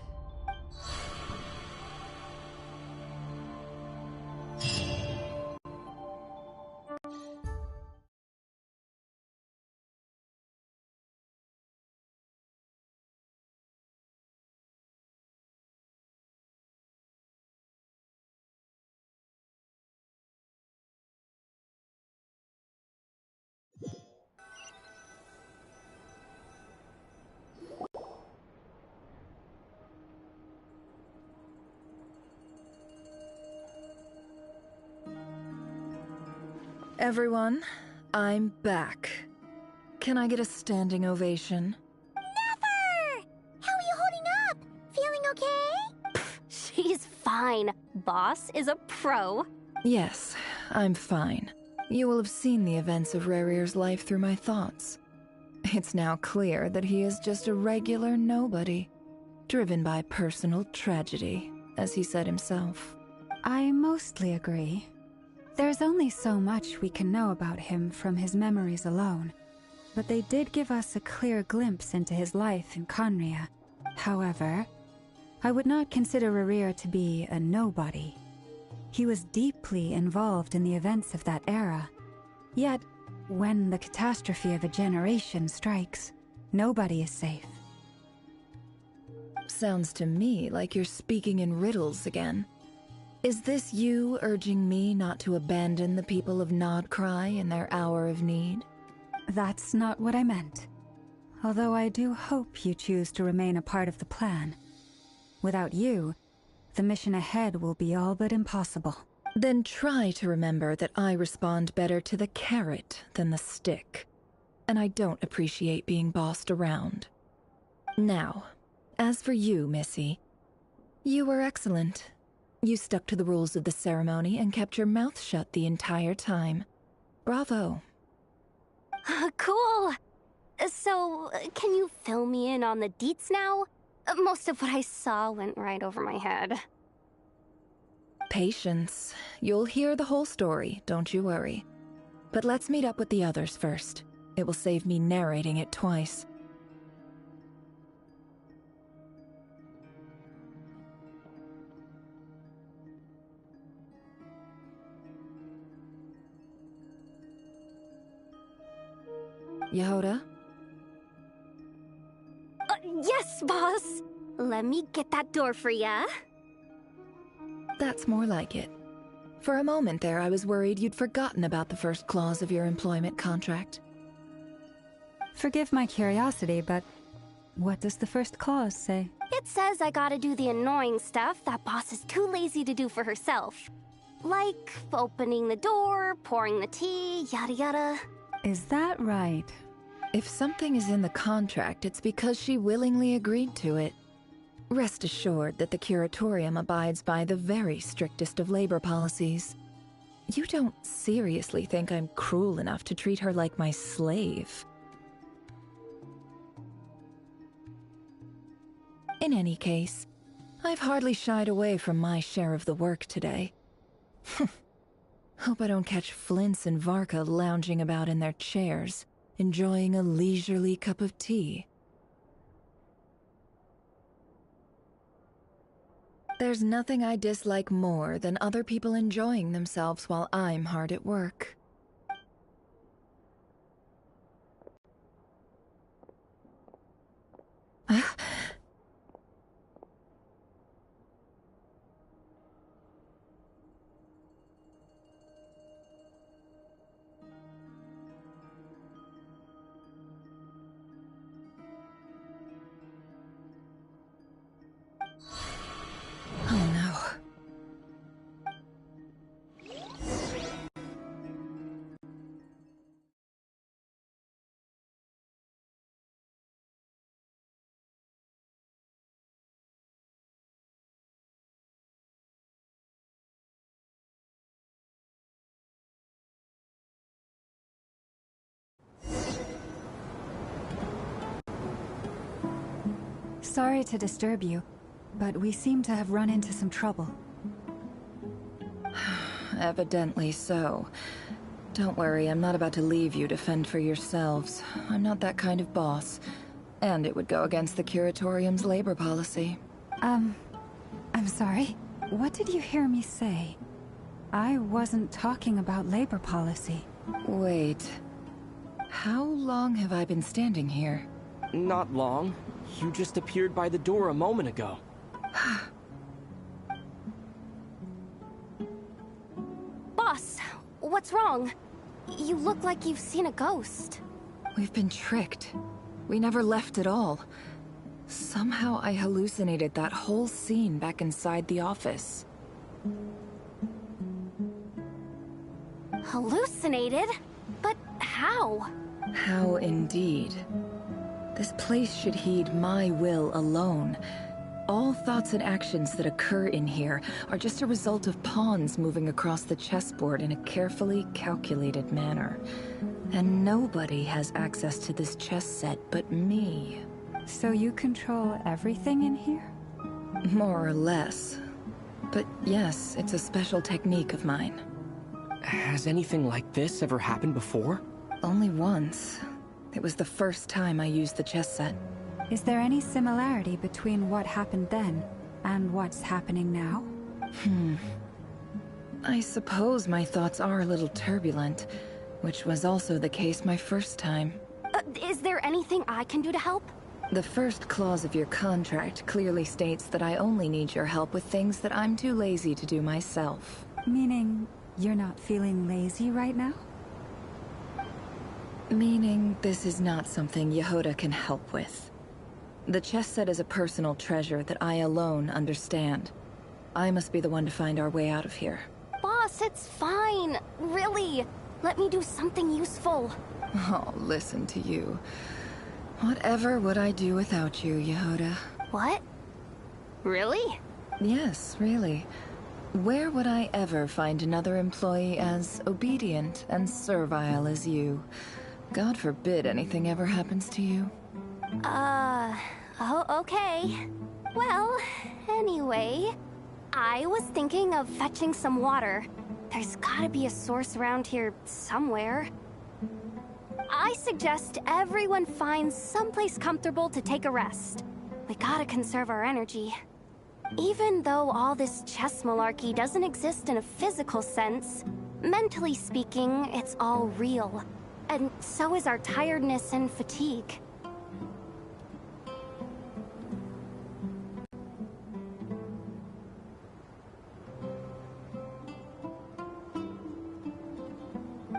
Everyone, I'm back. Can I get a standing ovation? Never! How are you holding up? Feeling okay? She's fine. Boss is a pro. Yes, I'm fine. You will have seen the events of Rerir's life through my thoughts. It's now clear that he is just a regular nobody, driven by personal tragedy, as he said himself. I mostly agree. There's only so much we can know about him from his memories alone, but they did give us a clear glimpse into his life in Conria. However, I would not consider Rerir to be a nobody. He was deeply involved in the events of that era. Yet, when the catastrophe of a generation strikes, nobody is safe. Sounds to me like you're speaking in riddles again. Is this you urging me not to abandon the people of Nodcry in their hour of need? That's not what I meant. Although I do hope you choose to remain a part of the plan. Without you, the mission ahead will be all but impossible. Then try to remember that I respond better to the carrot than the stick. And I don't appreciate being bossed around. Now, as for you, Missy, you were excellent. You stuck to the rules of the ceremony and kept your mouth shut the entire time. Bravo. Cool. So, can you fill me in on the deets now? Most of what I saw went right over my head. Patience. You'll hear the whole story, don't you worry. But let's meet up with the others first. It will save me narrating it twice. Yehoda? Yes, boss! Let me get that door for ya. That's more like it. For a moment there, I was worried you'd forgotten about the first clause of your employment contract. Forgive my curiosity, but what does the first clause say? It says I gotta do the annoying stuff that boss is too lazy to do for herself. Like opening the door, pouring the tea, yada yada. Is that right? If something is in the contract, it's because she willingly agreed to it. Rest assured that the Curatorium abides by the very strictest of labor policies. You don't seriously think I'm cruel enough to treat her like my slave? In any case, I've hardly shied away from my share of the work today. Hope I don't catch Flintz and Varka lounging about in their chairs, enjoying a leisurely cup of tea. There's nothing I dislike more than other people enjoying themselves while I'm hard at work. Sorry to disturb you, but we seem to have run into some trouble. Evidently so. Don't worry, I'm not about to leave you to fend for yourselves. I'm not that kind of boss. And it would go against the Curatorium's labor policy. I'm sorry. What did you hear me say? I wasn't talking about labor policy. Wait. How long have I been standing here? Not long. You just appeared by the door a moment ago. Boss, what's wrong? You look like you've seen a ghost. We've been tricked. We never left at all. Somehow I hallucinated that whole scene back inside the office. Hallucinated? But how? How indeed. This place should heed my will alone. All thoughts and actions that occur in here are just a result of pawns moving across the chessboard in a carefully calculated manner. And nobody has access to this chess set but me. So you control everything in here? More or less. But yes, it's a special technique of mine. Has anything like this ever happened before? Only once. It was the first time I used the chess set. Is there any similarity between what happened then and what's happening now? I suppose my thoughts are a little turbulent, which was also the case my first time. Is there anything I can do to help? The first clause of your contract clearly states that I only need your help with things that I'm too lazy to do myself. Meaning you're not feeling lazy right now? Meaning this is not something Yehoda can help with. The chess set is a personal treasure that I alone understand. I must be the one to find our way out of here. Boss, it's fine. Really. Let me do something useful. Oh, listen to you. Whatever would I do without you, Yehoda? What? Really? Yes, really. Where would I ever find another employee as obedient and servile as you? God forbid anything ever happens to you. Oh, okay. Well, anyway, I was thinking of fetching some water. There's gotta be a source around here somewhere. I suggest everyone finds someplace comfortable to take a rest. We gotta conserve our energy. Even though all this chess malarkey doesn't exist in a physical sense, mentally speaking, it's all real. and so is our tiredness and fatigue.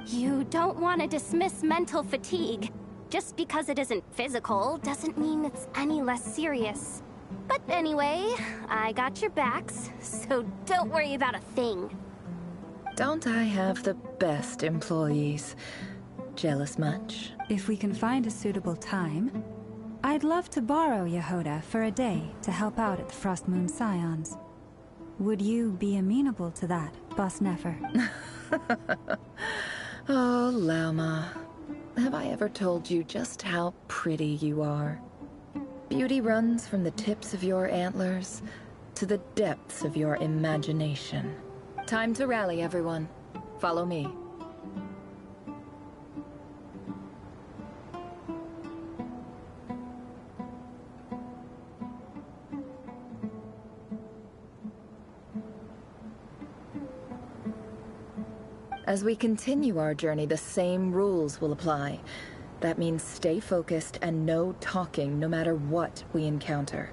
You don't want to dismiss mental fatigue. Just because it isn't physical doesn't mean it's any less serious. But anyway, I got your backs, so don't worry about a thing. Don't I have the best employees? Jealous much? If we can find a suitable time, I'd love to borrow Yehoda for a day to help out at the Frost Moon Scions. Would you be amenable to that, Boss Nefer? Oh, Lama. Have I ever told you just how pretty you are? Beauty runs from the tips of your antlers to the depths of your imagination. Time to rally, everyone. Follow me. As we continue our journey, the same rules will apply. That means stay focused and no talking no matter what we encounter.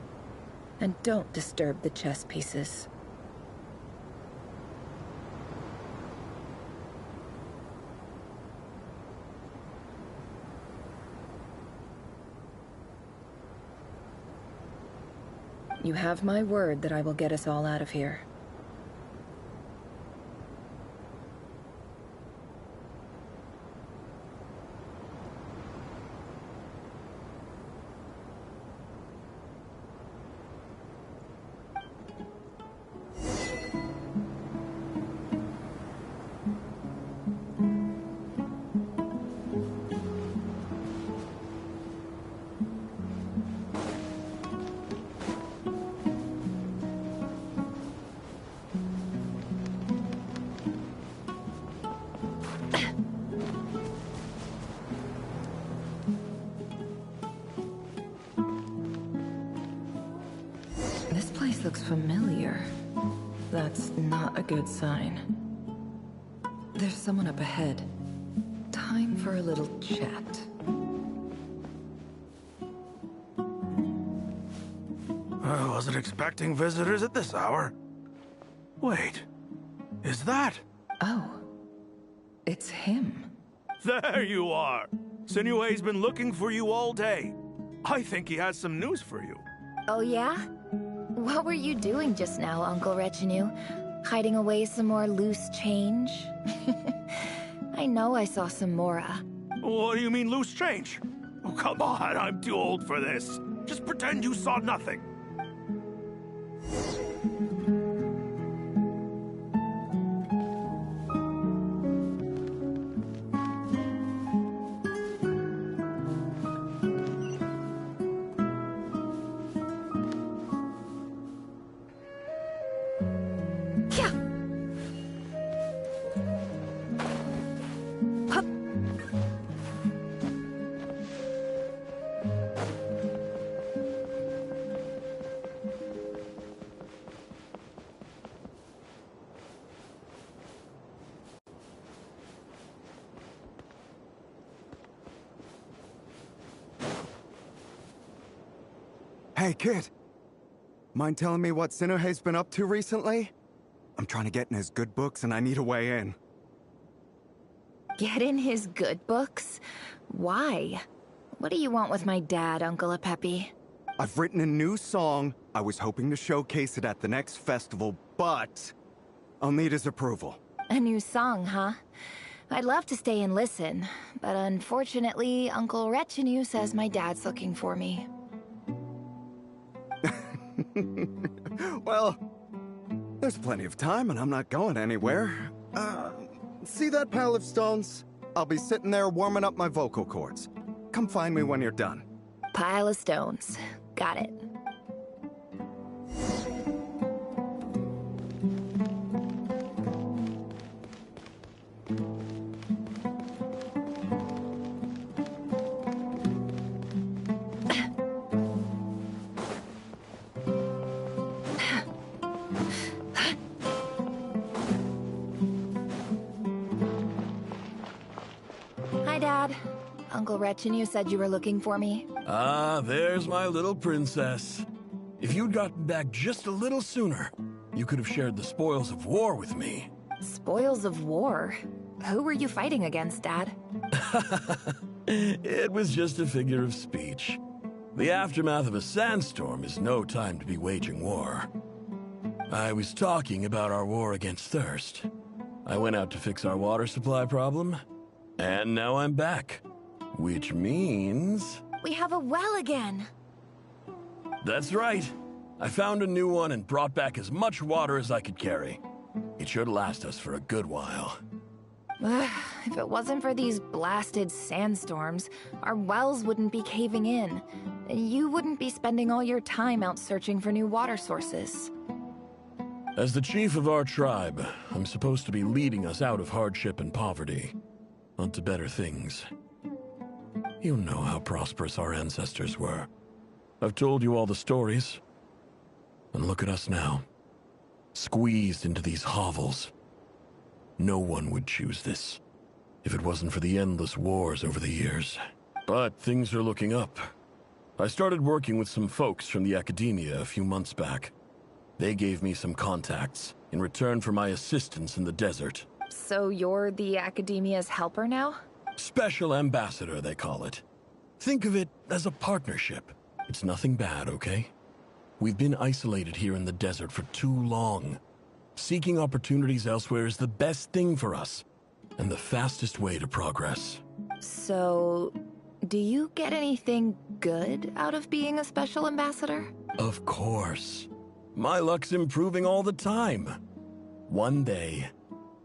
And don't disturb the chess pieces. You have my word that I will get us all out of here. This place looks familiar. That's not a good sign. There's someone up ahead. Time for a little chat. I wasn't expecting visitors at this hour. Wait, is that? Oh, it's him. There you are! Sinue's been looking for you all day. I think he has some news for you. Oh yeah? What were you doing just now, Uncle Retinue? Hiding away some more loose change? I know I saw some Mora. What do you mean loose change? Oh, come on, I'm too old for this. Just pretend you saw nothing. Hey, kid. Mind telling me what Sinuhe's been up to recently? I'm trying to get in his good books and I need a way in. Get in his good books? Why? What do you want with my dad, Uncle Apepi? I've written a new song. I was hoping to showcase it at the next festival, but I'll need his approval. A new song, huh? I'd love to stay and listen, but unfortunately, Uncle Retinue says my dad's looking for me. Well, there's plenty of time and I'm not going anywhere. See that pile of stones? I'll be sitting there warming up my vocal cords. Come find me when you're done. Pile of stones. Got it. Hi, Dad. little wretch and you said you were looking for me? Ah, there's my little princess. If you'd gotten back just a little sooner, you could have shared the spoils of war with me. Spoils of war? Who were you fighting against, Dad? It was just a figure of speech. The aftermath of a sandstorm is no time to be waging war. I was talking about our war against thirst. I went out to fix our water supply problem, and now I'm back. Which means... We have a well again! That's right. I found a new one and brought back as much water as I could carry. It should last us for a good while. If it wasn't for these blasted sandstorms, our wells wouldn't be caving in. You wouldn't be spending all your time out searching for new water sources. As the chief of our tribe, I'm supposed to be leading us out of hardship and poverty, onto better things. You know how prosperous our ancestors were. I've told you all the stories. And look at us now, squeezed into these hovels. No one would choose this, if it wasn't for the endless wars over the years. But things are looking up. I started working with some folks from the academia a few months back. They gave me some contacts in return for my assistance in the desert. So you're the academia's helper now? Special ambassador, they call it. Think of it as a partnership. It's nothing bad, okay? We've been isolated here in the desert for too long. Seeking opportunities elsewhere is the best thing for us, and the fastest way to progress. So, do you get anything good out of being a special ambassador? Of course. My luck's improving all the time. One day,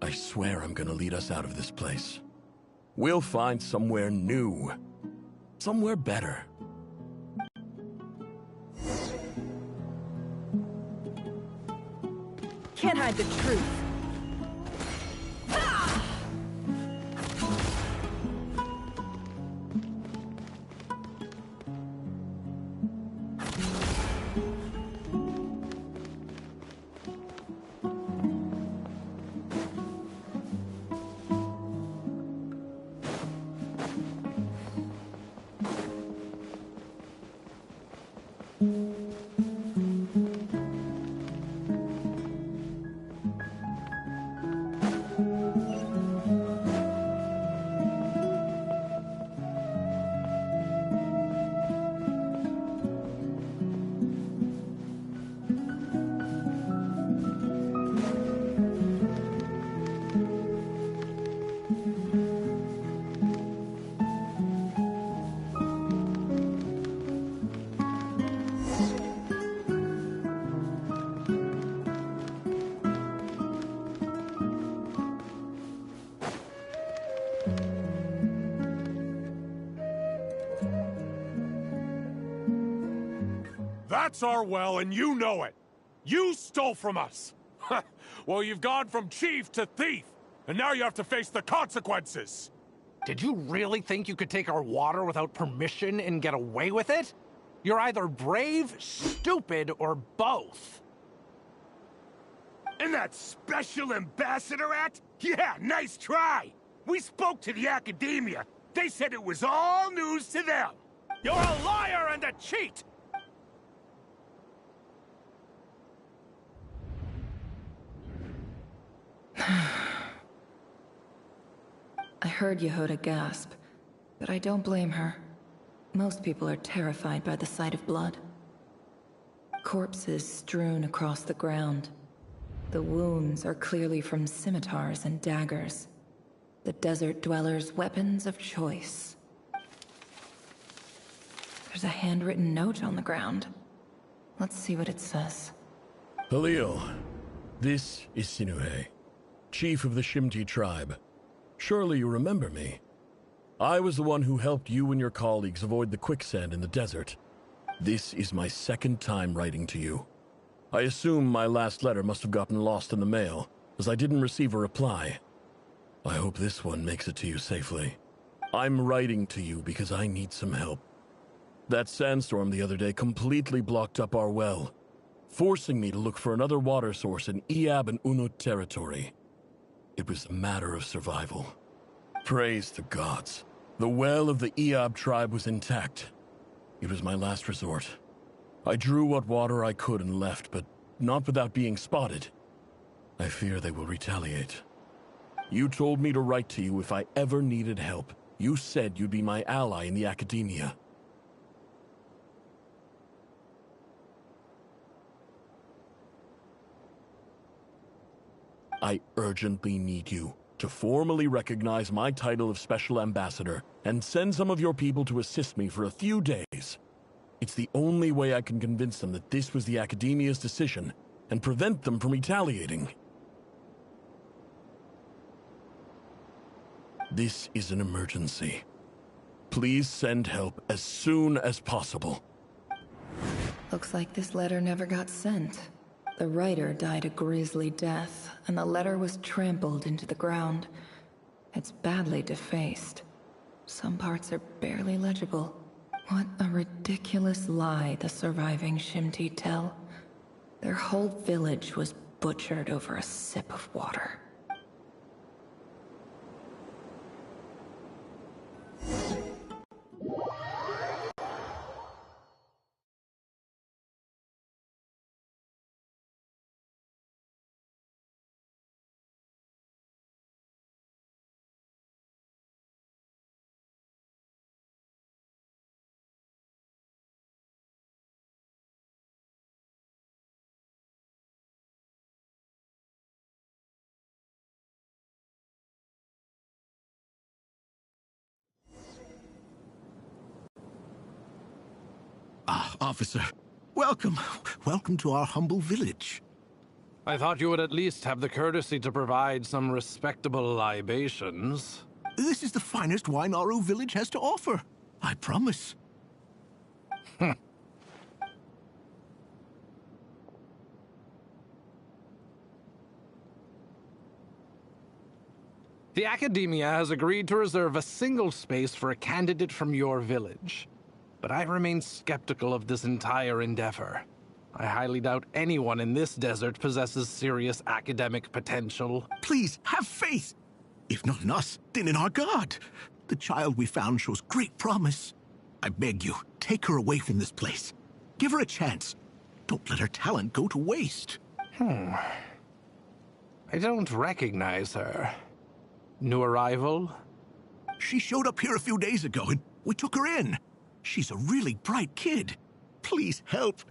I swear I'm gonna lead us out of this place. We'll find somewhere new. Somewhere better. Can't hide the truth. That's our well, and you know it. You stole from us. Well, you've gone from chief to thief, and now you have to face the consequences. Did you really think you could take our water without permission and get away with it? You're either brave, stupid, or both. And that special ambassador act? Yeah, nice try. We spoke to the academia. They said it was all news to them. You're a liar and a cheat! I heard Yehoda gasp, but I don't blame her. Most people are terrified by the sight of blood. Corpses strewn across the ground. The wounds are clearly from scimitars and daggers. The desert dwellers' weapons of choice. There's a handwritten note on the ground. Let's see what it says. Halil, this is Sinuhe, chief of the Shimti tribe. Surely you remember me. I was the one who helped you and your colleagues avoid the quicksand in the desert. This is my second time writing to you. I assume my last letter must have gotten lost in the mail, as I didn't receive a reply. I hope this one makes it to you safely. I'm writing to you because I need some help. That sandstorm the other day completely blocked up our well, forcing me to look for another water source in Iab and Unut territory. It was a matter of survival. Praise the gods. The well of the Eob tribe was intact. It was my last resort. I drew what water I could and left, but not without being spotted. I fear they will retaliate. You told me to write to you if I ever needed help. You said you'd be my ally in the academia. I urgently need you to formally recognize my title of Special Ambassador and send some of your people to assist me for a few days. It's the only way I can convince them that this was the Academia's decision and prevent them from retaliating. This is an emergency. Please send help as soon as possible. Looks like this letter never got sent. The writer died a grisly death, and the letter was trampled into the ground. It's badly defaced. Some parts are barely legible. What a ridiculous lie the surviving Shimti tell. Their whole village was butchered over a sip of water. Ah, officer. Welcome. Welcome to our humble village. I thought you would at least have the courtesy to provide some respectable libations. This is the finest wine our village has to offer. I promise. The Academia has agreed to reserve a single space for a candidate from your village. But I remain skeptical of this entire endeavor. I highly doubt anyone in this desert possesses serious academic potential. Please, have faith. If not in us, then in our god. The child we found shows great promise. I beg you, take her away from this place. Give her a chance. Don't let her talent go to waste. I don't recognize her. New arrival? She showed up here a few days ago, and we took her in. She's a really bright kid. Please help.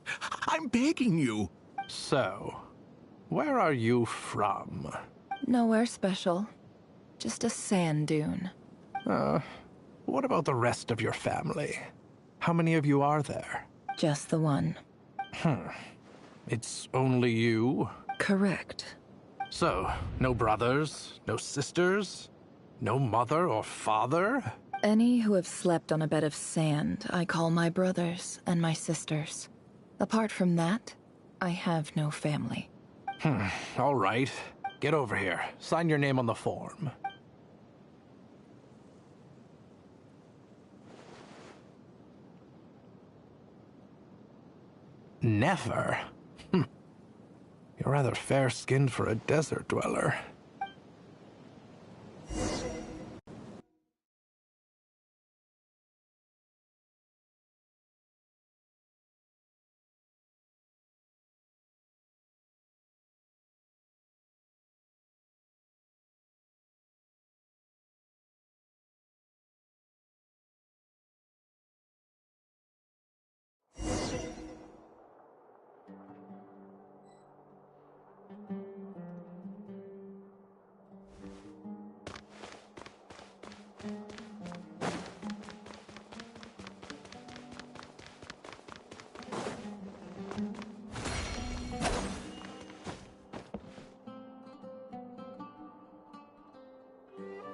I'm begging you. So, where are you from? Nowhere special. Just a sand dune. What about the rest of your family? How many of you are there? Just the one. It's only you? Correct. So, no brothers, no sisters, no mother or father? Any who have slept on a bed of sand, I call my brothers and my sisters. Apart from that, I have no family. All right. Get over here. Sign your name on the form. Never? You're rather fair-skinned for a desert dweller.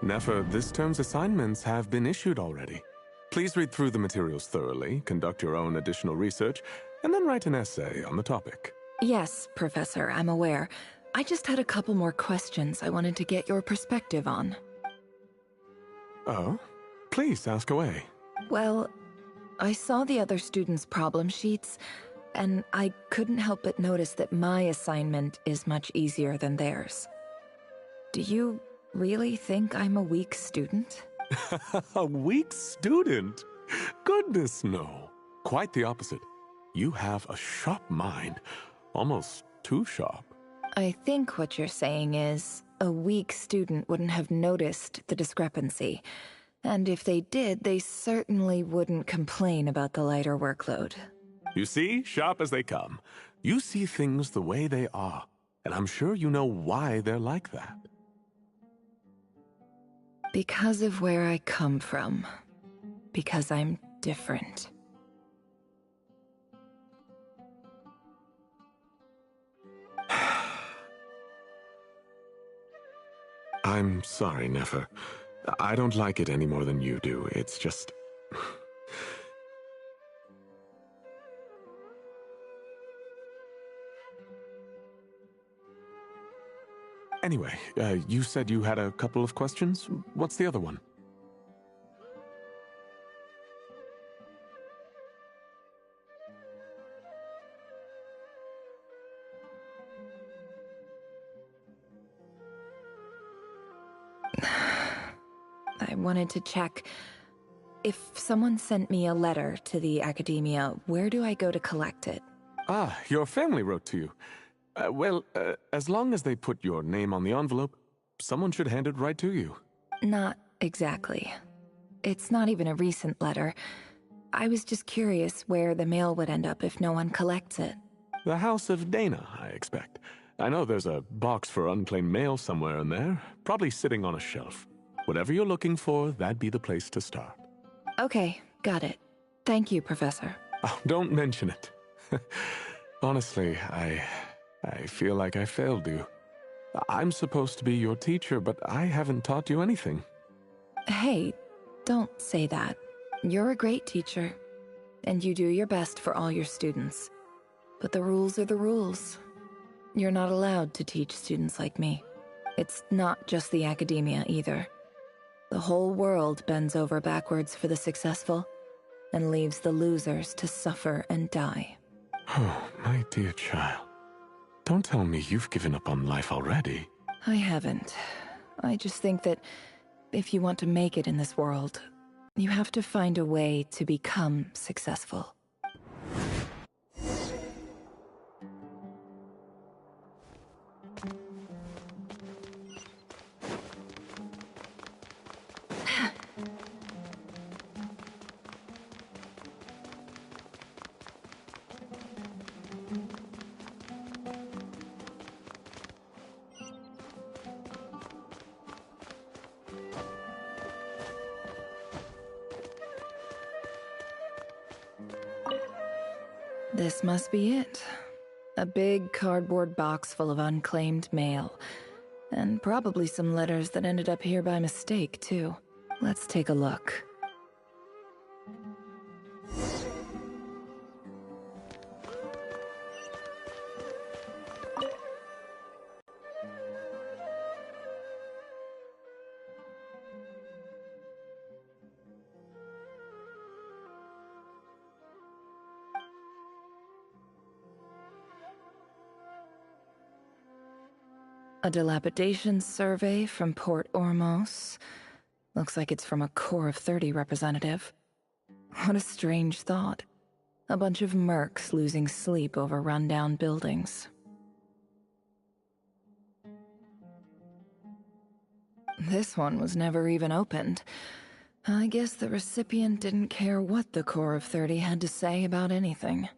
Nefer, this term's assignments have been issued already. Please read through the materials thoroughly, conduct your own additional research, and then write an essay on the topic. Yes, Professor, I'm aware. I just had a couple more questions I wanted to get your perspective on. Oh? Please, ask away. Well, I saw the other students' problem sheets, and I couldn't help but notice that my assignment is much easier than theirs. Do you really think I'm a weak student? A weak student? Goodness, no. Quite the opposite. You have a sharp mind. Almost too sharp. I think what you're saying is, a weak student wouldn't have noticed the discrepancy. And if they did, they certainly wouldn't complain about the lighter workload. You see, sharp as they come. You see things the way they are. And I'm sure you know why they're like that. Because of where I come from. Because I'm different. I'm sorry, Nefer. I don't like it any more than you do. It's just... Anyway, you said you had a couple of questions? What's the other one? I wanted to check. If someone sent me a letter to the Academia, where do I go to collect it? Ah, your family wrote to you. Well, as long as they put your name on the envelope, someone should hand it right to you. Not exactly. It's not even a recent letter. I was just curious where the mail would end up if no one collects it. The House of Dana, I expect. I know there's a box for unclaimed mail somewhere in there, probably sitting on a shelf. Whatever you're looking for, that'd be the place to start. Okay, got it. Thank you, Professor. Oh, don't mention it. Honestly, I feel like I failed you. I'm supposed to be your teacher, but I haven't taught you anything. Hey, don't say that. You're a great teacher, and you do your best for all your students. But the rules are the rules. You're not allowed to teach students like me. It's not just the Academia either. The whole world bends over backwards for the successful, and leaves the losers to suffer and die. Oh, my dear child. Don't tell me you've given up on life already. I haven't. I just think that if you want to make it in this world, you have to find a way to become successful. This must be it. A big cardboard box full of unclaimed mail. And probably some letters that ended up here by mistake, too. Let's take a look. A dilapidation survey from Port Ormos. Looks like it's from a Corps of 30 representative. What a strange thought. A bunch of mercs losing sleep over rundown buildings. This one was never even opened. I guess the recipient didn't care what the Corps of 30 had to say about anything.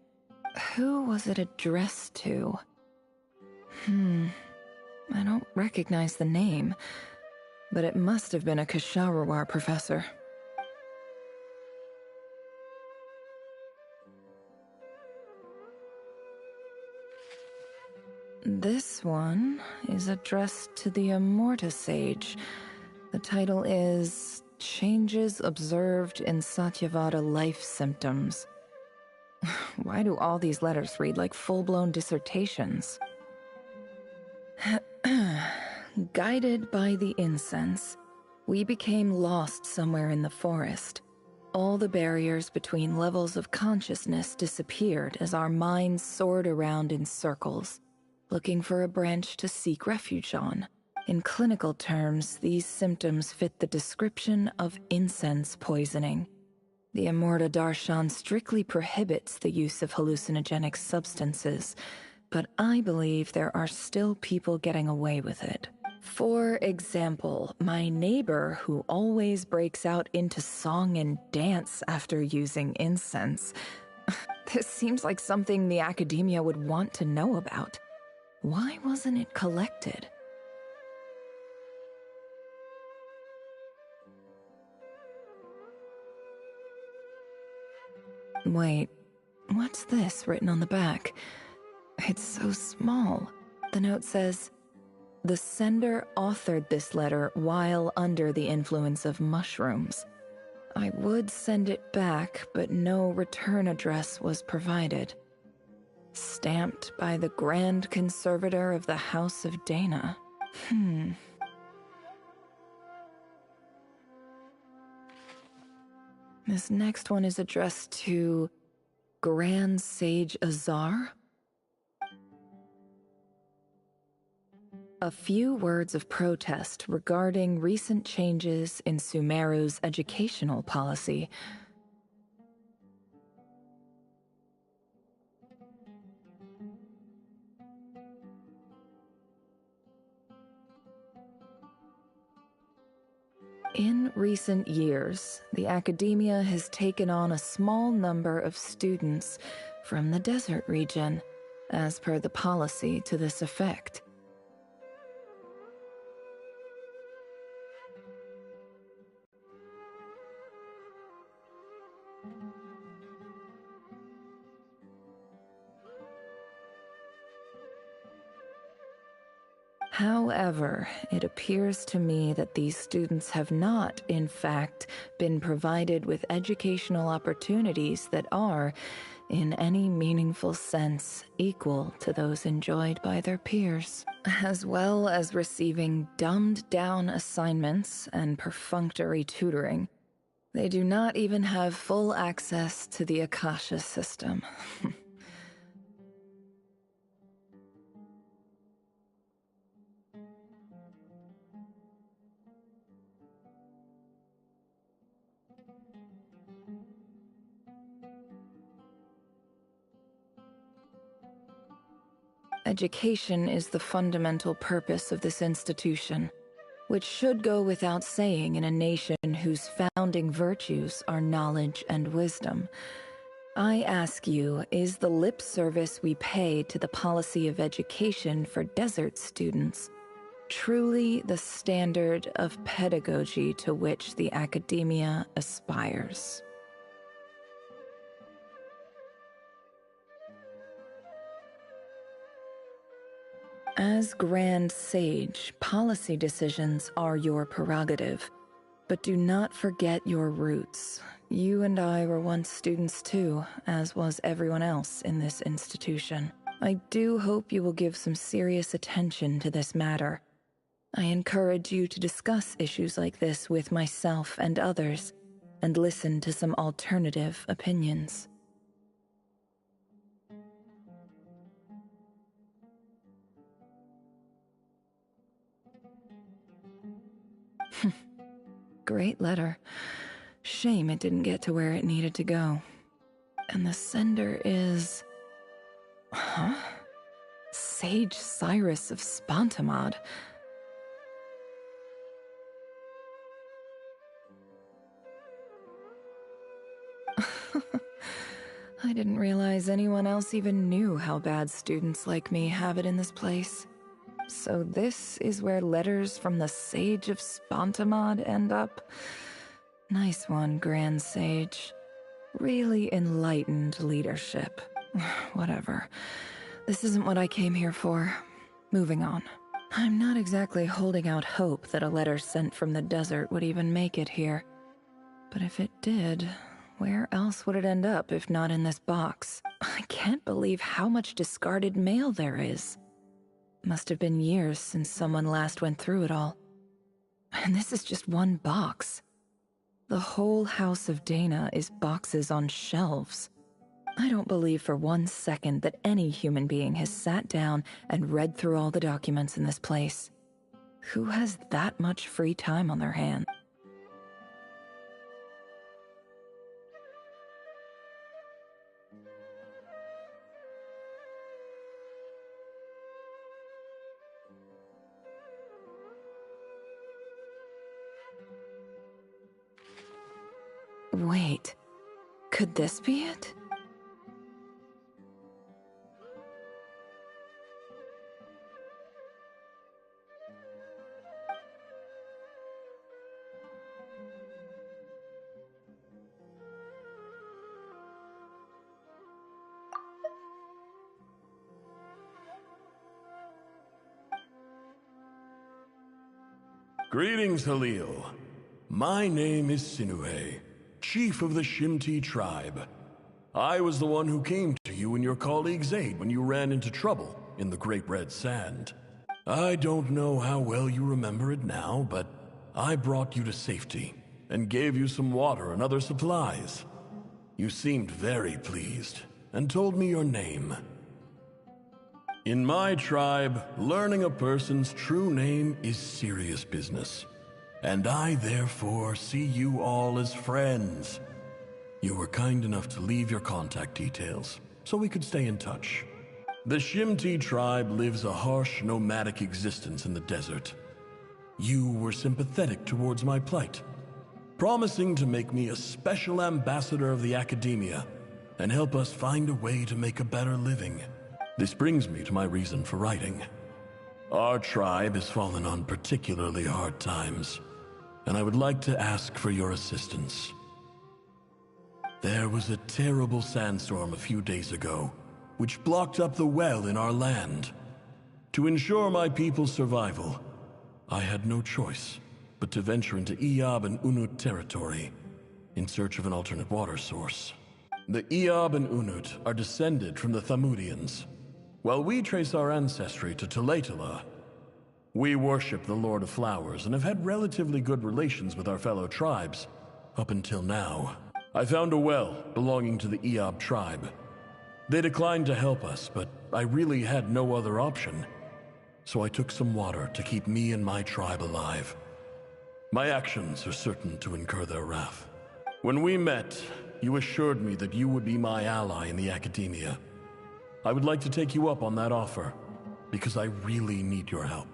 Who was it addressed to? I don't recognize the name, but it must have been a Ksharawar professor. This one is addressed to the Immorta Sage. The title is Changes Observed in Satyavada Life Symptoms. Why do all these letters read like full-blown dissertations? Guided by the incense, we became lost somewhere in the forest. All the barriers between levels of consciousness disappeared as our minds soared around in circles, looking for a branch to seek refuge on. In clinical terms, these symptoms fit the description of incense poisoning. The Immorta Darshan strictly prohibits the use of hallucinogenic substances, but I believe there are still people getting away with it. For example, my neighbor who always breaks out into song and dance after using incense. This seems like something the academia would want to know about. Why wasn't it collected? Wait, what's this written on the back? It's so small. The note says, "The sender authored this letter while under the influence of mushrooms. I would send it back, but no return address was provided. Stamped by the Grand Conservator of the House of Dana." This next one is addressed to Grand Sage Azar. A few words of protest regarding recent changes in Sumeru's educational policy. In recent years, the academia has taken on a small number of students from the desert region, as per the policy to this effect. However, it appears to me that these students have not, in fact, been provided with educational opportunities that are, in any meaningful sense, equal to those enjoyed by their peers, as well as receiving dumbed-down assignments and perfunctory tutoring. They do not even have full access to the Akasha system. Education is the fundamental purpose of this institution, which should go without saying in a nation whose founding virtues are knowledge and wisdom. I ask you, is the lip service we pay to the policy of education for desert students truly the standard of pedagogy to which the academia aspires? As Grand Sage, policy decisions are your prerogative, but do not forget your roots. You and I were once students too, as was everyone else in this institution. I do hope you will give some serious attention to this matter. I encourage you to discuss issues like this with myself and others, and listen to some alternative opinions. Great letter. Shame it didn't get to where it needed to go. And the sender is... Huh? Sage Cyrus of Spontamod. I didn't realize anyone else even knew how bad students like me have it in this place. So this is where letters from the Sage of Spontamod end up? Nice one, Grand Sage. Really enlightened leadership. Whatever. This isn't what I came here for. Moving on. I'm not exactly holding out hope that a letter sent from the desert would even make it here. But if it did, where else would it end up if not in this box? I can't believe how much discarded mail there is. Must have been years since someone last went through it all. And this is just one box. The whole House of Dana is boxes on shelves. I don't believe for 1 second that any human being has sat down and read through all the documents in this place. Who has that much free time on their hands? Wait, could this be it? Greetings, Halil. My name is Sinuhe, chief of the Shimti tribe. I was the one who came to you and your colleague's aid when you ran into trouble in the Great Red Sand. I don't know how well you remember it now, but I brought you to safety and gave you some water and other supplies. You seemed very pleased and told me your name. In my tribe, learning a person's true name is serious business, and I therefore see you all as friends. You were kind enough to leave your contact details, so we could stay in touch. The Shimti tribe lives a harsh, nomadic existence in the desert. You were sympathetic towards my plight, promising to make me a special ambassador of the Academia and help us find a way to make a better living. This brings me to my reason for writing. Our tribe has fallen on particularly hard times, and I would like to ask for your assistance. There was a terrible sandstorm a few days ago, which blocked up the well in our land. To ensure my people's survival, I had no choice but to venture into Iyab and Unut territory in search of an alternate water source. The Iyab and Unut are descended from the Thamudians, while we trace our ancestry to Tulatala. We worship the Lord of Flowers and have had relatively good relations with our fellow tribes up until now. I found a well belonging to the Iyab tribe. They declined to help us, but I really had no other option, so I took some water to keep me and my tribe alive. My actions are certain to incur their wrath. When we met, you assured me that you would be my ally in the Academia. I would like to take you up on that offer, because I really need your help.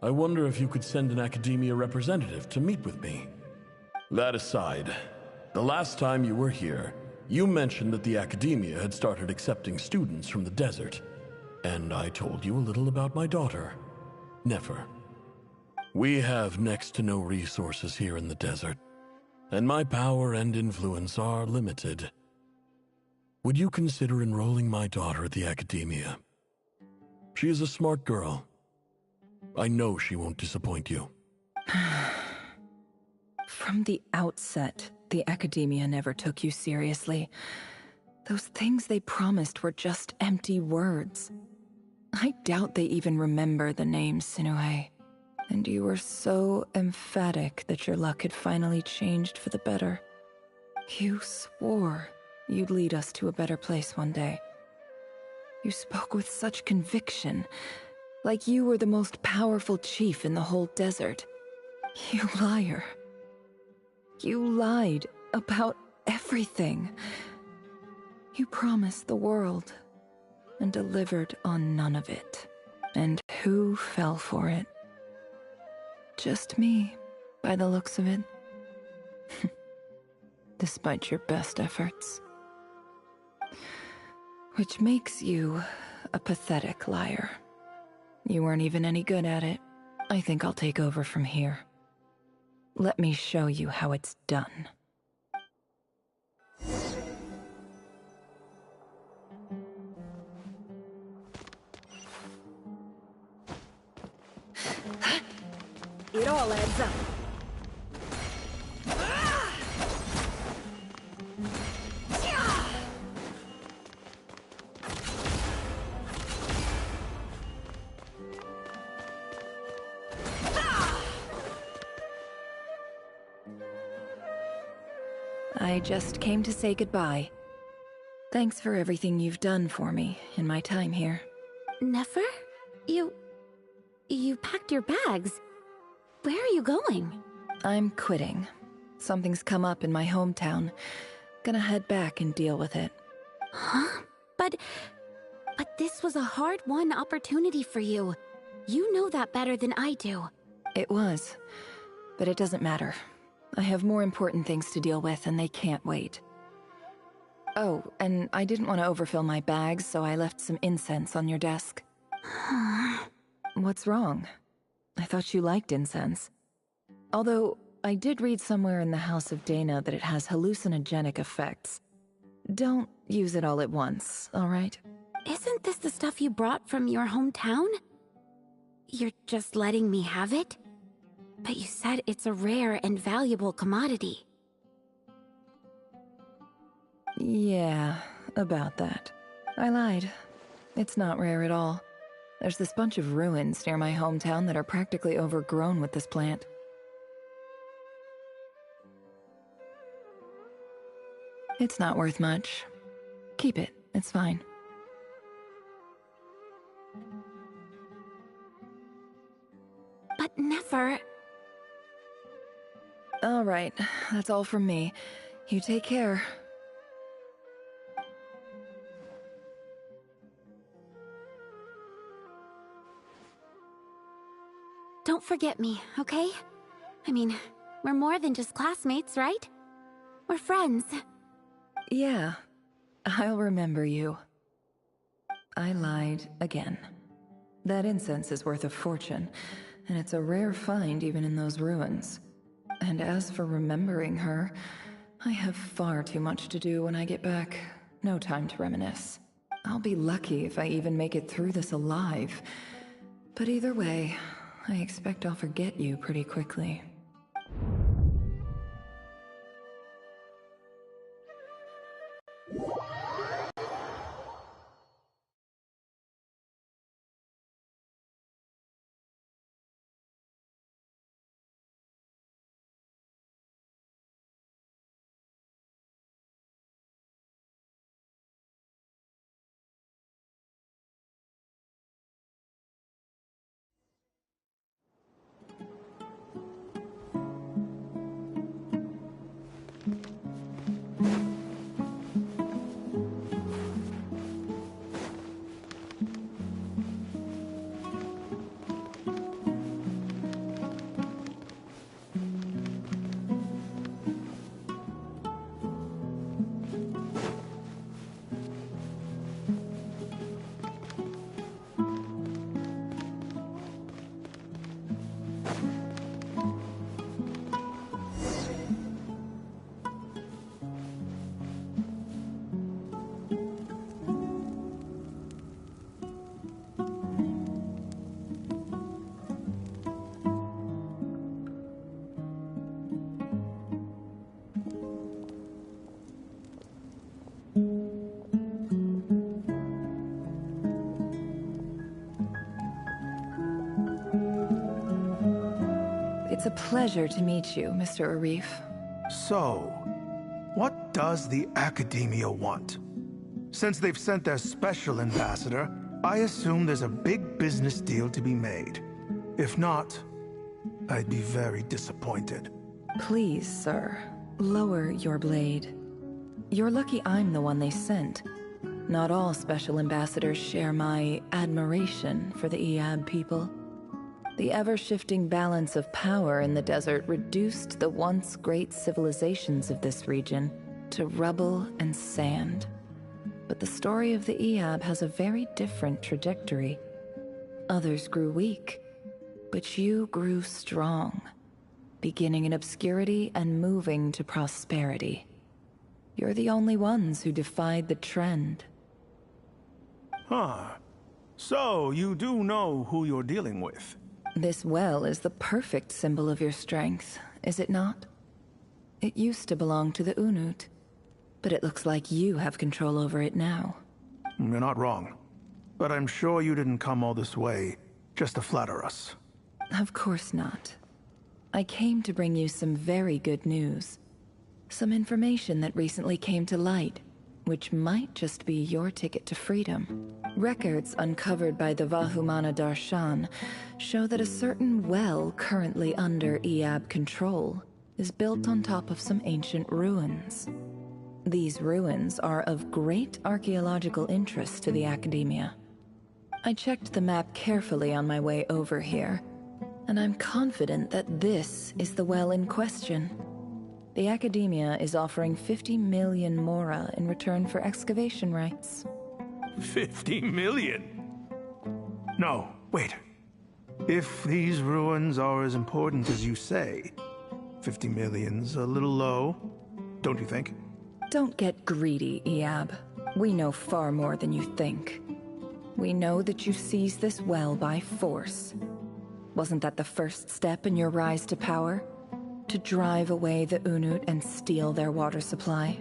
I wonder if you could send an Academia representative to meet with me. That aside, the last time you were here, you mentioned that the Academia had started accepting students from the desert, and I told you a little about my daughter, Nefer. We have next to no resources here in the desert, and my power and influence are limited. Would you consider enrolling my daughter at the Academia? She is a smart girl. I know she won't disappoint you. From the outset, the Academia never took you seriously. Those things they promised were just empty words. I doubt they even remember the name Sinuhe. And you were so emphatic that your luck had finally changed for the better. You swore you'd lead us to a better place one day. You spoke with such conviction, like you were the most powerful chief in the whole desert. You liar. You lied about everything. You promised the world and delivered on none of it. And who fell for it? Just me, by the looks of it. Despite your best efforts. Which makes you a pathetic liar. You weren't even any good at it. I think I'll take over from here. Let me show you how it's done. It all adds up. I just came to say goodbye. Thanks for everything you've done for me in my time here. Nefer? You packed your bags. Where are you going? I'm quitting. Something's come up in my hometown. Gonna head back and deal with it. Huh? But this was a hard-won opportunity for you. You know that better than I do. It was. But it doesn't matter. I have more important things to deal with, and they can't wait. Oh, and I didn't want to overfill my bags, so I left some incense on your desk. What's wrong? I thought you liked incense. Although, I did read somewhere in the House of Dana that it has hallucinogenic effects. Don't use it all at once, alright? Isn't this the stuff you brought from your hometown? You're just letting me have it? But you said it's a rare and valuable commodity. Yeah, about that. I lied. It's not rare at all. There's this bunch of ruins near my hometown that are practically overgrown with this plant. It's not worth much. Keep it, it's fine. But never. All right, that's all from me. You take care. Don't forget me, okay? I mean, we're more than just classmates, right? We're friends. Yeah, I'll remember you. I lied again. That incense is worth a fortune, and it's a rare find even in those ruins. And as for remembering her, I have far too much to do when I get back. No time to reminisce. I'll be lucky if I even make it through this alive. But either way, I expect I'll forget you pretty quickly. It's a pleasure to meet you, Mr. Arif. So, what does the Academia want? Since they've sent their special ambassador, I assume there's a big business deal to be made. If not, I'd be very disappointed. Please, sir, lower your blade. You're lucky I'm the one they sent. Not all special ambassadors share my admiration for the Iab people. The ever-shifting balance of power in the desert reduced the once great civilizations of this region to rubble and sand. But the story of the Iab has a very different trajectory. Others grew weak, but you grew strong, beginning in obscurity and moving to prosperity. You're the only ones who defied the trend. Huh. So, you do know who you're dealing with? This well is the perfect symbol of your strength, is it not? It used to belong to the Unut, but it looks like you have control over it now. You're not wrong. But I'm sure you didn't come all this way just to flatter us. Of course not. I came to bring you some very good news. Some information that recently came to light, which might just be your ticket to freedom. Records uncovered by the Vahumana Darshan show that a certain well currently under Eab control is built on top of some ancient ruins. These ruins are of great archaeological interest to the Academia. I checked the map carefully on my way over here, and I'm confident that this is the well in question. The Academia is offering 50 million mora in return for excavation rights. 50 million? No, wait. If these ruins are as important as you say, 50 million's a little low, don't you think? Don't get greedy, Eab. We know far more than you think. We know that you seized this well by force. Wasn't that the first step in your rise to power? To drive away the Unut and steal their water supply?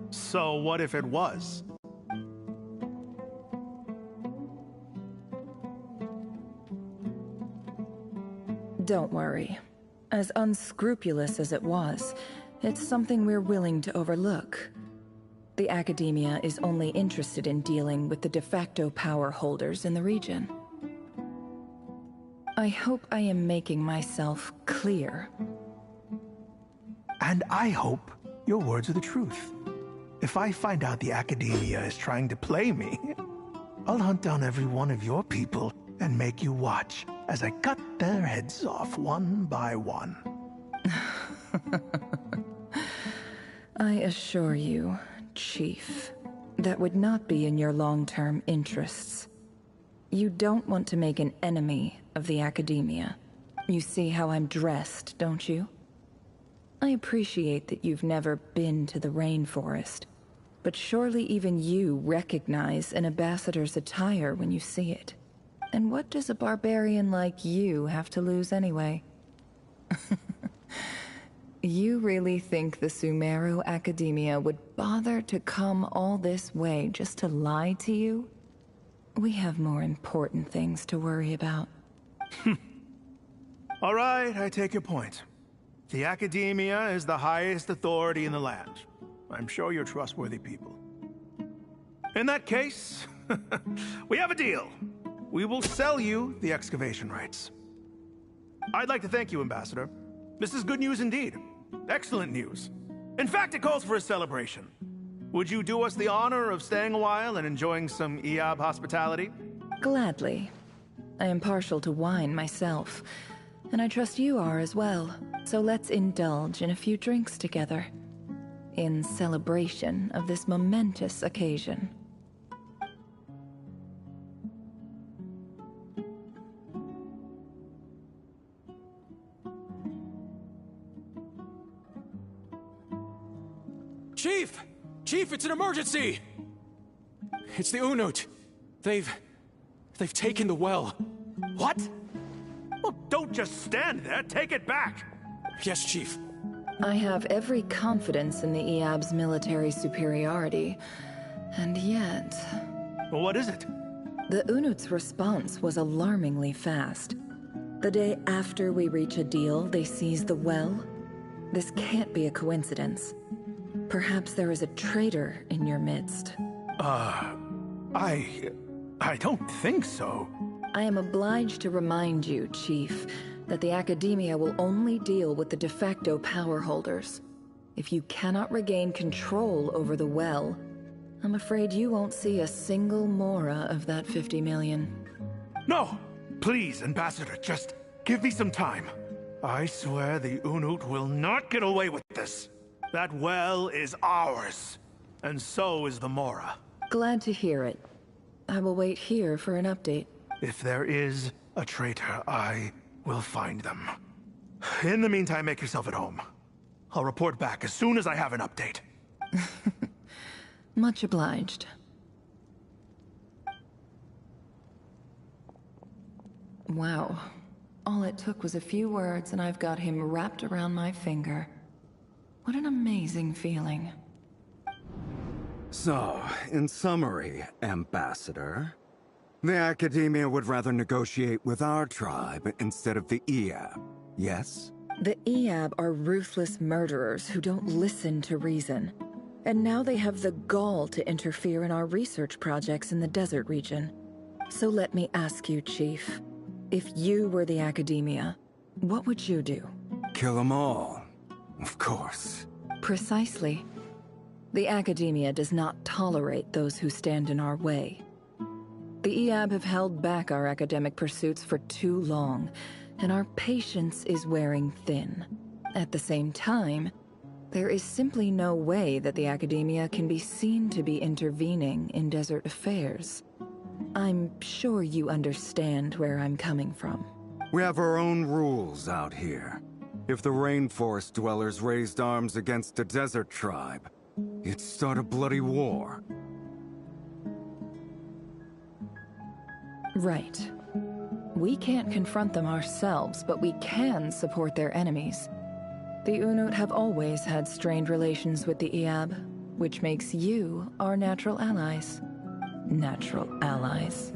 So what if it was? Don't worry. As unscrupulous as it was, it's something we're willing to overlook. The Academia is only interested in dealing with the de facto power holders in the region. I hope I am making myself clear. And I hope your words are the truth. If I find out the Academia is trying to play me, I'll hunt down every one of your people and make you watch as I cut their heads off one by one. I assure you, Chief, that would not be in your long-term interests. You don't want to make an enemy of the Academia. You see how I'm dressed, don't you? I appreciate that you've never been to the rainforest, but surely even you recognize an ambassador's attire when you see it. And what does a barbarian like you have to lose anyway? You really think the Sumeru Academia would bother to come all this way just to lie to you? We have more important things to worry about. All right, I take your point. The Academia is the highest authority in the land. I'm sure you're trustworthy people. In that case, we have a deal. We will sell you the excavation rights. I'd like to thank you, Ambassador. This is good news indeed. Excellent news. In fact, it calls for a celebration. Would you do us the honor of staying a while and enjoying some Eab hospitality? Gladly. I am partial to wine myself, and I trust you are as well. So let's indulge in a few drinks together, in celebration of this momentous occasion. Chief! Chief, it's an emergency! It's the Unut. They've taken the well. What? Well, don't just stand there. Take it back. Yes, Chief. I have every confidence in the Eab's military superiority, and yet... Well, what is it? The Unut's response was alarmingly fast. The day after we reach a deal, they seize the well. This can't be a coincidence. Perhaps there is a traitor in your midst. I don't think so. I am obliged to remind you, Chief, that the Academia will only deal with the de facto power holders. If you cannot regain control over the well, I'm afraid you won't see a single mora of that 50 million. No! Please, Ambassador, just give me some time. I swear the Unut will not get away with this. That well is ours, and so is the mora. Glad to hear it. I will wait here for an update. If there is a traitor, I will find them. In the meantime, make yourself at home. I'll report back as soon as I have an update. Much obliged. Wow. All it took was a few words and I've got him wrapped around my finger. What an amazing feeling. So, in summary, Ambassador, the Academia would rather negotiate with our tribe instead of the Eab, yes? The Eab are ruthless murderers who don't listen to reason. And now they have the gall to interfere in our research projects in the desert region. So let me ask you, Chief. If you were the Academia, what would you do? Kill them all. Of course. Precisely. The Academia does not tolerate those who stand in our way. The EAB have held back our academic pursuits for too long, and our patience is wearing thin. At the same time, there is simply no way that the Academia can be seen to be intervening in desert affairs. I'm sure you understand where I'm coming from. We have our own rules out here. If the rainforest dwellers raised arms against a desert tribe, it'd start a bloody war. Right. We can't confront them ourselves, but we can support their enemies. The Unut have always had strained relations with the EAB, which makes you our natural allies. Natural allies.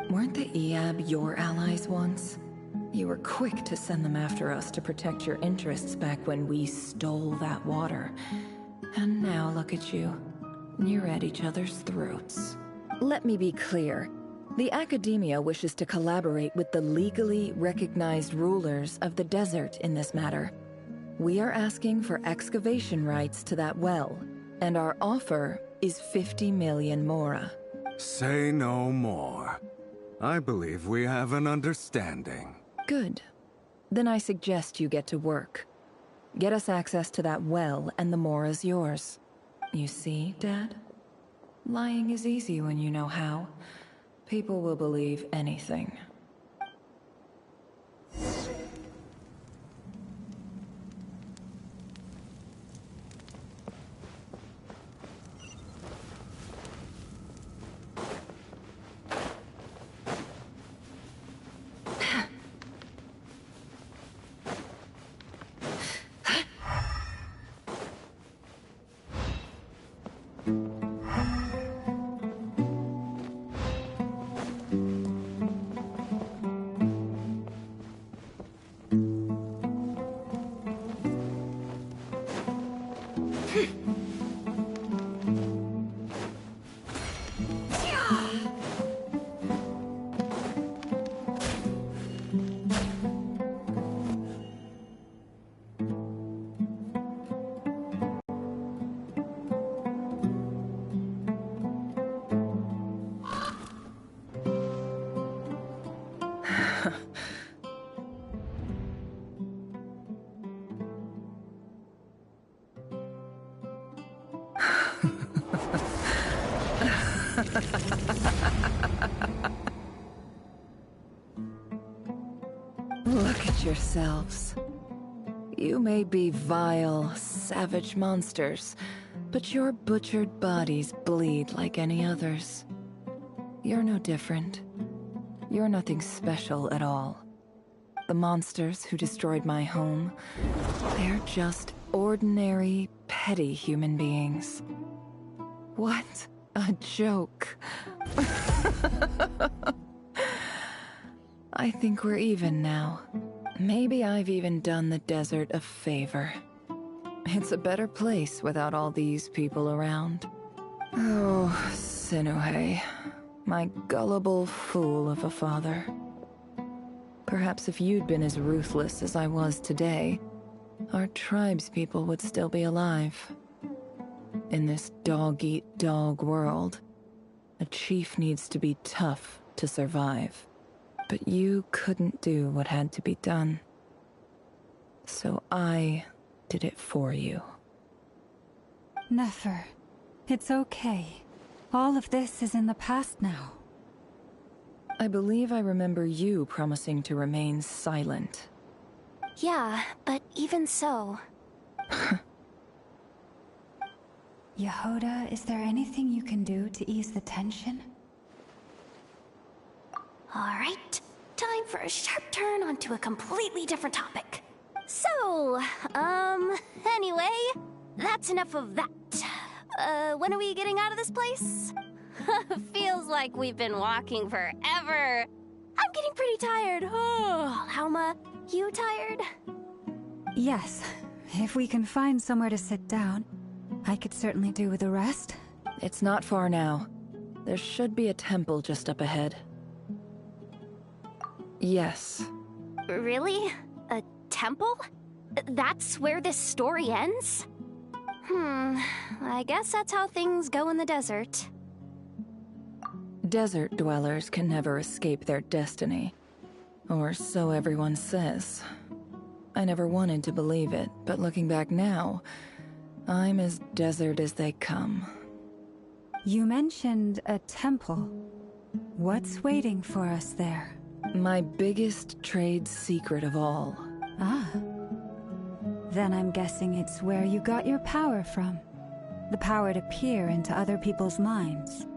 Weren't the EAB your allies once? You were quick to send them after us to protect your interests back when we stole that water. And now look at you. You're at each other's throats. Let me be clear. The Academia wishes to collaborate with the legally recognized rulers of the desert in this matter. We are asking for excavation rights to that well, and our offer is 50 million mora. Say no more. I believe we have an understanding. Good. Then I suggest you get to work. Get us access to that well, and the mora's yours. You see, Dad? Lying is easy when you know how. People will believe anything. Look at yourselves. You may be vile, savage monsters, but your butchered bodies bleed like any others. You're no different. You're nothing special at all. The monsters who destroyed my home, they're just ordinary, petty human beings. What a joke. I think we're even now. Maybe I've even done the desert a favor. It's a better place without all these people around. Oh, Sinuhe, my gullible fool of a father. Perhaps if you'd been as ruthless as I was today, our tribespeople would still be alive. In this dog-eat-dog world, a chief needs to be tough to survive. But you couldn't do what had to be done. So I did it for you. Nefer, it's okay. All of this is in the past now. I believe I remember you promising to remain silent. Yeah, but even so... Yehoda, is there anything you can do to ease the tension? Alright, time for a sharp turn onto a completely different topic. So, anyway, that's enough of that. When are we getting out of this place? Feels like we've been walking forever. I'm getting pretty tired. Oh, Alma, you tired? Yes, If we can find somewhere to sit down, I could certainly do with a rest. It's not far now. There should be a temple just up ahead. Yes. Really? A temple? That's where this story ends? I guess that's how things go in the desert. Desert dwellers can never escape their destiny. Or so everyone says. I never wanted to believe it, but looking back now, I'm as desert as they come. You mentioned a temple. What's waiting for us there? My biggest trade secret of all. Ah. Then I'm guessing it's where you got your power from. The power to peer into other people's minds.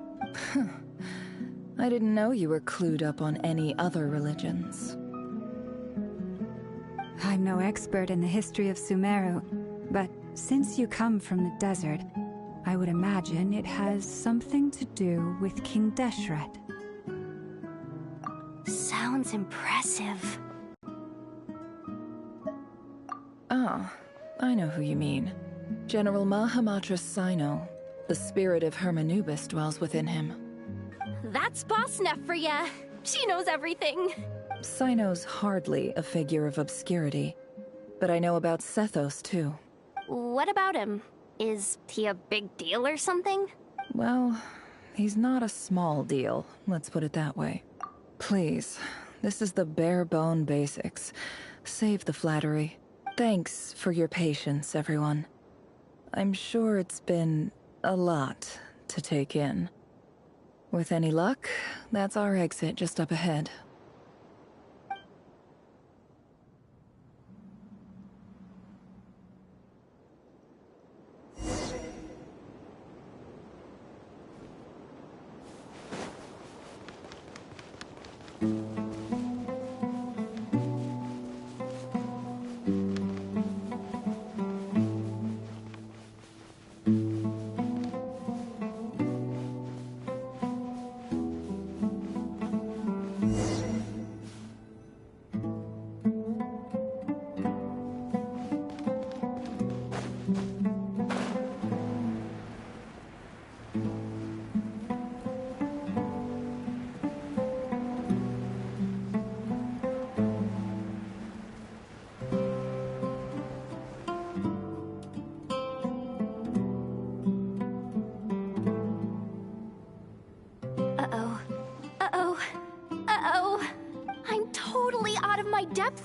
I didn't know you were clued up on any other religions. I'm no expert in the history of Sumeru, but since you come from the desert, I would imagine it has something to do with King Deshret. Sounds impressive. Ah, I know who you mean. General Mahamatra Sino. The spirit of Hermanubis dwells within him. That's Boss Neff for ya. She knows everything. Sino's hardly a figure of obscurity, but I know about Sethos too. What about him? Is he a big deal or something? Well, he's not a small deal, let's put it that way. Please, this is the bare-bone basics. Save the flattery. Thanks for your patience, everyone. I'm sure it's been a lot to take in. With any luck, that's our exit just up ahead.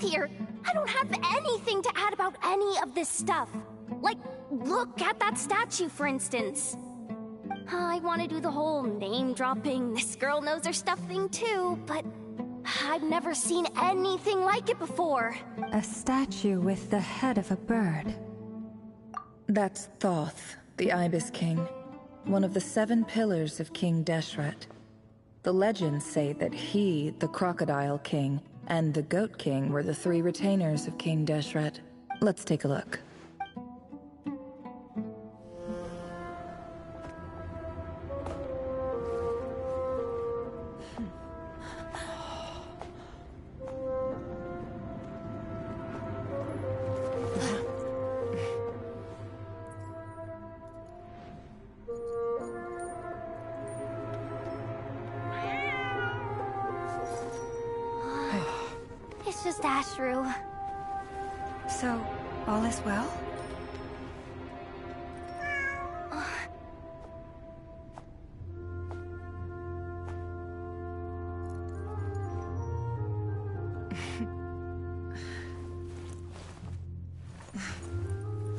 Here, I don't have anything to add about any of this stuff. Like, look at that statue, for instance. I want to do the whole name-dropping, this girl knows her stuff thing too, but I've never seen anything like it before. A statue with the head of a bird. That's Thoth, the Ibis King, one of the 7 pillars of King Deshret. The legends say that he, the Crocodile King, and the Goat King were the 3 retainers of King Deshret. Let's take a look. It's just Ashru. So, all is well?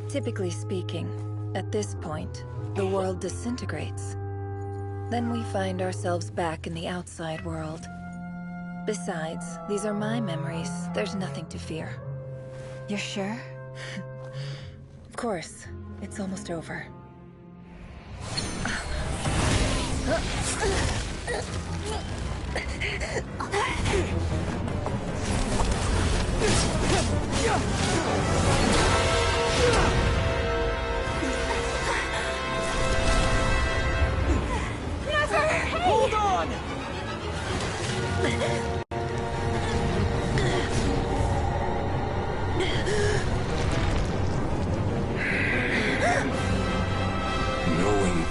Typically speaking, at this point, the world disintegrates. Then we find ourselves back in the outside world. Besides, these are my memories. There's nothing to fear. You're sure? Of course. It's almost over. Never! Hey! Hold on!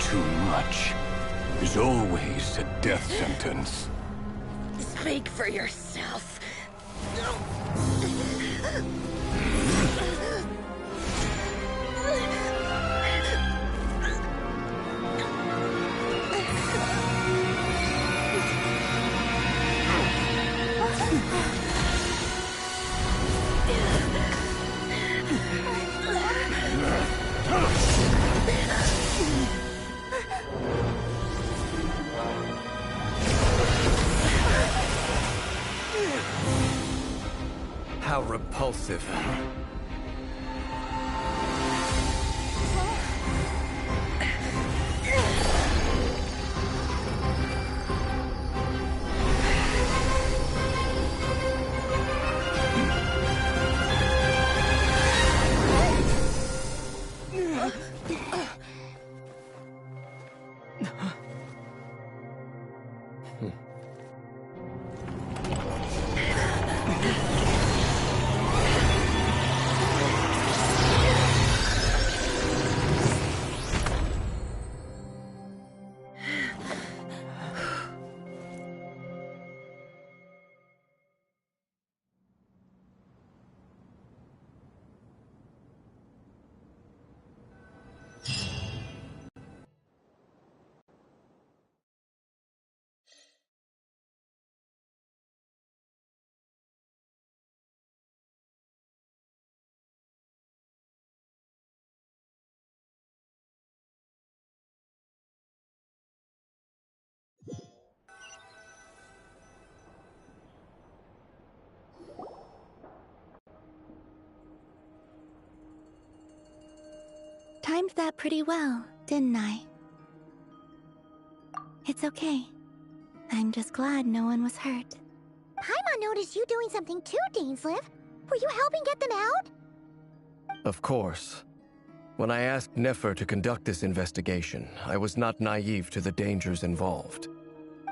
too much is always a death sentence. Speak for yourself. How repulsive. Timed that pretty well, didn't I? It's okay. I'm just glad no one was hurt. Paimon noticed you doing something too, Dainsleif. Were you helping get them out? Of course. When I asked Nefer to conduct this investigation, I was not naive to the dangers involved.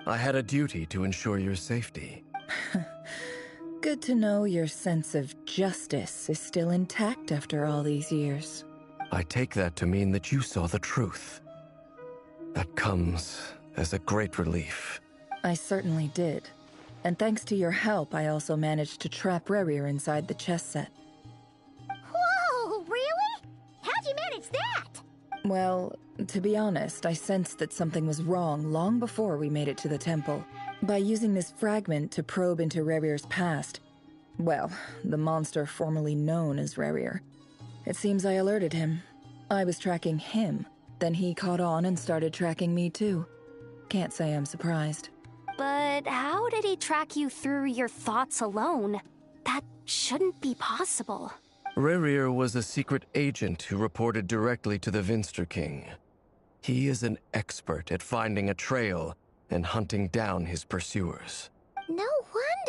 I had a duty to ensure your safety. Good to know your sense of justice is still intact after all these years. I take that to mean that you saw the truth. That comes as a great relief. I certainly did. And thanks to your help, I also managed to trap Rerir inside the chess set. Whoa, really? How'd you manage that? Well, to be honest, I sensed that something was wrong long before we made it to the temple. By using this fragment to probe into Rerir's past, well, the monster formerly known as Rerir, it seems I alerted him. I was tracking him, then he caught on and started tracking me too. Can't say I'm surprised. But how did he track you through your thoughts alone? That shouldn't be possible. Rerir was a secret agent who reported directly to the Vinster King. He is an expert at finding a trail and hunting down his pursuers. No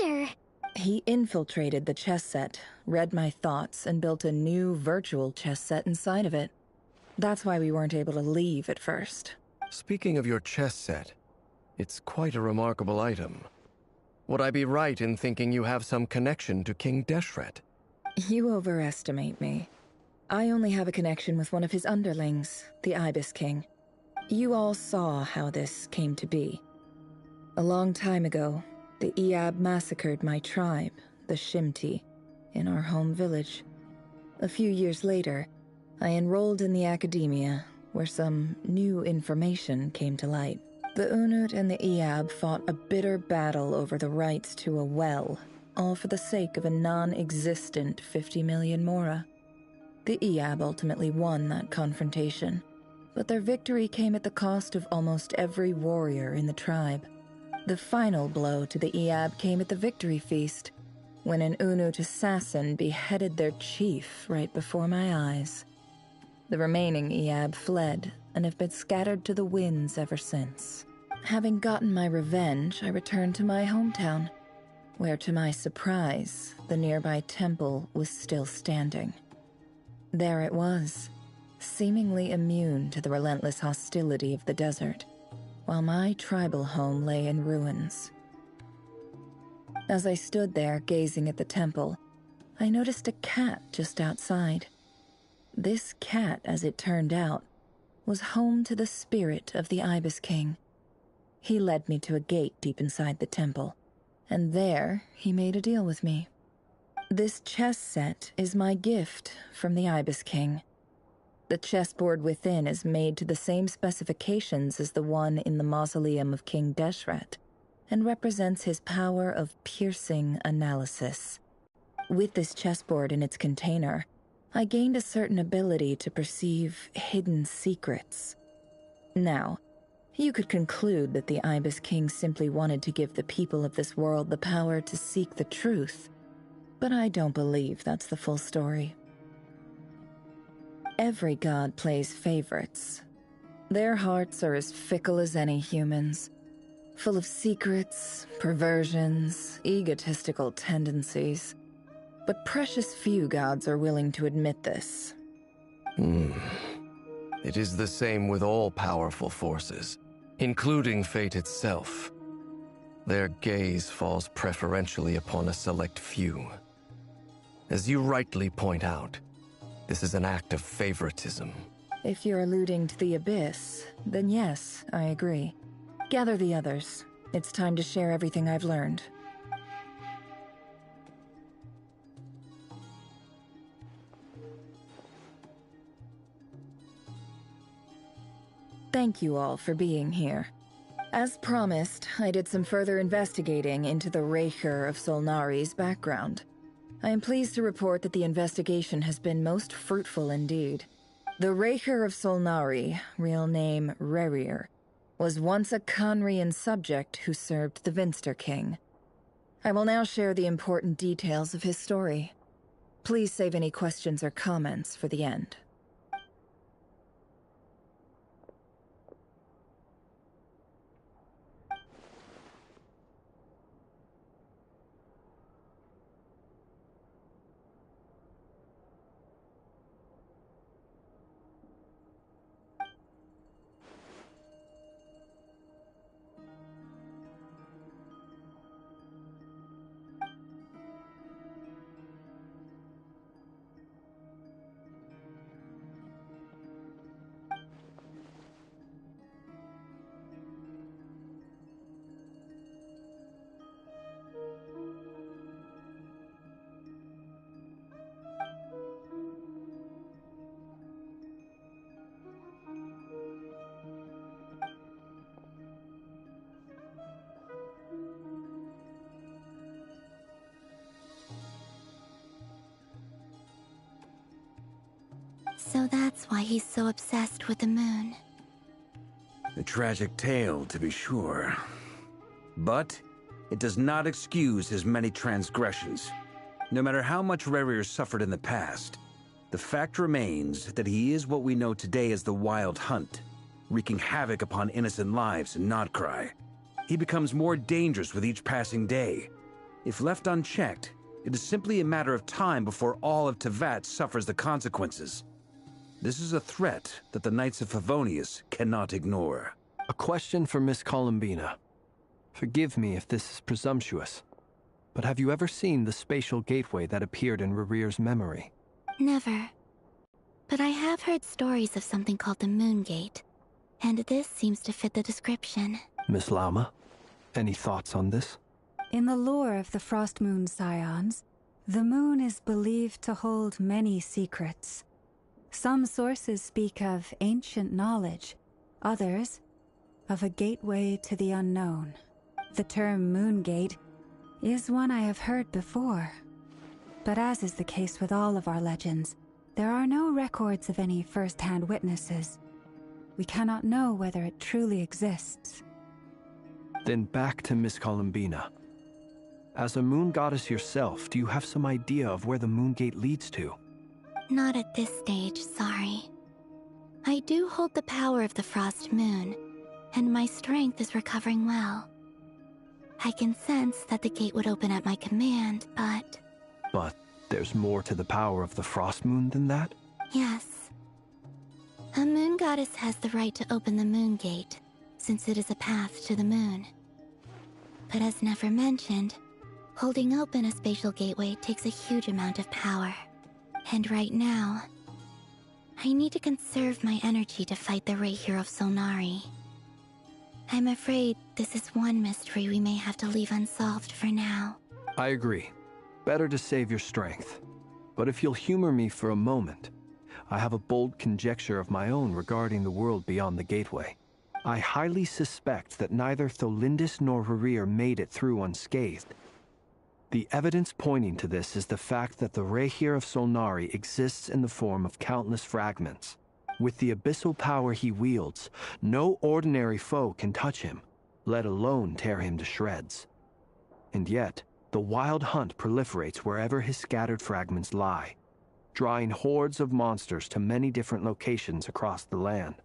wonder. He infiltrated the chess set, read my thoughts, and built a new virtual chess set inside of it. That's why we weren't able to leave at first. Speaking of your chess set, it's quite a remarkable item. Would I be right in thinking you have some connection to King Deshret? You overestimate me. I only have a connection with one of his underlings, the Ibis King. You all saw how this came to be. A long time ago, the Iab massacred my tribe, the Shimti, in our home village. A few years later, I enrolled in the academia, where some new information came to light. The Unut and the Iab fought a bitter battle over the rights to a well, all for the sake of a non-existent 50 million mora. The Iab ultimately won that confrontation, but their victory came at the cost of almost every warrior in the tribe. The final blow to the Iab came at the victory feast, when an Unut assassin beheaded their chief right before my eyes. The remaining Iab fled and have been scattered to the winds ever since. Having gotten my revenge, I returned to my hometown, where to my surprise, the nearby temple was still standing. There it was, seemingly immune to the relentless hostility of the desert, while my tribal home lay in ruins. As I stood there gazing at the temple, I noticed a cat just outside. This cat, as it turned out, was home to the spirit of the Ibis King. He led me to a gate deep inside the temple, and there he made a deal with me. This chess set is my gift from the Ibis King. The chessboard within is made to the same specifications as the one in the mausoleum of King Deshret, and represents his power of piercing analysis. With this chessboard in its container, I gained a certain ability to perceive hidden secrets. Now, you could conclude that the Ibis King simply wanted to give the people of this world the power to seek the truth, but I don't believe that's the full story. Every god plays favorites. Their hearts are as fickle as any human's, full of secrets, perversions, egotistical tendencies. But precious few gods are willing to admit this. It is the same with all powerful forces, including fate itself. Their gaze falls preferentially upon a select few. As you rightly point out, this is an act of favoritism. If you're alluding to the Abyss, then yes, I agree. Gather the others. It's time to share everything I've learned. Thank you all for being here. As promised, I did some further investigating into the Raker of Solnari's background. I am pleased to report that the investigation has been most fruitful indeed. The Raker of Solnari, real name Rerir, was once a Conrian subject who served the Vinster King. I will now share the important details of his story. Please save any questions or comments for the end. So that's why he's so obsessed with the moon. A tragic tale, to be sure. But it does not excuse his many transgressions. No matter how much Rerir suffered in the past, the fact remains that he is what we know today as the Wild Hunt, wreaking havoc upon innocent lives in Nodcry. He becomes more dangerous with each passing day. If left unchecked, it is simply a matter of time before all of Tevat suffers the consequences. This is a threat that the Knights of Favonius cannot ignore. A question for Miss Columbina. Forgive me if this is presumptuous, but have you ever seen the spatial gateway that appeared in Rerir's memory? Never. But I have heard stories of something called the Moon Gate, and this seems to fit the description. Miss Lauma, any thoughts on this? In the lore of the Frost Moon Scions, the moon is believed to hold many secrets. Some sources speak of ancient knowledge, others of a gateway to the unknown. The term Moon Gate is one I have heard before. But as is the case with all of our legends, there are no records of any first-hand witnesses. We cannot know whether it truly exists. Then back to Miss Columbina. As a moon goddess yourself, do you have some idea of where the Moon Gate leads to? Not at this stage, sorry. I do hold the power of the Frost Moon, and my strength is recovering well. I can sense that the gate would open at my command, but... But there's more to the power of the Frost Moon than that? Yes. A moon goddess has the right to open the Moon Gate, since it is a path to the moon. But as Nefer mentioned, holding open a spatial gateway takes a huge amount of power. And right now, I need to conserve my energy to fight the Rahier of Solnari. I'm afraid this is one mystery we may have to leave unsolved for now. I agree. Better to save your strength. But if you'll humor me for a moment, I have a bold conjecture of my own regarding the world beyond the gateway. I highly suspect that neither Tholindis nor Rarir made it through unscathed. The evidence pointing to this is the fact that the Rahier of Solnari exists in the form of countless fragments. With the abyssal power he wields, no ordinary foe can touch him, let alone tear him to shreds. And yet, the wild hunt proliferates wherever his scattered fragments lie, drawing hordes of monsters to many different locations across the land.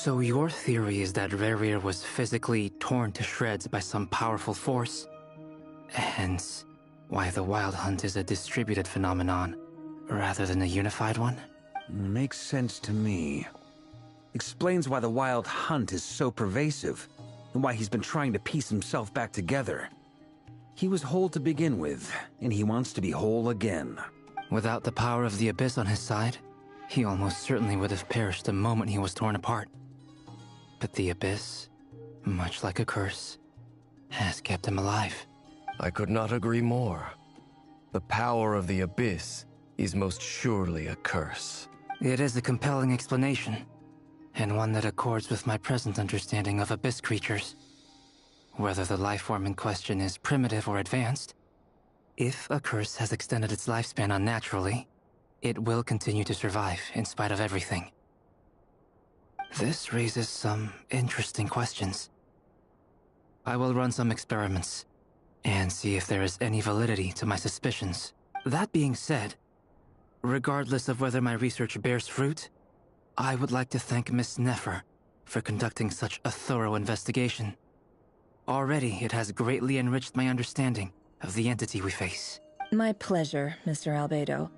So your theory is that Rarir was physically torn to shreds by some powerful force? Hence, why the Wild Hunt is a distributed phenomenon, rather than a unified one? Makes sense to me. Explains why the Wild Hunt is so pervasive, and why he's been trying to piece himself back together. He was whole to begin with, and he wants to be whole again. Without the power of the Abyss on his side, he almost certainly would have perished the moment he was torn apart. But the Abyss, much like a curse, has kept him alive. I could not agree more. The power of the Abyss is most surely a curse. It is a compelling explanation, and one that accords with my present understanding of Abyss creatures. Whether the life form in question is primitive or advanced, if a curse has extended its lifespan unnaturally, it will continue to survive in spite of everything. This raises some interesting questions. I will run some experiments and see if there is any validity to my suspicions. That being said, regardless of whether my research bears fruit, I would like to thank Miss Nefer for conducting such a thorough investigation. Already, it has greatly enriched my understanding of the entity we face. My pleasure, Mr. Albedo.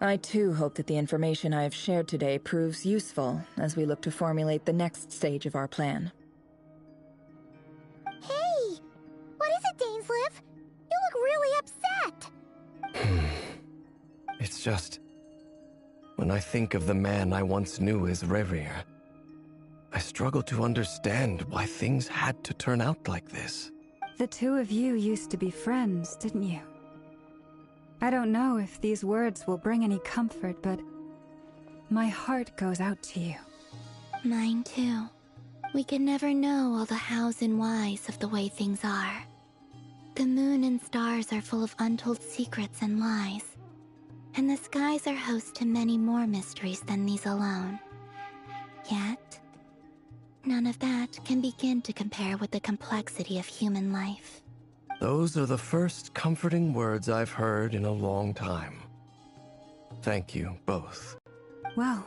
I too hope that the information I have shared today proves useful as we look to formulate the next stage of our plan. Hey! What is it, Dainsleif? You look really upset! It's just... when I think of the man I once knew as Rarir, I struggle to understand why things had to turn out like this. The two of you used to be friends, didn't you? I don't know if these words will bring any comfort, but my heart goes out to you. Mine too. We can never know all the hows and whys of the way things are. The moon and stars are full of untold secrets and lies. And the skies are host to many more mysteries than these alone. Yet, none of that can begin to compare with the complexity of human life. Those are the first comforting words I've heard in a long time. Thank you, both. Well,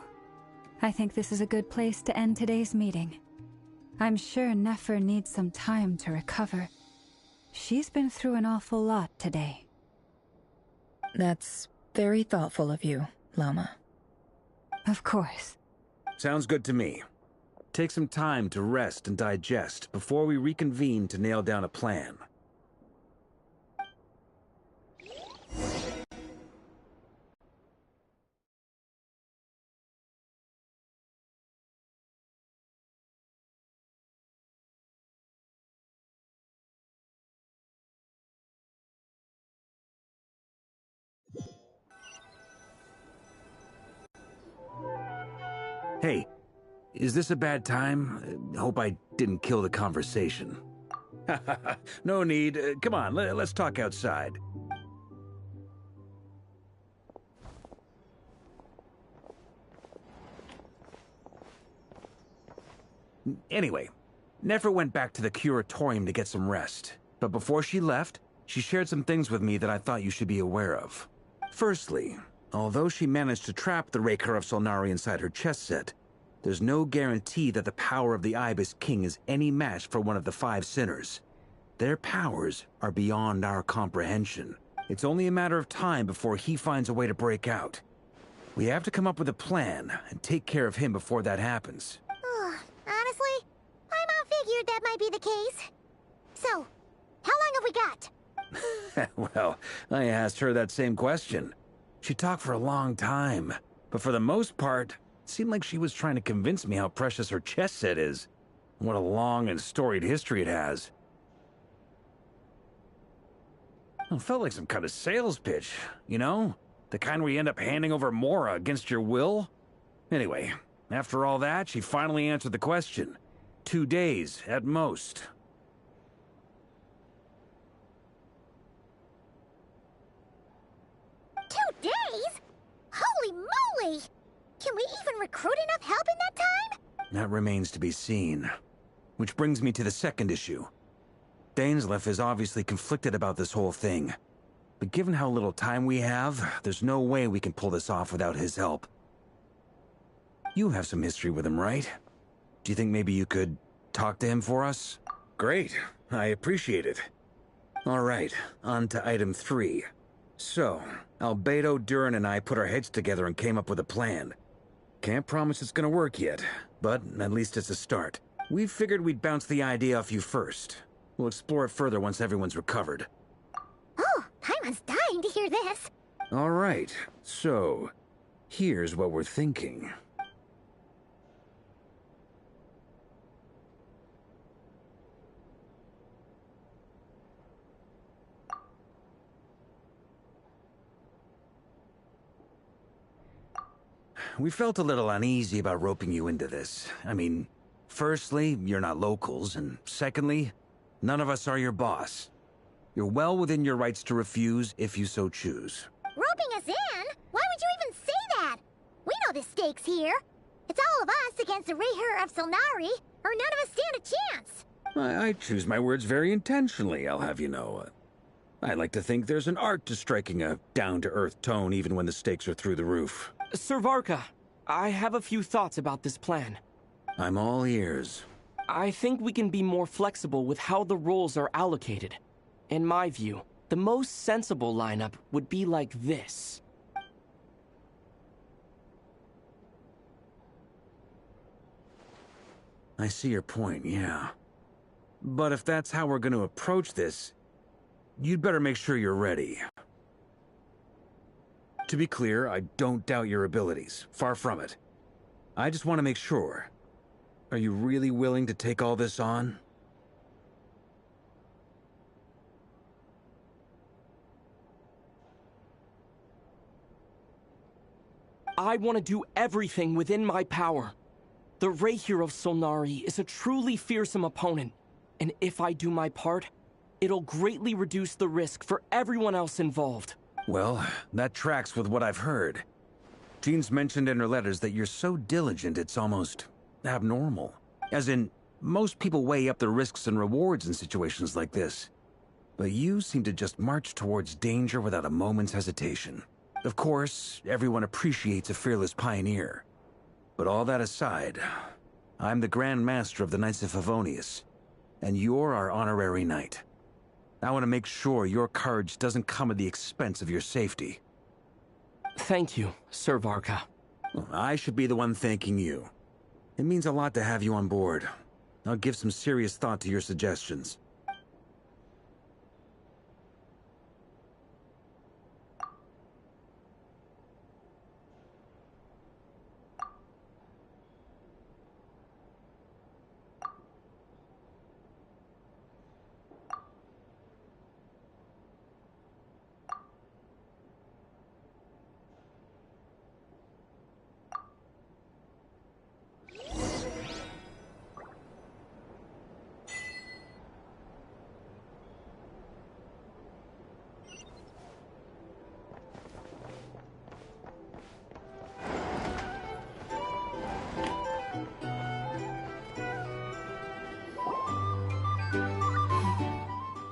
I think this is a good place to end today's meeting. I'm sure Nefer needs some time to recover. She's been through an awful lot today. That's very thoughtful of you, Lama. Of course. Sounds good to me. Take some time to rest and digest before we reconvene to nail down a plan. Hey, is this a bad time? Hope I didn't kill the conversation. No need. Come on, let's talk outside. Anyway, Nefer went back to the curatorium to get some rest. But before she left, she shared some things with me that I thought you should be aware of. Firstly, although she managed to trap the Raker of Solnari inside her chess set, there's no guarantee that the power of the Ibis King is any match for one of the 5 sinners. Their powers are beyond our comprehension. It's only a matter of time before he finds a way to break out. We have to come up with a plan and take care of him before that happens. Honestly, my mom figured that might be the case. So, how long have we got? Well, I asked her that same question. She talked for a long time, but for the most part, it seemed like she was trying to convince me how precious her chess set is. What a long and storied history it has. It felt like some kind of sales pitch, you know? The kind where you end up handing over Mora against your will? Anyway, after all that, she finally answered the question. 2 days, at most. Days? Holy moly! Can we even recruit enough help in that time? That remains to be seen. Which brings me to the second issue. Dainsleif is obviously conflicted about this whole thing. But given how little time we have, there's no way we can pull this off without his help. You have some history with him, right? Do you think maybe you could talk to him for us? Great. I appreciate it. All right, on to item 3. So, Albedo, Durin, and I put our heads together and came up with a plan. Can't promise it's gonna work yet, but at least it's a start. We figured we'd bounce the idea off you first. We'll explore it further once everyone's recovered. Oh, Paimon's dying to hear this. All right, so here's what we're thinking. We felt a little uneasy about roping you into this. I mean, firstly, you're not locals, and secondly, none of us are your boss. You're well within your rights to refuse if you so choose. Roping us in? Why would you even say that? We know the stakes here. It's all of us against the Reher of Solnari, or none of us stand a chance. I choose my words very intentionally, I'll have you know. I like to think there's an art to striking a down-to-earth tone even when the stakes are through the roof. Sir Varka, I have a few thoughts about this plan. I'm all ears. I think we can be more flexible with how the roles are allocated. In my view, the most sensible lineup would be like this. I see your point, yeah. But if that's how we're going to approach this, you'd better make sure you're ready. To be clear, I don't doubt your abilities. Far from it. I just want to make sure. Are you really willing to take all this on? I want to do everything within my power. The Rahier of Solnari is a truly fearsome opponent, and if I do my part, it'll greatly reduce the risk for everyone else involved. Well, that tracks with what I've heard. Jean's mentioned in her letters that you're so diligent it's almost abnormal. As in, most people weigh up the risks and rewards in situations like this. But you seem to just march towards danger without a moment's hesitation. Of course, everyone appreciates a fearless pioneer. But all that aside, I'm the Grand Master of the Knights of Favonius, and you're our honorary knight. I want to make sure your courage doesn't come at the expense of your safety. Thank you, Sir Varka. I should be the one thanking you. It means a lot to have you on board. I'll give some serious thought to your suggestions.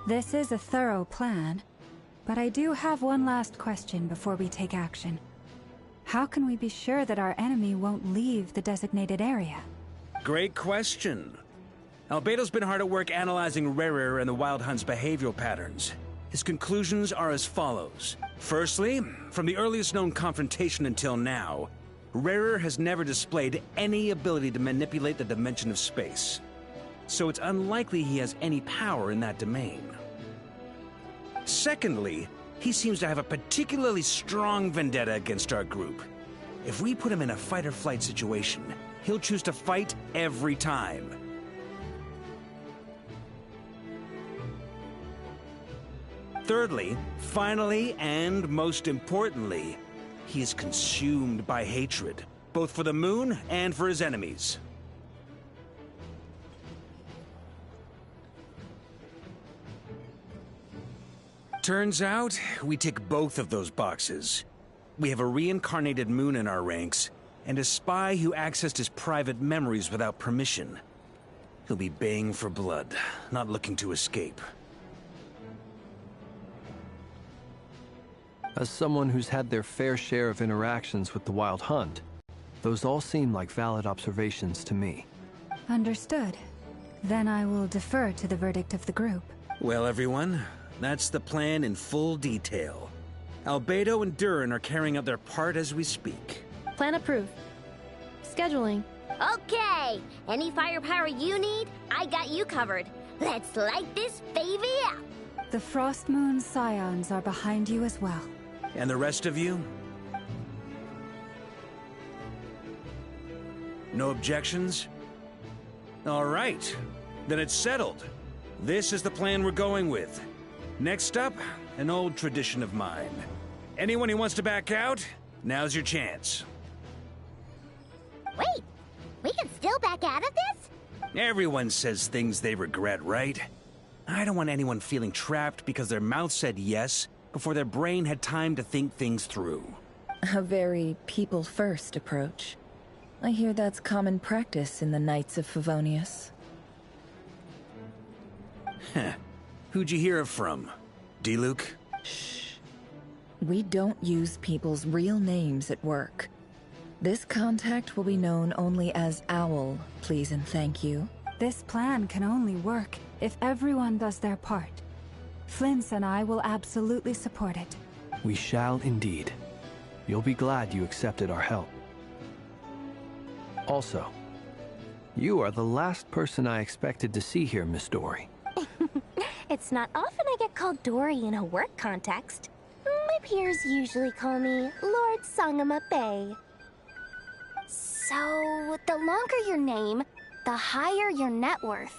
This is a thorough plan, but I do have one last question before we take action. How can we be sure that our enemy won't leave the designated area? Great question. Albedo's been hard at work analyzing Rarer and the Wild Hunt's behavioral patterns. His conclusions are as follows. Firstly, from the earliest known confrontation until now, Rarer has never displayed any ability to manipulate the dimension of space. So it's unlikely he has any power in that domain. Secondly, he seems to have a particularly strong vendetta against our group. If we put him in a fight-or-flight situation, he'll choose to fight every time. Thirdly, finally, and most importantly, he is consumed by hatred, both for the moon and for his enemies. Turns out, we tick both of those boxes. We have a reincarnated moon in our ranks, and a spy who accessed his private memories without permission. He'll be baying for blood, not looking to escape. As someone who's had their fair share of interactions with the Wild Hunt, those all seem like valid observations to me. Understood. Then I will defer to the verdict of the group. Well, everyone, that's the plan in full detail. Albedo and Durin are carrying out their part as we speak. Plan approved. Scheduling. Okay, any firepower you need, I got you covered. Let's light this baby up. The Frost Moon Scions are behind you as well. And the rest of you? No objections? All right, then it's settled. This is the plan we're going with. Next up, an old tradition of mine. Anyone who wants to back out, now's your chance. Wait, we can still back out of this? Everyone says things they regret, right? I don't want anyone feeling trapped because their mouth said yes before their brain had time to think things through. A very people-first approach. I hear that's common practice in the Knights of Favonius. Heh. Who'd you hear it from? D-Luke? Shh. We don't use people's real names at work. This contact will be known only as Owl, please and thank you. This plan can only work if everyone does their part. Flint's and I will absolutely support it. We shall indeed. You'll be glad you accepted our help. Also, you are the last person I expected to see here, Miss Dory. It's not often I get called Dory in a work context. My peers usually call me Lord Sangamabe. So, the longer your name, the higher your net worth.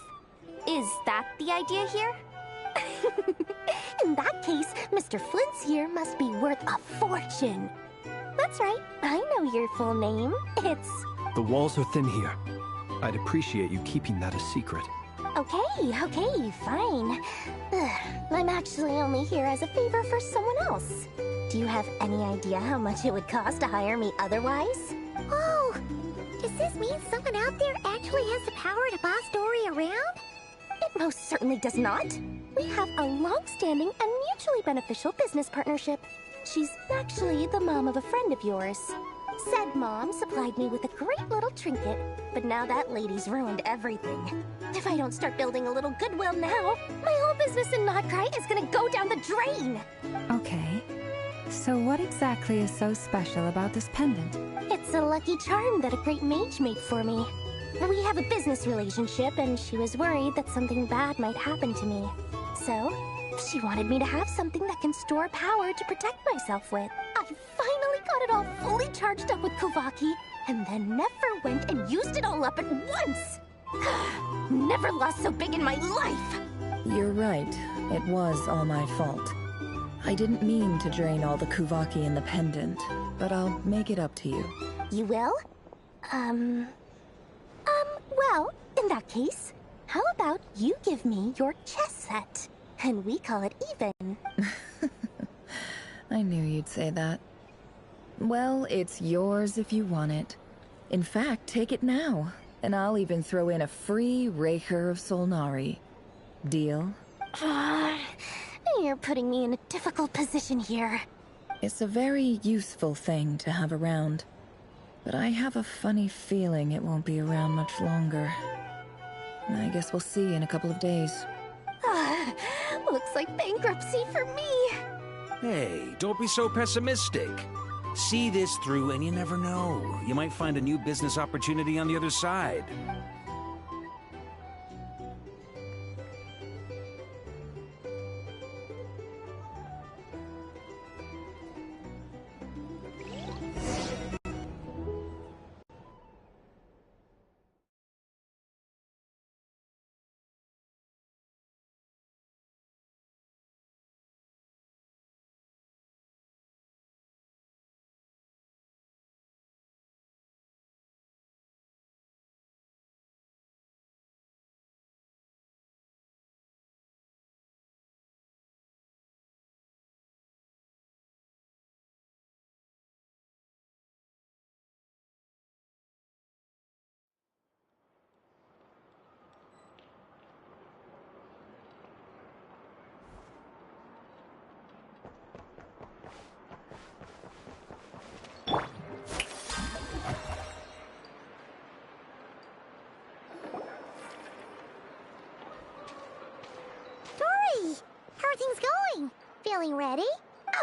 Is that the idea here? In that case, Mr. Flint's here must be worth a fortune. That's right, I know your full name. It's... The walls are thin here. I'd appreciate you keeping that a secret. Okay, fine. I'm actually only here as a favor for someone else. Do you have any idea how much it would cost to hire me otherwise? Oh, does this mean someone out there actually has the power to boss Dory around? It most certainly does not. We have a long-standing and mutually beneficial business partnership. She's actually the mom of a friend of yours. Said mom supplied me with a great little trinket, but now that lady's ruined everything. If I don't start building a little goodwill now, my whole business in Notcry is gonna go down the drain! Okay. So what exactly is so special about this pendant? It's a lucky charm that a great mage made for me. We have a business relationship, and she was worried that something bad might happen to me. So, she wanted me to have something that can store power to protect myself with. I finally got it all fully charged up with Kovaki, and then Nefer went and used it all up at once! Never lost so big in my life! You're right. It was all my fault. I didn't mean to drain all the Kuvaki in the pendant, but I'll make it up to you. You will? Well, in that case, how about you give me your chess set? And we call it even. I knew you'd say that. Well, it's yours if you want it. In fact, take it now, and I'll even throw in a free Raker of Solnari. Deal? You're putting me in a difficult position here. It's a very useful thing to have around. But I have a funny feeling it won't be around much longer. I guess we'll see in a couple of days. Looks like bankruptcy for me. Hey, don't be so pessimistic. See this through and you never know. You might find a new business opportunity on the other side. Dory, how are things going? Feeling ready?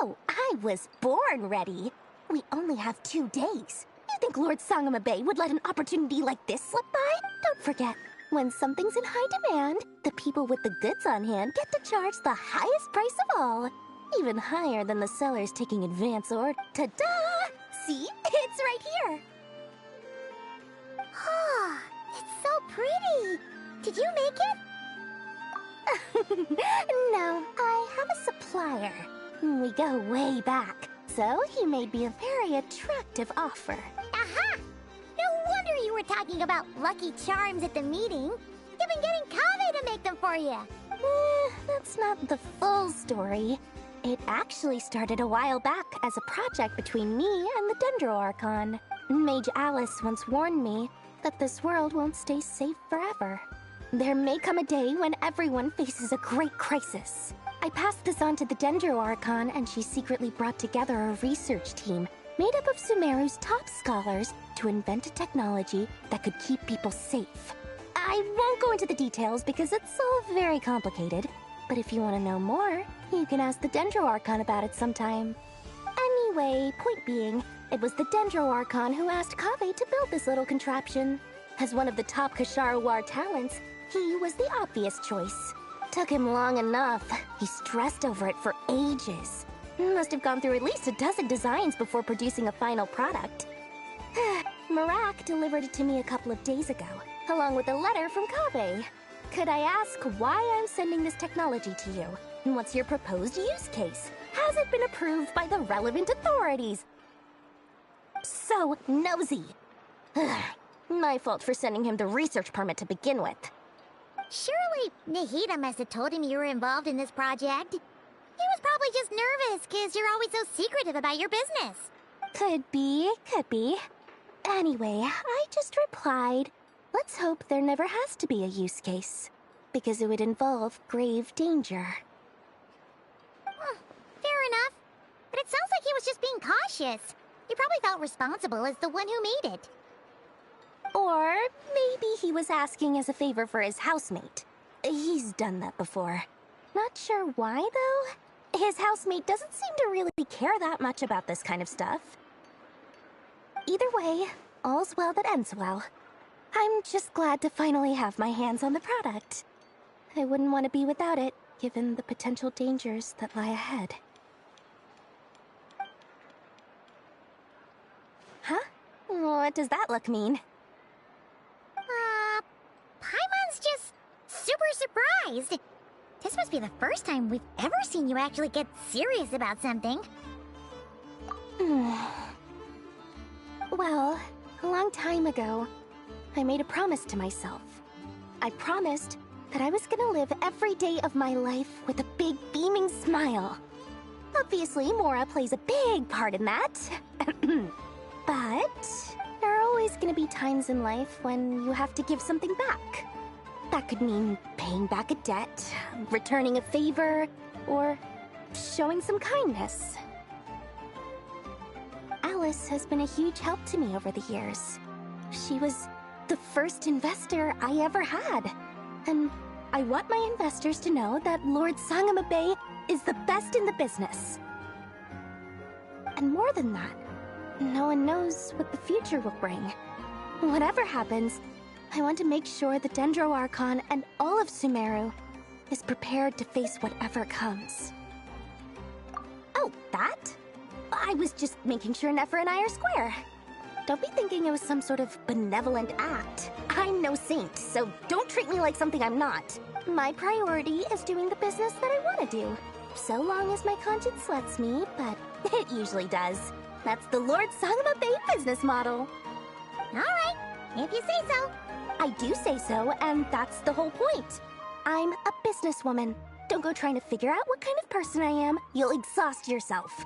Oh, I was born ready. We only have 2 days. You think Lord Sangamabe would let an opportunity like this slip by? Don't forget, when something's in high demand, the people with the goods on hand get to charge the highest price of all. Even higher than the sellers taking advance order. Ta-da! See? It's right here. Ah, it's so pretty. Did you make it? No, I have a supplier. We go way back, so he made me a very attractive offer. Aha! No wonder you were talking about lucky charms at the meeting. You've been getting Kaveh to make them for you. That's not the full story. It actually started a while back as a project between me and the Dendro Archon. Mage Alice once warned me that this world won't stay safe forever. There may come a day when everyone faces a great crisis. I passed this on to the Dendro Archon, and she secretly brought together a research team made up of Sumeru's top scholars to invent a technology that could keep people safe. I won't go into the details because it's all very complicated, but if you want to know more, you can ask the Dendro Archon about it sometime. Anyway, point being, it was the Dendro Archon who asked Kaveh to build this little contraption. As one of the top Kashara War talents, he was the obvious choice. Took him long enough. He stressed over it for ages. Must have gone through at least a dozen designs before producing a final product. Marak delivered it to me a couple of days ago, along with a letter from Kaveh. Could I ask why I'm sending this technology to you? And what's your proposed use case? Has it been approved by the relevant authorities? So nosy. My fault for sending him the research permit to begin with. Surely Nahida must have told him you were involved in this project. He was probably just nervous because you're always so secretive about your business. Could be, could be. Anyway, I just replied, let's hope there never has to be a use case, because it would involve grave danger. Fair enough. But it sounds like he was just being cautious. He probably felt responsible as the one who made it. Or maybe he was asking as a favor for his housemate. He's done that before. Not sure why, though. His housemate doesn't seem to really care that much about this kind of stuff. Either way, all's well that ends well. I'm just glad to finally have my hands on the product. I wouldn't want to be without it, given the potential dangers that lie ahead. Huh? What does that look mean? Paimon's just super surprised. This must be the first time we've ever seen you actually get serious about something. Well, a long time ago, I made a promise to myself. I promised that I was gonna live every day of my life with a big beaming smile. Obviously, Mora plays a big part in that. But there are always gonna be times in life when you have to give something back. That could mean paying back a debt, returning a favor, or showing some kindness. Alice has been a huge help to me over the years. She was the first investor I ever had. And I want my investors to know that Lord Sangamabe is the best in the business. And more than that, no one knows what the future will bring. Whatever happens, I want to make sure the Dendro Archon and all of Sumeru is prepared to face whatever comes. Oh, that? I was just making sure Nefer and I are square. Don't be thinking it was some sort of benevolent act. I'm no saint, so don't treat me like something I'm not. My priority is doing the business that I want to do. So long as my conscience lets me, but it usually does. That's the Lord Sangamabe business model. Alright, if you say so. I do say so, and that's the whole point. I'm a businesswoman. Don't go trying to figure out what kind of person I am. You'll exhaust yourself.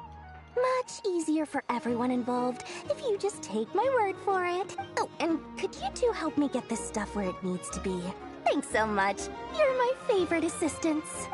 Much easier for everyone involved if you just take my word for it. Oh, and could you two help me get this stuff where it needs to be? Thanks so much. You're my favorite assistants.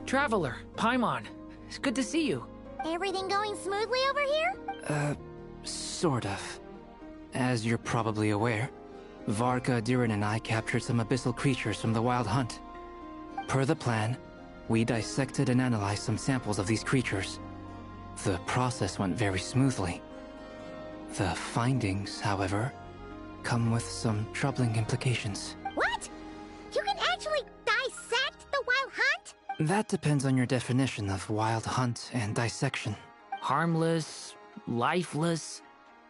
Traveler, Paimon, it's good to see you. Everything going smoothly over here? Sort of. As you're probably aware, Varka, Diren, and I captured some abyssal creatures from the Wild Hunt. Per the plan, we dissected and analyzed some samples of these creatures. The process went very smoothly. The findings, however, come with some troubling implications. What? You can actually dissect the Wild Hunt? That depends on your definition of Wild Hunt and dissection. Harmless, lifeless.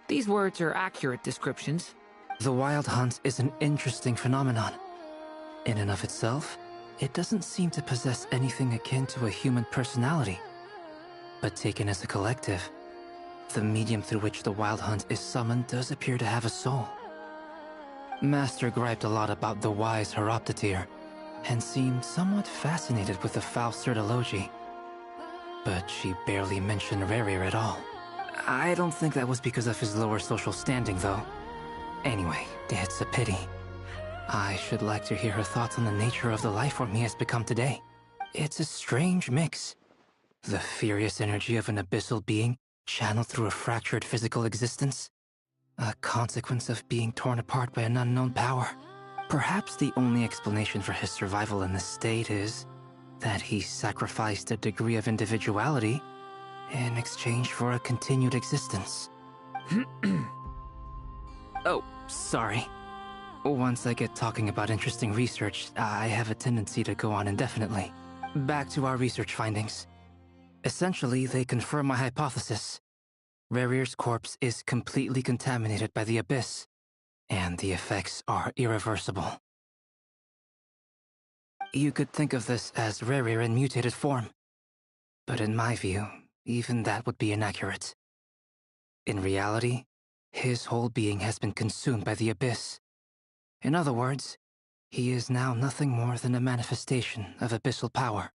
These words are accurate descriptions. The Wild Hunt is an interesting phenomenon. In and of itself, it doesn't seem to possess anything akin to a human personality. But taken as a collective, the medium through which the Wild Hunt is summoned does appear to have a soul. Master griped a lot about the wise Horoptetyr, and seemed somewhat fascinated with the Faust Certology. But she barely mentioned Rerir at all. I don't think that was because of his lower social standing, though. Anyway, it's a pity. I should like to hear her thoughts on the nature of the lifeform he has become today. It's a strange mix. The furious energy of an abyssal being channeled through a fractured physical existence? A consequence of being torn apart by an unknown power? Perhaps the only explanation for his survival in this state is that he sacrificed a degree of individuality in exchange for a continued existence. Oh, sorry. Once I get talking about interesting research, I have a tendency to go on indefinitely. Back to our research findings. Essentially, they confirm my hypothesis. Rerir's corpse is completely contaminated by the Abyss, and the effects are irreversible. You could think of this as Rerir in mutated form, but in my view, even that would be inaccurate. In reality, his whole being has been consumed by the Abyss. In other words, he is now nothing more than a manifestation of abyssal power.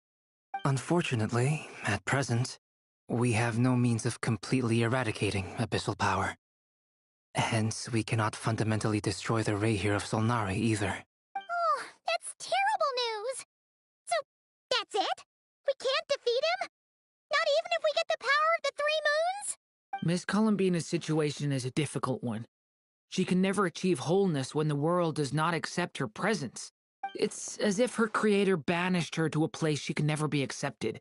Unfortunately, at present, we have no means of completely eradicating abyssal power. Hence, we cannot fundamentally destroy the Rayhir of Solnari either. Oh, that's terrible news! So, that's it? We can't defeat him? Not even if we get the power of the Three Moons? Miss Columbina's situation is a difficult one. She can never achieve wholeness when the world does not accept her presence. It's as if her creator banished her to a place she can never be accepted.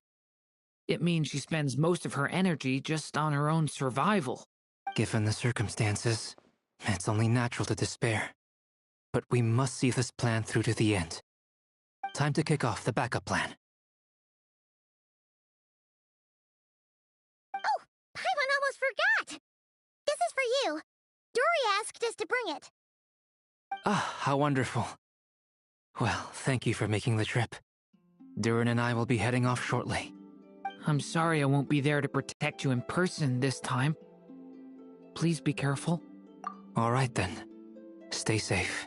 It means she spends most of her energy just on her own survival. Given the circumstances, it's only natural to despair. But we must see this plan through to the end. Time to kick off the backup plan. Oh, Paimon almost forgot! This is for you. Dory asked us to bring it. Ah, how wonderful. Well, thank you for making the trip. Durin and I will be heading off shortly. I'm sorry I won't be there to protect you in person this time. Please be careful. All right then. Stay safe.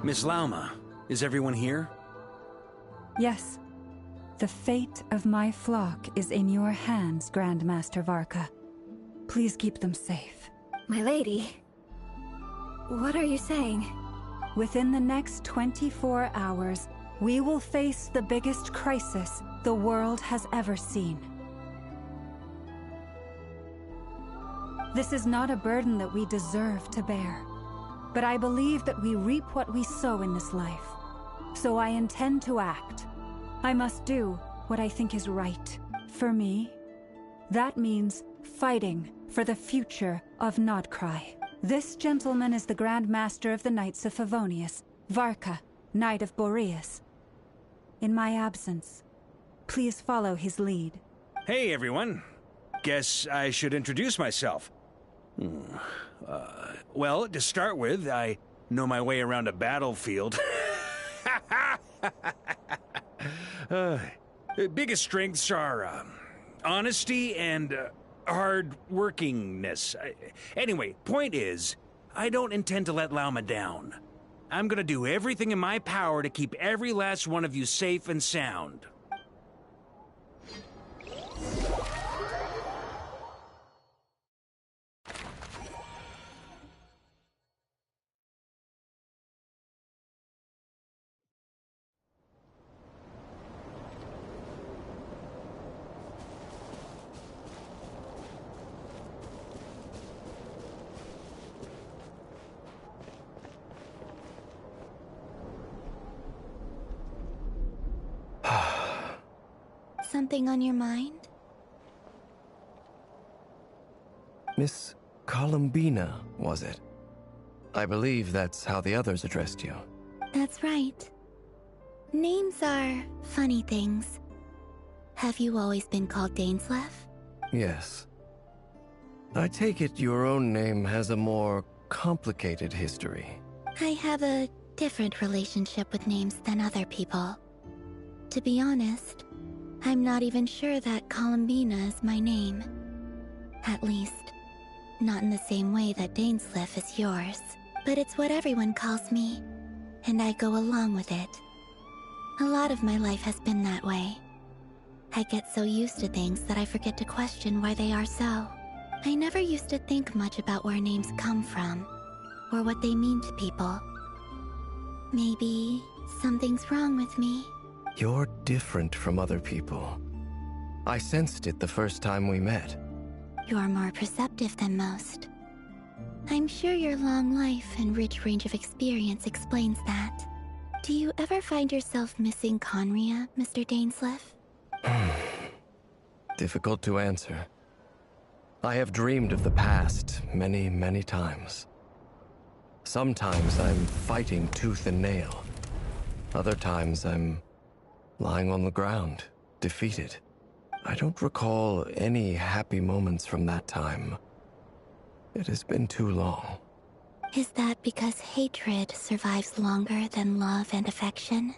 Miss Lauma, is everyone here? Yes. The fate of my flock is in your hands, Grandmaster Varka. Please keep them safe. My lady, what are you saying? Within the next 24 hours, we will face the biggest crisis the world has ever seen. This is not a burden that we deserve to bear, but I believe that we reap what we sow in this life. So I intend to act. I must do what I think is right. For me, that means fighting for the future of Nodcry. This gentleman is the Grand Master of the Knights of Favonius, Varka, Knight of Boreas. In my absence, please follow his lead. Hey, everyone. Guess I should introduce myself. Well, to start with, I know my way around a battlefield. Biggest strengths are honesty and hard-workingness. Anyway, point is, I don't intend to let Lauma down. I'm gonna do everything in my power to keep every last one of you safe and sound. Something on your mind? Miss Columbina, was it? I believe that's how the others addressed you. That's right. Names are funny things. Have you always been called Dainsleif? Yes. I take it your own name has a more complicated history. I have a different relationship with names than other people. To be honest, I'm not even sure that Columbina is my name. At least, not in the same way that Dainsleif is yours. But it's what everyone calls me, and I go along with it. A lot of my life has been that way. I get so used to things that I forget to question why they are so. I never used to think much about where names come from, or what they mean to people. Maybe something's wrong with me. You're different from other people. I sensed it the first time we met. You're more perceptive than most. I'm sure your long life and rich range of experience explains that. Do you ever find yourself missing Conria, Mr. Dainsleif? Difficult to answer. I have dreamed of the past many, many times. Sometimes I'm fighting tooth and nail. Other times I'm lying on the ground, defeated. I don't recall any happy moments from that time. It has been too long. Is that because hatred survives longer than love and affection?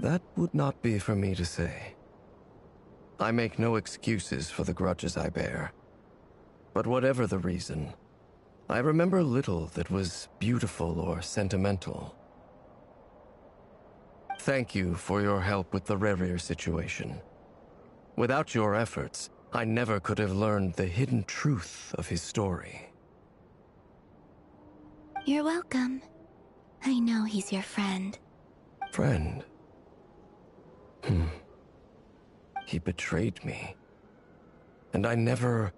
That would not be for me to say. I make no excuses for the grudges I bear. But whatever the reason, I remember little that was beautiful or sentimental. Thank you for your help with the Rerir situation. Without your efforts, I never could have learned the hidden truth of his story. You're welcome. I know he's your friend. Friend? He betrayed me. And I never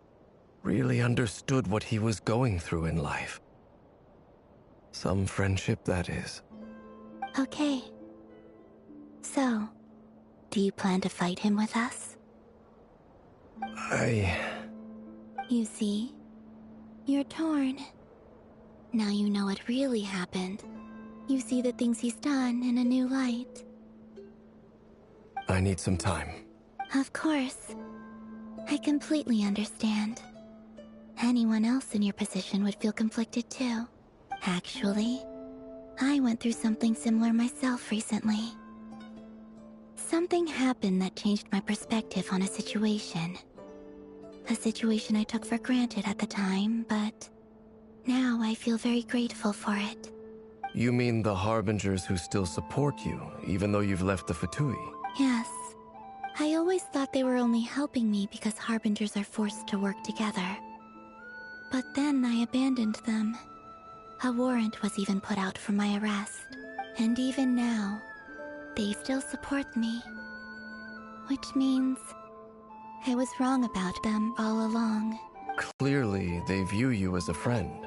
really understood what he was going through in life. Some friendship, that is. Okay. So, do you plan to fight him with us? You see, you're torn. Now you know what really happened. You see the things he's done in a new light. I need some time. Of course. I completely understand. Anyone else in your position would feel conflicted too. Actually, I went through something similar myself recently. Something happened that changed my perspective on a situation. A situation I took for granted at the time, but now I feel very grateful for it. You mean the Harbingers who still support you, even though you've left the Fatui? Yes. I always thought they were only helping me because Harbingers are forced to work together. But then I abandoned them. A warrant was even put out for my arrest. And even now, they still support me. Which means I was wrong about them all along. Clearly, they view you as a friend.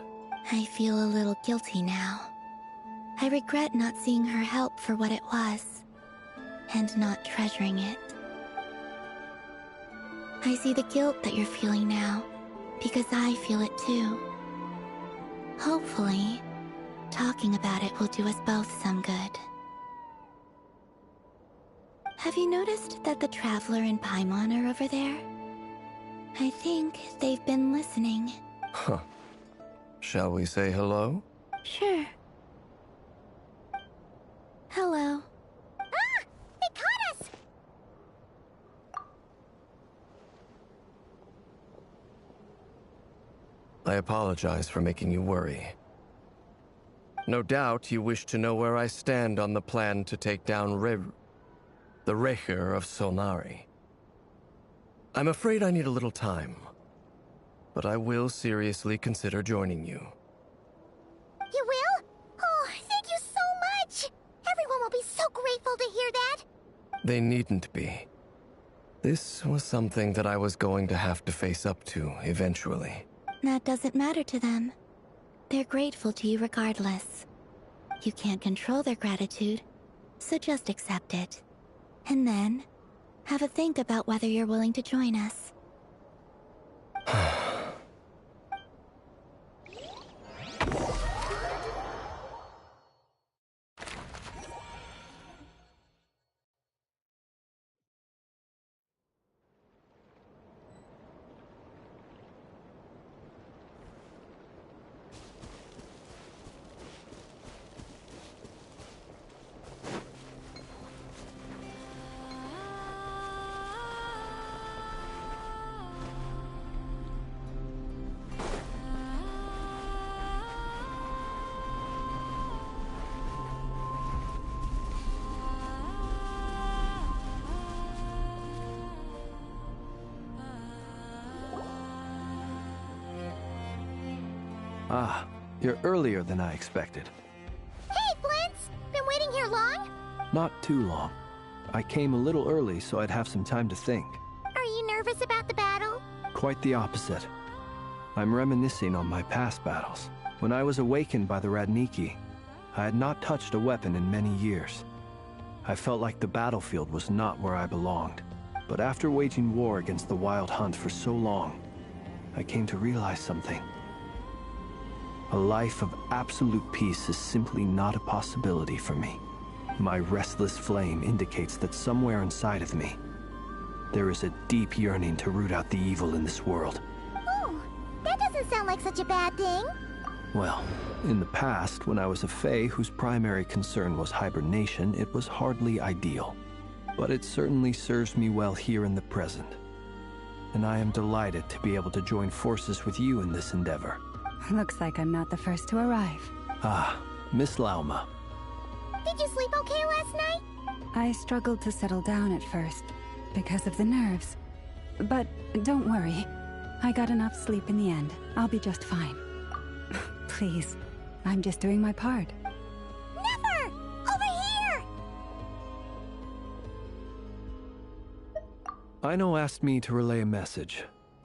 I feel a little guilty now. I regret not seeing her help for what it was, and not treasuring it. I see the guilt that you're feeling now, because I feel it too. Hopefully, talking about it will do us both some good. Have you noticed that the Traveler and Paimon are over there? I think they've been listening. Huh. Shall we say hello? Sure. Hello. Ah! They caught us! I apologize for making you worry. No doubt you wish to know where I stand on the plan to take down the Recher of Solnari. I'm afraid I need a little time, but I will seriously consider joining you. You will? Oh, thank you so much! Everyone will be so grateful to hear that! They needn't be. This was something that I was going to have to face up to eventually. That doesn't matter to them. They're grateful to you regardless. You can't control their gratitude, so just accept it. And then, have a think about whether you're willing to join us. Ah, you're earlier than I expected. Hey, Flint's! Been waiting here long? Not too long. I came a little early so I'd have some time to think. Are you nervous about the battle? Quite the opposite. I'm reminiscing on my past battles. When I was awakened by the Radniki, I had not touched a weapon in many years. I felt like the battlefield was not where I belonged. But after waging war against the Wild Hunt for so long, I came to realize something. A life of absolute peace is simply not a possibility for me. My restless flame indicates that somewhere inside of me, there is a deep yearning to root out the evil in this world. Oh, that doesn't sound like such a bad thing. Well, in the past, when I was a Fae whose primary concern was hibernation, it was hardly ideal. But it certainly serves me well here in the present. And I am delighted to be able to join forces with you in this endeavor. Looks like I'm not the first to arrive. Ah, Miss Lauma. Did you sleep okay last night? I struggled to settle down at first, because of the nerves. But don't worry. I got enough sleep in the end. I'll be just fine. Please, I'm just doing my part. Never! Over here! Aino asked me to relay a message.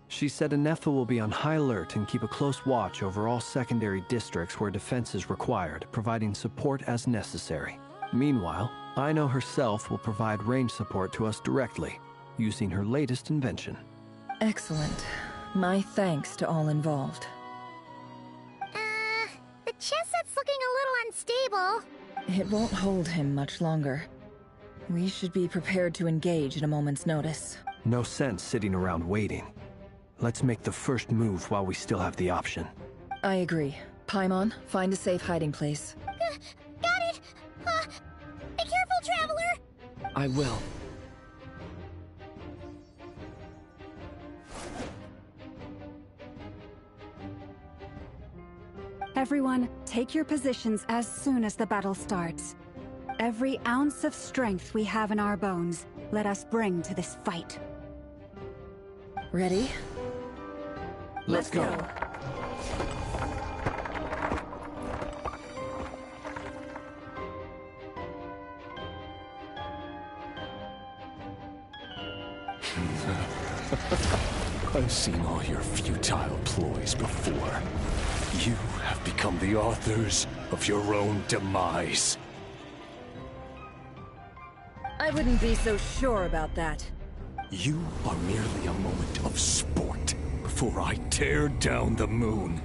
She said Anefa will be on high alert and keep a close watch over all secondary districts where defense is required, providing support as necessary. Meanwhile, Aino herself will provide range support to us directly, using her latest invention. Excellent. My thanks to all involved. The chest set's looking a little unstable. It won't hold him much longer. We should be prepared to engage at a moment's notice. No sense sitting around waiting. Let's make the first move while we still have the option. I agree. Paimon, find a safe hiding place. Got it! Be careful, Traveler! I will. Everyone, take your positions as soon as the battle starts. Every ounce of strength we have in our bones, let us bring to this fight. Ready? Let's go. I've seen all your futile ploys before. You have become the authors of your own demise. I wouldn't be so sure about that. You are merely a moment of sport before I tear down the moon.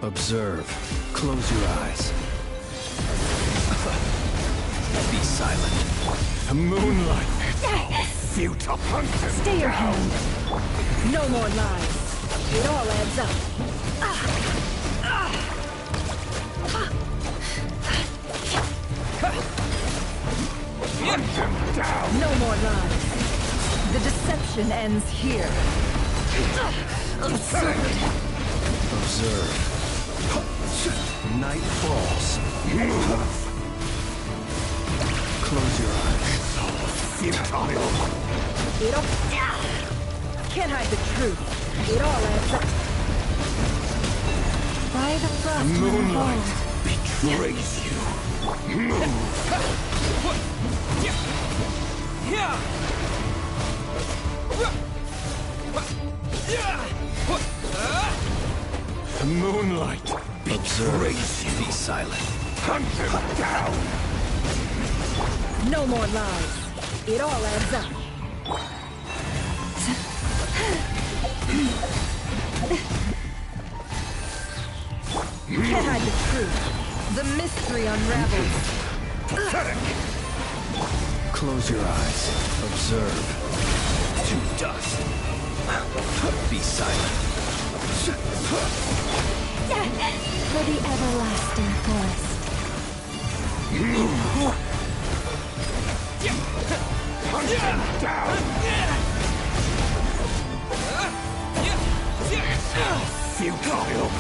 Observe. Close your eyes. Be silent. The moonlight. Futile hunt. Stay your hand. No more lies. It all adds up. Hunt him down. No more lies. The deception ends here. Observe. Night falls. Close your eyes. Futile. It all... Can't hide the truth. It all adds up. By the frost Moonlight betrays you. The moonlight betrays you. Be silent. Hunt him down. No more lies. It all adds up. Can't hide the truth. The mystery unravels. Pathetic! Close your eyes. Observe. To dust. Be silent. For the everlasting forest. Hunt them down! Futile!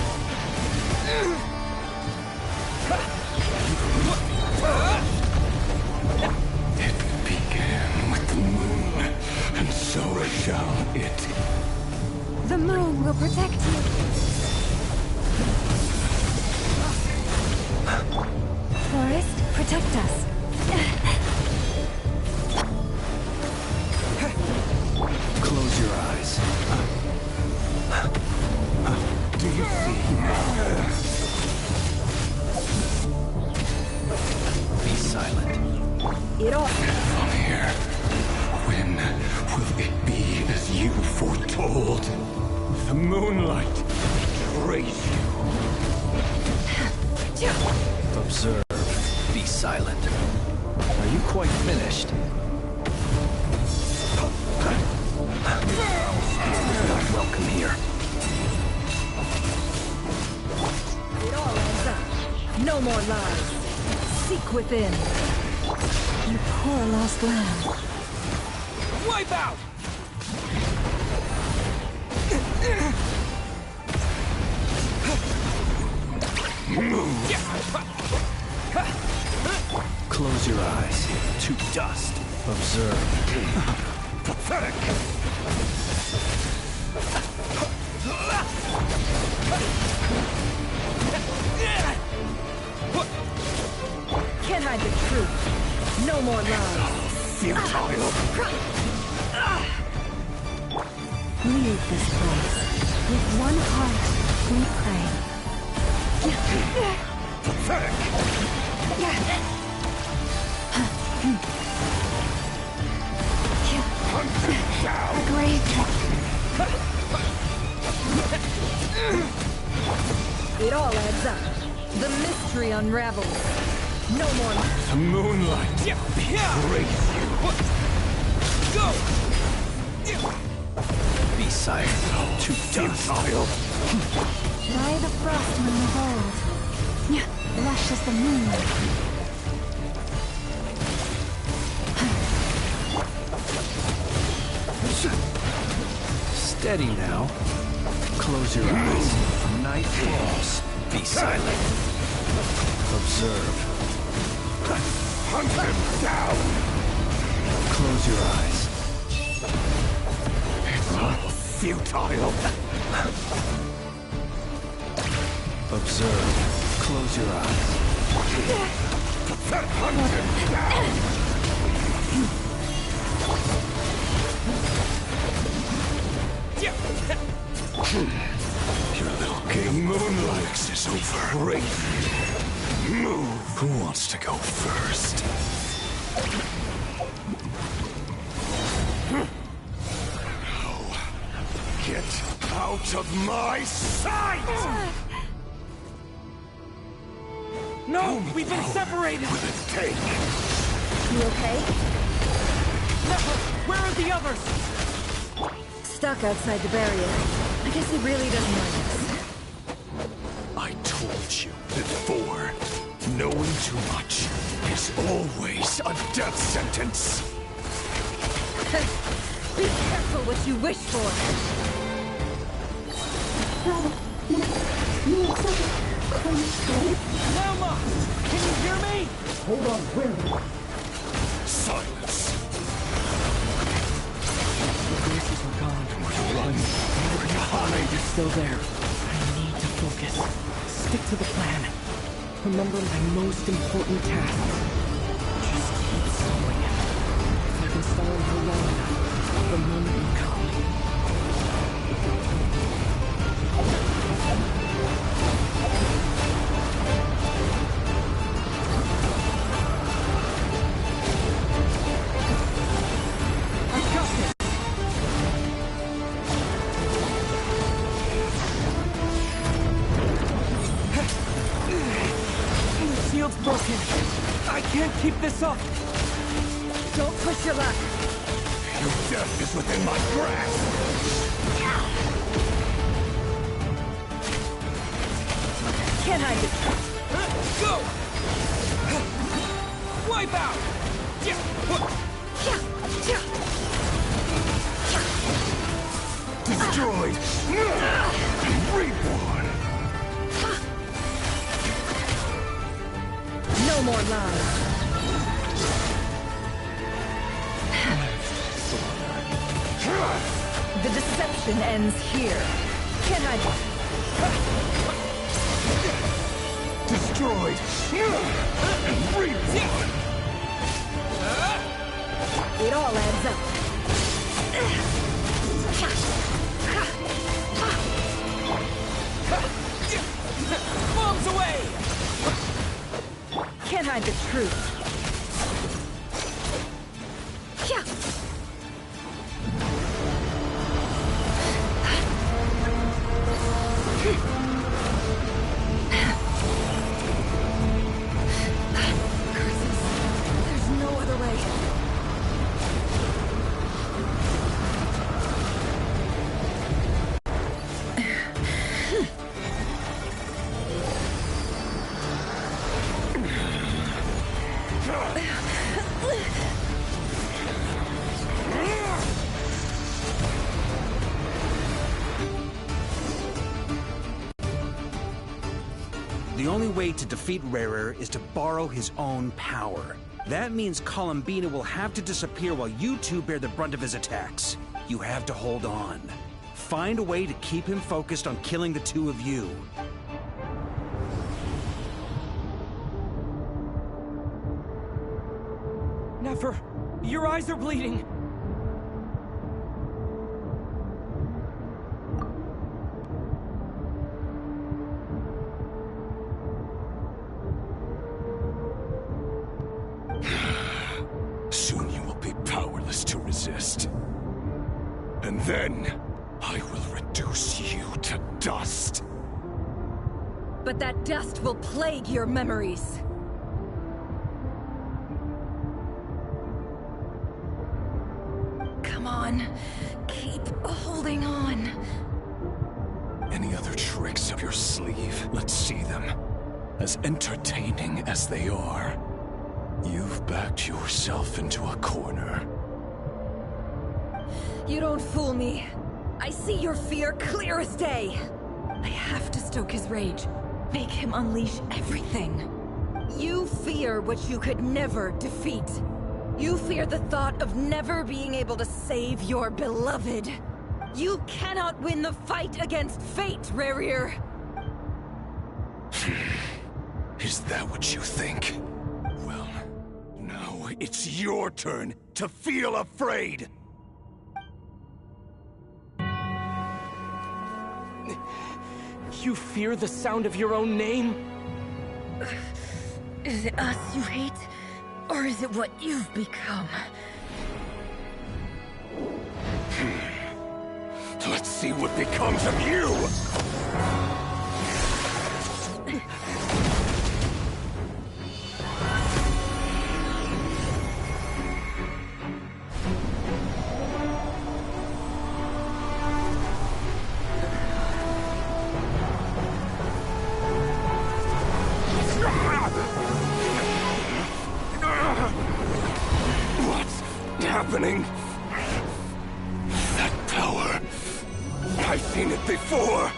It began with the moon, and so shall it. The moon will protect you. Forest, protect us. Close your eyes. Do you see now? Be silent. It all. From here, when will it be as you foretold? The moonlight betrays you. Observe. Be silent. Are you quite finished? You're not welcome here. It all ends up. No more lies. Seek within. You poor lost lamb. Wipe out! Close your eyes. To dust. Observe. Pathetic! Can't hide the truth. No more lies. Futile! Leave this place. With one heart, we pray. Pathetic! Hunt them down! A grave. It all adds up. The mystery unravels. No more lies. The moonlight betrays you. Go! Be silent. To dust. By the frost moon of old. Lush as the moon. Steady now. Close your eyes. Night falls. Be silent. Observe. Hunt them down! Close your eyes. It's all futile. Observe. Close your eyes. Hunt them down! Your little game moonlight is over. Great. Move. Who wants to go first? Now, get out of my sight! No, we've been separated! Will it take? You okay? Never! Where are the others? Stuck outside the barrier. I guess he really doesn't like us. I told you before. Knowing too much is always a death sentence. Be careful what you wish for. Lama! Can you hear me? Hold on, where? Silence. The voices are gone. Run. You're still there. I need to focus. Stick to the plan. Remember my most important task. Just keep stalling him. If I can stall him for long enough, the moment will come. I can't keep this up! Don't push your luck! Your death is within my grasp! Can't hide it! Go! Wipe out! Destroyed! Reborn! No more lies! The deception ends here. Can't hide it. Destroyed! Reborn! It all adds up. Bombs away! Can't hide the truth. There's no other way. The only way to defeat Rarer is to borrow his own power. That means Columbina will have to disappear while you two bear the brunt of his attacks. You have to hold on. Find a way to keep him focused on killing the two of you. Nefer, your eyes are bleeding! Soon you will be powerless to resist. And then, I will reduce you to dust. But that dust will plague your memories. Come on, keep holding on. Any other tricks up your sleeve? Let's see them. As entertaining as they are. You've backed yourself into a corner. You don't fool me. I see your fear clear as day. I have to stoke his rage. Make him unleash everything. You fear what you could never defeat. You fear the thought of never being able to save your beloved. You cannot win the fight against fate, Rarir. Is that what you think? Well, now it's your turn to feel afraid! You fear the sound of your own name? Is it us you hate? Or is it what you've become? Let's see what becomes of you! What's happening? That power. I've seen it before.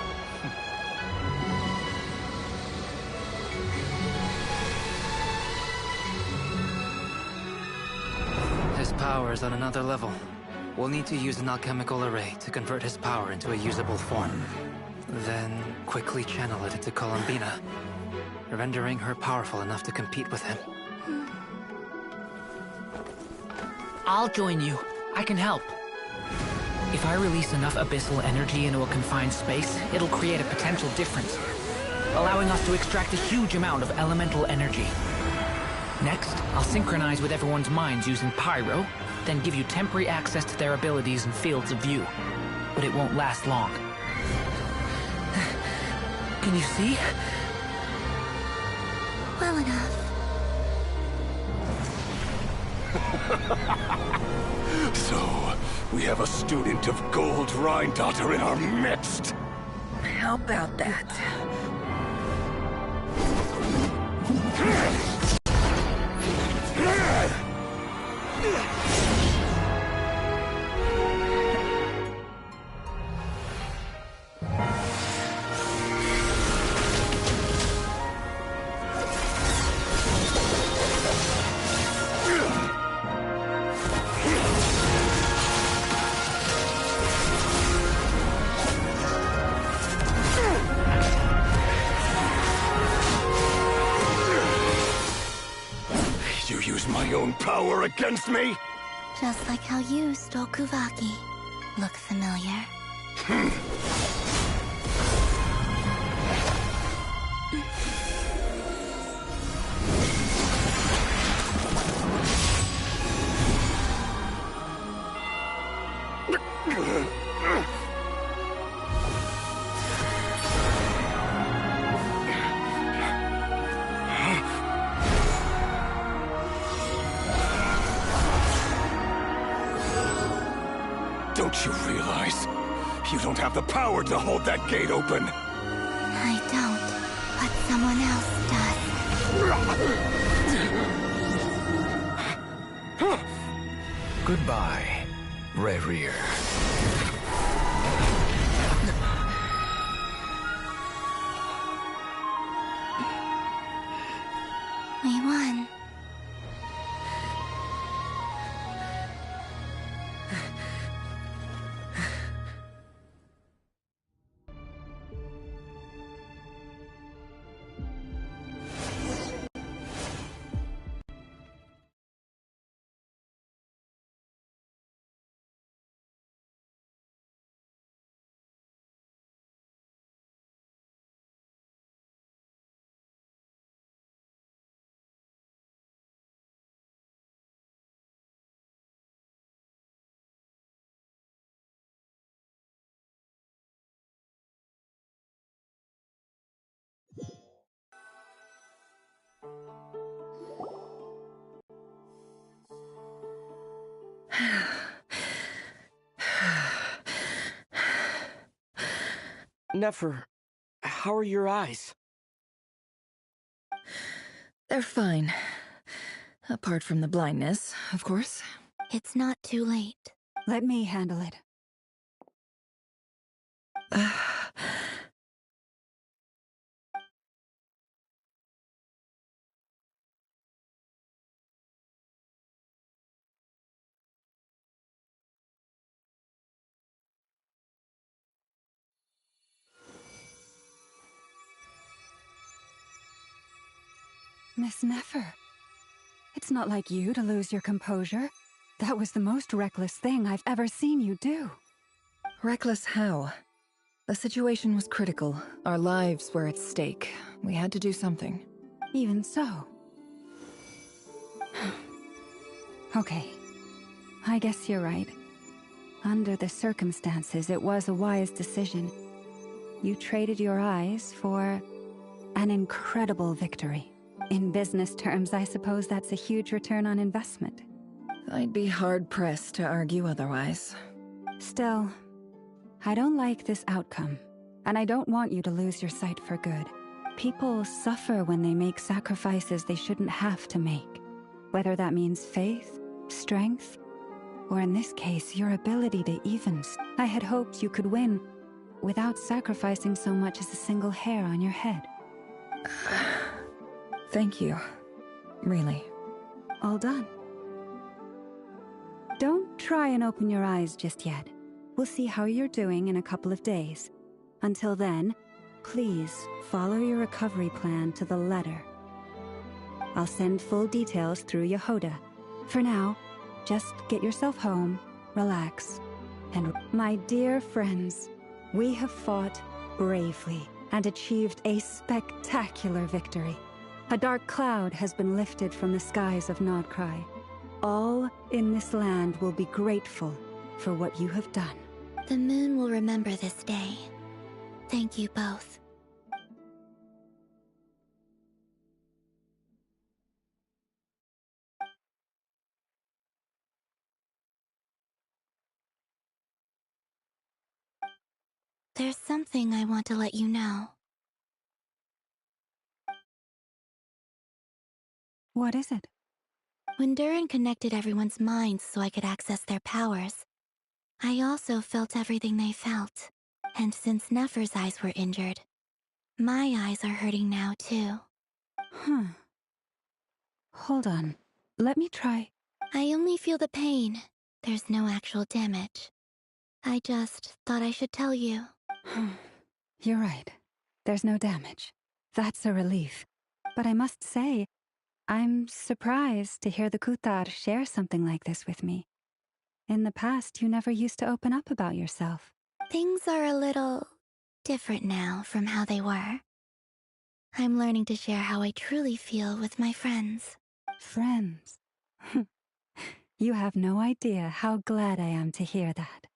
His power is on another level. We'll need to use an alchemical array to convert his power into a usable form. Then quickly channel it into Columbina, rendering her powerful enough to compete with him. I'll join you. I can help. If I release enough abyssal energy into a confined space, it'll create a potential difference, allowing us to extract a huge amount of elemental energy. Next, I'll synchronize with everyone's minds using Pyro, then give you temporary access to their abilities and fields of view. But it won't last long. Can you see? Well enough. So, we have a student of Gold Rhine-Daughter in our midst. How about that? You use my own power against me? Just like how you stole Kuvaki. Look familiar? Don't you realize? You don't have the power to hold that gate open! I don't, but someone else does. Goodbye, Rerir. We won. Nefer, how are your eyes? They're fine. Apart from the blindness, of course. It's not too late. Let me handle it. Miss Nefer, it's not like you to lose your composure. That was the most reckless thing I've ever seen you do. Reckless how? The situation was critical. Our lives were at stake. We had to do something. Even so. Okay. I guess you're right. Under the circumstances, it was a wise decision. You traded your eyes for an incredible victory. In business terms, I suppose that's a huge return on investment. I'd be hard-pressed to argue otherwise. Still, I don't like this outcome, and I don't want you to lose your sight for good. People suffer when they make sacrifices they shouldn't have to make. Whether that means faith, strength, or in this case, your ability to evens. I had hoped you could win without sacrificing so much as a single hair on your head. Thank you. Really. All done. Don't try and open your eyes just yet. We'll see how you're doing in a couple of days. Until then, please follow your recovery plan to the letter. I'll send full details through Yehoda. For now, just get yourself home, relax, and my dear friends, we have fought bravely and achieved a spectacular victory. A dark cloud has been lifted from the skies of Nodcry. All in this land will be grateful for what you have done. The moon will remember this day. Thank you both. There's something I want to let you know. What is it? When Durin connected everyone's minds so I could access their powers, I also felt everything they felt. And since Nefer's eyes were injured, my eyes are hurting now too. Huh. Hold on. Let me try. I only feel the pain. There's no actual damage. I just thought I should tell you. You're right. There's no damage. That's a relief. But I must say, I'm surprised to hear the Kutar share something like this with me. In the past, you never used to open up about yourself. Things are a little different now from how they were. I'm learning to share how I truly feel with my friends. Friends? You have no idea how glad I am to hear that.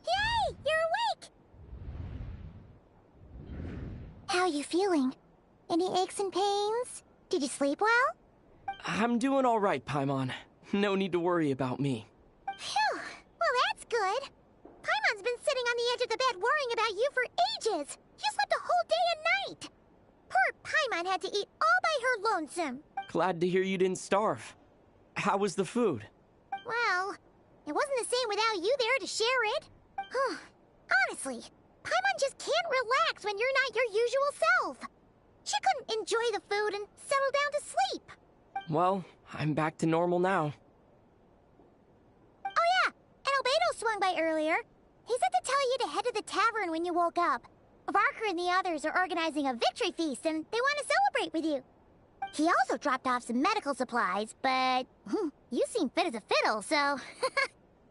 Yay! You're awake! How are you feeling? Any aches and pains? Did you sleep well? I'm doing all right, Paimon. No need to worry about me. Phew! Well, that's good. Paimon's been sitting on the edge of the bed worrying about you for ages. You slept a whole day and night. Poor Paimon had to eat all by her lonesome. Glad to hear you didn't starve. How was the food? Well, it wasn't the same without you there to share it. Honestly, Paimon just can't relax when you're not your usual self. She couldn't enjoy the food and settle down to sleep. Well, I'm back to normal now. Oh yeah, and Albedo swung by earlier. He said to tell you to head to the tavern when you woke up. Barker and the others are organizing a victory feast and they want to celebrate with you. He also dropped off some medical supplies, but you seem fit as a fiddle, so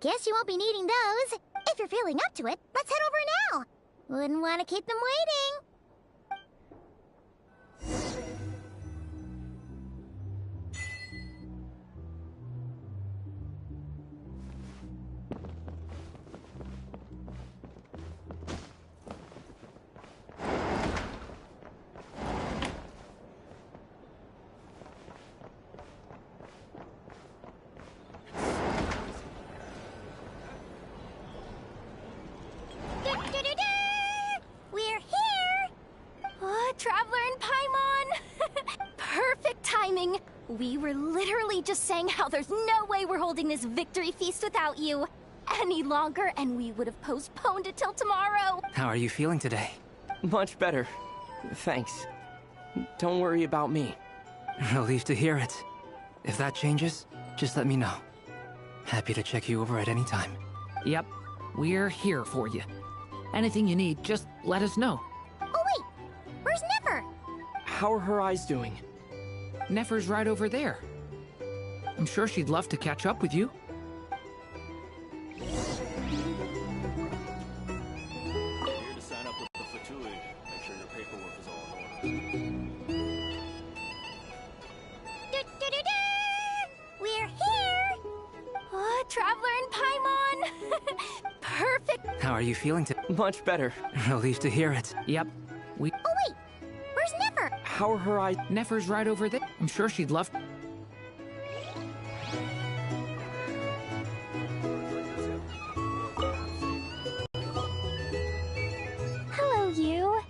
guess you won't be needing those. If you're feeling up to it, let's head over now. Wouldn't want to keep them waiting. We're here! Traveler and Paimon! Perfect timing! We were literally just saying how there's no way we're holding this victory feast without you any longer, and we would have postponed it till tomorrow. How are you feeling today? Much better. Thanks. Don't worry about me. Relieved to hear it. If that changes, just let me know. Happy to check you over at any time. Yep, we're here for you. Anything you need, just let us know. Oh wait, where's Nefer? How are her eyes doing? Nefer's right over there. I'm sure she'd love to catch up with you. Here to sign up with the Fatui. Make sure your paperwork is all in order. We're here! Traveler and Paimon! Perfect! How are you feeling today? Much better. Relieved to hear it. Yep, Oh wait, where's Nefer? How are her eyes? Nefer's right over there. I'm sure she'd love... Hello, you.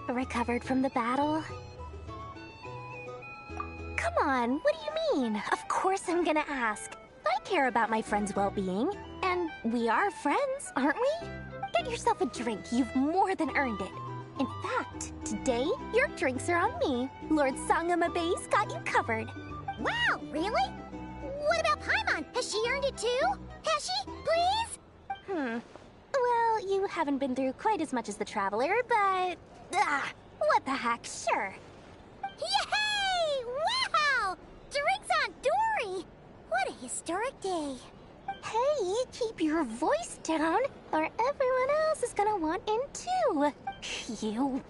Recovered from the battle? Come on, what do you mean? Of course I'm gonna ask. I care about my friend's well-being. And we are friends, aren't we? Get yourself a drink. You've more than earned it. In fact, today, your drinks are on me. Lord Sangamabe's got you covered. Wow, really? What about Paimon? Has she earned it too? Has she? Please? Well, you haven't been through quite as much as the Traveler, but... what the heck, sure. Yay! Wow! Drinks on Dory! What a historic day. Hey, keep your voice down, or everyone else is gonna want in too. You...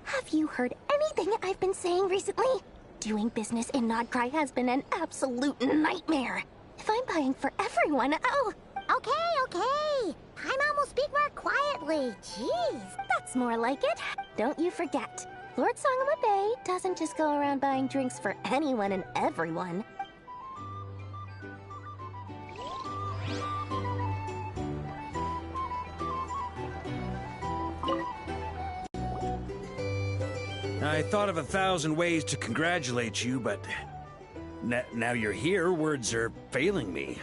Have you heard anything I've been saying recently? Doing business in Nodcry has been an absolute nightmare. If I'm buying for everyone, oh... Okay. Paimon will speak more quietly. Jeez. That's more like it. Don't you forget. Lord Songama Bay doesn't just go around buying drinks for anyone and everyone. I thought of 1,000 ways to congratulate you, but... now you're here, words are failing me.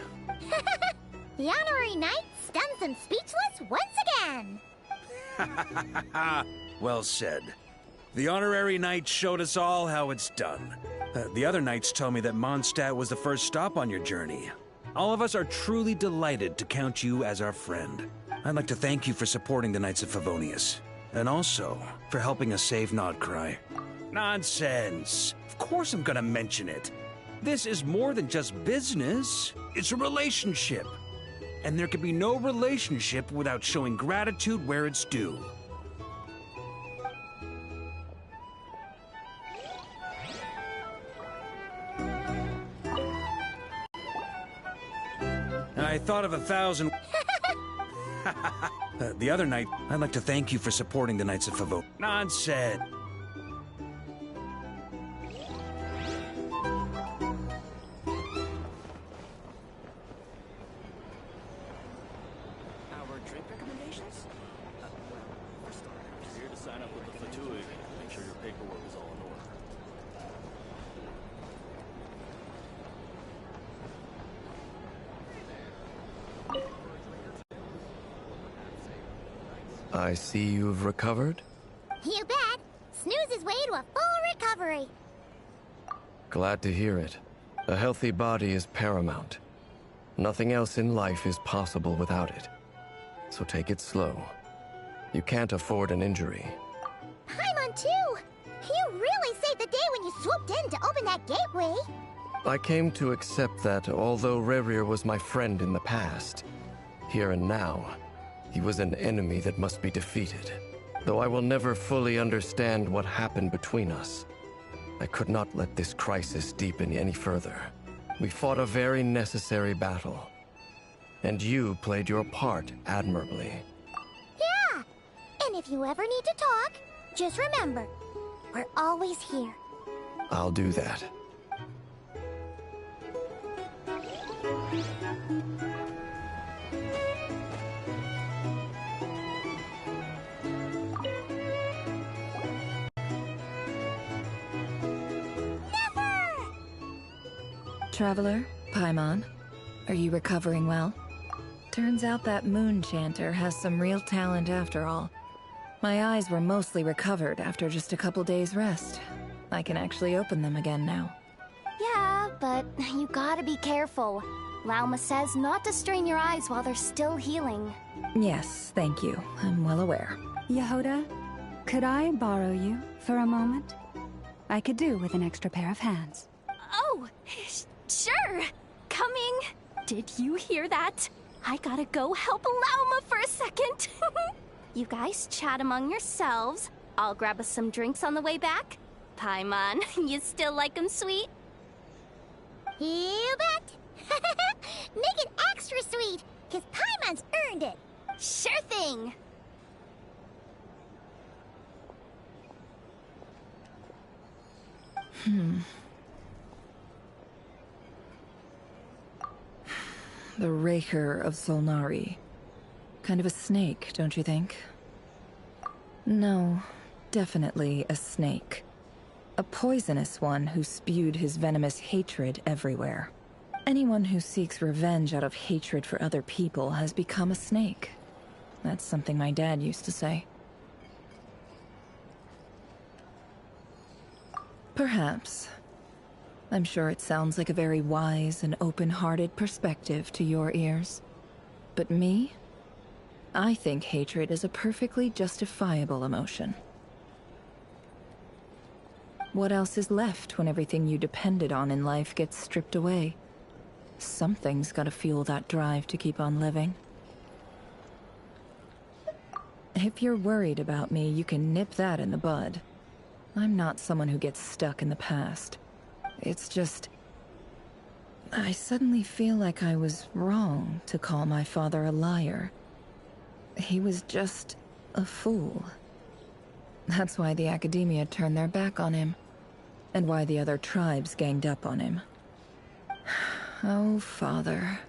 The honorary knight stuns them speechless once again. Well said. The honorary knight showed us all how it's done. The other knights told me that Mondstadt was the first stop on your journey. All of us are truly delighted to count you as our friend. I'd like to thank you for supporting the Knights of Favonius, and also for helping us save Nodcry. Nonsense! Of course I'm gonna mention it. This is more than just business. It's a relationship. And there can be no relationship without showing gratitude where it's due. I thought of 1,000... the other night, I'd like to thank you for supporting the Knights of Favonius. Nonsense! Here to sign up with the Fatui. Make sure your paperwork is all in order. I see you've recovered. You bet. Snooze his way to a full recovery. Glad to hear it. A healthy body is paramount. Nothing else in life is possible without it. So take it slow. You can't afford an injury. Paimon too! You really saved the day when you swooped in to open that gateway! I came to accept that although Rerir was my friend in the past, here and now, he was an enemy that must be defeated. Though I will never fully understand what happened between us, I could not let this crisis deepen any further. We fought a very necessary battle, and you played your part admirably. Yeah! And if you ever need to talk, just remember, we're always here. I'll do that. Traveler, Paimon, are you recovering well? Turns out that moon chanter has some real talent after all. My eyes were mostly recovered after just a couple days rest. I can actually open them again now. Yeah, but you gotta be careful. Lauma says not to strain your eyes while they're still healing. Yes, thank you. I'm well aware. Yehoda, could I borrow you for a moment? I could do with an extra pair of hands. Oh, sure. Coming. Did you hear that? I gotta go help Lauma for a second. You guys chat among yourselves. I'll grab us some drinks on the way back. Paimon, you still like 'em sweet? You bet! Make it extra sweet, because Paimon's earned it! Sure thing! The Raker of Solnari. Kind of a snake, don't you think? No, definitely a snake. A poisonous one who spewed his venomous hatred everywhere. Anyone who seeks revenge out of hatred for other people has become a snake. That's something my dad used to say. Perhaps. I'm sure it sounds like a very wise and open-hearted perspective to your ears. But me? I think hatred is a perfectly justifiable emotion. What else is left when everything you depended on in life gets stripped away? Something's gotta fuel that drive to keep on living. If you're worried about me, you can nip that in the bud. I'm not someone who gets stuck in the past. It's just... I suddenly feel like I was wrong to call my father a liar. He was just a fool. That's why the Academia turned their back on him, and why the other tribes ganged up on him. Oh, Father.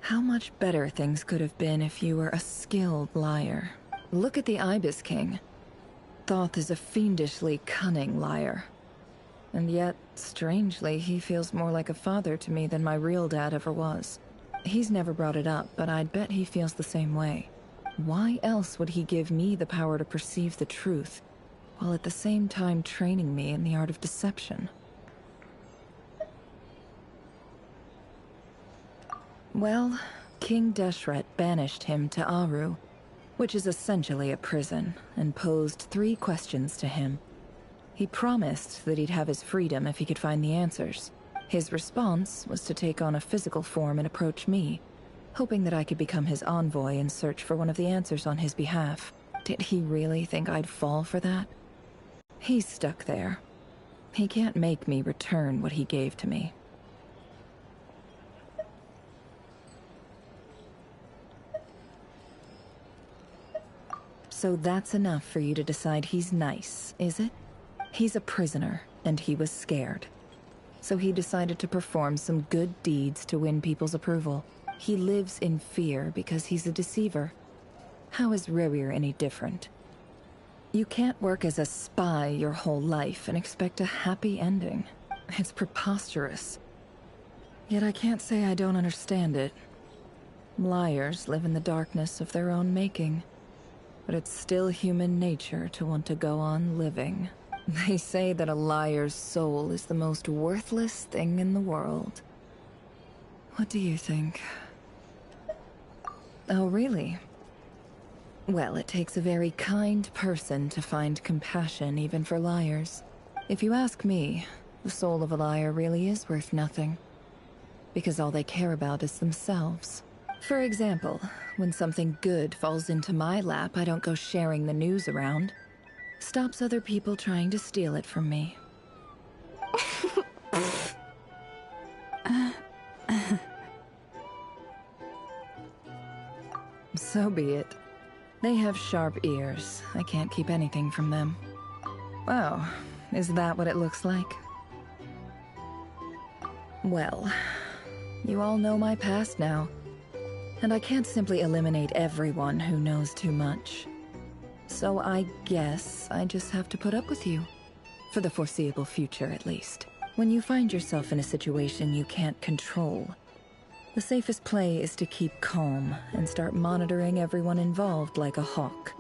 How much better things could have been if you were a skilled liar. Look at the Ibis King. Thoth is a fiendishly cunning liar. And yet, strangely, he feels more like a father to me than my real dad ever was. He's never brought it up, but I'd bet he feels the same way. Why else would he give me the power to perceive the truth, while at the same time training me in the art of deception? Well, King Deshret banished him to Aru, which is essentially a prison, and posed 3 questions to him. He promised that he'd have his freedom if he could find the answers. His response was to take on a physical form and approach me, hoping that I could become his envoy and search for one of the answers on his behalf. Did he really think I'd fall for that? He's stuck there. He can't make me return what he gave to me. So that's enough for you to decide he's nice, is it? He's a prisoner, and he was scared. So he decided to perform some good deeds to win people's approval. He lives in fear because he's a deceiver. How is Rerir any different? You can't work as a spy your whole life and expect a happy ending. It's preposterous. Yet I can't say I don't understand it. Liars live in the darkness of their own making. But it's still human nature to want to go on living. They say that a liar's soul is the most worthless thing in the world. What do you think? Oh, really? Well, it takes a very kind person to find compassion even for liars. If you ask me, the soul of a liar really is worth nothing. Because all they care about is themselves. For example, when something good falls into my lap, I don't go sharing the news around. Stops other people trying to steal it from me. So be it. They have sharp ears. I can't keep anything from them. Wow, is that what it looks like? Well, you all know my past now. And I can't simply eliminate everyone who knows too much. So I guess I just have to put up with you. For the foreseeable future, at least. When you find yourself in a situation you can't control, the safest play is to keep calm and start monitoring everyone involved like a hawk.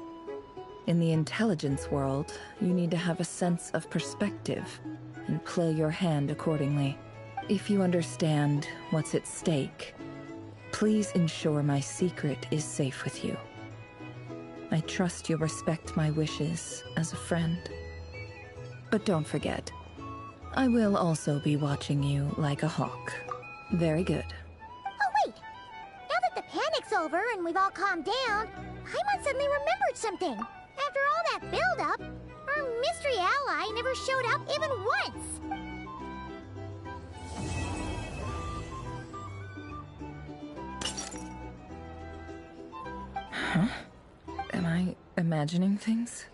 In the intelligence world, you need to have a sense of perspective and play your hand accordingly. If you understand what's at stake, please ensure my secret is safe with you. I trust you'll respect my wishes as a friend. But don't forget, I will also be watching you like a hawk. Very good. Oh, wait! Now that the panic's over and we've all calmed down, Paimon suddenly remembered something. After all that build-up, our mystery ally never showed up even once! Huh? Am I imagining things?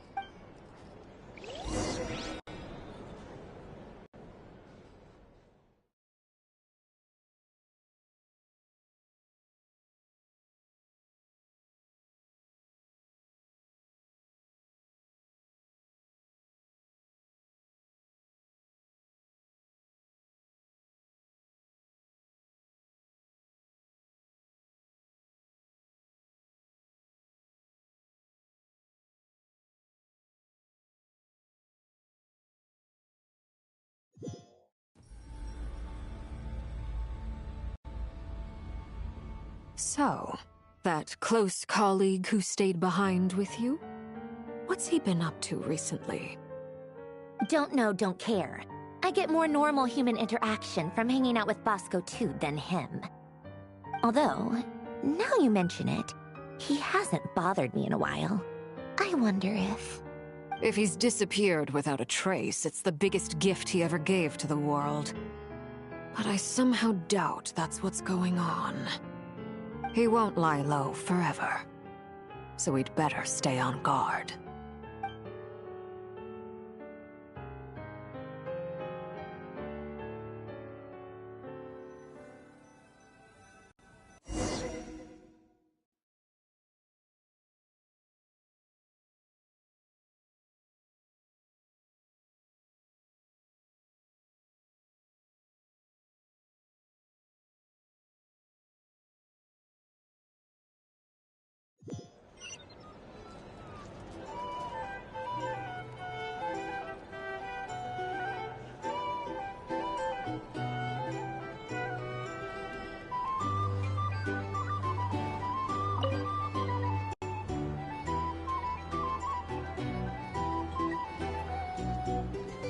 So, That close colleague who stayed behind with you? What's he been up to recently? Don't know, don't care. I get more normal human interaction from hanging out with Bosco 2 than him. Although, now you mention it, he hasn't bothered me in a while. I wonder if... If he's disappeared without a trace, it's the biggest gift he ever gave to the world. But I somehow doubt that's what's going on. He won't lie low forever. So we'd better stay on guard.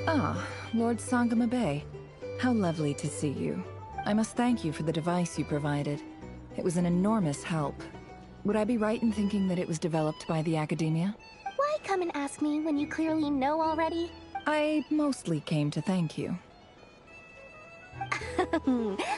Ah, Lord Sangama Bay. How lovely to see you. I must thank you for the device you provided. It was an enormous help. Would I be right in thinking that it was developed by the Academia? Why come and ask me when you clearly know already? I mostly came to thank you.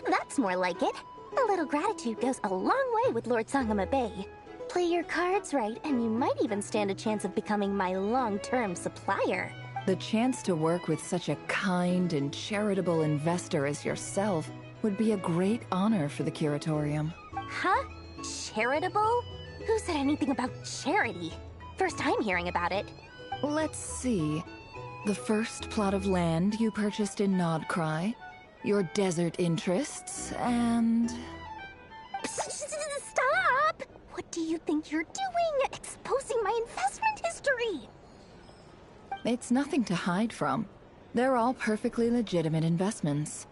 That's more like it. A little gratitude goes a long way with Lord Sangama Bay. Play your cards right, and you might even stand a chance of becoming my long-term supplier. The chance to work with such a kind and charitable investor as yourself would be a great honor for the Curatorium. Huh? Charitable? Who said anything about charity? First time hearing about it. Let's see. The first plot of land you purchased in Nodcry, your desert interests, and... Stop! What do you think you're doing? Exposing my investment history! It's nothing to hide from. They're all perfectly legitimate investments.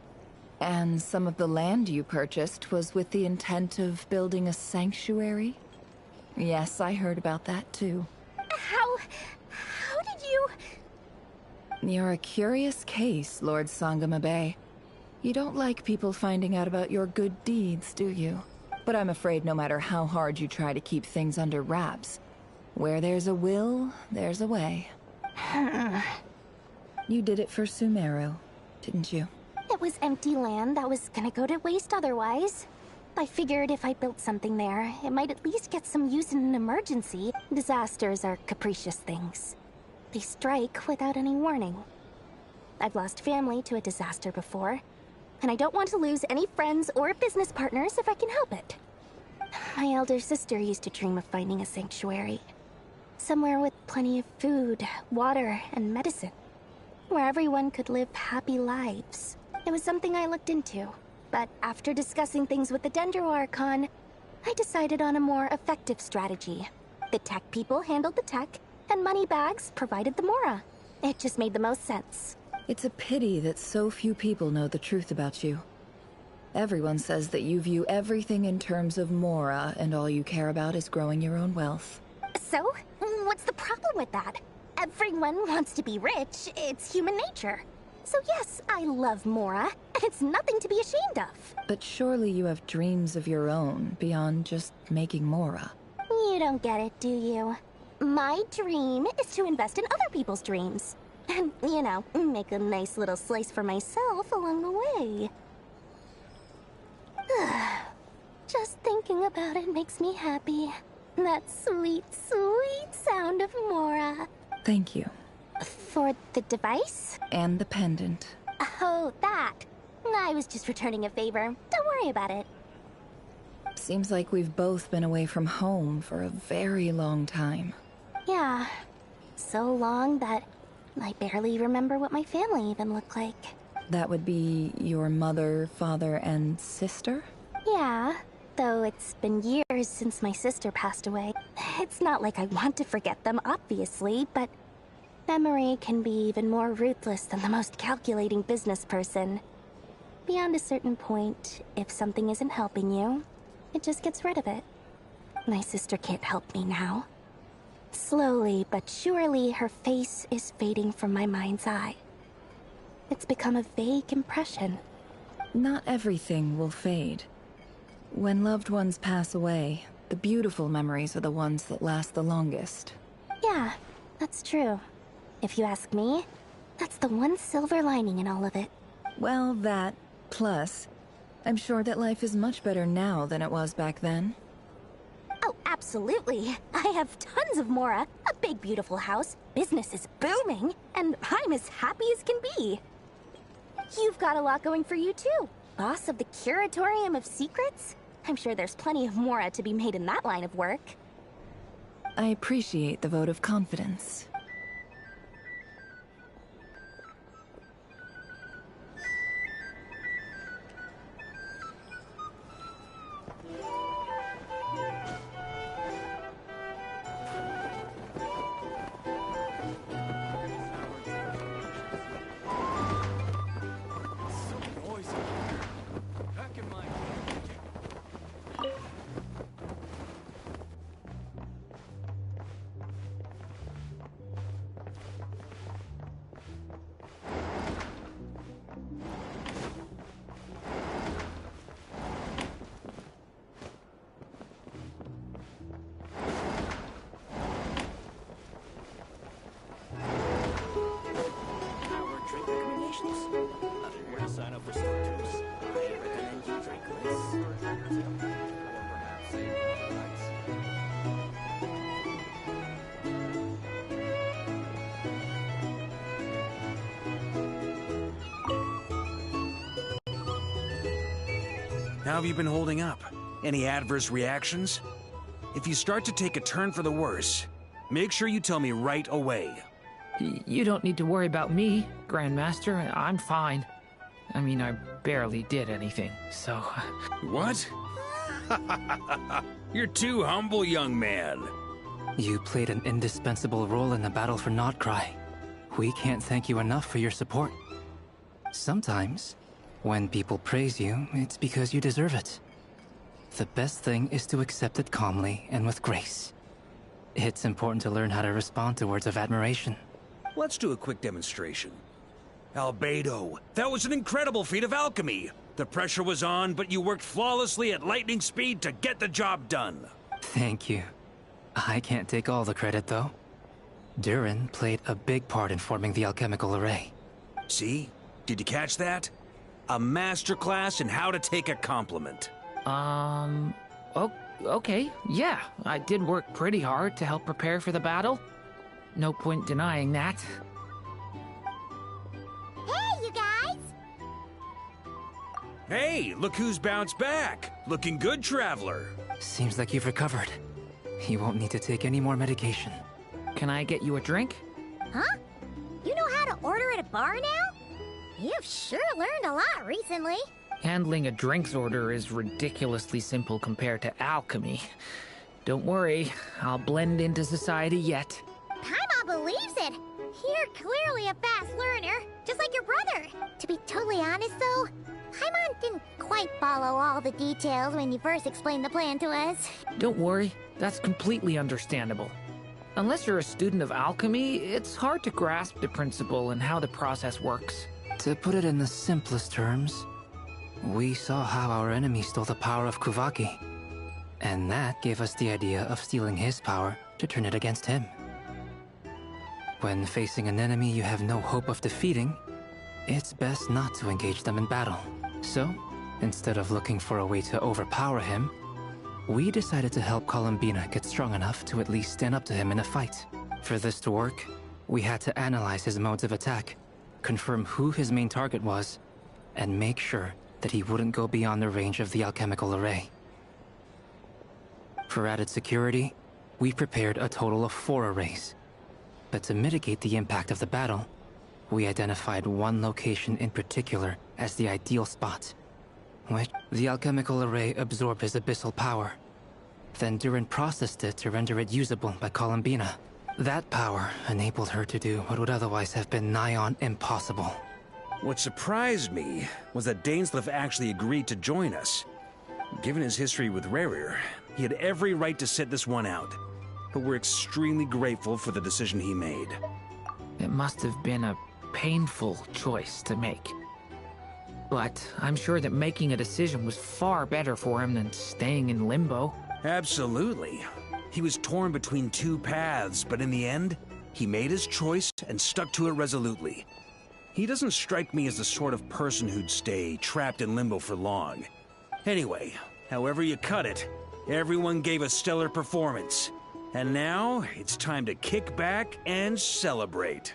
And some of the land you purchased was with the intent of building a sanctuary? Yes, I heard about that too. How did you... You're a curious case, Lord Sangama Bay. You don't like people finding out about your good deeds, do you? But I'm afraid no matter how hard you try to keep things under wraps, where there's a will, there's a way. You did it for Sumeru, didn't you? It was empty land that was gonna go to waste otherwise. I figured if I built something there, it might at least get some use in an emergency. Disasters are capricious things. They strike without any warning. I've lost family to a disaster before, and I don't want to lose any friends or business partners if I can help it. My elder sister used to dream of finding a sanctuary. Somewhere with plenty of food, water, and medicine. Where everyone could live happy lives. It was something I looked into, but after discussing things with the Dendro Archon, I decided on a more effective strategy. The tech people handled the tech, and Moneybags provided the Mora. It just made the most sense. It's a pity that so few people know the truth about you. Everyone says that you view everything in terms of Mora, and all you care about is growing your own wealth. So, what's the problem with that? Everyone wants to be rich. It's human nature. So yes, I love Mora, and it's nothing to be ashamed of. But surely you have dreams of your own beyond just making Mora. You don't get it, do you? My dream is to invest in other people's dreams. And, you know, make a nice little slice for myself along the way. Just thinking about it makes me happy. That sweet, sweet sound of Mora. Thank you. For the device? And the pendant. Oh, that. I was just returning a favor. Don't worry about it. Seems like we've both been away from home for a very long time. Yeah. So long that I barely remember what my family even looked like. That would be your mother, father, and sister? Yeah. Though it's been years since my sister passed away. It's not like I want to forget them, obviously, but memory can be even more ruthless than the most calculating business person. Beyond a certain point, if something isn't helping you, it just gets rid of it. My sister can't help me now. Slowly but surely, her face is fading from my mind's eye. It's become a vague impression. Not everything will fade. When loved ones pass away, the beautiful memories are the ones that last the longest. Yeah, that's true. If you ask me, that's the one silver lining in all of it. Well, that, plus, I'm sure that life is much better now than it was back then. Oh, absolutely. I have tons of Mora, a big beautiful house, business is booming, and I'm as happy as can be. You've got a lot going for you too. Boss of the Curatorium of Secrets? I'm sure there's plenty of Mora to be made in that line of work. I appreciate the vote of confidence. Where to sign up for starters? I recommend you drink this. How have you been holding up? Any adverse reactions? If you start to take a turn for the worse, make sure you tell me right away. You don't need to worry about me, Grandmaster. I'm fine. I mean, I barely did anything, so... What? You're too humble, young man. You played an indispensable role in the battle for Notcry. We can't thank you enough for your support. Sometimes, when people praise you, it's because you deserve it. The best thing is to accept it calmly and with grace. It's important to learn how to respond to words of admiration. Let's do a quick demonstration. Albedo, that was an incredible feat of alchemy. The pressure was on, but you worked flawlessly at lightning speed to get the job done. Thank you. I can't take all the credit, though. Durin played a big part in forming the alchemical array. See? Did you catch that? A masterclass in how to take a compliment. Okay, yeah. I did work pretty hard to help prepare for the battle. No point denying that. Hey, you guys! Hey, look who's bounced back. Looking good, Traveler. Seems like you've recovered. You won't need to take any more medication. Can I get you a drink? Huh? You know how to order at a bar now? You've sure learned a lot recently. Handling a drinks order is ridiculously simple compared to alchemy. Don't worry, I'll blend into society yet. Paimon believes it. You're clearly a fast learner, just like your brother. To be totally honest, though, Paimon didn't quite follow all the details when you first explained the plan to us. Don't worry, that's completely understandable. Unless you're a student of alchemy, it's hard to grasp the principle and how the process works. To put it in the simplest terms, we saw how our enemy stole the power of Kuvaki. And that gave us the idea of stealing his power to turn it against him. When facing an enemy you have no hope of defeating, it's best not to engage them in battle. So, instead of looking for a way to overpower him, we decided to help Columbina get strong enough to at least stand up to him in a fight. For this to work, we had to analyze his modes of attack, confirm who his main target was, and make sure that he wouldn't go beyond the range of the alchemical array. For added security, we prepared a total of 4 arrays. But to mitigate the impact of the battle, we identified one location in particular as the ideal spot, which the alchemical array absorbed his abyssal power. Then Durin processed it to render it usable by Columbina. That power enabled her to do what would otherwise have been nigh on impossible. What surprised me was that Dainsleif actually agreed to join us. Given his history with Rerir, He had every right to sit this one out. But we're extremely grateful for the decision he made. It must have been a painful choice to make. But I'm sure that making a decision was far better for him than staying in limbo. Absolutely. He was torn between two paths, but in the end, he made his choice and stuck to it resolutely. He doesn't strike me as the sort of person who'd stay trapped in limbo for long. Anyway, however you cut it, everyone gave a stellar performance. And now, it's time to kick back and celebrate.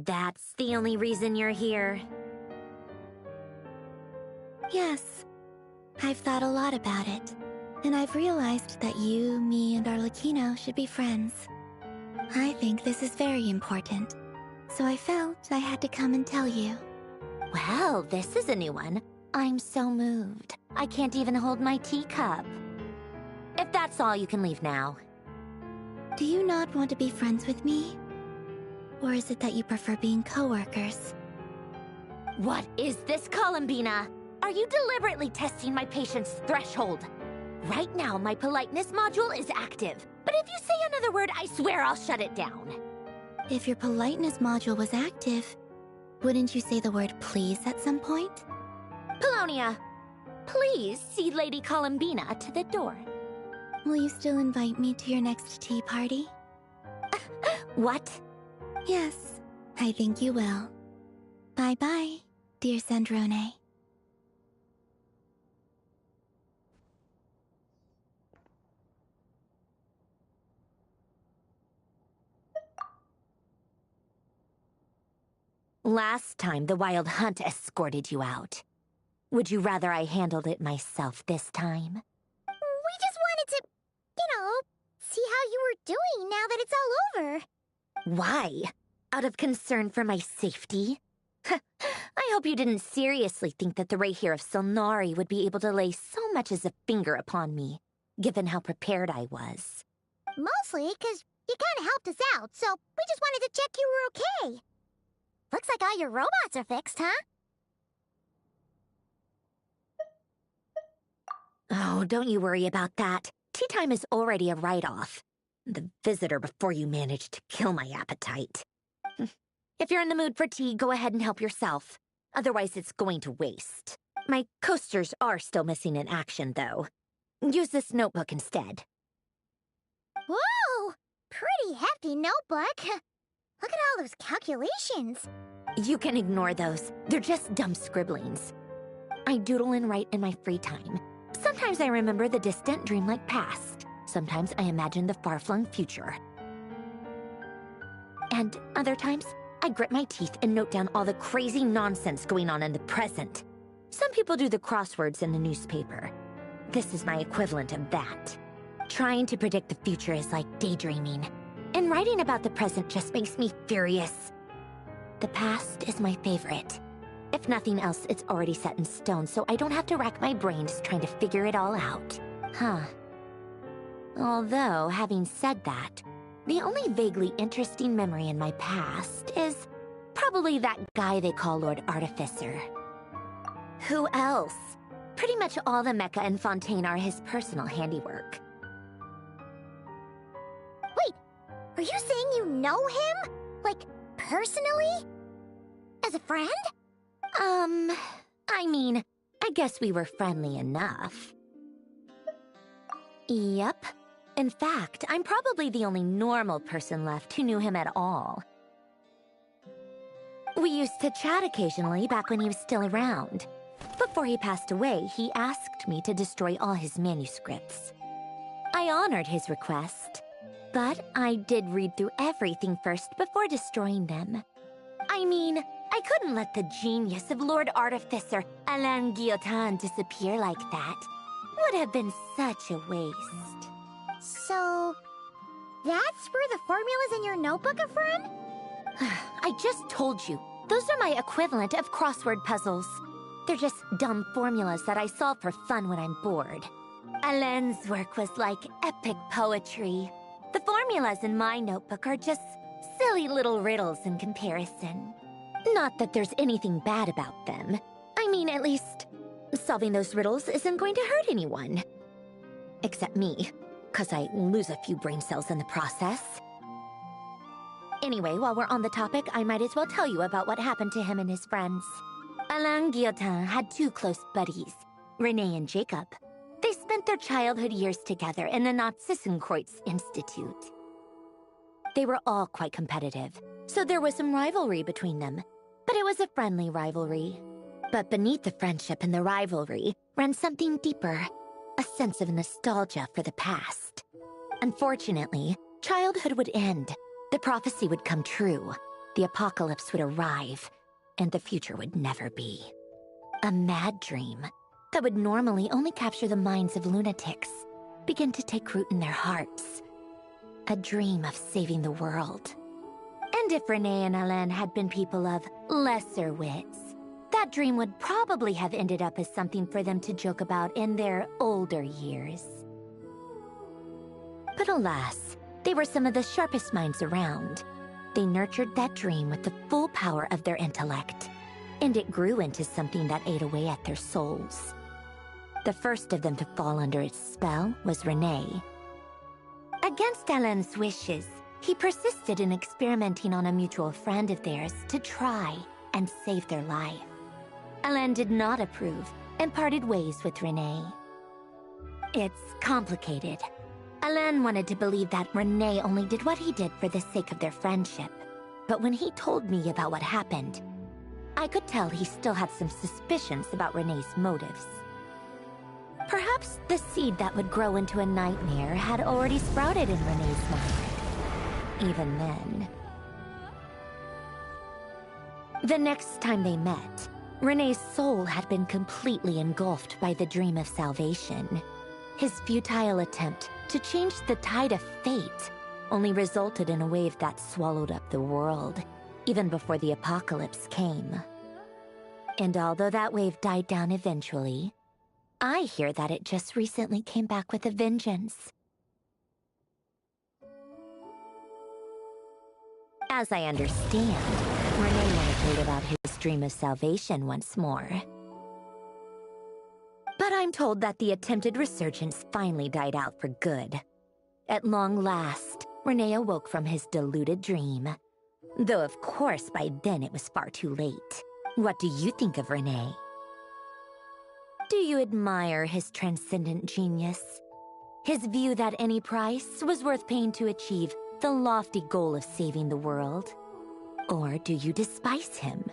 That's the only reason you're here. Yes, I've thought a lot about it, and I've realized that you, me, and Arlecchino should be friends. I think this is very important, so I felt I had to come and tell you. Well, this is a new one. I'm so moved. I can't even hold my teacup. If that's all, you can leave now. Do you not want to be friends with me? Or is it that you prefer being co-workers? What is this, Columbina? Are you deliberately testing my patience threshold? Right now, my politeness module is active. But if you say another word, I swear I'll shut it down. If your politeness module was active, wouldn't you say the word please at some point? Polonia, please see Lady Columbina to the door. Will you still invite me to your next tea party? What? Yes, I think you will. Bye-bye, dear Sandrone. Last time, the Wild Hunt escorted you out. Would you rather I handled it myself this time? We just wanted to, see how you were doing now that it's all over. Why? Out of concern for my safety? I hope you didn't seriously think that the Rahier of Solnari would be able to lay so much as a finger upon me, given how prepared I was. Mostly because you kind of helped us out, so we just wanted to check you were okay. Looks like all your robots are fixed, huh? Oh, don't you worry about that. Tea time is already a write-off. The visitor before you managed to kill my appetite. If you're in the mood for tea, go ahead and help yourself. Otherwise, it's going to waste. My coasters are still missing in action, though. Use this notebook instead. Whoa! Pretty hefty notebook. Look at all those calculations. You can ignore those. They're just dumb scribblings. I doodle and write in my free time. Sometimes I remember the distant dreamlike past. Sometimes I imagine the far-flung future. And other times, I grit my teeth and note down all the crazy nonsense going on in the present. Some people do the crosswords in the newspaper. This is my equivalent of that. Trying to predict the future is like daydreaming. And writing about the present just makes me furious. The past is my favorite. If nothing else, it's already set in stone, so I don't have to rack my brains trying to figure it all out. Huh. Although, having said that, the only vaguely interesting memory in my past is probably that guy they call Lord Artificer. Who else? Pretty much all the Mecha and Fontaine are his personal handiwork. Wait, are you saying you know him? Like, personally? As a friend? I mean, I guess we were friendly enough. Yep. In fact, I'm probably the only normal person left who knew him at all. We used to chat occasionally back when he was still around. Before he passed away, he asked me to destroy all his manuscripts. I honored his request, but I did read through everything first before destroying them. I mean, I couldn't let the genius of Lord Artificer Alain Guillotin disappear like that. Would have been such a waste. So, that's where the formulas in your notebook are from? I just told you. Those are my equivalent of crossword puzzles. They're just dumb formulas that I solve for fun when I'm bored. Alain's work was like epic poetry. The formulas in my notebook are just silly little riddles in comparison. Not that there's anything bad about them. I mean, at least, solving those riddles isn't going to hurt anyone. Except me, 'cause I lose a few brain cells in the process. Anyway, while we're on the topic, I might as well tell you about what happened to him and his friends. Alain Guillotin had two close buddies, Renee and Jacob. They spent their childhood years together in the Narzissenkreuz Institute. They were all quite competitive, so there was some rivalry between them. But it was a friendly rivalry. But beneath the friendship and the rivalry ran something deeper, a sense of nostalgia for the past. Unfortunately, childhood would end. The prophecy would come true, the apocalypse would arrive, and the future would never be. A mad dream that would normally only capture the minds of lunatics began to take root in their hearts. A dream of saving the world. And if Renee and Alain had been people of lesser wits, that dream would probably have ended up as something for them to joke about in their older years. But alas, they were some of the sharpest minds around. They nurtured that dream with the full power of their intellect, and it grew into something that ate away at their souls. The first of them to fall under its spell was Renee. Against Alain's wishes, he persisted in experimenting on a mutual friend of theirs to try and save their life. Alain did not approve and parted ways with Renee. It's complicated. Alain wanted to believe that Renee only did what he did for the sake of their friendship. But when he told me about what happened, I could tell he still had some suspicions about Renee's motives. Perhaps the seed that would grow into a nightmare had already sprouted in Renee's mind. Even then. The next time they met, Renee's soul had been completely engulfed by the dream of salvation. His futile attempt to change the tide of fate only resulted in a wave that swallowed up the world, even before the apocalypse came. And although that wave died down eventually, I hear that it just recently came back with a vengeance. As I understand, Renee wanted to live out his dream of salvation once more. But I'm told that the attempted resurgence finally died out for good. At long last, Renee awoke from his deluded dream. Though of course by then it was far too late. What do you think of Renee? Do you admire his transcendent genius? His view that any price was worth paying to achieve the lofty goal of saving the world? Or do you despise him?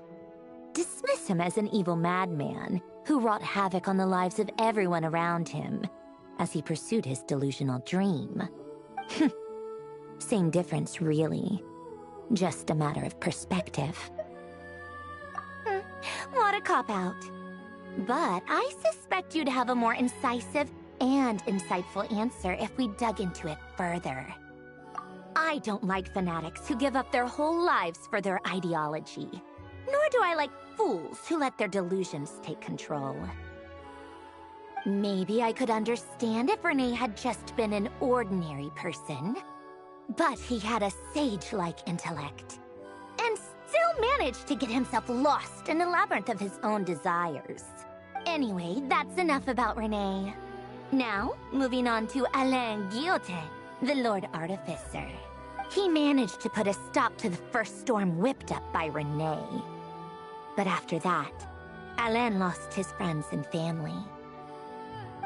Dismiss him as an evil madman who wrought havoc on the lives of everyone around him as he pursued his delusional dream? Same difference, really. Just a matter of perspective. What a cop-out. But I suspect you'd have a more incisive and insightful answer if we dug into it further. I don't like fanatics who give up their whole lives for their ideology. Nor do I like fools who let their delusions take control. Maybe I could understand if Renee had just been an ordinary person. But he had a sage-like intellect, and still managed to get himself lost in the labyrinth of his own desires. Anyway, that's enough about Renee. Now, moving on to Alain Guillotin, the Lord Artificer. He managed to put a stop to the first storm whipped up by Renee. But after that, Alain lost his friends and family.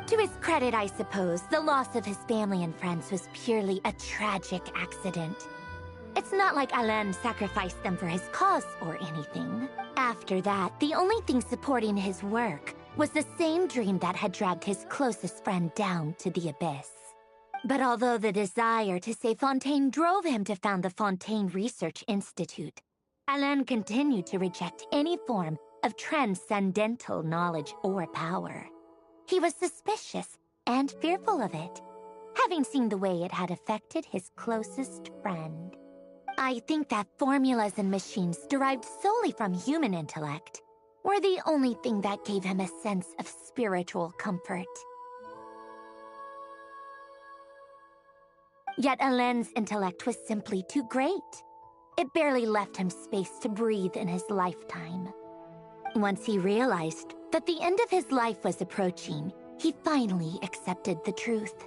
To his credit, I suppose, the loss of his family and friends was purely a tragic accident. It's not like Alain sacrificed them for his cause or anything. After that, the only thing supporting his work was the same dream that had dragged his closest friend down to the abyss. But although the desire to save Fontaine drove him to found the Fontaine Research Institute, Alain continued to reject any form of transcendental knowledge or power. He was suspicious and fearful of it, having seen the way it had affected his closest friend. I think that formulas and machines derived solely from human intellect were the only thing that gave him a sense of spiritual comfort. Yet Alain's intellect was simply too great. It barely left him space to breathe in his lifetime. Once he realized that the end of his life was approaching, he finally accepted the truth.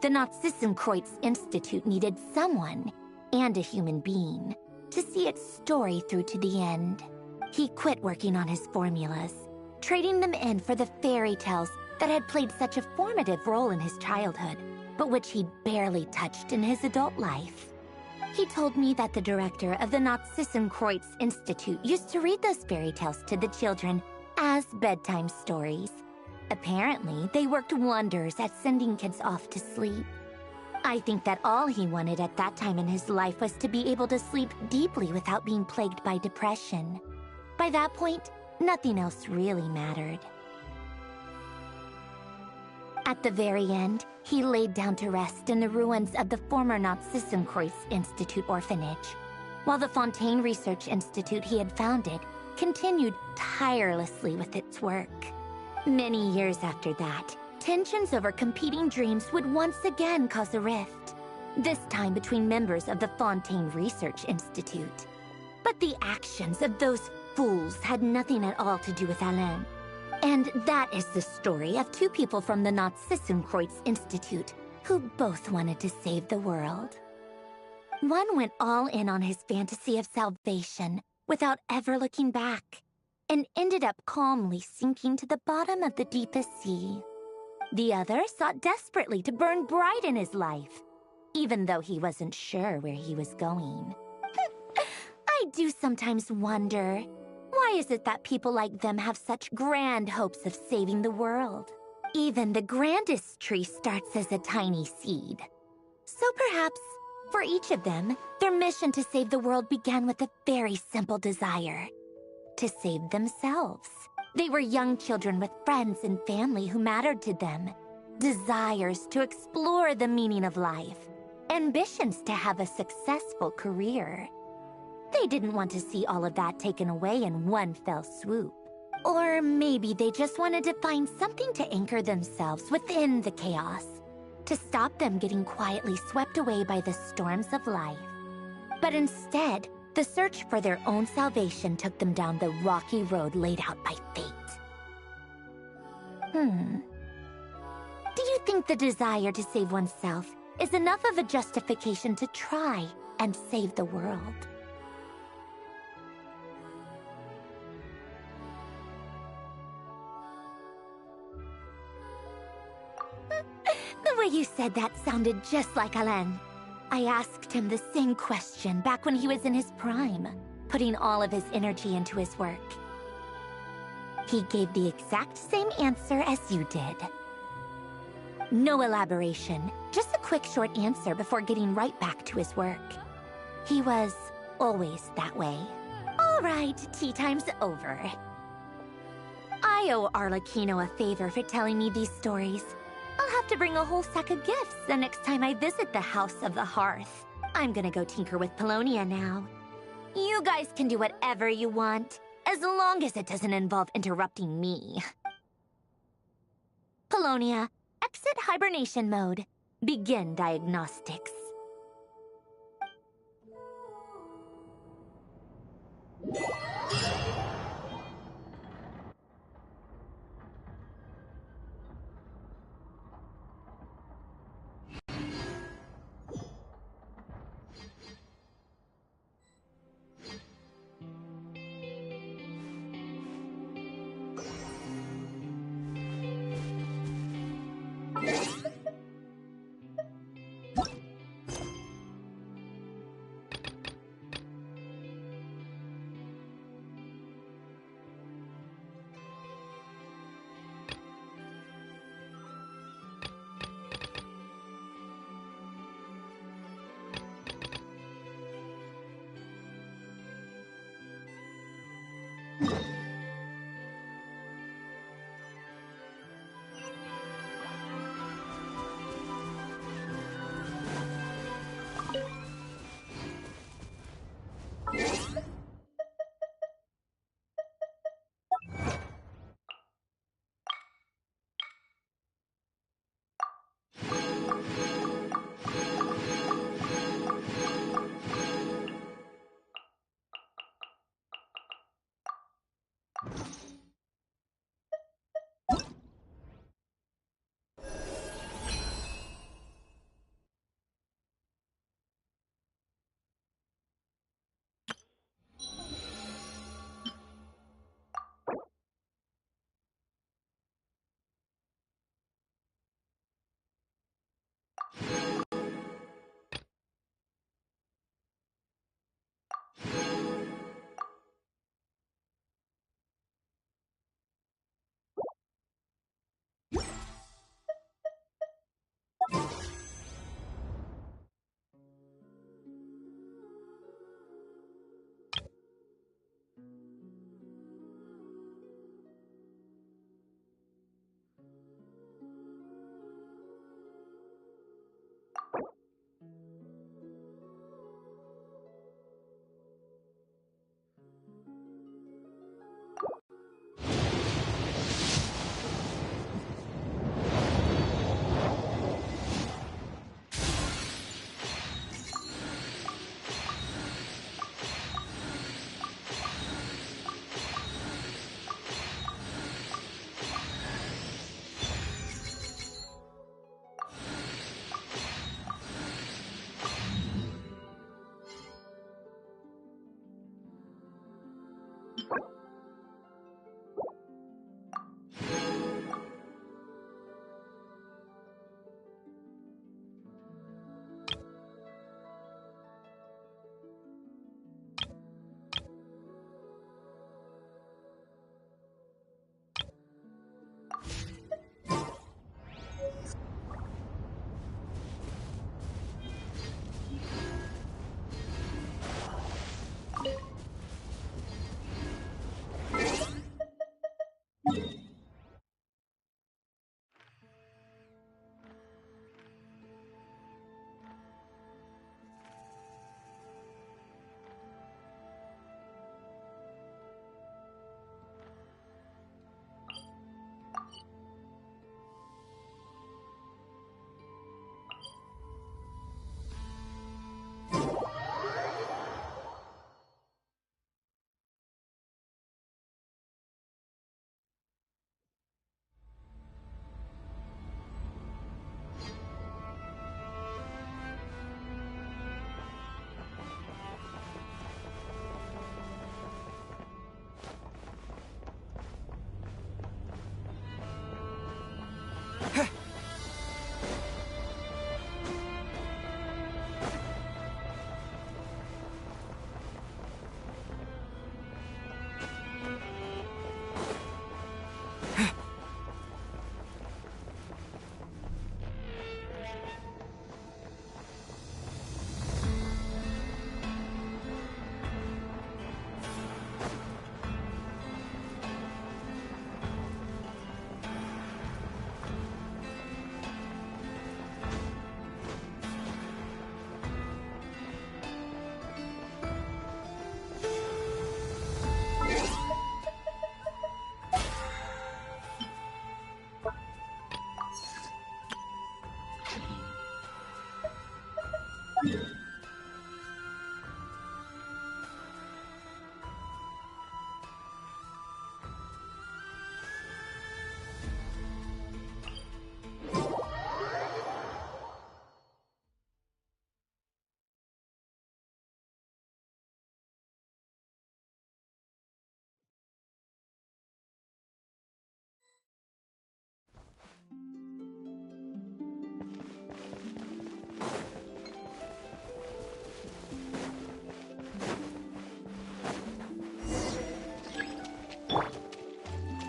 The Nazissenkreuz Institute needed someone, and a human being, to see its story through to the end. He quit working on his formulas, trading them in for the fairy tales that had played such a formative role in his childhood, but which he barely touched in his adult life. He told me that the director of the Nazissenkreuz Institute used to read those fairy tales to the children as bedtime stories. Apparently, they worked wonders at sending kids off to sleep. I think that all he wanted at that time in his life was to be able to sleep deeply without being plagued by depression. By that point, nothing else really mattered. At the very end, he laid down to rest in the ruins of the former Nazissenkreuz Institute orphanage, while the Fontaine Research Institute he had founded continued tirelessly with its work. Many years after that, tensions over competing dreams would once again cause a rift, this time between members of the Fontaine Research Institute. But the actions of those fools had nothing at all to do with Alain. And that is the story of two people from the Nazissenkreuz Institute who both wanted to save the world. One went all in on his fantasy of salvation without ever looking back, and ended up calmly sinking to the bottom of the deepest sea. The other sought desperately to burn bright in his life, even though he wasn't sure where he was going. I do sometimes wonder, why is it that people like them have such grand hopes of saving the world? Even the grandest tree starts as a tiny seed. So perhaps, for each of them, their mission to save the world began with a very simple desire: to save themselves. They were young children with friends and family who mattered to them, desires to explore the meaning of life, ambitions to have a successful career. They didn't want to see all of that taken away in one fell swoop. Or maybe they just wanted to find something to anchor themselves within the chaos, to stop them getting quietly swept away by the storms of life. But instead, the search for their own salvation took them down the rocky road laid out by fate. Do you think the desire to save oneself is enough of a justification to try and save the world? The way you said that sounded just like Alain. I asked him the same question back when he was in his prime, putting all of his energy into his work. He gave the exact same answer as you did. No elaboration, just a quick short answer before getting right back to his work. He was always that way. All right, tea time's over. I owe Arlecchino a favor for telling me these stories. I'll have to bring a whole sack of gifts the next time I visit the House of the Hearth. I'm gonna go tinker with Polonia now. You guys can do whatever you want, as long as it doesn't involve interrupting me. Polonia, exit hibernation mode. Begin diagnostics.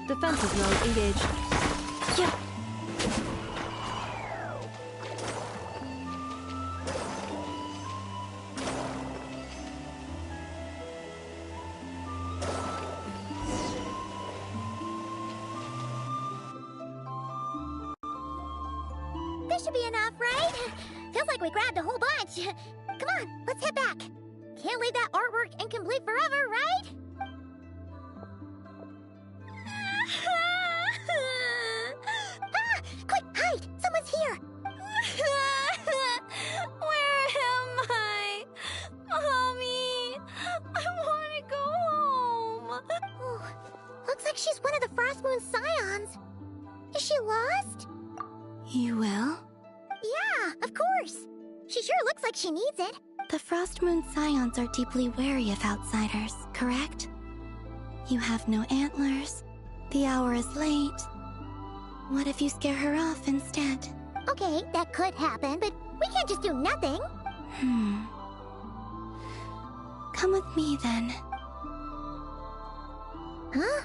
Defensive mode engaged. Yeah. should be enough, right? Feels like we grabbed a whole bunch. Come on, let's head back. Can't leave that artwork incomplete forever, right? Ah! Quick, hide! Someone's here! Where am I? Mommy! I want to go home! Oh, looks like she's one of the Frostmoon Scions. Is she lost? You will? Yeah, of course. She sure looks like she needs it. The Frostmoon Scions are deeply wary of outsiders, correct? You have no antlers. The hour is late. What if you scare her off instead? Okay, that could happen, but we can't just do nothing. Come with me, then. Huh?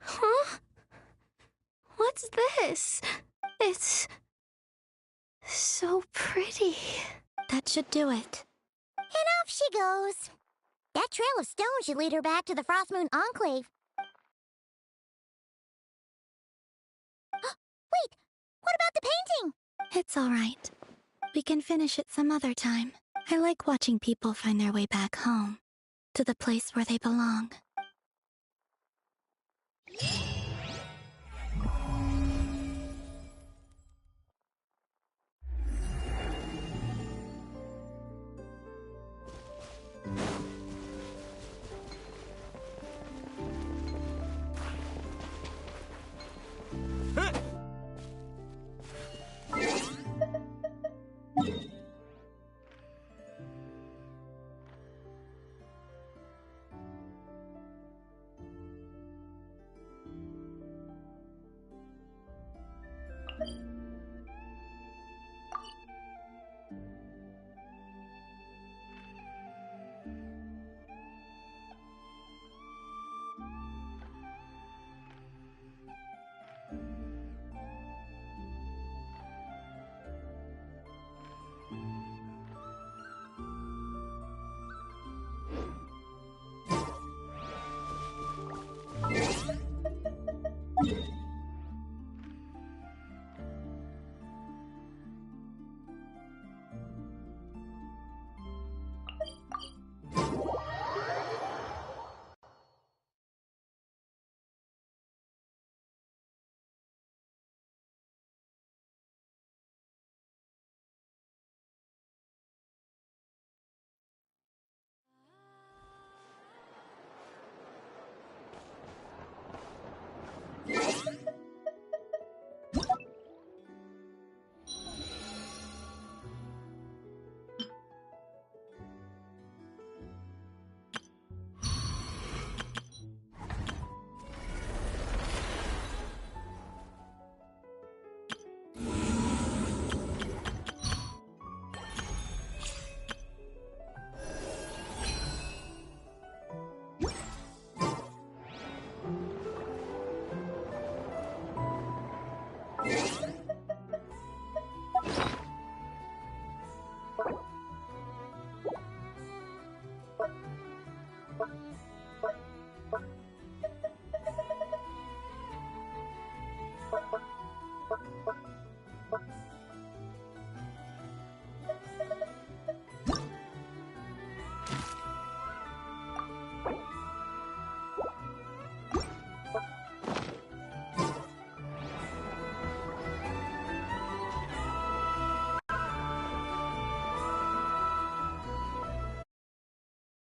Huh? What's this? It's so pretty. That should do it. And off she goes. That trail of stone should lead her back to the Frostmoon Enclave. Wait, what about the painting? It's all right. We can finish it some other time. I like watching people find their way back home, to the place where they belong.